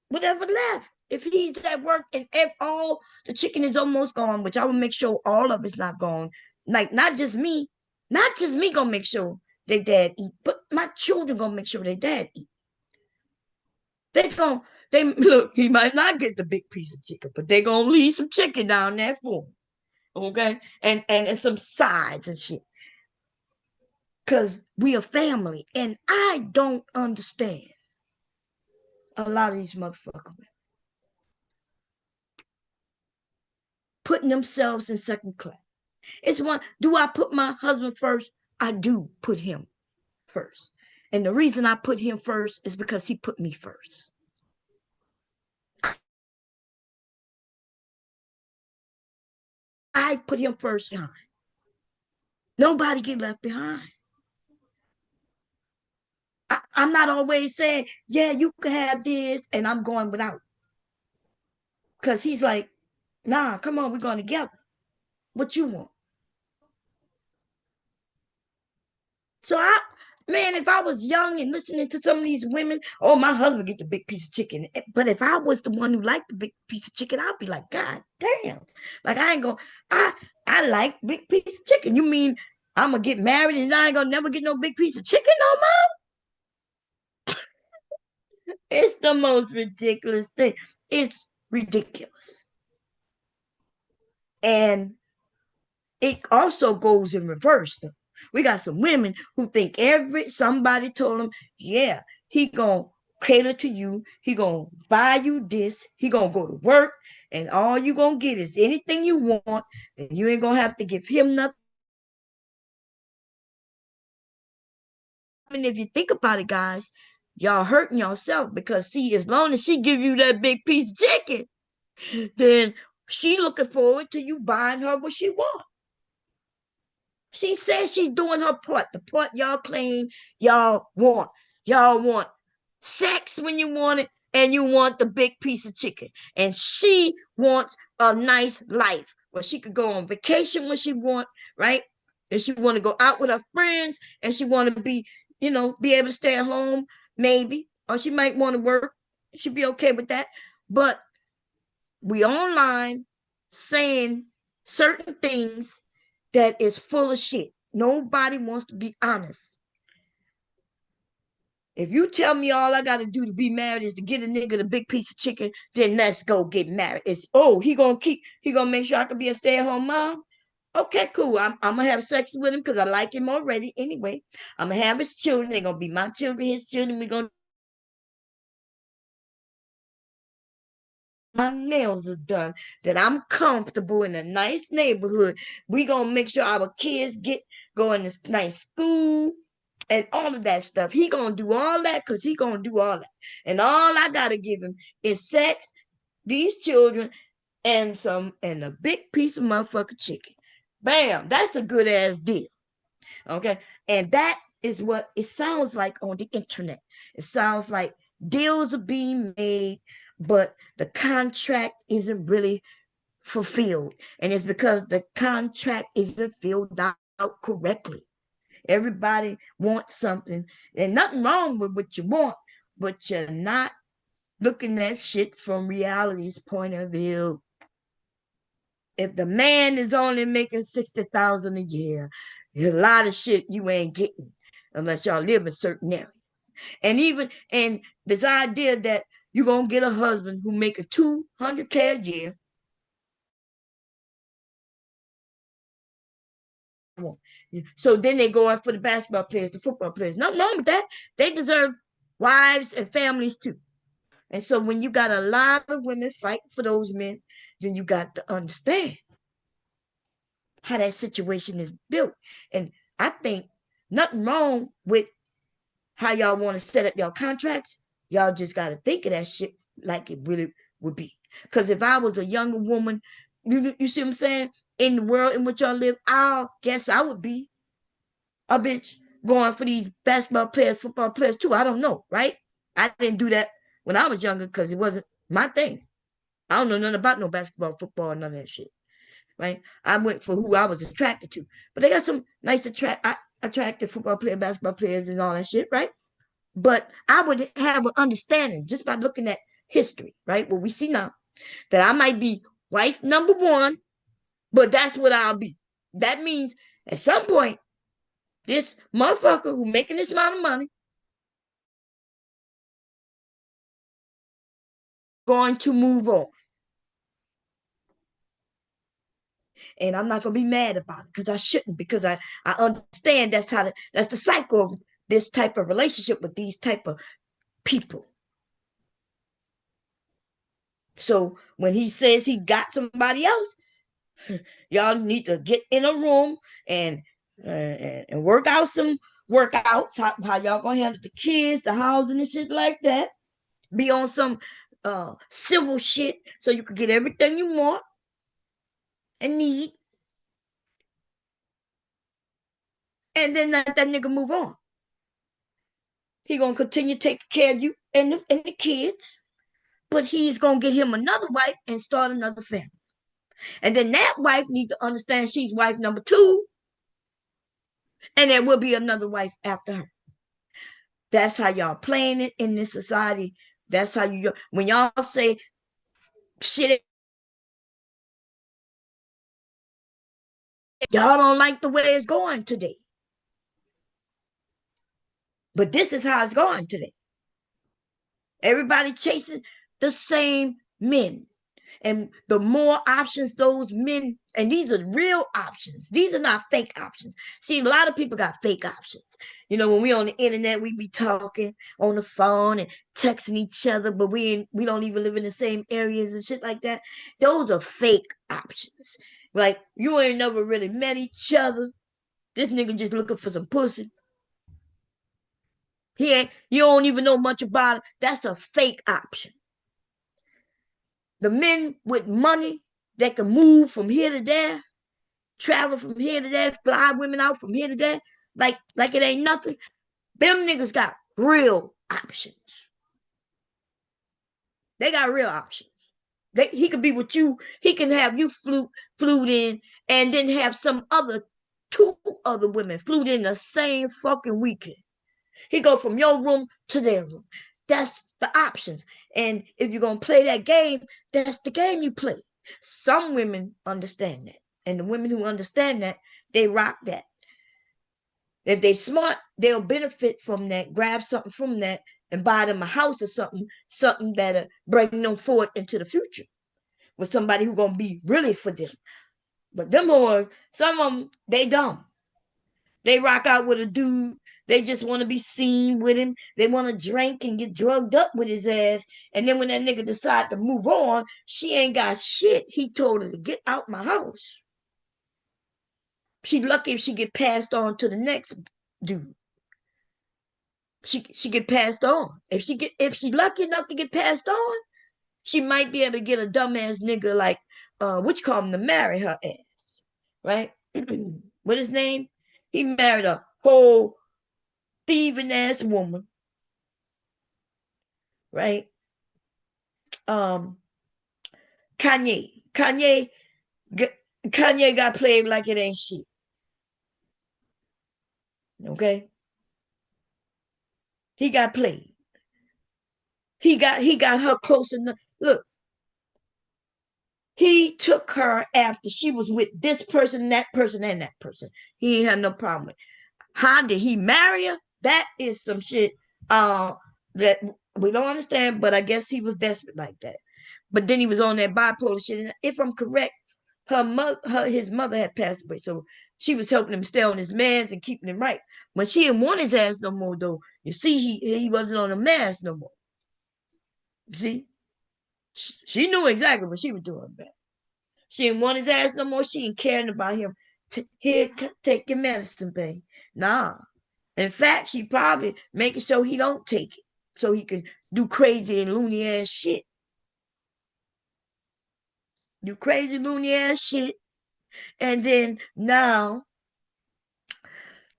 whatever left. If he's at work and if all the chicken is almost gone, which I will make sure all of it's not gone. Like not just me gonna make sure their dad eat, but my children gonna make sure their dad eat. They look. He might not get the big piece of chicken, but they gonna leave some chicken down there for him. Okay, and some sides and shit. Because we are family. And I don't understand a lot of these motherfuckers putting themselves in second class. It's one, do I put my husband first? I do put him first. And the reason I put him first is because he put me first. I put him first behind. Nobody get left behind. I'm not always saying, yeah, you can have this, and I'm going without. Because he's like, nah, come on, we're going together. What you want? So man, if I was young and listening to some of these women, oh, my husband get the big piece of chicken. But if I was the one who liked the big piece of chicken, I'd be like, God damn. Like I ain't gonna, I like big piece of chicken. You mean I'm gonna get married and I ain't gonna never get no big piece of chicken no more? It's the most ridiculous thing. It's ridiculous. And it also goes in reverse though. We got some women who think somebody told them, yeah, he gonna cater to you, he gonna buy you this, he gonna go to work, and all you gonna get is anything you want, and you ain't gonna have to give him nothing. I mean, if you think about it, guys, y'all hurting yourself because see, as long as she give you that big piece of chicken, then she looking forward to you buying her what she want. She says she's doing her part. The part y'all claim y'all want. Y'all want sex when you want it, and you want the big piece of chicken. And she wants a nice life where she could go on vacation when she want, right? And she want to go out with her friends, and she want to be able to stay at home, maybe, or she might want to work. Should be okay with that. But we online saying certain things that is full of shit. Nobody wants to be honest. If you tell me all I gotta do to be married is to get a nigga the big piece of chicken, then let's go get married. It's he gonna make sure I can be a stay-at-home mom. Okay, cool. I'm gonna have sex with him because I like him already. Anyway, I'm gonna have his children. They're gonna be my children, his children. We're gonna my nails are done, that I'm comfortable in a nice neighborhood. We gonna make sure our kids go in this nice school and all of that stuff. He gonna do all that because he gonna do all that. And all I gotta give him is sex, these children, and a big piece of motherfucking chicken. Bam, that's a good ass deal. Okay. And that is what it sounds like on the internet. It sounds like deals are being made, but the contract isn't really fulfilled. And it's because the contract isn't filled out correctly. Everybody wants something, and nothing wrong with what you want, but you're not looking at shit from reality's point of view. If the man is only making 60,000 a year, there's a lot of shit you ain't getting unless y'all live in certain areas. And this idea that you're gonna get a husband who making $200K a year. So then they go out for the basketball players, the football players. Nothing wrong with that. They deserve wives and families too. And so when you got a lot of women fighting for those men, then you got to understand how that situation is built. And I think nothing wrong with how y'all want to set up your contracts. Y'all just got to think of that shit like it really would be. Because if I was a younger woman, you see what I'm saying? In the world in which y'all live, I guess I would be a bitch going for these basketball players, football players too. I don't know, right? I didn't do that when I was younger because it wasn't my thing. I don't know nothing about no basketball, football, none of that shit, right? I went for who I was attracted to. But they got some nice attractive football players, basketball players, and all that shit, right? But I would have an understanding just by looking at history, right? What we see now, that I might be wife number one, but that's what I'll be. That means at some point, this motherfucker who making this amount of money going to move on. And I'm not gonna be mad about it because I shouldn't, because I understand that's the cycle of this type of relationship with these type of people. So when he says he got somebody else, y'all need to get in a room and work out some workouts, how y'all gonna handle the kids, the housing and shit like that. Be on some civil shit so you can get everything you want and need. And then let that nigga move on. He gonna continue taking care of you and the kids, but he's gonna get him another wife and start another family. And then that wife needs to understand she's wife number two, and there will be another wife after her. That's how y'all playing it in this society. That's how when y'all say shit, y'all don't like the way it's going today. But this is how it's going today. Everybody chasing the same men. And the more options those men, and these are real options. These are not fake options. See, a lot of people got fake options. You know, when we on the internet, we be talking on the phone and texting each other, but we don't even live in the same areas and shit like that. Those are fake options. Like, you ain't never really met each other. This nigga just looking for some pussy. You don't even know much about it. That's a fake option. The men with money that can move from here to there, travel from here to there, fly women out from here to there, like it ain't nothing. Them niggas got real options. They got real options. He could be with you. He can have you flew in, and then have two other women flew in the same fucking weekend. He go from your room to their room. That's the options. And if you're gonna play that game, that's the game you play. Some women understand that. And the women who understand that, they rock that. If they smart, they'll benefit from that, grab something from that, and buy them a house or something that'll bring them forward into the future with somebody who's gonna be really for them. But them boys, some of them, they dumb. They rock out with a dude. They just want to be seen with him. They want to drink and get drugged up with his ass. And then when that nigga decide to move on, she ain't got shit. He told her to get out my house. She lucky if she get passed on to the next dude. She get passed on. If she lucky enough to get passed on, she might be able to get a dumbass nigga like what you call him to marry her ass. Right? What his name? He married a whole thieving ass woman. Right? Kanye. Kanye got played like it ain't shit. Okay? He got played. He got her close enough. Look, he took her after she was with this person, that person, and that person. He ain't had no problem with. How did he marry her? That is some shit that we don't understand, but I guess he was desperate like that. But then he was on that bipolar shit. And if I'm correct, his mother had passed away, so she was helping him stay on his meds and keeping him right. When she didn't want his ass no more, though, you see, he wasn't on the meds no more. See, she knew exactly what she was doing back. She didn't want his ass no more. She didn't care about him. Here, take your medicine, babe. Nah. In fact, she probably making sure he don't take it, so he can do crazy and loony ass shit. Do crazy loony ass shit, and then now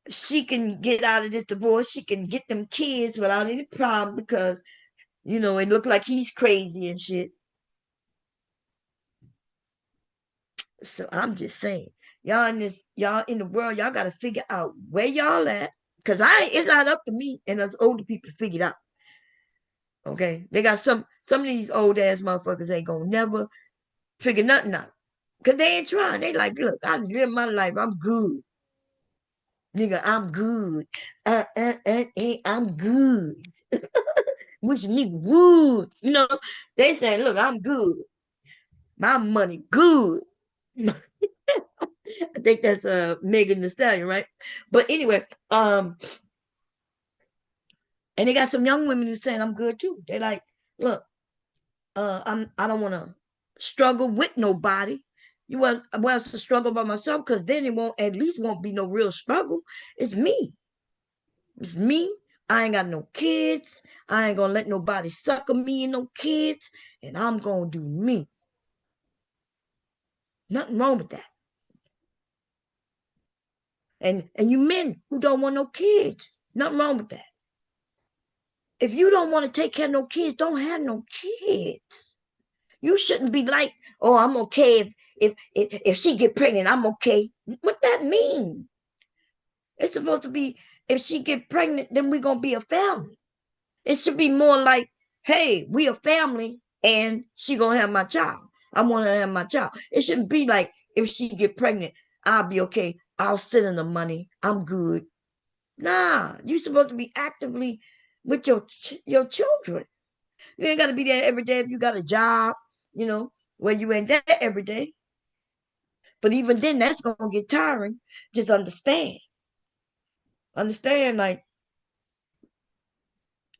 she can get out of this divorce. She can get them kids without any problem because it looked like he's crazy and shit. So I'm just saying, y'all in the world, y'all gotta figure out where y'all at. Cause it's not up to me and us older people to figure it out. Okay. They got some of these old ass motherfuckers ain't gonna never figure nothing out. Cause they ain't trying. They like, look, I live my life. I'm good. Nigga, I'm good. I'm good. Which nigga would. They say, look, I'm good. My money good. I think that's Megan Thee Stallion, right? But anyway, and they got some young women who saying I'm good too. They like, look, I don't want to struggle with nobody. You was to struggle by myself because then it won't be no real struggle. It's me. It's me. I ain't got no kids. I ain't gonna let nobody sucker me and no kids, and I'm gonna do me. Nothing wrong with that. And you men who don't want no kids, nothing wrong with that. If you don't want to take care of no kids, don't have no kids. You shouldn't be like, oh, I'm okay if she get pregnant, I'm okay. What that mean? It's supposed to be if she get pregnant, then we gonna be a family. It should be more like, hey, we a family, and she gonna have my child. I want her to have my child. It shouldn't be like if she get pregnant, I'll be okay. I'll send her the money. I'm good. Nah, you supposed to be actively with your children. You ain't got to be there every day if you got a job, where you ain't there every day. But even then, that's going to get tiring. Just understand. Understand, like,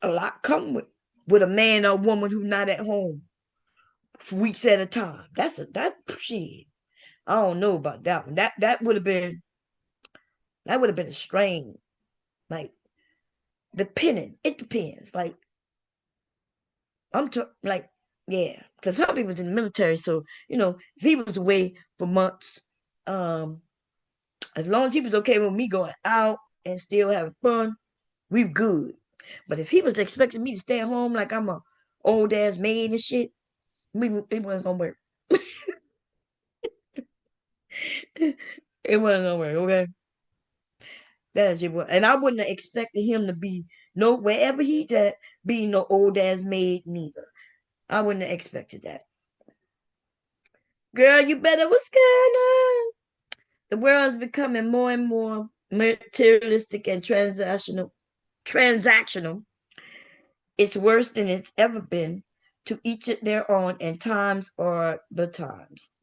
a lot come with a man or woman who's not at home for weeks at a time. That shit. I don't know about that one. That would have been a strain. Like, depending. It depends. Like, like, yeah, because hubby was in the military, so if he was away for months, as long as he was okay with me going out and still having fun, we good. But if he was expecting me to stay at home like I'm a old ass maid and shit, it wasn't gonna work. It wasn't gonna work, okay? That is it. And I wouldn't have expected him to be, no, wherever he's at, be no old ass maid neither. I wouldn't have expected that. Girl, you better what's going on? The world is becoming more and more materialistic and transactional. Transactional. It's worse than it's ever been. To each their own, and times are the times.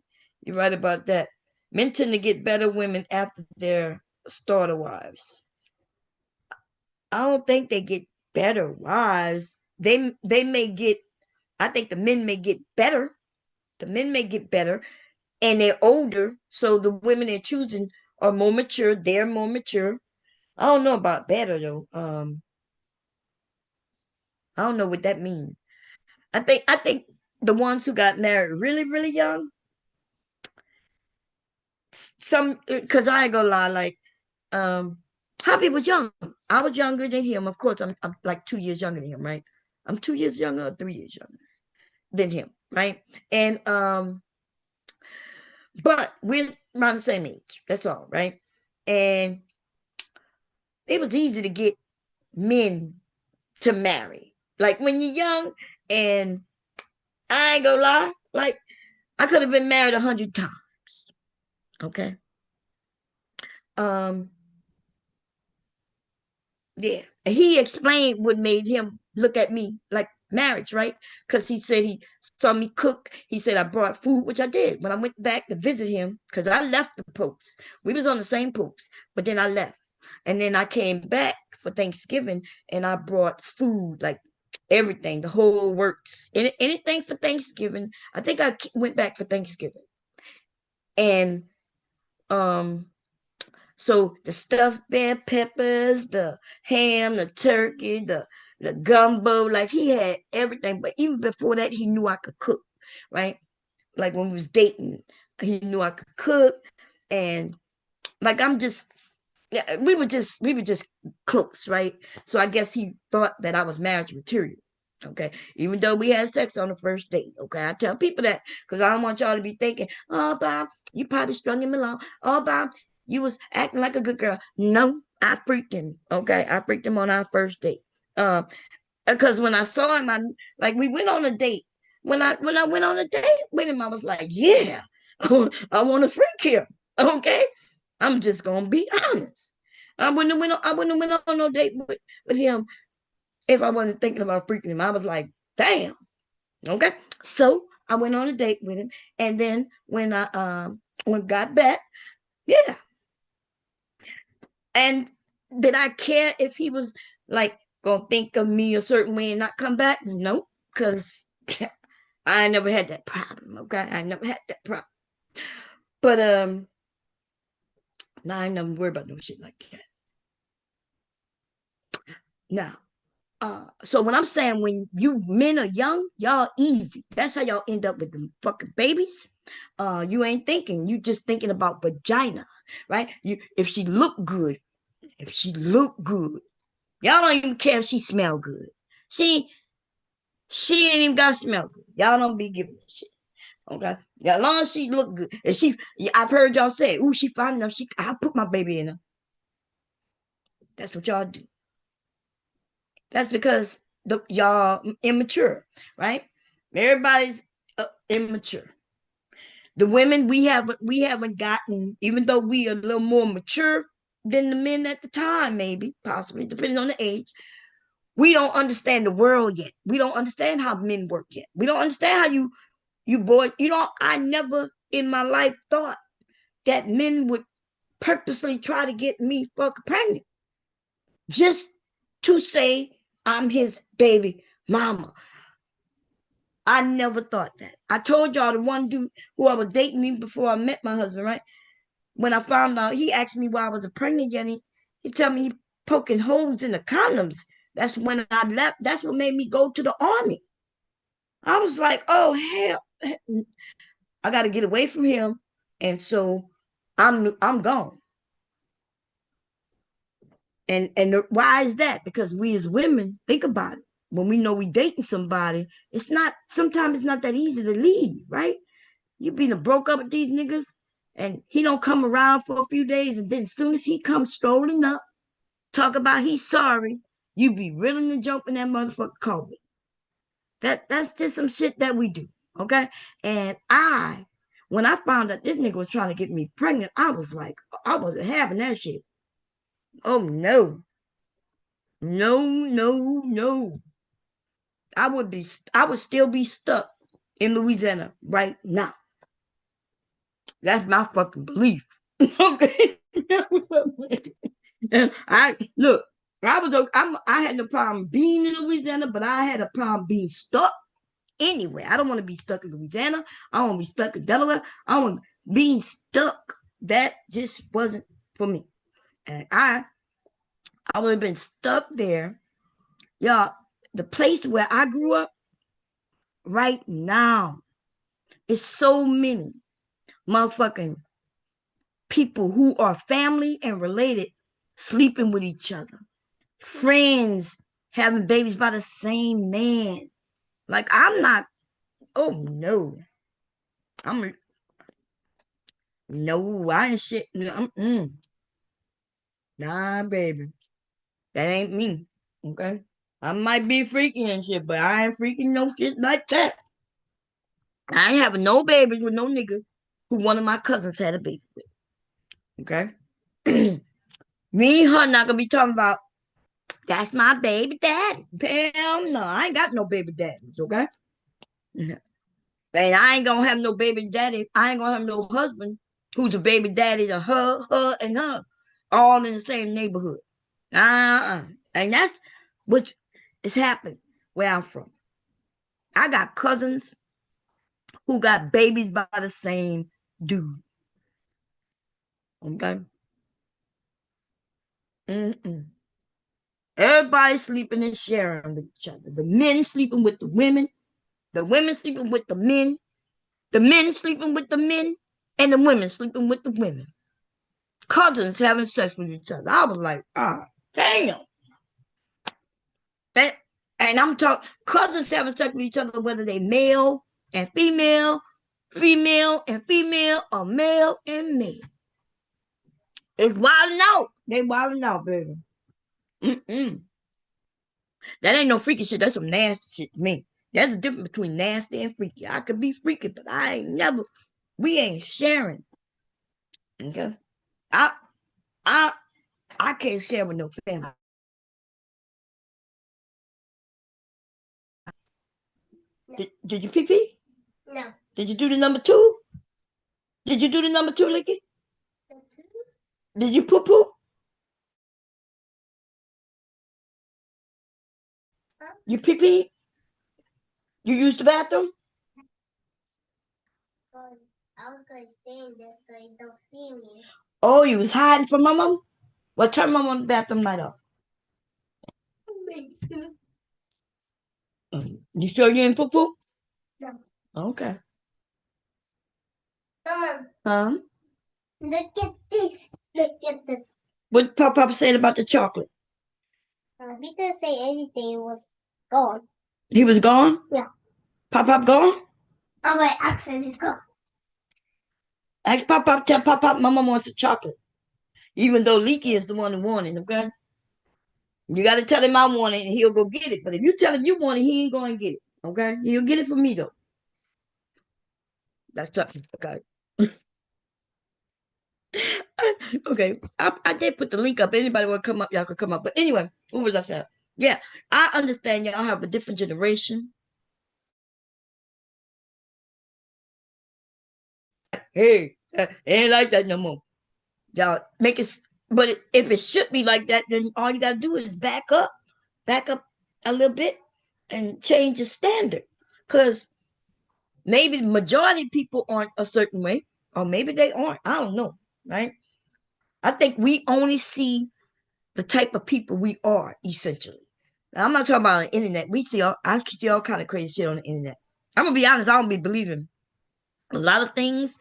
You're right about that. Men tend to get better women after their starter wives. I don't think they get better wives. They may get. I think the men may get better. The men may get better, and they're older, so the women they're choosing are more mature. They're more mature. I don't know about better though. I don't know what that means. I think the ones who got married really really young, some because I ain't gonna lie, like Hobby was young. I was younger than him. Of course, I'm like 2 years younger than him, right? I'm 2 years younger or 3 years younger than him, right? And but we're around the same age. That's all, right? And it was easy to get men to marry. Like when you're young, and I ain't gonna lie, like I could have been married 100 times. Okay. Um, yeah. And he explained what made him look at me like marriage, right? Because he said he saw me cook. He said I brought food, which I did. When I went back to visit him, because I left the post. We was on the same post, but then I left. And then I came back for Thanksgiving and I brought food, like everything, the whole works. Anything for Thanksgiving. I think I went back for Thanksgiving. And um so the stuffed bell peppers, the ham, the turkey, the gumbo, like he had everything. But even before that, he knew I could cook, right? Like when we was dating, he knew I could cook, and like I'm just, yeah, we were just close, right? So I guess he thought that I was marriage material. Okay, even though we had sex on the first date. Okay, I tell people that because I don't want y'all to be thinking, oh Bob, you probably strung him along. Oh Bob, you was acting like a good girl. No, I freaked him. Okay, I freaked him on our first date. Because when I saw him, I like we went on a date. When I went on a date with him, I was like, yeah, I want to freak him. Okay, I'm just gonna be honest. I wouldn't have went on no date with him if I wasn't thinking about freaking him. I was like, damn. Okay. So I went on a date with him. And then when I got back, yeah. And did I care if he was like gonna think of me a certain way and not come back? No, because I never had that problem. Okay. I never had that problem. But now I ain't never worried about no shit like that. Now, so when I'm saying when you men are young, y'all easy. That's how y'all end up with them fucking babies. You ain't thinking. You just thinking about vagina, right? You if she look good, if she look good, y'all don't even care if she smell good. She ain't even gotta smell good. Y'all don't be giving a shit. Okay. Yeah, as long as she look good. And I've heard y'all say, ooh, she fine enough. I'll put my baby in her. That's what y'all do. That's because y'all immature, right? Everybody's immature. The women we haven't gotten, even though we are a little more mature than the men at the time, maybe, possibly, depending on the age. We don't understand the world yet. We don't understand how men work yet. We don't understand how you boys, I never in my life thought that men would purposely try to get me fucking pregnant just to say I'm his baby mama. I never thought that. I told y'all the one dude who I was dating before I met my husband, right? When I found out, he asked me why I was pregnant yet. He told me he poking holes in the condoms. That's when I left. That's what made me go to the army. I was like, oh hell, I got to get away from him, and so I'm gone. And why is that? Because we as women think about it. When we know we dating somebody, sometimes it's not that easy to leave, right? You been broke up with these niggas and he don't come around for a few days, and then as soon as he comes strolling up, talk about he's sorry, you be willing to jump in that motherfucking car with. That's just some shit that we do, okay? And when I found out this nigga was trying to get me pregnant, I was like, I wasn't having that shit. Oh no, no, no, no. I would still be stuck in Louisiana right now. That's my fucking belief. Okay. I look, I had no problem being in Louisiana, but I had a problem being stuck anywhere. I don't want to be stuck in Louisiana. I don't want to be stuck in Delaware. I don't want being stuck. That just wasn't for me. And I would have been stuck there. Y'all, the place where I grew up right now is so many motherfucking people who are family and related sleeping with each other. Friends having babies by the same man. Like, I'm not, oh no. No, I ain't shit. Nah, baby. That ain't me. Okay? I might be freaky and shit, but I ain't freaking no shit like that. I ain't having no babies with no nigga who one of my cousins had a baby with. Okay? Me and her not gonna be talking about that's my baby daddy. Hell no, I ain't got no baby daddies, okay? And I ain't gonna have no baby daddy. I ain't gonna have no husband who's a baby daddy to her, and her, all in the same neighborhood. And that's what is happening where I'm from. I got cousins who got babies by the same dude. Okay? Mm-mm. Everybody sleeping and sharing with each other. The men sleeping with the women sleeping with the men sleeping with the men, and the women sleeping with the women. Cousins having sex with each other. I was like, damn. And I'm talking cousins having sex with each other, whether they male and female, female and female, or male and male. It's wilding out. They wilding out, baby. Mm-mm. That ain't no freaky shit. That's some nasty shit to me. There's a difference between nasty and freaky. I could be freaky, but we ain't sharing. Okay? I can't share with no family. Did you pee pee? No. Did you do the number 2? Did you do the number 2, Licky? Did you poo poo? Huh? You pee pee? You used the bathroom? I was going to stay in there so you don't see me. Oh, you was hiding from my mom? Well, turn my mom's bathroom light off. You sure you ain't poo poo? No. Okay. Mama, look at this. Look at this. What Papa said about the chocolate? He didn't say anything. It was gone. He was gone? Yeah. Pop gone? Oh, my accent is gone. Ask Pop, tell Pop Mama wants a chocolate. Even though Leaky is the one who wanted it, okay? You got to tell him I want it and he'll go get it. But if you tell him you want it, he ain't going to get it, okay? He'll get it from me, though. That's tough, okay? Okay, I did put the link up. Anybody want to come up, y'all could come up. But anyway, what was I saying? Yeah, I understand y'all have a different generation. Hey, ain't like that no more. Y'all make it, but if it should be like that, then all you gotta do is back up a little bit and change the standard. Because maybe the majority of people aren't a certain way, or maybe they aren't. I don't know, right? I think we only see the type of people we are, essentially. Now, I'm not talking about on the internet. I see all kind of crazy shit on the internet. I'm gonna be honest, I don't be believing a lot of things,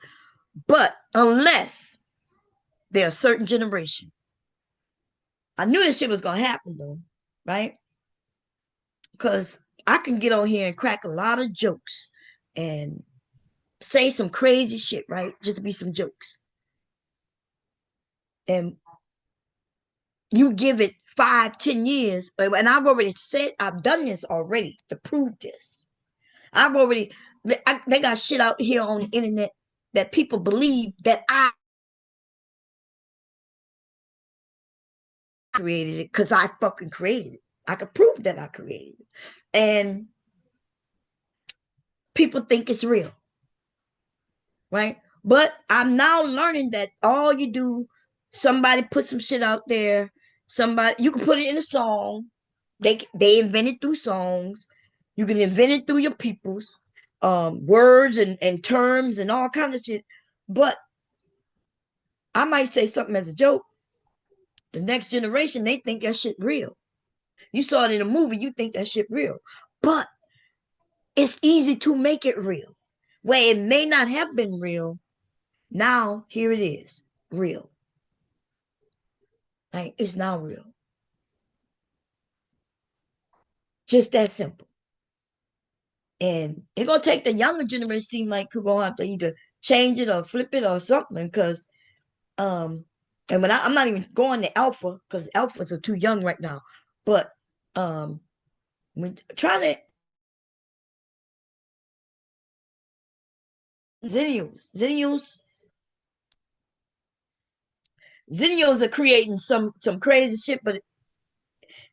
but unless they're a certain generation. I knew this shit was gonna happen though, right? Because I can get on here and crack a lot of jokes and say some crazy shit, right? Just to be some jokes. And you give it 5, 10 years, and I've already said I've done this already to prove this. I've already they got shit out here on the internet that people believe that I created it because I fucking created it. I can prove that I created it. And people think it's real, right? But I'm now learning that all you do, somebody put some shit out there, somebody you can put it in a song. They invent it through songs. You can invent it through your people's words and terms and all kinds of shit. But I might say something as a joke. The next generation, they think that shit real. You saw it in a movie, you think that shit real. But it's easy to make it real. Where it may not have been real, now here it is, real. Like it's now real. Just that simple. And it's gonna take the younger generation seem like we're gonna have to either change it or flip it or something. Cause and when I'm not even going to alpha, because alphas are too young right now. But when trying to Zennials are creating some crazy shit, but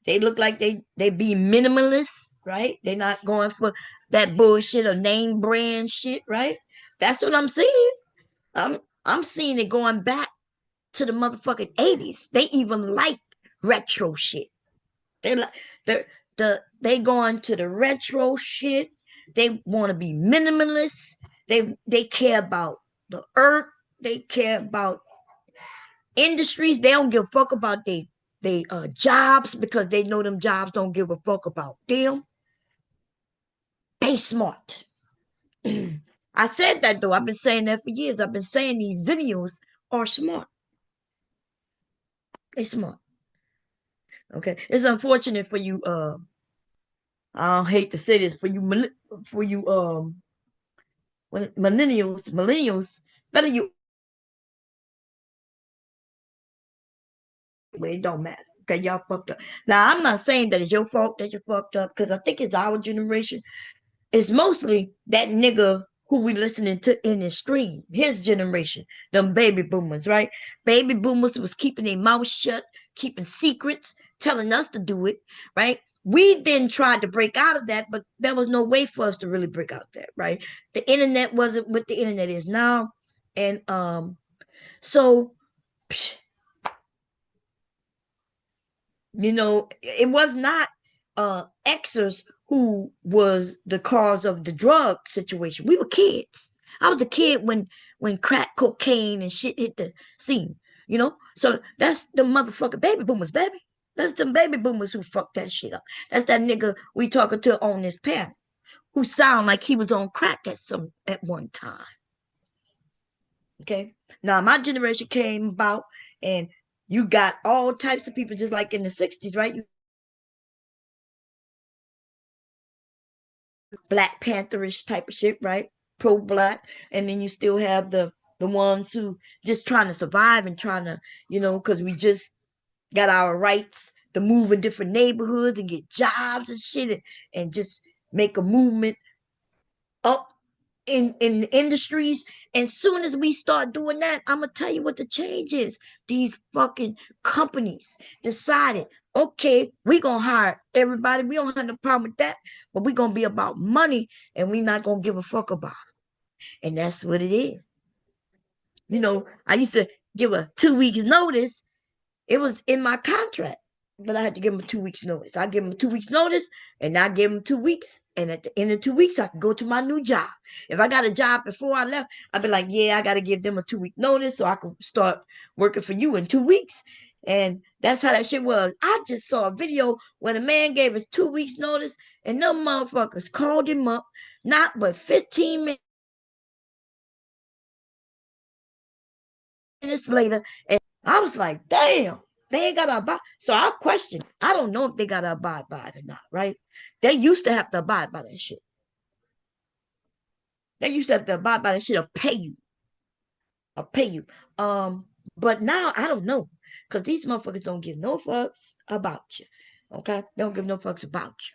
they look like they be minimalist, right? They're not going for that bullshit or name brand shit, right? That's what I'm seeing. I'm seeing it going back to the motherfucking 80s. They even like retro shit. They like they going to the retro shit. They want to be minimalist. They care about the earth. They care about industries. They don't give a fuck about they jobs because they know them jobs don't give a fuck about them. They smart. I said that though. I've been saying that for years. I've been saying these zennials are smart. They smart. Okay. It's unfortunate for you I don't hate to say this for you millennials, better you well, it don't matter. Okay, y'all fucked up. Now I'm not saying that it's your fault that you fucked up, because I think it's our generation. It's mostly that nigga who we listening to in the stream, his generation, them baby boomers, right? Baby boomers was keeping their mouth shut, keeping secrets, telling us to do it, right? We then tried to break out of that, but there was no way for us to really break out that, right? The internet wasn't what the internet is now. And so psh, you know, it was not exes who was the cause of the drug situation. We were kids. I was a kid when crack cocaine and shit hit the scene, you know? So that's the motherfucking baby boomers, baby. That's them baby boomers who fucked that shit up. That's that nigga we talking to on this panel who sound like he was on crack at one time. Okay. Now my generation came about and you got all types of people just like in the 60s, right? You Black Pantherish type of shit, right? Pro black. And then you still have the ones who just trying to survive and trying to, because we just got our rights to move in different neighborhoods and get jobs and shit and just make a movement up in industries. And soon as we start doing that, I'm gonna tell you what the change is. These fucking companies decided, okay, we gonna hire everybody. We don't have no problem with that, but we gonna be about money and we not gonna give a fuck about it. And that's what it is. I used to give a 2 weeks notice. It was in my contract, but I had to give them a 2 weeks notice. I give them a 2 weeks notice, and I give them 2 weeks. And at the end of 2 weeks, I can go to my new job. If I got a job before I left, I'd be like, yeah, I got to give them a 2 week notice so I can start working for you in 2 weeks. And that's how that shit was. I just saw a video when a man gave us 2 weeks notice, and them motherfuckers called him up, not but 15 minutes later, and I was like, damn, they ain't got to abide. So I question. I don't know if they got to abide by it or not, right? They used to have to abide by that shit. They used to have to abide by that shit or pay you. Or pay you. But now I don't know, because these motherfuckers don't give no fucks about you. Okay? They don't give no fucks about you.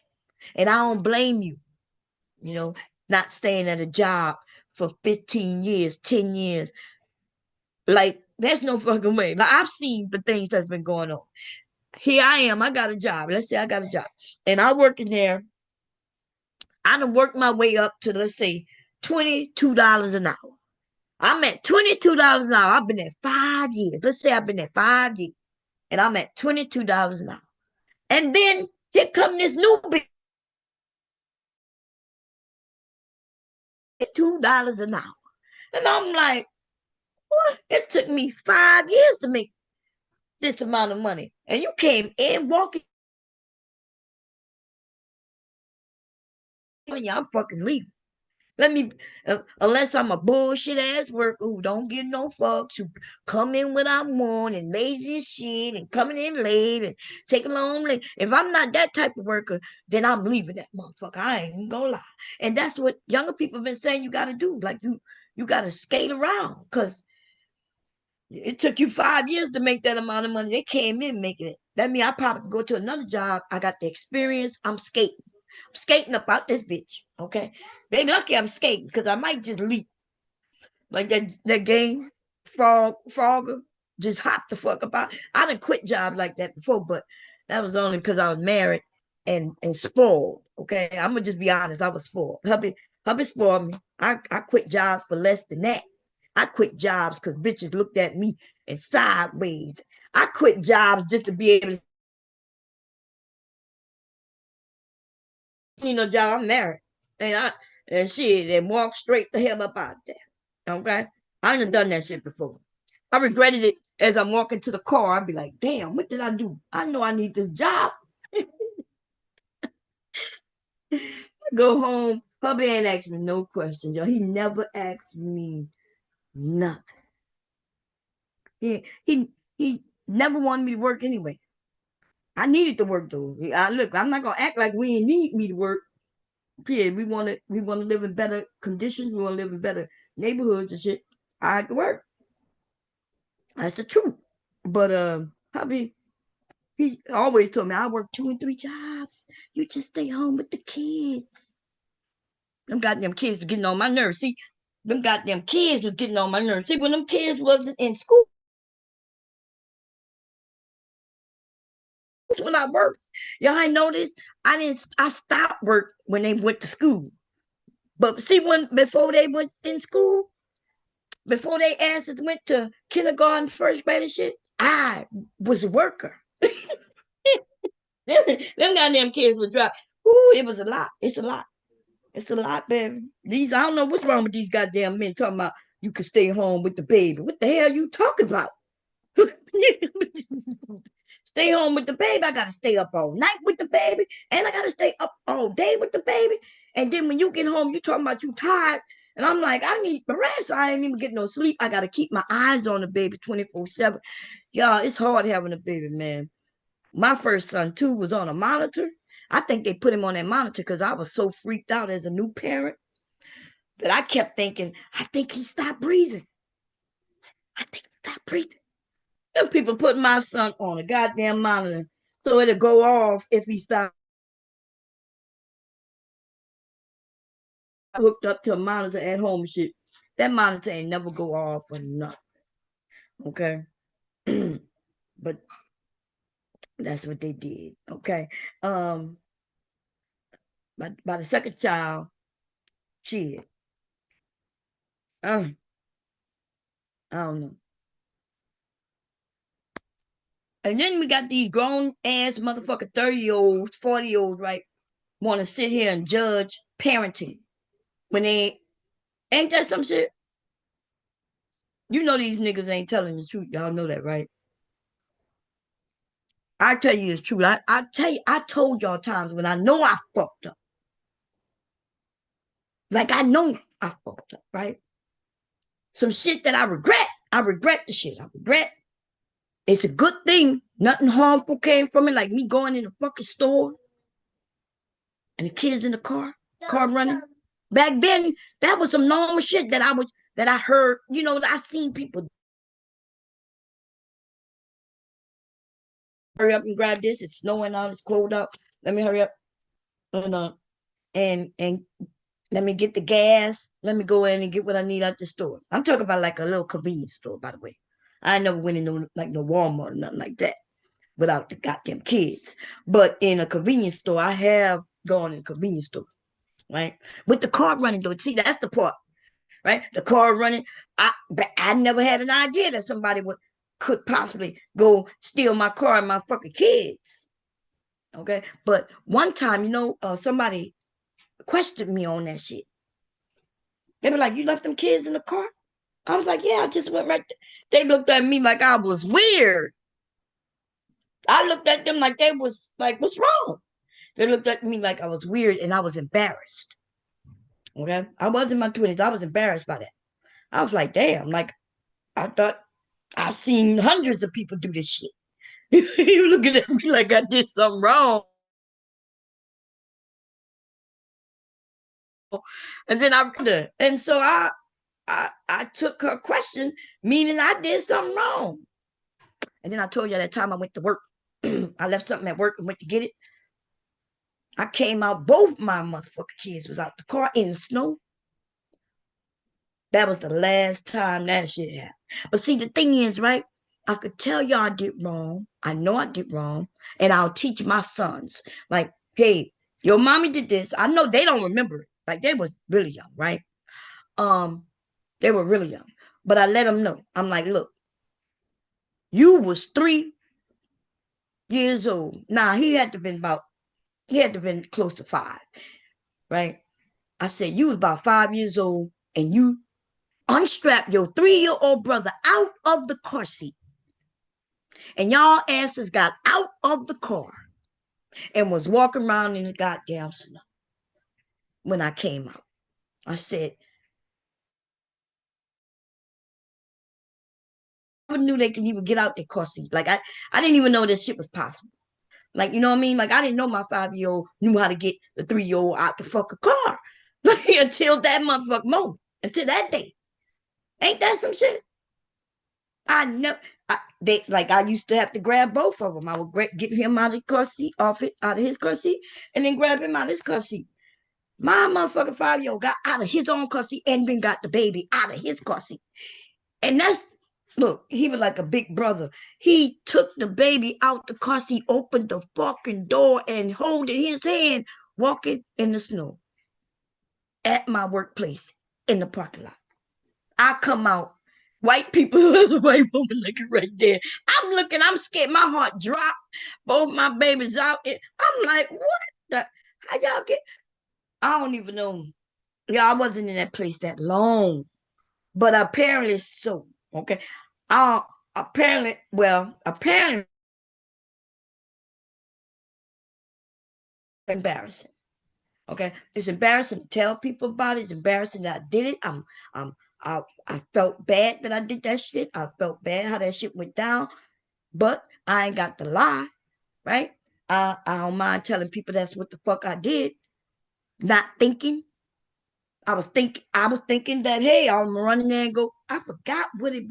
And I don't blame you, you know, not staying at a job for 15 years, 10 years. Like, there's no fucking way. Like, I've seen the things that's been going on. Here I am. I got a job. Let's say I got a job. And I work in there. I done worked my way up to, let's say, $22 an hour. I'm at $22 an hour. I've been there 5 years. Let's say I've been there 5 years. And I'm at $22 an hour. And then here come this new bitch at $2 an hour. And I'm like, what? It took me 5 years to make this amount of money. And you came in walking. I'm fucking leaving. Let me, unless I'm a bullshit ass worker who don't get no fucks, who come in when I want and lazy as shit and coming in late and taking long late. If I'm not that type of worker, then I'm leaving that motherfucker. I ain't even gonna lie. And that's what younger people have been saying you gotta do. Like you gotta skate around, because it took you 5 years to make that amount of money. They came in making it. That means I probably go to another job. I got the experience. I'm skating. I'm skating up out this bitch. Okay. They lucky I'm skating, because I might just leap. Like that game, Frogger, just hop the fuck up out. I done quit jobs like that before, but that was only because I was married and spoiled. Okay. I'm gonna just be honest. I was spoiled. Hubby spoiled me. I quit jobs for less than that. I quit jobs because bitches looked at me and sideways. I quit jobs just to be able to, job. I'm married. And shit, and walk straight the hell up out there. Okay? I done done that shit before. I regretted it as I'm walking to the car. I'd be like, damn, what did I do? I know I need this job. Go home. Hubby ain't asked me no questions, yo. He never asked me nothing. He never wanted me to work anyway. I needed to work though. Look, I'm not gonna act like we ain't need me to work. Yeah, we wanna live in better conditions. We wanna live in better neighborhoods and shit. I had to work. That's the truth. But hubby, he always told me I work 2 and 3 jobs. You just stay home with the kids. Them goddamn kids were getting on my nerves. See, them goddamn kids was getting on my nerves. See, when them kids wasn't in school, when I worked, y'all ain't noticed. I stopped work when they went to school. But see, before they went in school, before they asses went to kindergarten, first grade and shit, I was a worker. Them goddamn kids would drop. Ooh, it was a lot. It's a lot. It's a lot, baby. I don't know what's wrong with these goddamn men talking about you can stay home with the baby. What the hell are you talking about? Stay home with the baby. I gotta stay up all night with the baby, and I gotta stay up all day with the baby. And then when you get home, you talking about you tired. And I'm like, I need the rest. I ain't even getting no sleep. I gotta keep my eyes on the baby 24/7. Y'all, it's hard having a baby, man. My first son too was on a monitor. I think they put him on that monitor because I was so freaked out as a new parent that I kept thinking, I think he stopped breathing. I think he stopped breathing. Them people put my son on a goddamn monitor so it'll go off if he stopped. Hooked up to a monitor at home and shit. That monitor ain't never go off or nothing. Okay. But that's what they did. Okay. By the second child, shit. I don't know. And then we got these grown ass motherfucker 30-year-olds, 40-year-olds, right? Want to sit here and judge parenting when they ain't that some shit? You know these niggas ain't telling the truth. Y'all know that, right? I tell you the truth. I tell you, I told y'all times when I know I fucked up. Like I know I fucked up, right? Some shit that I regret. I regret the shit. I regret. It's a good thing. Nothing harmful came from it, like me going in the fucking store and the kids in the car running. Back then, that was some normal shit that I heard, I seen people hurry up and grab this. It's snowing out. It's cold out. Let me hurry up and let me get the gas. Let me go in and get what I need out the store. I'm talking about like a little convenience store, by the way. I never went in no Walmart or nothing like that without the goddamn kids. But in a convenience store, I have gone in a convenience store, right? With the car running though. See, that's the part, right? The car running. I never had an idea that somebody could possibly go steal my car and my fucking kids. Okay, but one time, somebody questioned me on that shit. They were like, "You left them kids in the car?" I was like, "Yeah, I just went right there." They looked at me like I was weird. I looked at them like they was like, "What's wrong?" They looked at me like I was weird, and I was embarrassed. Okay, I was in my 20s. I was embarrassed by that. I was like, "Damn!" Like I thought I've seen hundreds of people do this shit. You looking at me like I did something wrong. And then I took her question, meaning I did something wrong. And then I told you that time I went to work. I left something at work and went to get it. I came out, both my motherfucking kids was out the car in the snow. That was the last time that shit happened. But see, the thing is, right? I could tell y'all I did wrong. I know I did wrong. And I'll teach my sons. Like, hey, your mommy did this. I know they don't remember it. Like they was really young, right? They were really young. But I let them know. I'm like, look, you was 3 years old. Nah, he had to have been close to 5, right? I said, you was about 5 years old and you unstrapped your 3-year-old brother out of the car seat. And y'all asses got out of the car and was walking around in the goddamn snow. When I came out, I said, I never knew they could even get out their car seat. Like I didn't even know this shit was possible. Like, you know what I mean? Like I didn't know my 5-year-old knew how to get the 3-year-old out the fucking car. Like until that motherfucking moment. Until that day. Ain't that some shit? I know I used to have to grab both of them. I would get him out of the car seat, out of his car seat, and then grab him out of his car seat. My motherfucking 5-year-old got out of his own car seat and then got the baby out of his car seat. And look, he was like a big brother. He took the baby out the car seat, opened the fucking door, and holding his hand, walking in the snow at my workplace in the parking lot. I come out. White people, there's a white woman looking right there. I'm looking, I'm scared. My heart dropped. Both my babies out. I'm like, what the? How y'all get? I don't even know. Yeah, I wasn't in that place that long. But apparently so. Okay. Apparently embarrassing. Okay. It's embarrassing to tell people about it. It's embarrassing that I did it. I felt bad that I did that shit. I felt bad how that shit went down. But I ain't got to lie, right? I don't mind telling people that's what the fuck I did. Not thinking. I was thinking that, hey, I'm running there and go, I forgot what it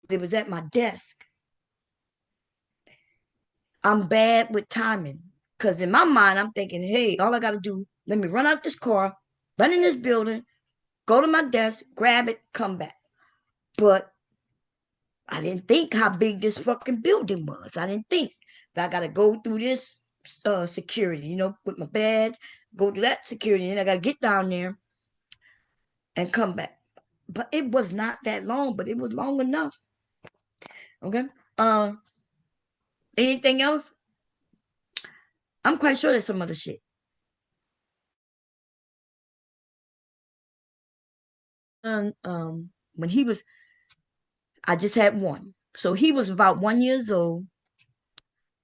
was at my desk. I'm bad with timing. Because in my mind, I'm thinking, hey, all I got to do, let me run out this car, run in this building, go to my desk, grab it, come back. But I didn't think how big this fucking building was. I didn't think that I got to go through this security, with my badge, go to that security, and I got to get down there and come back. But it was not that long, but it was long enough. Okay. Anything else? I'm quite sure there's some other shit. When he was, I just had one. So he was about 1 year old.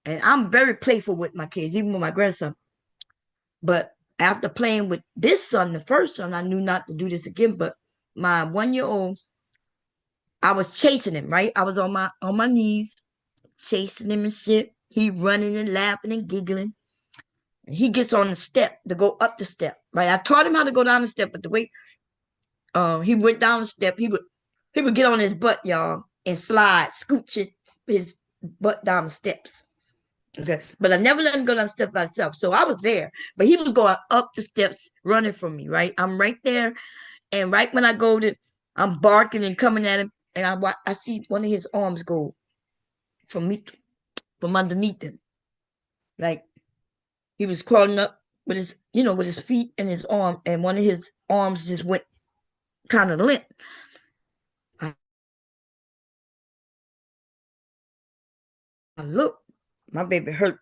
And I'm very playful with my kids, even with my grandson. But after playing with this son, the first son, I knew not to do this again. But my 1-year-old, I was chasing him, right? I was on my knees, chasing him and shit. He running and laughing and giggling. And he gets on the step to go up the step, right? I taught him how to go down the step, but the way he went down the step, he would get on his butt, y'all, and slide, scooch his butt down the steps. Okay. But I never let him go down the steps by himself. So I was there, but he was going up the steps running from me, right? I'm right there. And right when I go to, I'm barking and coming at him. And I see one of his arms go from me, from underneath him. Like he was crawling up with his, with his feet and his arm. And one of his arms just went kind of limp. I look, my baby hurt.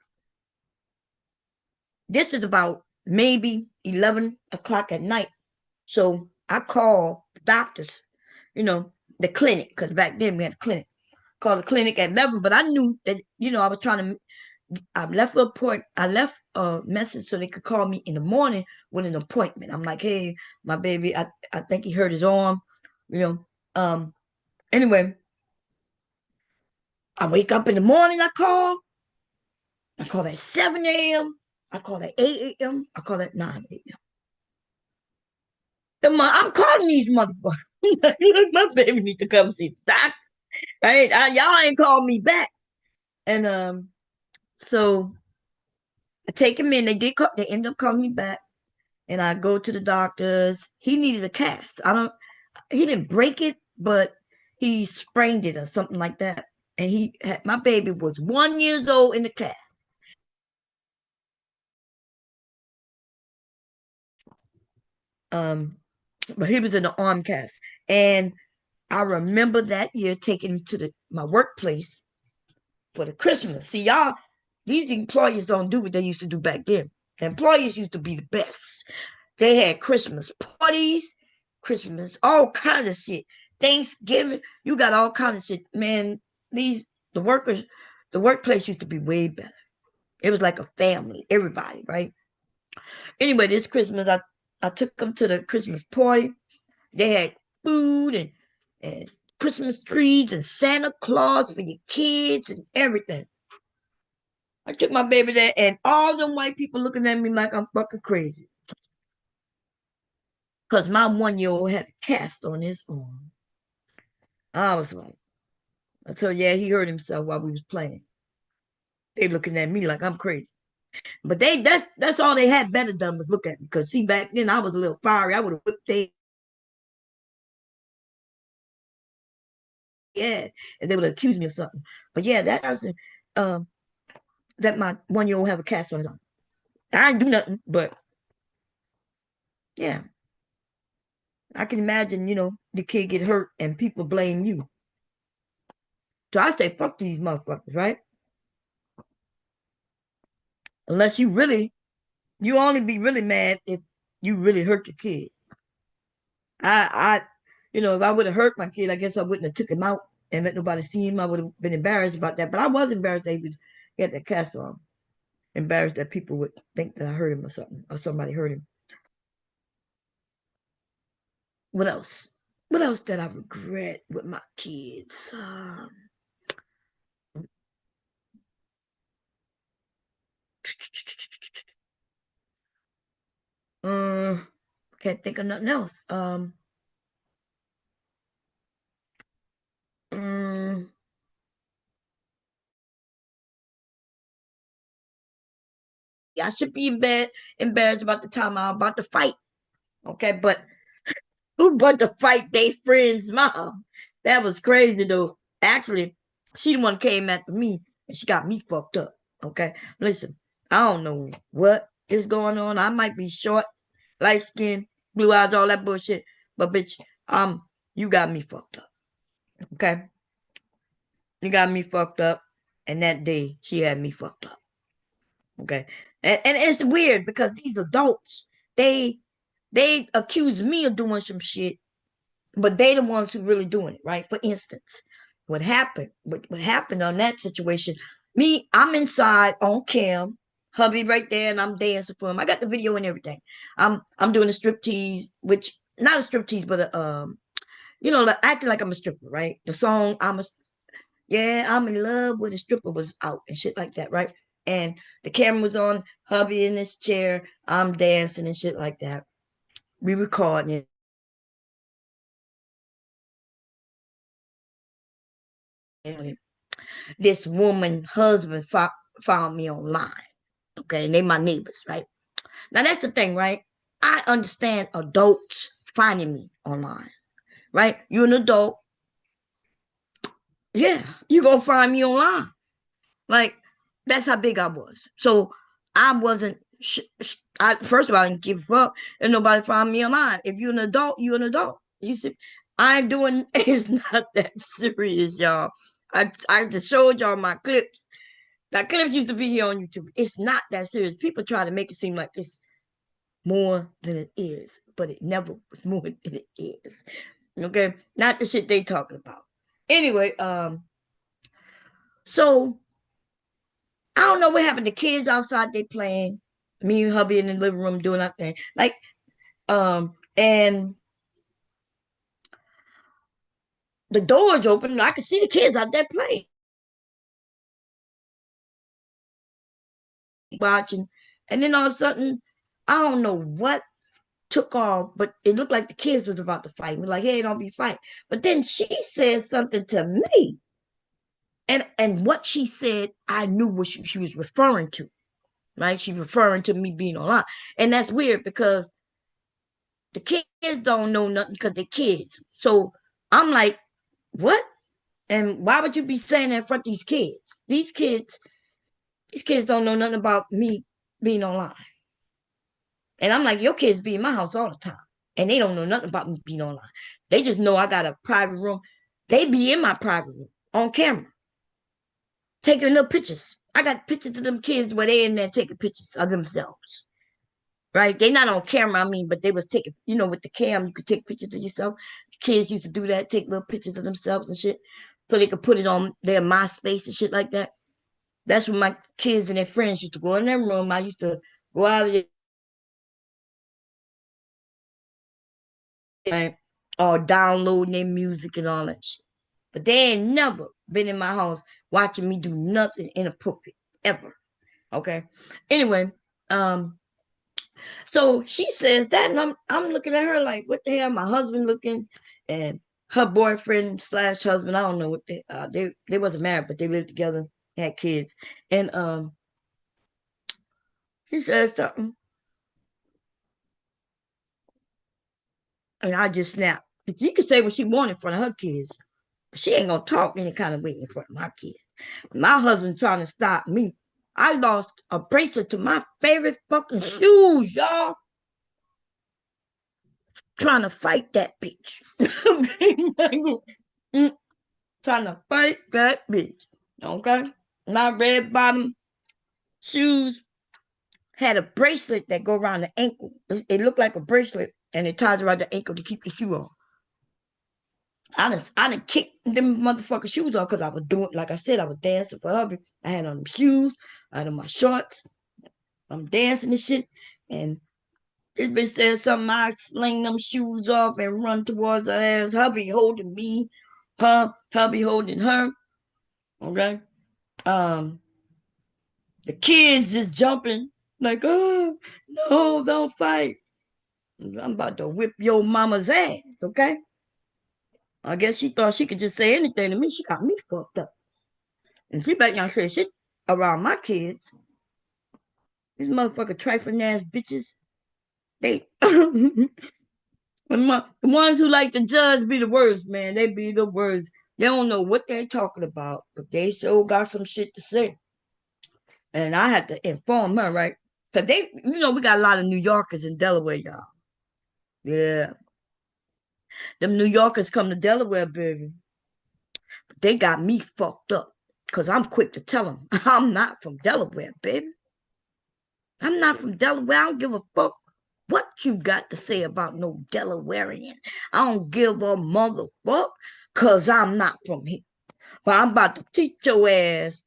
This is about maybe 11 o'clock at night. So I called the doctors, the clinic, because back then we had a clinic. Called the clinic at 11, but I knew that, I was trying to, I left a message so they could call me in the morning with an appointment. I'm like, hey, my baby, I think he hurt his arm, Anyway, I wake up in the morning, I call at 7 a.m., I call at 8 a.m., I call at 9 a.m. I'm calling these motherfuckers. My baby need to come see the doctor. Y'all ain't called me back. And so I take him in. They end up calling me back. And I go to the doctors. He needed a cast. He didn't break it, but he sprained it or something like that. And my baby was 1 year old in the cast. But he was in the arm cast. And I remember that year taking him to my workplace for the Christmas. See, y'all, these employers don't do what they used to do back then. Employers used to be the best. They had Christmas parties, Christmas, all kind of shit. Thanksgiving, you got all kind of shit. Man, the workplace used to be way better. It was like a family, everybody, right? Anyway, this Christmas, I took them to the Christmas party. They had food and Christmas trees and Santa Claus for your kids and everything. I took my baby there, and all them white people looking at me like I'm fucking crazy. Because my 1 year old had a cast on his arm. I was like, so yeah, he hurt himself while we was playing. They looking at me like I'm crazy. But that's all they had better done was look at me. Because see, back then I was a little fiery. I would have whipped their head and they would have accused me of something. But yeah, that person, that my 1 year old have a cast on his arm. I didn't do nothing, but yeah. I can imagine, the kid get hurt and people blame you. So I say, fuck these motherfuckers, right? Unless you only be really mad if you really hurt your kid. If I would have hurt my kid, I guess I wouldn't have took him out and let nobody see him. I would have been embarrassed about that. But I was embarrassed that he had that cast on. Embarrassed that people would think that I hurt him or something, or somebody hurt him. What else? What else did I regret with my kids? Can't think of nothing else. I should be embarrassed about the time I'm about to fight. Okay, but who but to fight their friend's mom? That was crazy though. Actually, she the one came after me and she got me fucked up. Okay, listen, I don't know what is going on. I might be short, light skin, blue eyes, all that bullshit. But bitch, you got me fucked up. Okay, you got me fucked up, and that day she had me fucked up. Okay, and it's weird because these adults they accuse me of doing some shit, but they the ones who really doing it, right? For instance, what happened on that situation, I'm inside on cam, hubby right there, and I'm dancing for him. I got the video and everything. I'm doing a striptease, which not a striptease, but like acting like I'm a stripper, right? The song I'm in love with a stripper was out and shit like that, right? And the camera was on hubby in his chair, I'm dancing and shit like that. We recording it. this woman husband found me online. Okay, and they my neighbors, right? Now that's the thing, right? I understand adults finding me online, right? You're an adult, yeah, you gonna find me online. Like that's how big I was. So I wasn't. First of all, I didn't give a fuck, and nobody found me online. If you're an adult, you're an adult. You see, I ain't doing. It's not that serious, y'all. I just showed y'all my clips. That clips used to be here on YouTube. It's not that serious. People try to make it seem like it's more than it is, but it never was more than it is. Okay, not the shit they talking about. Anyway, so I don't know what happened. The kids outside they playing. Me and hubby in the living room doing our thing. Like, and the doors open and I could see the kids out there playing. Watching. And then all of a sudden, I don't know what took off, but it looked like the kids was about to fight. We're like, hey, don't be fighting. But then she said something to me. And what she said, I knew what she was referring to. Right? She's referring to me being online. And that's weird because the kids don't know nothing because they're kids. So I'm like, what? And why would you be saying that in front of these kids? These kids don't know nothing about me being online. And I'm like, your kids be in my house all the time. And they don't know nothing about me being online. They just know I got a private room. They be in my private room on camera, taking little pictures. I got pictures of them kids where they in there taking pictures of themselves. Right? They not on camera, I mean, but they was taking, with the cam, you could take pictures of yourself. Kids used to do that, take little pictures of themselves and shit, so they could put it on their MySpace and shit like that. That's when my kids and their friends used to go in their room. I used to go out of there or downloading their music and all that shit. But they ain't never been in my house watching me do nothing inappropriate ever. Okay. Anyway, so she says that, and I'm looking at her like, what the hell? My husband looking, and her boyfriend slash husband. I don't know what they wasn't married, but they lived together, had kids, and she said something, and I just snapped. She could say what she wanted in front of her kids, but she ain't gonna talk any kind of way in front of my kids. My husband trying to stop me. I lost a bracelet to my favorite fucking shoes, y'all. Trying to fight that bitch. Trying to fight that bitch. Okay? My red bottom shoes had a bracelet that go around the ankle. It looked like a bracelet, and it ties around the ankle to keep the shoe on. I done kicked them motherfucking shoes off because I was doing, like I said, I was dancing for hubby. I had on them shoes, I had on my shorts. I'm dancing and shit. And this bitch said something, I sling them shoes off and run towards her ass. Hubby holding me, hubby holding her. Okay? The kids just jumping like, oh, no, don't fight. I'm about to whip your mama's ass, okay? I guess she thought she could just say anything to me. She got me fucked up. And she back young say shit around my kids. These motherfucking trifling ass bitches. They the ones who like to judge be the worst, man. They be the worst. They don't know what they're talking about, but they sure got some shit to say. And I had to inform her, right? Because we got a lot of New Yorkers in Delaware, y'all. Yeah. Them New Yorkers come to Delaware, baby. But they got me fucked up. Because I'm quick to tell them, I'm not from Delaware, baby. I'm not from Delaware. I don't give a fuck what you got to say about no Delawarean. I don't give a motherfuck because I'm not from here. But I'm about to teach your ass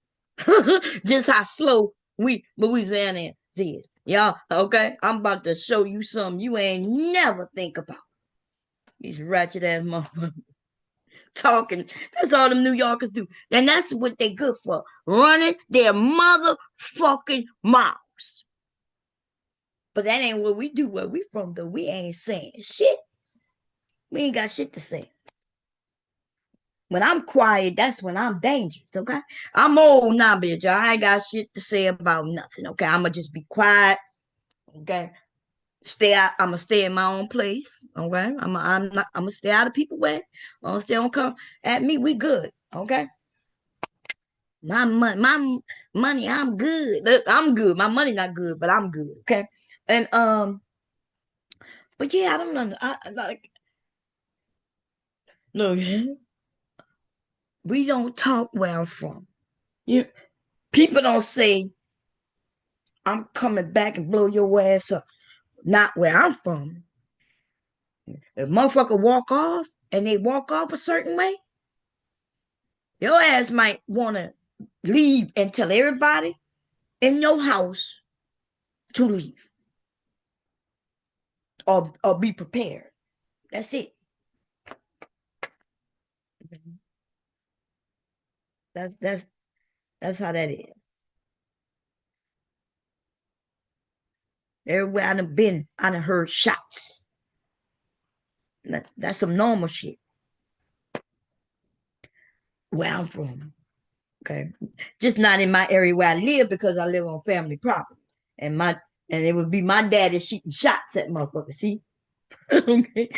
just how slow we Louisiana did. Y'all, okay? I'm about to show you something you ain't never think about. These ratchet ass motherfuckers talking. That's all them New Yorkers do. And that's what they good for. Running their motherfucking mouths. But that ain't what we do where we from, though. We ain't saying shit. We ain't got shit to say. When I'm quiet, that's when I'm dangerous, okay? I'm old now, bitch. I ain't got shit to say about nothing, okay? I'ma just be quiet, okay? Stay out. I'ma stay in my own place, okay? I'ma stay out of people's way. I'ma stay on come at me. We good, okay? My money, I'm good. Look, I'm good. My money not good, but I'm good, okay? And but yeah, I don't know. I like look. We don't talk where I'm from. You people don't say I'm coming back and blow your ass up. Not where I'm from. If motherfucker walk off and they walk off a certain way, your ass might want to leave and tell everybody in your house to leave or be prepared. That's it. That's how that is. Everywhere I done been, I done heard shots. That's some normal shit. Where I'm from. Okay. Just not in my area where I live because I live on family property. And it would be my daddy shooting shots at motherfuckers. See? Okay.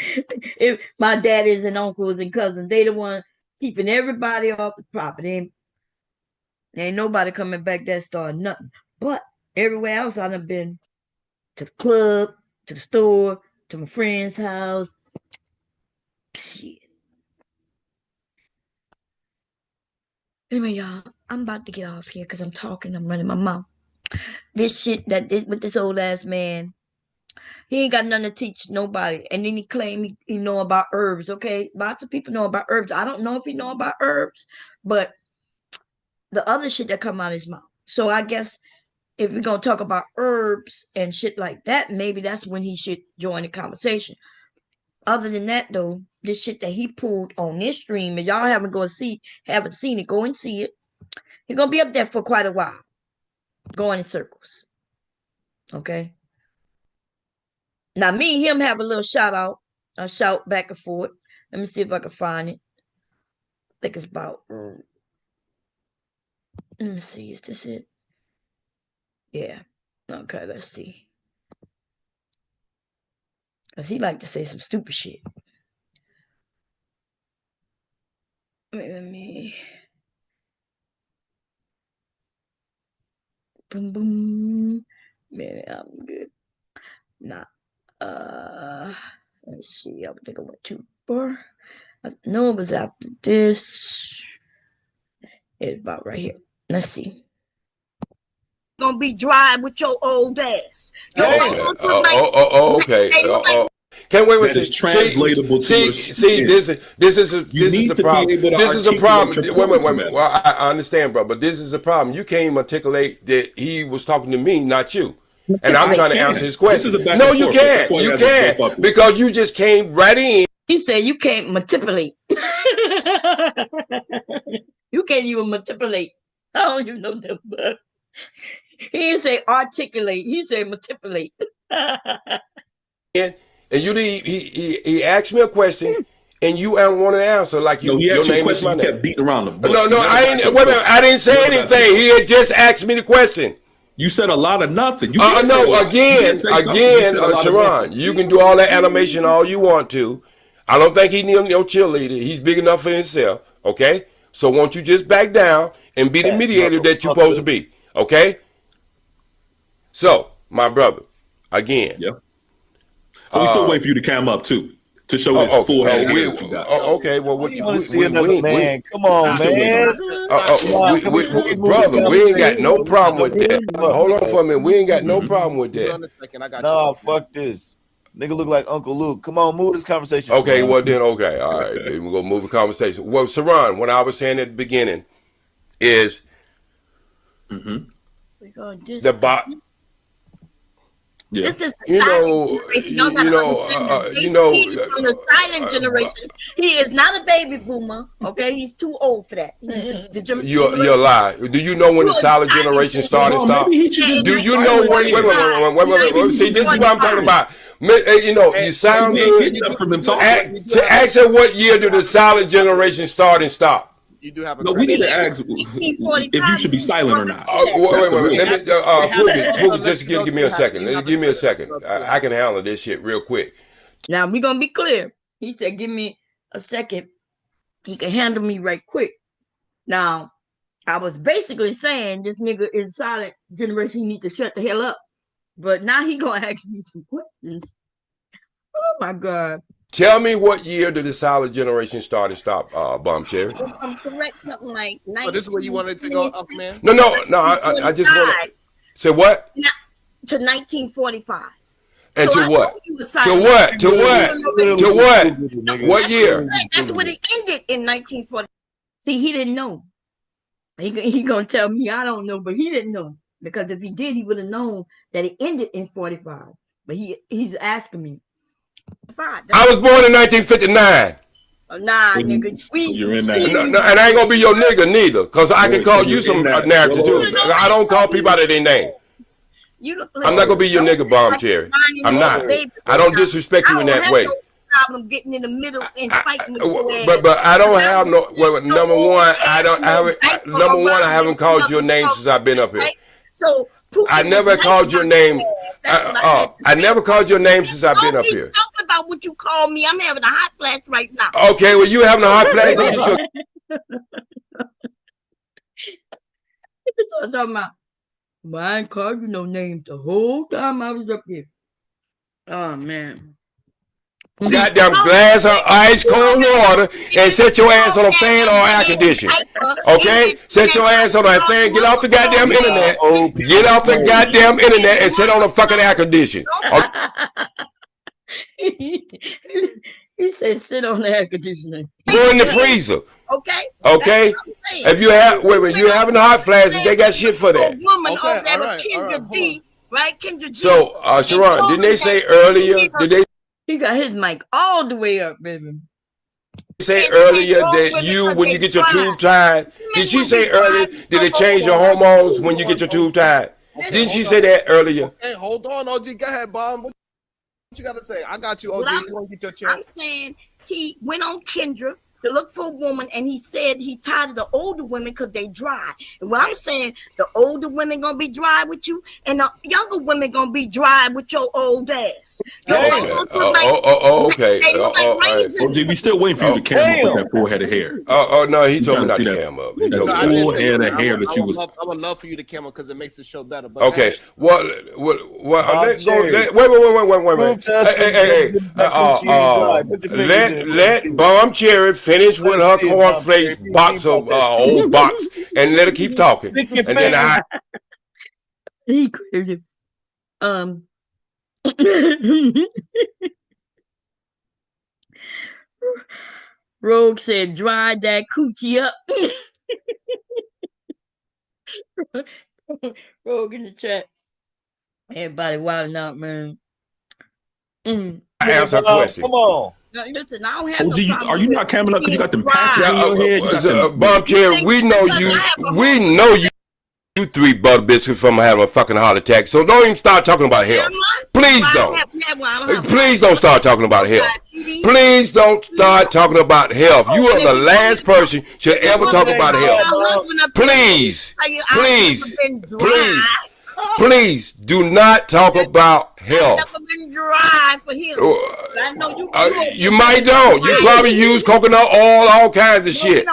If my daddies and uncles and cousins, they the one keeping everybody off the property. Ain't nobody coming back that starting nothing. But everywhere else I done been to the club, to the store, to my friend's house. Shit. Anyway, y'all, I'm about to get off here because I'm talking, I'm running my mouth. This shit with this old ass man, he ain't got nothing to teach nobody. And then he claim he know about herbs, okay? Lots of people know about herbs. I don't know if he know about herbs, but the other shit that come out of his mouth. So I guess if we're going to talk about herbs and shit like that, maybe that's when he should join the conversation. Other than that, though, this shit that he pulled on this stream, and y'all haven't seen it, go and see it. He's going to be up there for quite a while, going in circles. Okay? Now, me and him have a little shout back and forth. Let me see if I can find it. I think it's about, let me see, is this it? Yeah. Okay, let's see. Because he like to say some stupid shit. Let me. Boom, boom. Man, I'm good. Nah. Let's see. I think I went too far. I know it was after this. It's about right here. Let's see. Gonna be dry with your old ass. Your Okay. Okay. Can't wait. That is translatable to your see. This is the problem. This is a problem. Wait. Well, I understand, bro, but this is the problem. You can't even articulate that he was talking to me, not you. And I'm trying to answer his question. No, you can't. You can't because you just came right in. He said you can't manipulate. You can't even manipulate. I don't even know that, but he didn't say articulate. He said manipulate. And he asked me a question, and you want to answer like you. No, he asked your you a name is question. my You name. kept beating around the bush. No, I ain't. Wait a minute, I didn't say anything. He had just asked me the question. You said a lot of nothing. You no, again, Sharon, you can do all that animation all you want to. I don't think he needs no cheerleader. He's big enough for himself. Okay, so won't you just back down and be the mediator that you're supposed to be? Okay. So, my brother, again. Yeah. We still wait for you to cam up too to show this full head of hair that you got. Okay, well, we man. Come on, man. Brother, we ain't got no problem with that. Hold on for a minute. We ain't got no problem with that. No, fuck this. Nigga look like Uncle Luke. Come on, move this conversation. Okay, well then, okay. All right, we're going to move the conversation. Well, Saran, what I was saying at the beginning is Yeah. This is the silent generation. Y'all gotta understand that. J-Spe is from the silent generation. He is not a baby boomer. Okay, he's too old for that. You're a lie. Do you know when the silent generation started? Stop. Do you know when? Wait. See, this is what I'm talking about. You know, you sound good. Ask her what year did the silent generation start and stop? You do have a. No, we need to ask if you should be silent or not. Wait. Let me, Pookie, just give me a second. Give me a second. I can handle this shit real quick. Now we're gonna be clear. He said, "Give me a second. He can handle me right quick." Now, I was basically saying this nigga is silent generation. He need to shut the hell up. But now he gonna ask me some questions. Oh my God. Tell me what year did the silent generation start and stop, Bomb Cherry? If I'm correct, something like 19. Oh, this is where you wanted to go, up, man? No. I just want to say what? To 1945. And so to what? To what? What year? That's when it ended in 1940. See, he didn't know. He gonna tell me I don't know, but he didn't know. Because if he did, he would have known that it ended in 45. But he's asking me. I was born in 1959. Nah, nigga. You're in that. No, and I ain't gonna be your nigga neither, because I can call you some narrative too. I don't call people out of their name. I'm not gonna be your nigga, Bomb Cherry. I'm not. I don't disrespect you in that way. Problem getting in the middle and fighting with but I don't have no. Well, number one, I haven't called your name since I've been up here. So I never called your name. I never called your name since I've been up here. Talk about what you call me. I'm having a hot flash right now. Okay, well, you having a hot flash? I'm talking about. But I ain't called you no names the whole time I was up here. Oh man. Goddamn glass of ice cold water and set your ass on a fan or air conditioner. Okay? Set your ass on a fan. Get off the goddamn internet. Get off the goddamn internet and sit on a fucking air conditioner. He said sit on the air conditioner. Go in the freezer. Okay. If you have you having hot flashes, they got shit for that. Woman over there with Kendra D, right? Kendra D. So, Sharon, didn't they say earlier? He got his mic all the way up, baby. Say earlier that you, when you get your tube tied, did she say earlier that it change your hormones when you get your tube tied? Didn't she say that earlier? Hey, hold on, OG. Go ahead, Bomb. What you got to say? I got you, OG. You want to get your chance? I'm saying he went on Kendra to look for a woman, and he said he tired of the older women because they dry. And what I'm saying, the older women gonna be dry with you, and the younger women gonna be dry with your old ass. Okay. OG, we still waiting for you to cam up with that full head of hair. No, he told me not to cam up. He told me full head of hair that you was. I would love for you to cam up because it makes the show better. But okay. Well, let's go. Wait. Hey. Let Bomb Cherry finish with her cornflakes box of old box and let her keep talking. And then he crazy. Rogue said dry that coochie up. Rogue in the chat. Everybody wilding out, man. I answer a question. Come on. No, listen, I don't have no problem. Are you not camming up because you got them patches in your head? Bomb Cherry, we know you. You three butter biscuits from having a fucking heart attack. So don't even start talking about health. Please don't. Please don't start talking about health. Please don't start talking about health. You are the last person should ever talk about health. Please do not talk about health. I've never been dry for him. I know you might don't. You probably use coconut oil, all kinds of shit.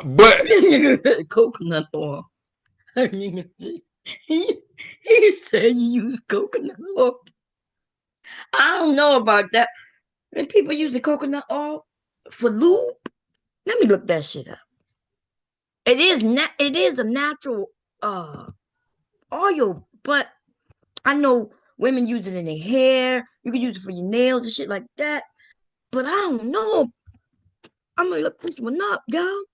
But coconut oil. He said you use coconut oil. I don't know about that. And people using coconut oil for lube. Let me look that shit up. It is a natural oil, but I know women use it in their hair. You can use it for your nails and shit like that. But I don't know. I'm gonna look this one up, y'all.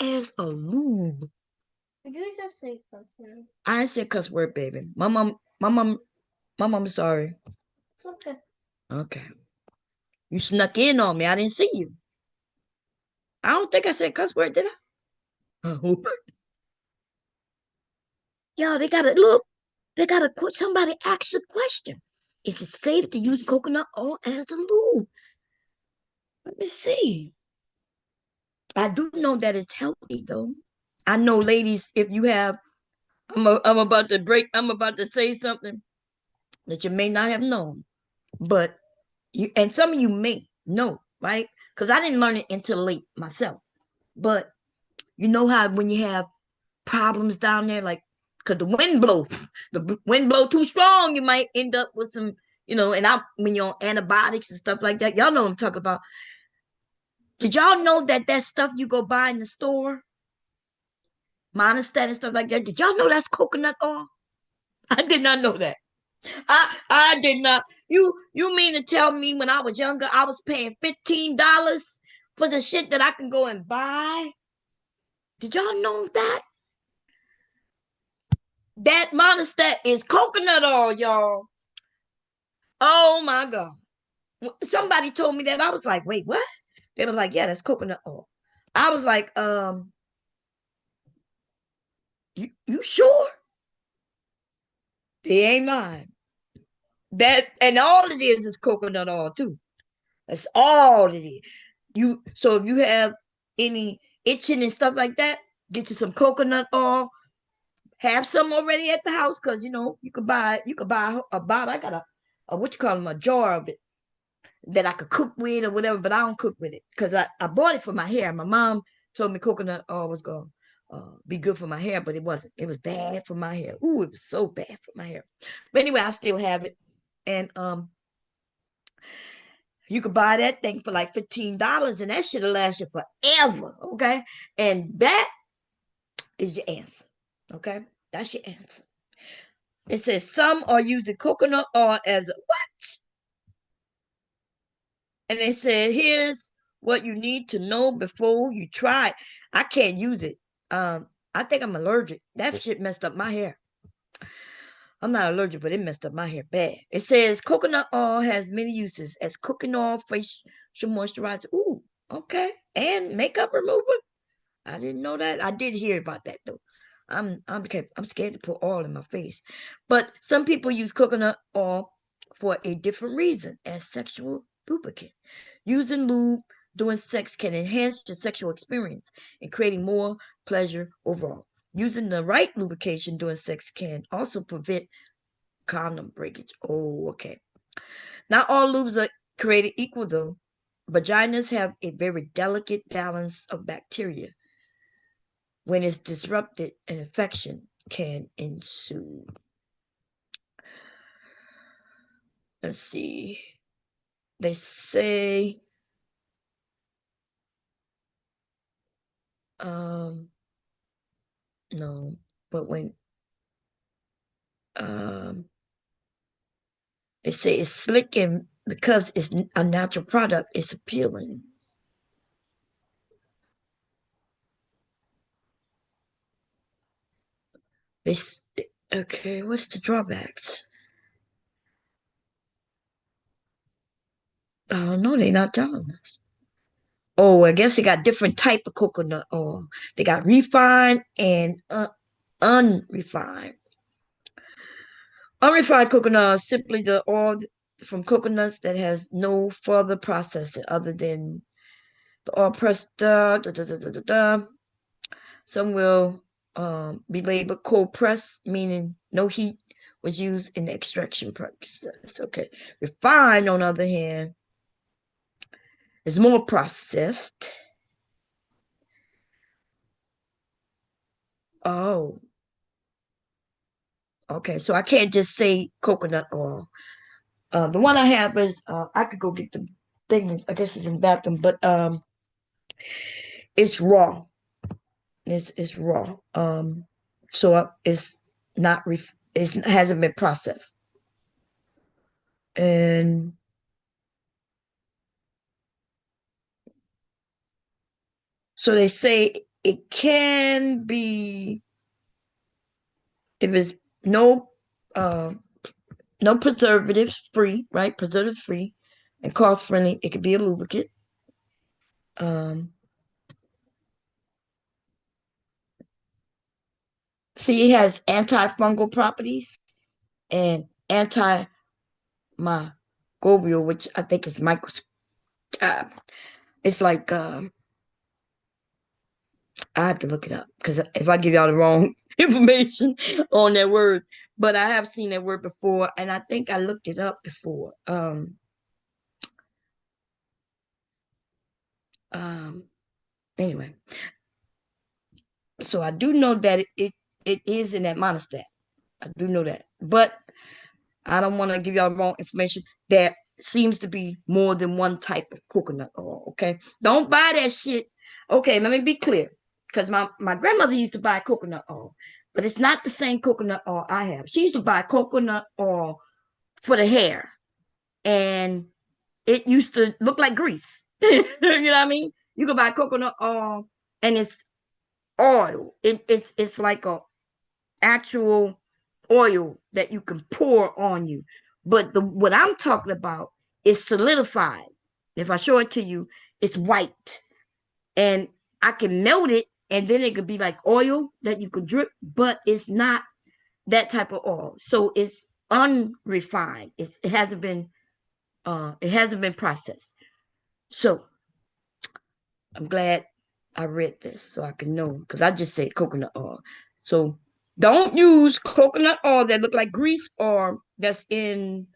As a lube. Did you just say something? I ain't say cuss word, baby. My mom is sorry. It's okay. Okay. You snuck in on me. I didn't see you. I don't think I said cuss word, did I? Yo, they gotta look. They gotta quit. Somebody ask the question. Is it safe to use coconut oil as a lube? Let me see. I do know that it's healthy though. I know, ladies, if you have, I'm about to break. I'm about to say something that you may not have known, but you and some of you may know, right? Because I didn't learn it until late myself. But you know how when you have problems down there, like because the wind blow too strong, you might end up with some, And when you're on antibiotics and stuff like that, y'all know what I'm talking about. Did y'all know that stuff you go buy in the store, monostat and stuff like that? Did y'all know that's coconut oil? I did not know that. I did not. You mean to tell me when I was younger I was paying $15 for the shit that I can go and buy? Did y'all know that? That monostat is coconut oil, y'all. Oh my God. Somebody told me that. I was like, wait, what? They was like, yeah, that's coconut oil. I was like, you sure? They ain't lying. That and all it is coconut oil too. That's all it is. So if you have any itching and stuff like that, get you some coconut oil. Have some already at the house because you could buy a bottle. I got a what you call them, a jar of it that I could cook with or whatever, but I don't cook with it because I bought it for my hair. My mom told me coconut oil was going to be good for my hair, but it wasn't. It was bad for my hair. Ooh, it was so bad for my hair. But anyway, I still have it. And you could buy that thing for like $15 and that should have lasted forever. Okay. And that is your answer. Okay. That's your answer. It says some are using coconut oil as a what? And they said, here's what you need to know before you try. I can't use it. I think I'm allergic. That shit messed up my hair. I'm not allergic, but it messed up my hair bad. It says coconut oil has many uses as cooking oil, facial moisturizer. Ooh, okay. And makeup remover. I didn't know that. I did hear about that though. I'm scared to put oil in my face. But some people use coconut oil for a different reason as sexual lubricant. Using lube during sex can enhance your sexual experience and creating more pleasure overall. Using the right lubrication during sex can also prevent condom breakage. Oh, okay. Not all lubes are created equal though. Vaginas have a very delicate balance of bacteria. When it's disrupted, an infection can ensue. Let's see. They say no, but when they say it's slick and because it's a natural product, it's appealing. They okay, what's the drawbacks? Oh no, they're not telling us. Oh, I guess they got different type of coconut oil. They got refined and unrefined. Unrefined coconut is simply the oil from coconuts that has no further processing other than the oil pressed. Some will be labeled cold press, meaning no heat was used in the extraction process. Okay. Refined, on the other hand, is more processed. Oh, okay. So I can't just say coconut oil. The one I have is I could go get the thing. I guess it's in the bathroom, but it's raw. It's raw. So it's not it hasn't been processed, and so they say it can be if it's no uh no preservatives free, right? Preservative free and cost friendly, it could be a lubricant. See, it has antifungal properties and antimicrobial, which I think is it's like I have to look it up because if I give y'all the wrong information on that word, but I have seen that word before, and I think I looked it up before. Anyway, so I do know that it is in that monostat. I do know that, but I don't want to give y'all wrong information. There seems to be more than one type of coconut oil. Okay, don't buy that shit. Okay, let me be clear, because my grandmother used to buy coconut oil, but it's not the same coconut oil I have. She used to buy coconut oil for the hair, and it used to look like grease. You know what I mean? You can buy coconut oil, and it's oil. It's like a actual oil that you can pour on you. But what I'm talking about is solidified. If I show it to you, it's white. And I can melt it and then it could be like oil that you could drip, but it's not that type of oil. So it's unrefined. It hasn't been processed. So I'm glad I read this so I can know, because I just said coconut oil. So don't use coconut oil that look like grease or that's in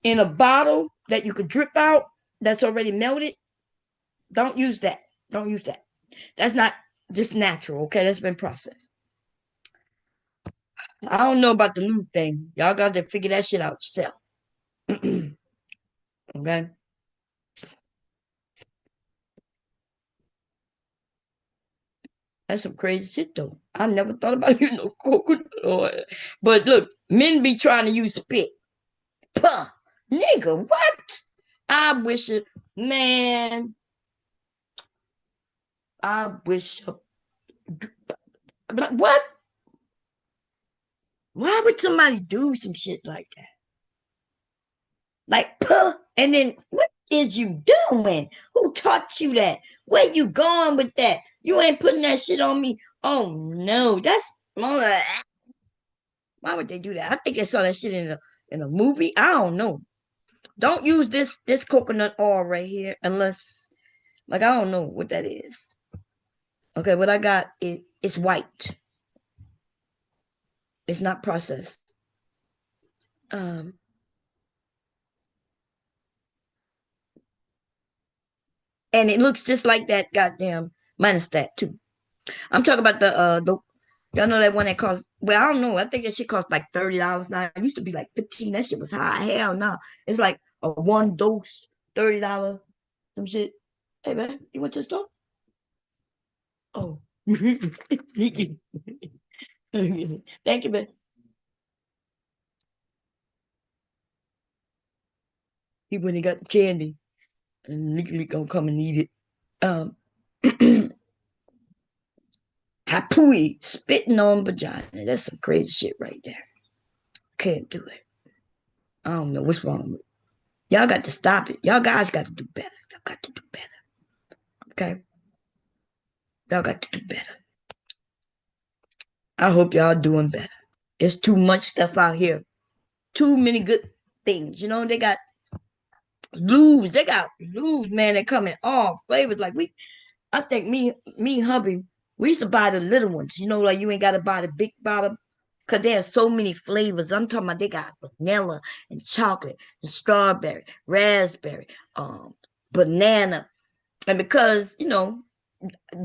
a bottle that you could drip out that's already melted. Don't use that. Don't use that. That's not just natural, okay? That's been processed. I don't know about the lube thing. Y'all got to figure that shit out yourself. Okay? That's some crazy shit, though. I never thought about using no coconut oil. But look, men be trying to use spit. Puh, nigga, what? I wish it, man. I wish. What? Why would somebody do some shit like that? Like, puh, and then what is you doing? Who taught you that? Where you going with that? You ain't putting that shit on me. Oh no, that's why would they do that? I think I saw that shit in a movie. I don't know. Don't use this coconut oil right here unless like I don't know what that is. Okay, what I got it's white. It's not processed. And it looks just like that goddamn Monistat too. I'm talking about the y'all know that one that cost, well, I don't know. I think that shit cost like $30 now. It used to be like 15. That shit was high. Hell no. It's like a one dose, $30, some shit. Hey man, you went to the store? Oh. Thank you, man. He went and got the candy and legally gonna come and eat it. Um Hapui, spitting on vagina. That's some crazy shit right there. Can't do it. I don't know what's wrong with it. Y'all got to stop it. Y'all guys got to do better. Y'all got to do better. Okay? Y'all got to do better. I hope y'all doing better. There's too much stuff out here. Too many good things. You know, they got lubes. They got lubes, man, that come in all flavors. Like I think me and hubby, we used to buy the little ones. You know, like you ain't got to buy the big bottle because there's so many flavors. I'm talking about they got vanilla and chocolate and strawberry, raspberry, banana. And because, you know,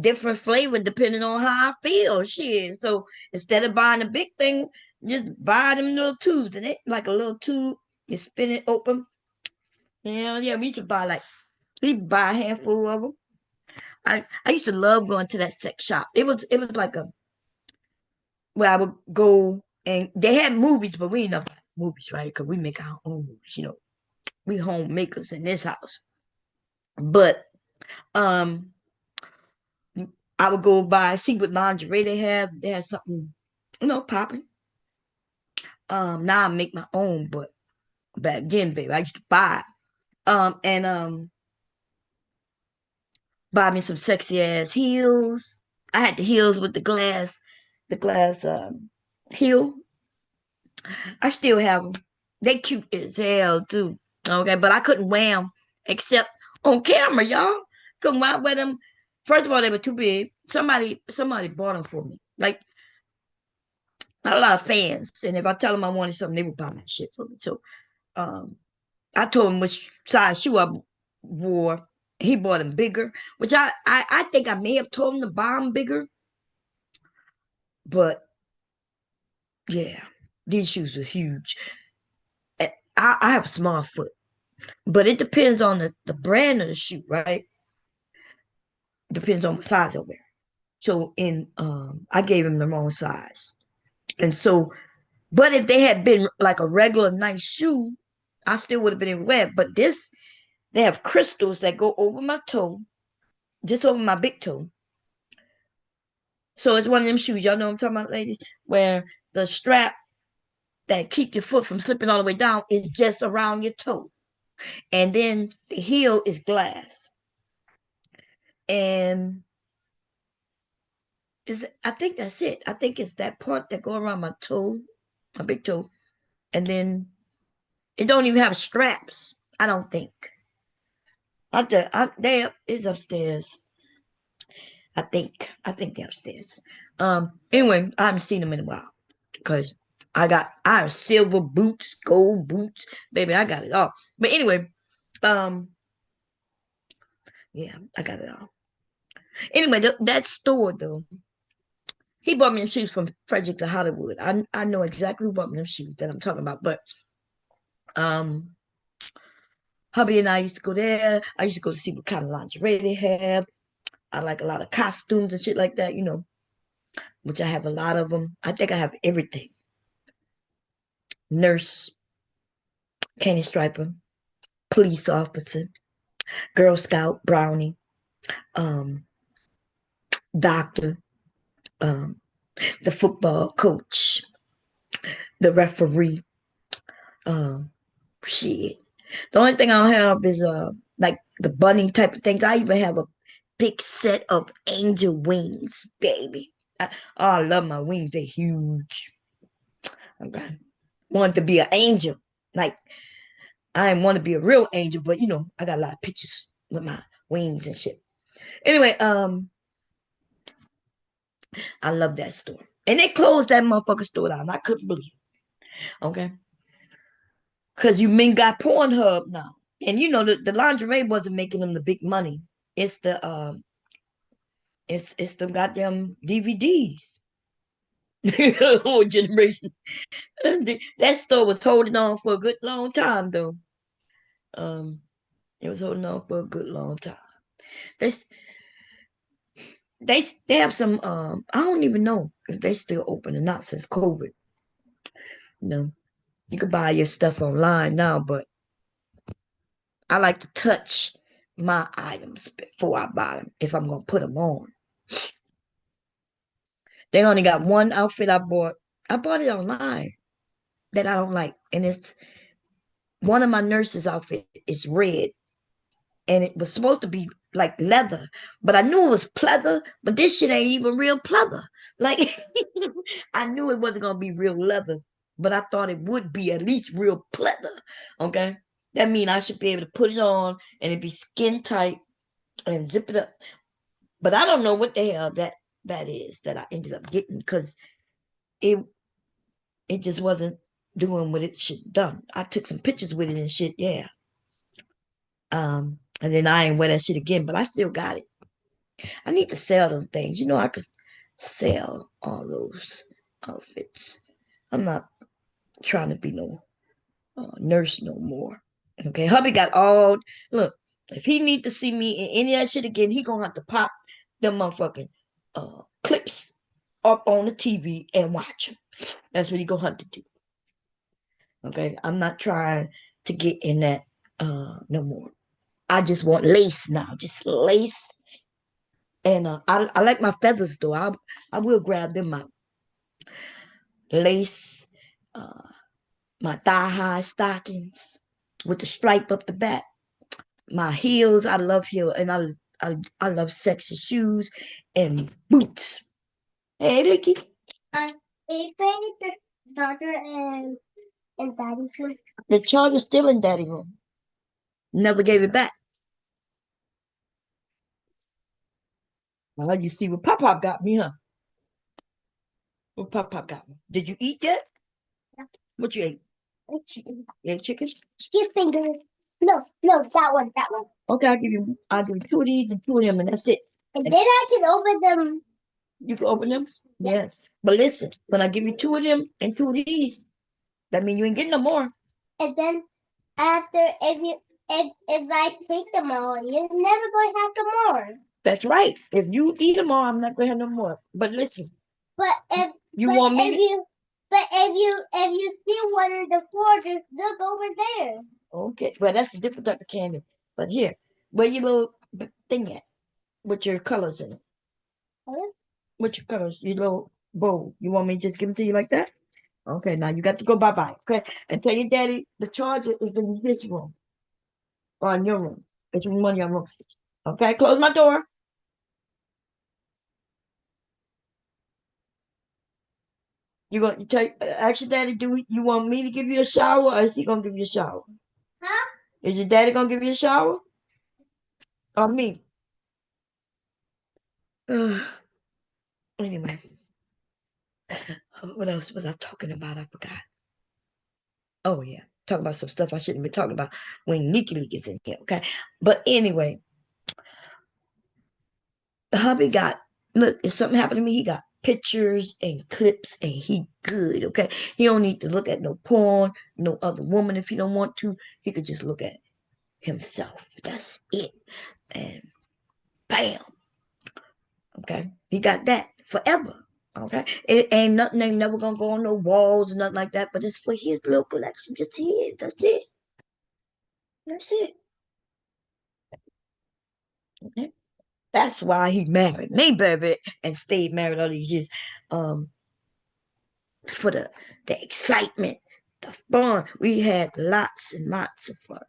different flavor depending on how I feel. Shit. So instead of buying a big thing, just buy them little tubes and it like a little tube. You spin it open. Yeah, we used to buy a handful of them. I used to love going to that sex shop. It was like a where I would go and they had movies, but we ain't know movies, right? Because we make our own movies, you know. We homemakers in this house. But um I would go by, see what lingerie they have. They had something, you know, popping. Now I make my own, but back then, baby, I used to buy. And buy me some sexy ass heels. I had the heels with the glass heel. I still have them. They cute as hell too. Okay, but I couldn't wear them except on camera, y'all. Couldn't wear them. First of all, they were too big. Somebody bought them for me. Like not a lot of fans, and if I tell them I wanted something, they would buy my shit for me. So, um, I told him which size shoe I wore. He bought them bigger, which I think I may have told him to buy them bigger, but yeah, these shoes are huge. I have a small foot, but it depends on the brand of the shoe, right? Depends on what size I wear. So I gave him the wrong size, and so, but if they had been like a regular nice shoe, I still would have been able to wear it. But they have crystals that go over my toe, just over my big toe. So it's one of them shoes, y'all know what I'm talking about, ladies, where the strap that keep your foot from slipping all the way down is just around your toe. And then the heel is glass. And I think that's it. I think it's that part that go around my toe, my big toe. And then it don't even have straps, I don't think. It's upstairs. I think they're upstairs. Anyway, I haven't seen them in a while because I have silver boots, gold boots, baby. I got it all. But anyway, yeah, I got it all. Anyway, that store though, he bought me them shoes from Frederick to Hollywood. I know exactly who bought me them shoes that I'm talking about. But um, hubby and I used to go there. I used to go to see what kind of lingerie they have. I like a lot of costumes and shit like that, which I have a lot of them. I think I have everything. Nurse, candy striper, police officer, Girl Scout, brownie, um, doctor, um, the football coach, the referee. Um, shit. The only thing I don't have is like the bunny type of things. I even have a big set of angel wings, baby. I love my wings. They're huge. Okay. Want to be an angel. Like I didn't want to be a real angel, but I got a lot of pictures with my wings and shit. Anyway, I love that store. And they closed that motherfucker store down. I couldn't believe it. Okay. Cause you mean got Pornhub now. And the lingerie wasn't making them the big money. It's the goddamn DVDs. Whole generation. That store was holding on for a good long time though. It was holding on for a good long time. They they have some I don't even know if they still open or not since COVID. You can buy your stuff online now, but I like to touch my items before I buy them if I'm gonna put them on. They only got one outfit I bought. I bought it online that I don't like, and it's one of my nurses' outfit is red, and it was supposed to be like leather, but I knew it was pleather, but this shit ain't even real pleather. Like I knew it wasn't gonna be real leather, but I thought it would be at least real pleather. Okay, that means I should be able to put it on and it be skin tight and zip it up. But I don't know what the hell that is that I ended up getting because it just wasn't doing what it should done. I took some pictures with it and shit, yeah. And then I ain't wear that shit again, but I still got it. I need to sell them things. I could sell all those outfits. I'm not trying to be no nurse no more. Okay, hubby got all. Look, if he need to see me in any of that shit again, he gonna have to pop them motherfucking clips up on the TV and watch them. That's what he gonna have to do. Okay, I'm not trying to get in that no more. I just want lace now, just lace. And I like my feathers though. I will grab them out. Lace, my thigh-high stockings with the stripe up the back. My heels, I love heels, and I love sexy shoes and boots. Hey, Licky. Are you playing the daughter and daddy's room? The charger's still in daddy room. Never gave it back. Well, you see what Pop got me, huh? What Pop got me. Did you eat yet? Yeah. What you ate? Chicken. You ate chicken? Chicken finger. No, that one. Okay, I'll give you 2 of these and 2 of them, and that's it. And then I can open them. You can open them? Yeah. Yes. But listen, when I give you 2 of them and 2 of these, that means you ain't getting no more. And then after, if I take them all, you're never going to have some more. That's right. If you eat them all, I'm not going to have no more. But listen. But if you want me if you see one on the floor, just look over there. Okay. Well, that's a different type of candy. But here, where your little thing at? With your colors in it. Huh? With your colors, your little bowl. You want me to just give it to you like that? Okay, now you got to go bye-bye. Okay? And tell your daddy the charger is in his room. Or in your room. It's in one of your rooms. Okay, close my door. You gonna ask your daddy, do you want me to give you a shower, or is he gonna give you a shower? Huh? Is your daddy gonna give you a shower? Or me? Anyway. What else was I talking about? I forgot. Oh yeah. Talking about some stuff I shouldn't be talking about when Nikki is in here, okay? But anyway, hubby got, look, if something happened to me, he got pictures and clips, and he good, okay? He don't need to look at no porn, no other woman if he don't want to. He could just look at himself. That's it. And bam. Okay? He got that forever. Okay? It ain't nothing, ain't never gonna go on no walls, nothing like that, but it's for his little collection. Just his. That's it. That's it. Okay? That's why he married me, baby, and stayed married all these years. For the excitement, the fun. We had lots and lots of fun.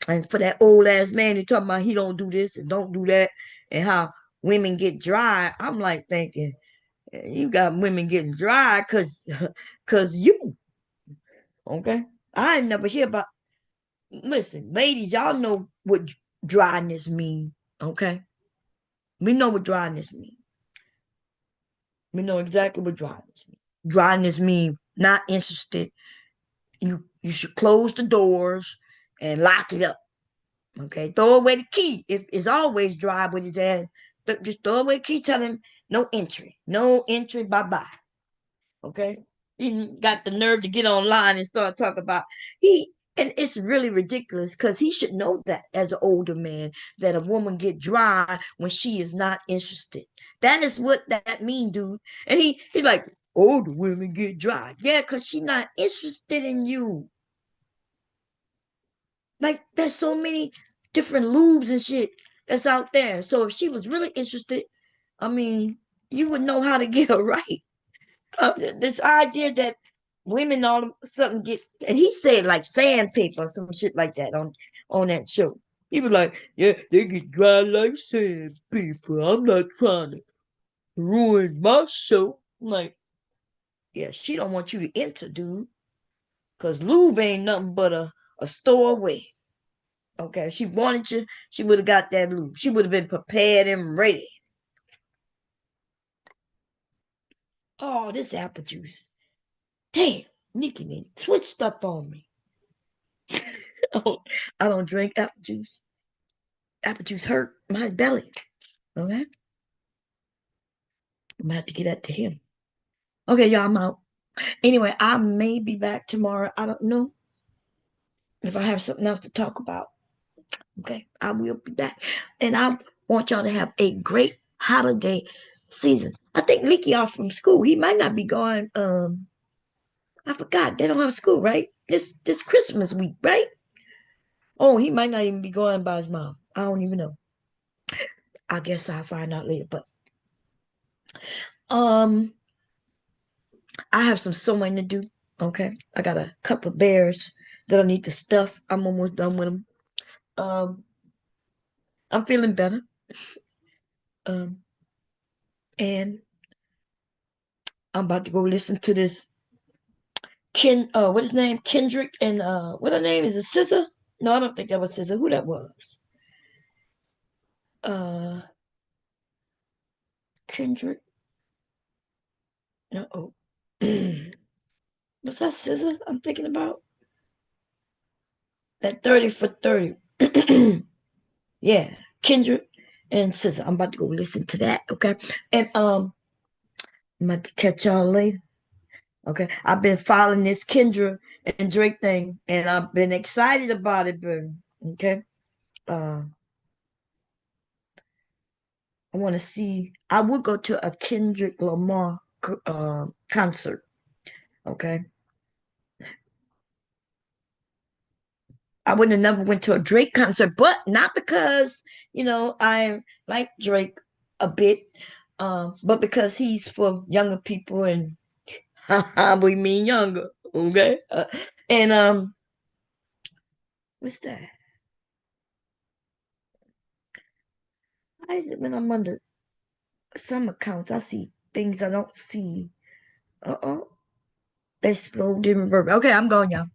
And for that old ass man who talking about he don't do this and don't do that, and how women get dry, I'm like thinking, you got women getting dry cause you, okay? I ain't never hear about. Listen, ladies, y'all know what dryness mean, okay? We know what dryness mean. We know exactly what dryness mean. Dryness mean not interested. You should close the doors and lock it up. Okay, throw away the key. If it's always dry with his ass, just throw away the key. Tell him no entry, no entry. Bye bye. Okay, he got the nerve to get online and start talking about he. And it's really ridiculous because he should know that as an older man that a woman get dry when she is not interested. That is what that mean, dude. And he's like, older women get dry. Yeah, because she not interested in you. Like there's so many different lubes and shit that's out there. So if she was really interested, I mean, you would know how to get her right. This idea that women all of a sudden get, and he said like sandpaper or some shit like that on that show. He was like, yeah, they get dry like sandpaper. I'm not trying to ruin my show. I'm like, yeah, she don't want you to enter, dude. Cause lube ain't nothing but a store away. Okay, if she wanted you, she would have got that lube. She would have been prepared and ready. Oh, this apple juice. Damn, Nikki then switched up on me. I don't drink apple juice. Apple juice hurt my belly. Okay? I'm gonna have to get that to him. Okay, y'all, I'm out. Anyway, I may be back tomorrow. I don't know if I have something else to talk about. Okay, I will be back. And I want y'all to have a great holiday season. I think Leaky off from school. He might not be going. I forgot they don't have school, right? This Christmas week, right? Oh, he might not even be going by his mom. I don't even know. I guess I'll find out later. But um, I have some sewing to do. Okay, I got a couple of bears that I need to stuff. I'm almost done with them. I'm feeling better. Um, and I'm about to go listen to this what his name? Kendrick and what her name is? It SZA? No, I don't think that was SZA. Who that was? Kendrick. No. Oh. Was that SZA I'm thinking about? That 30 for 30. Yeah, Kendrick and SZA. I'm about to go listen to that. Okay, and I'm about to catch y'all later. Okay, I've been following this Kendra and Drake thing, and I've been excited about it, but okay. I want to see. I would go to a Kendrick Lamar concert. Okay, I wouldn't have never went to a Drake concert, but not because I like Drake a bit, but because he's for younger people, and we mean younger. Okay, and what's that? Why is it when I'm under some accounts I see things I don't see? Uh oh, they slowed in reverb. Okay, I'm going, y'all.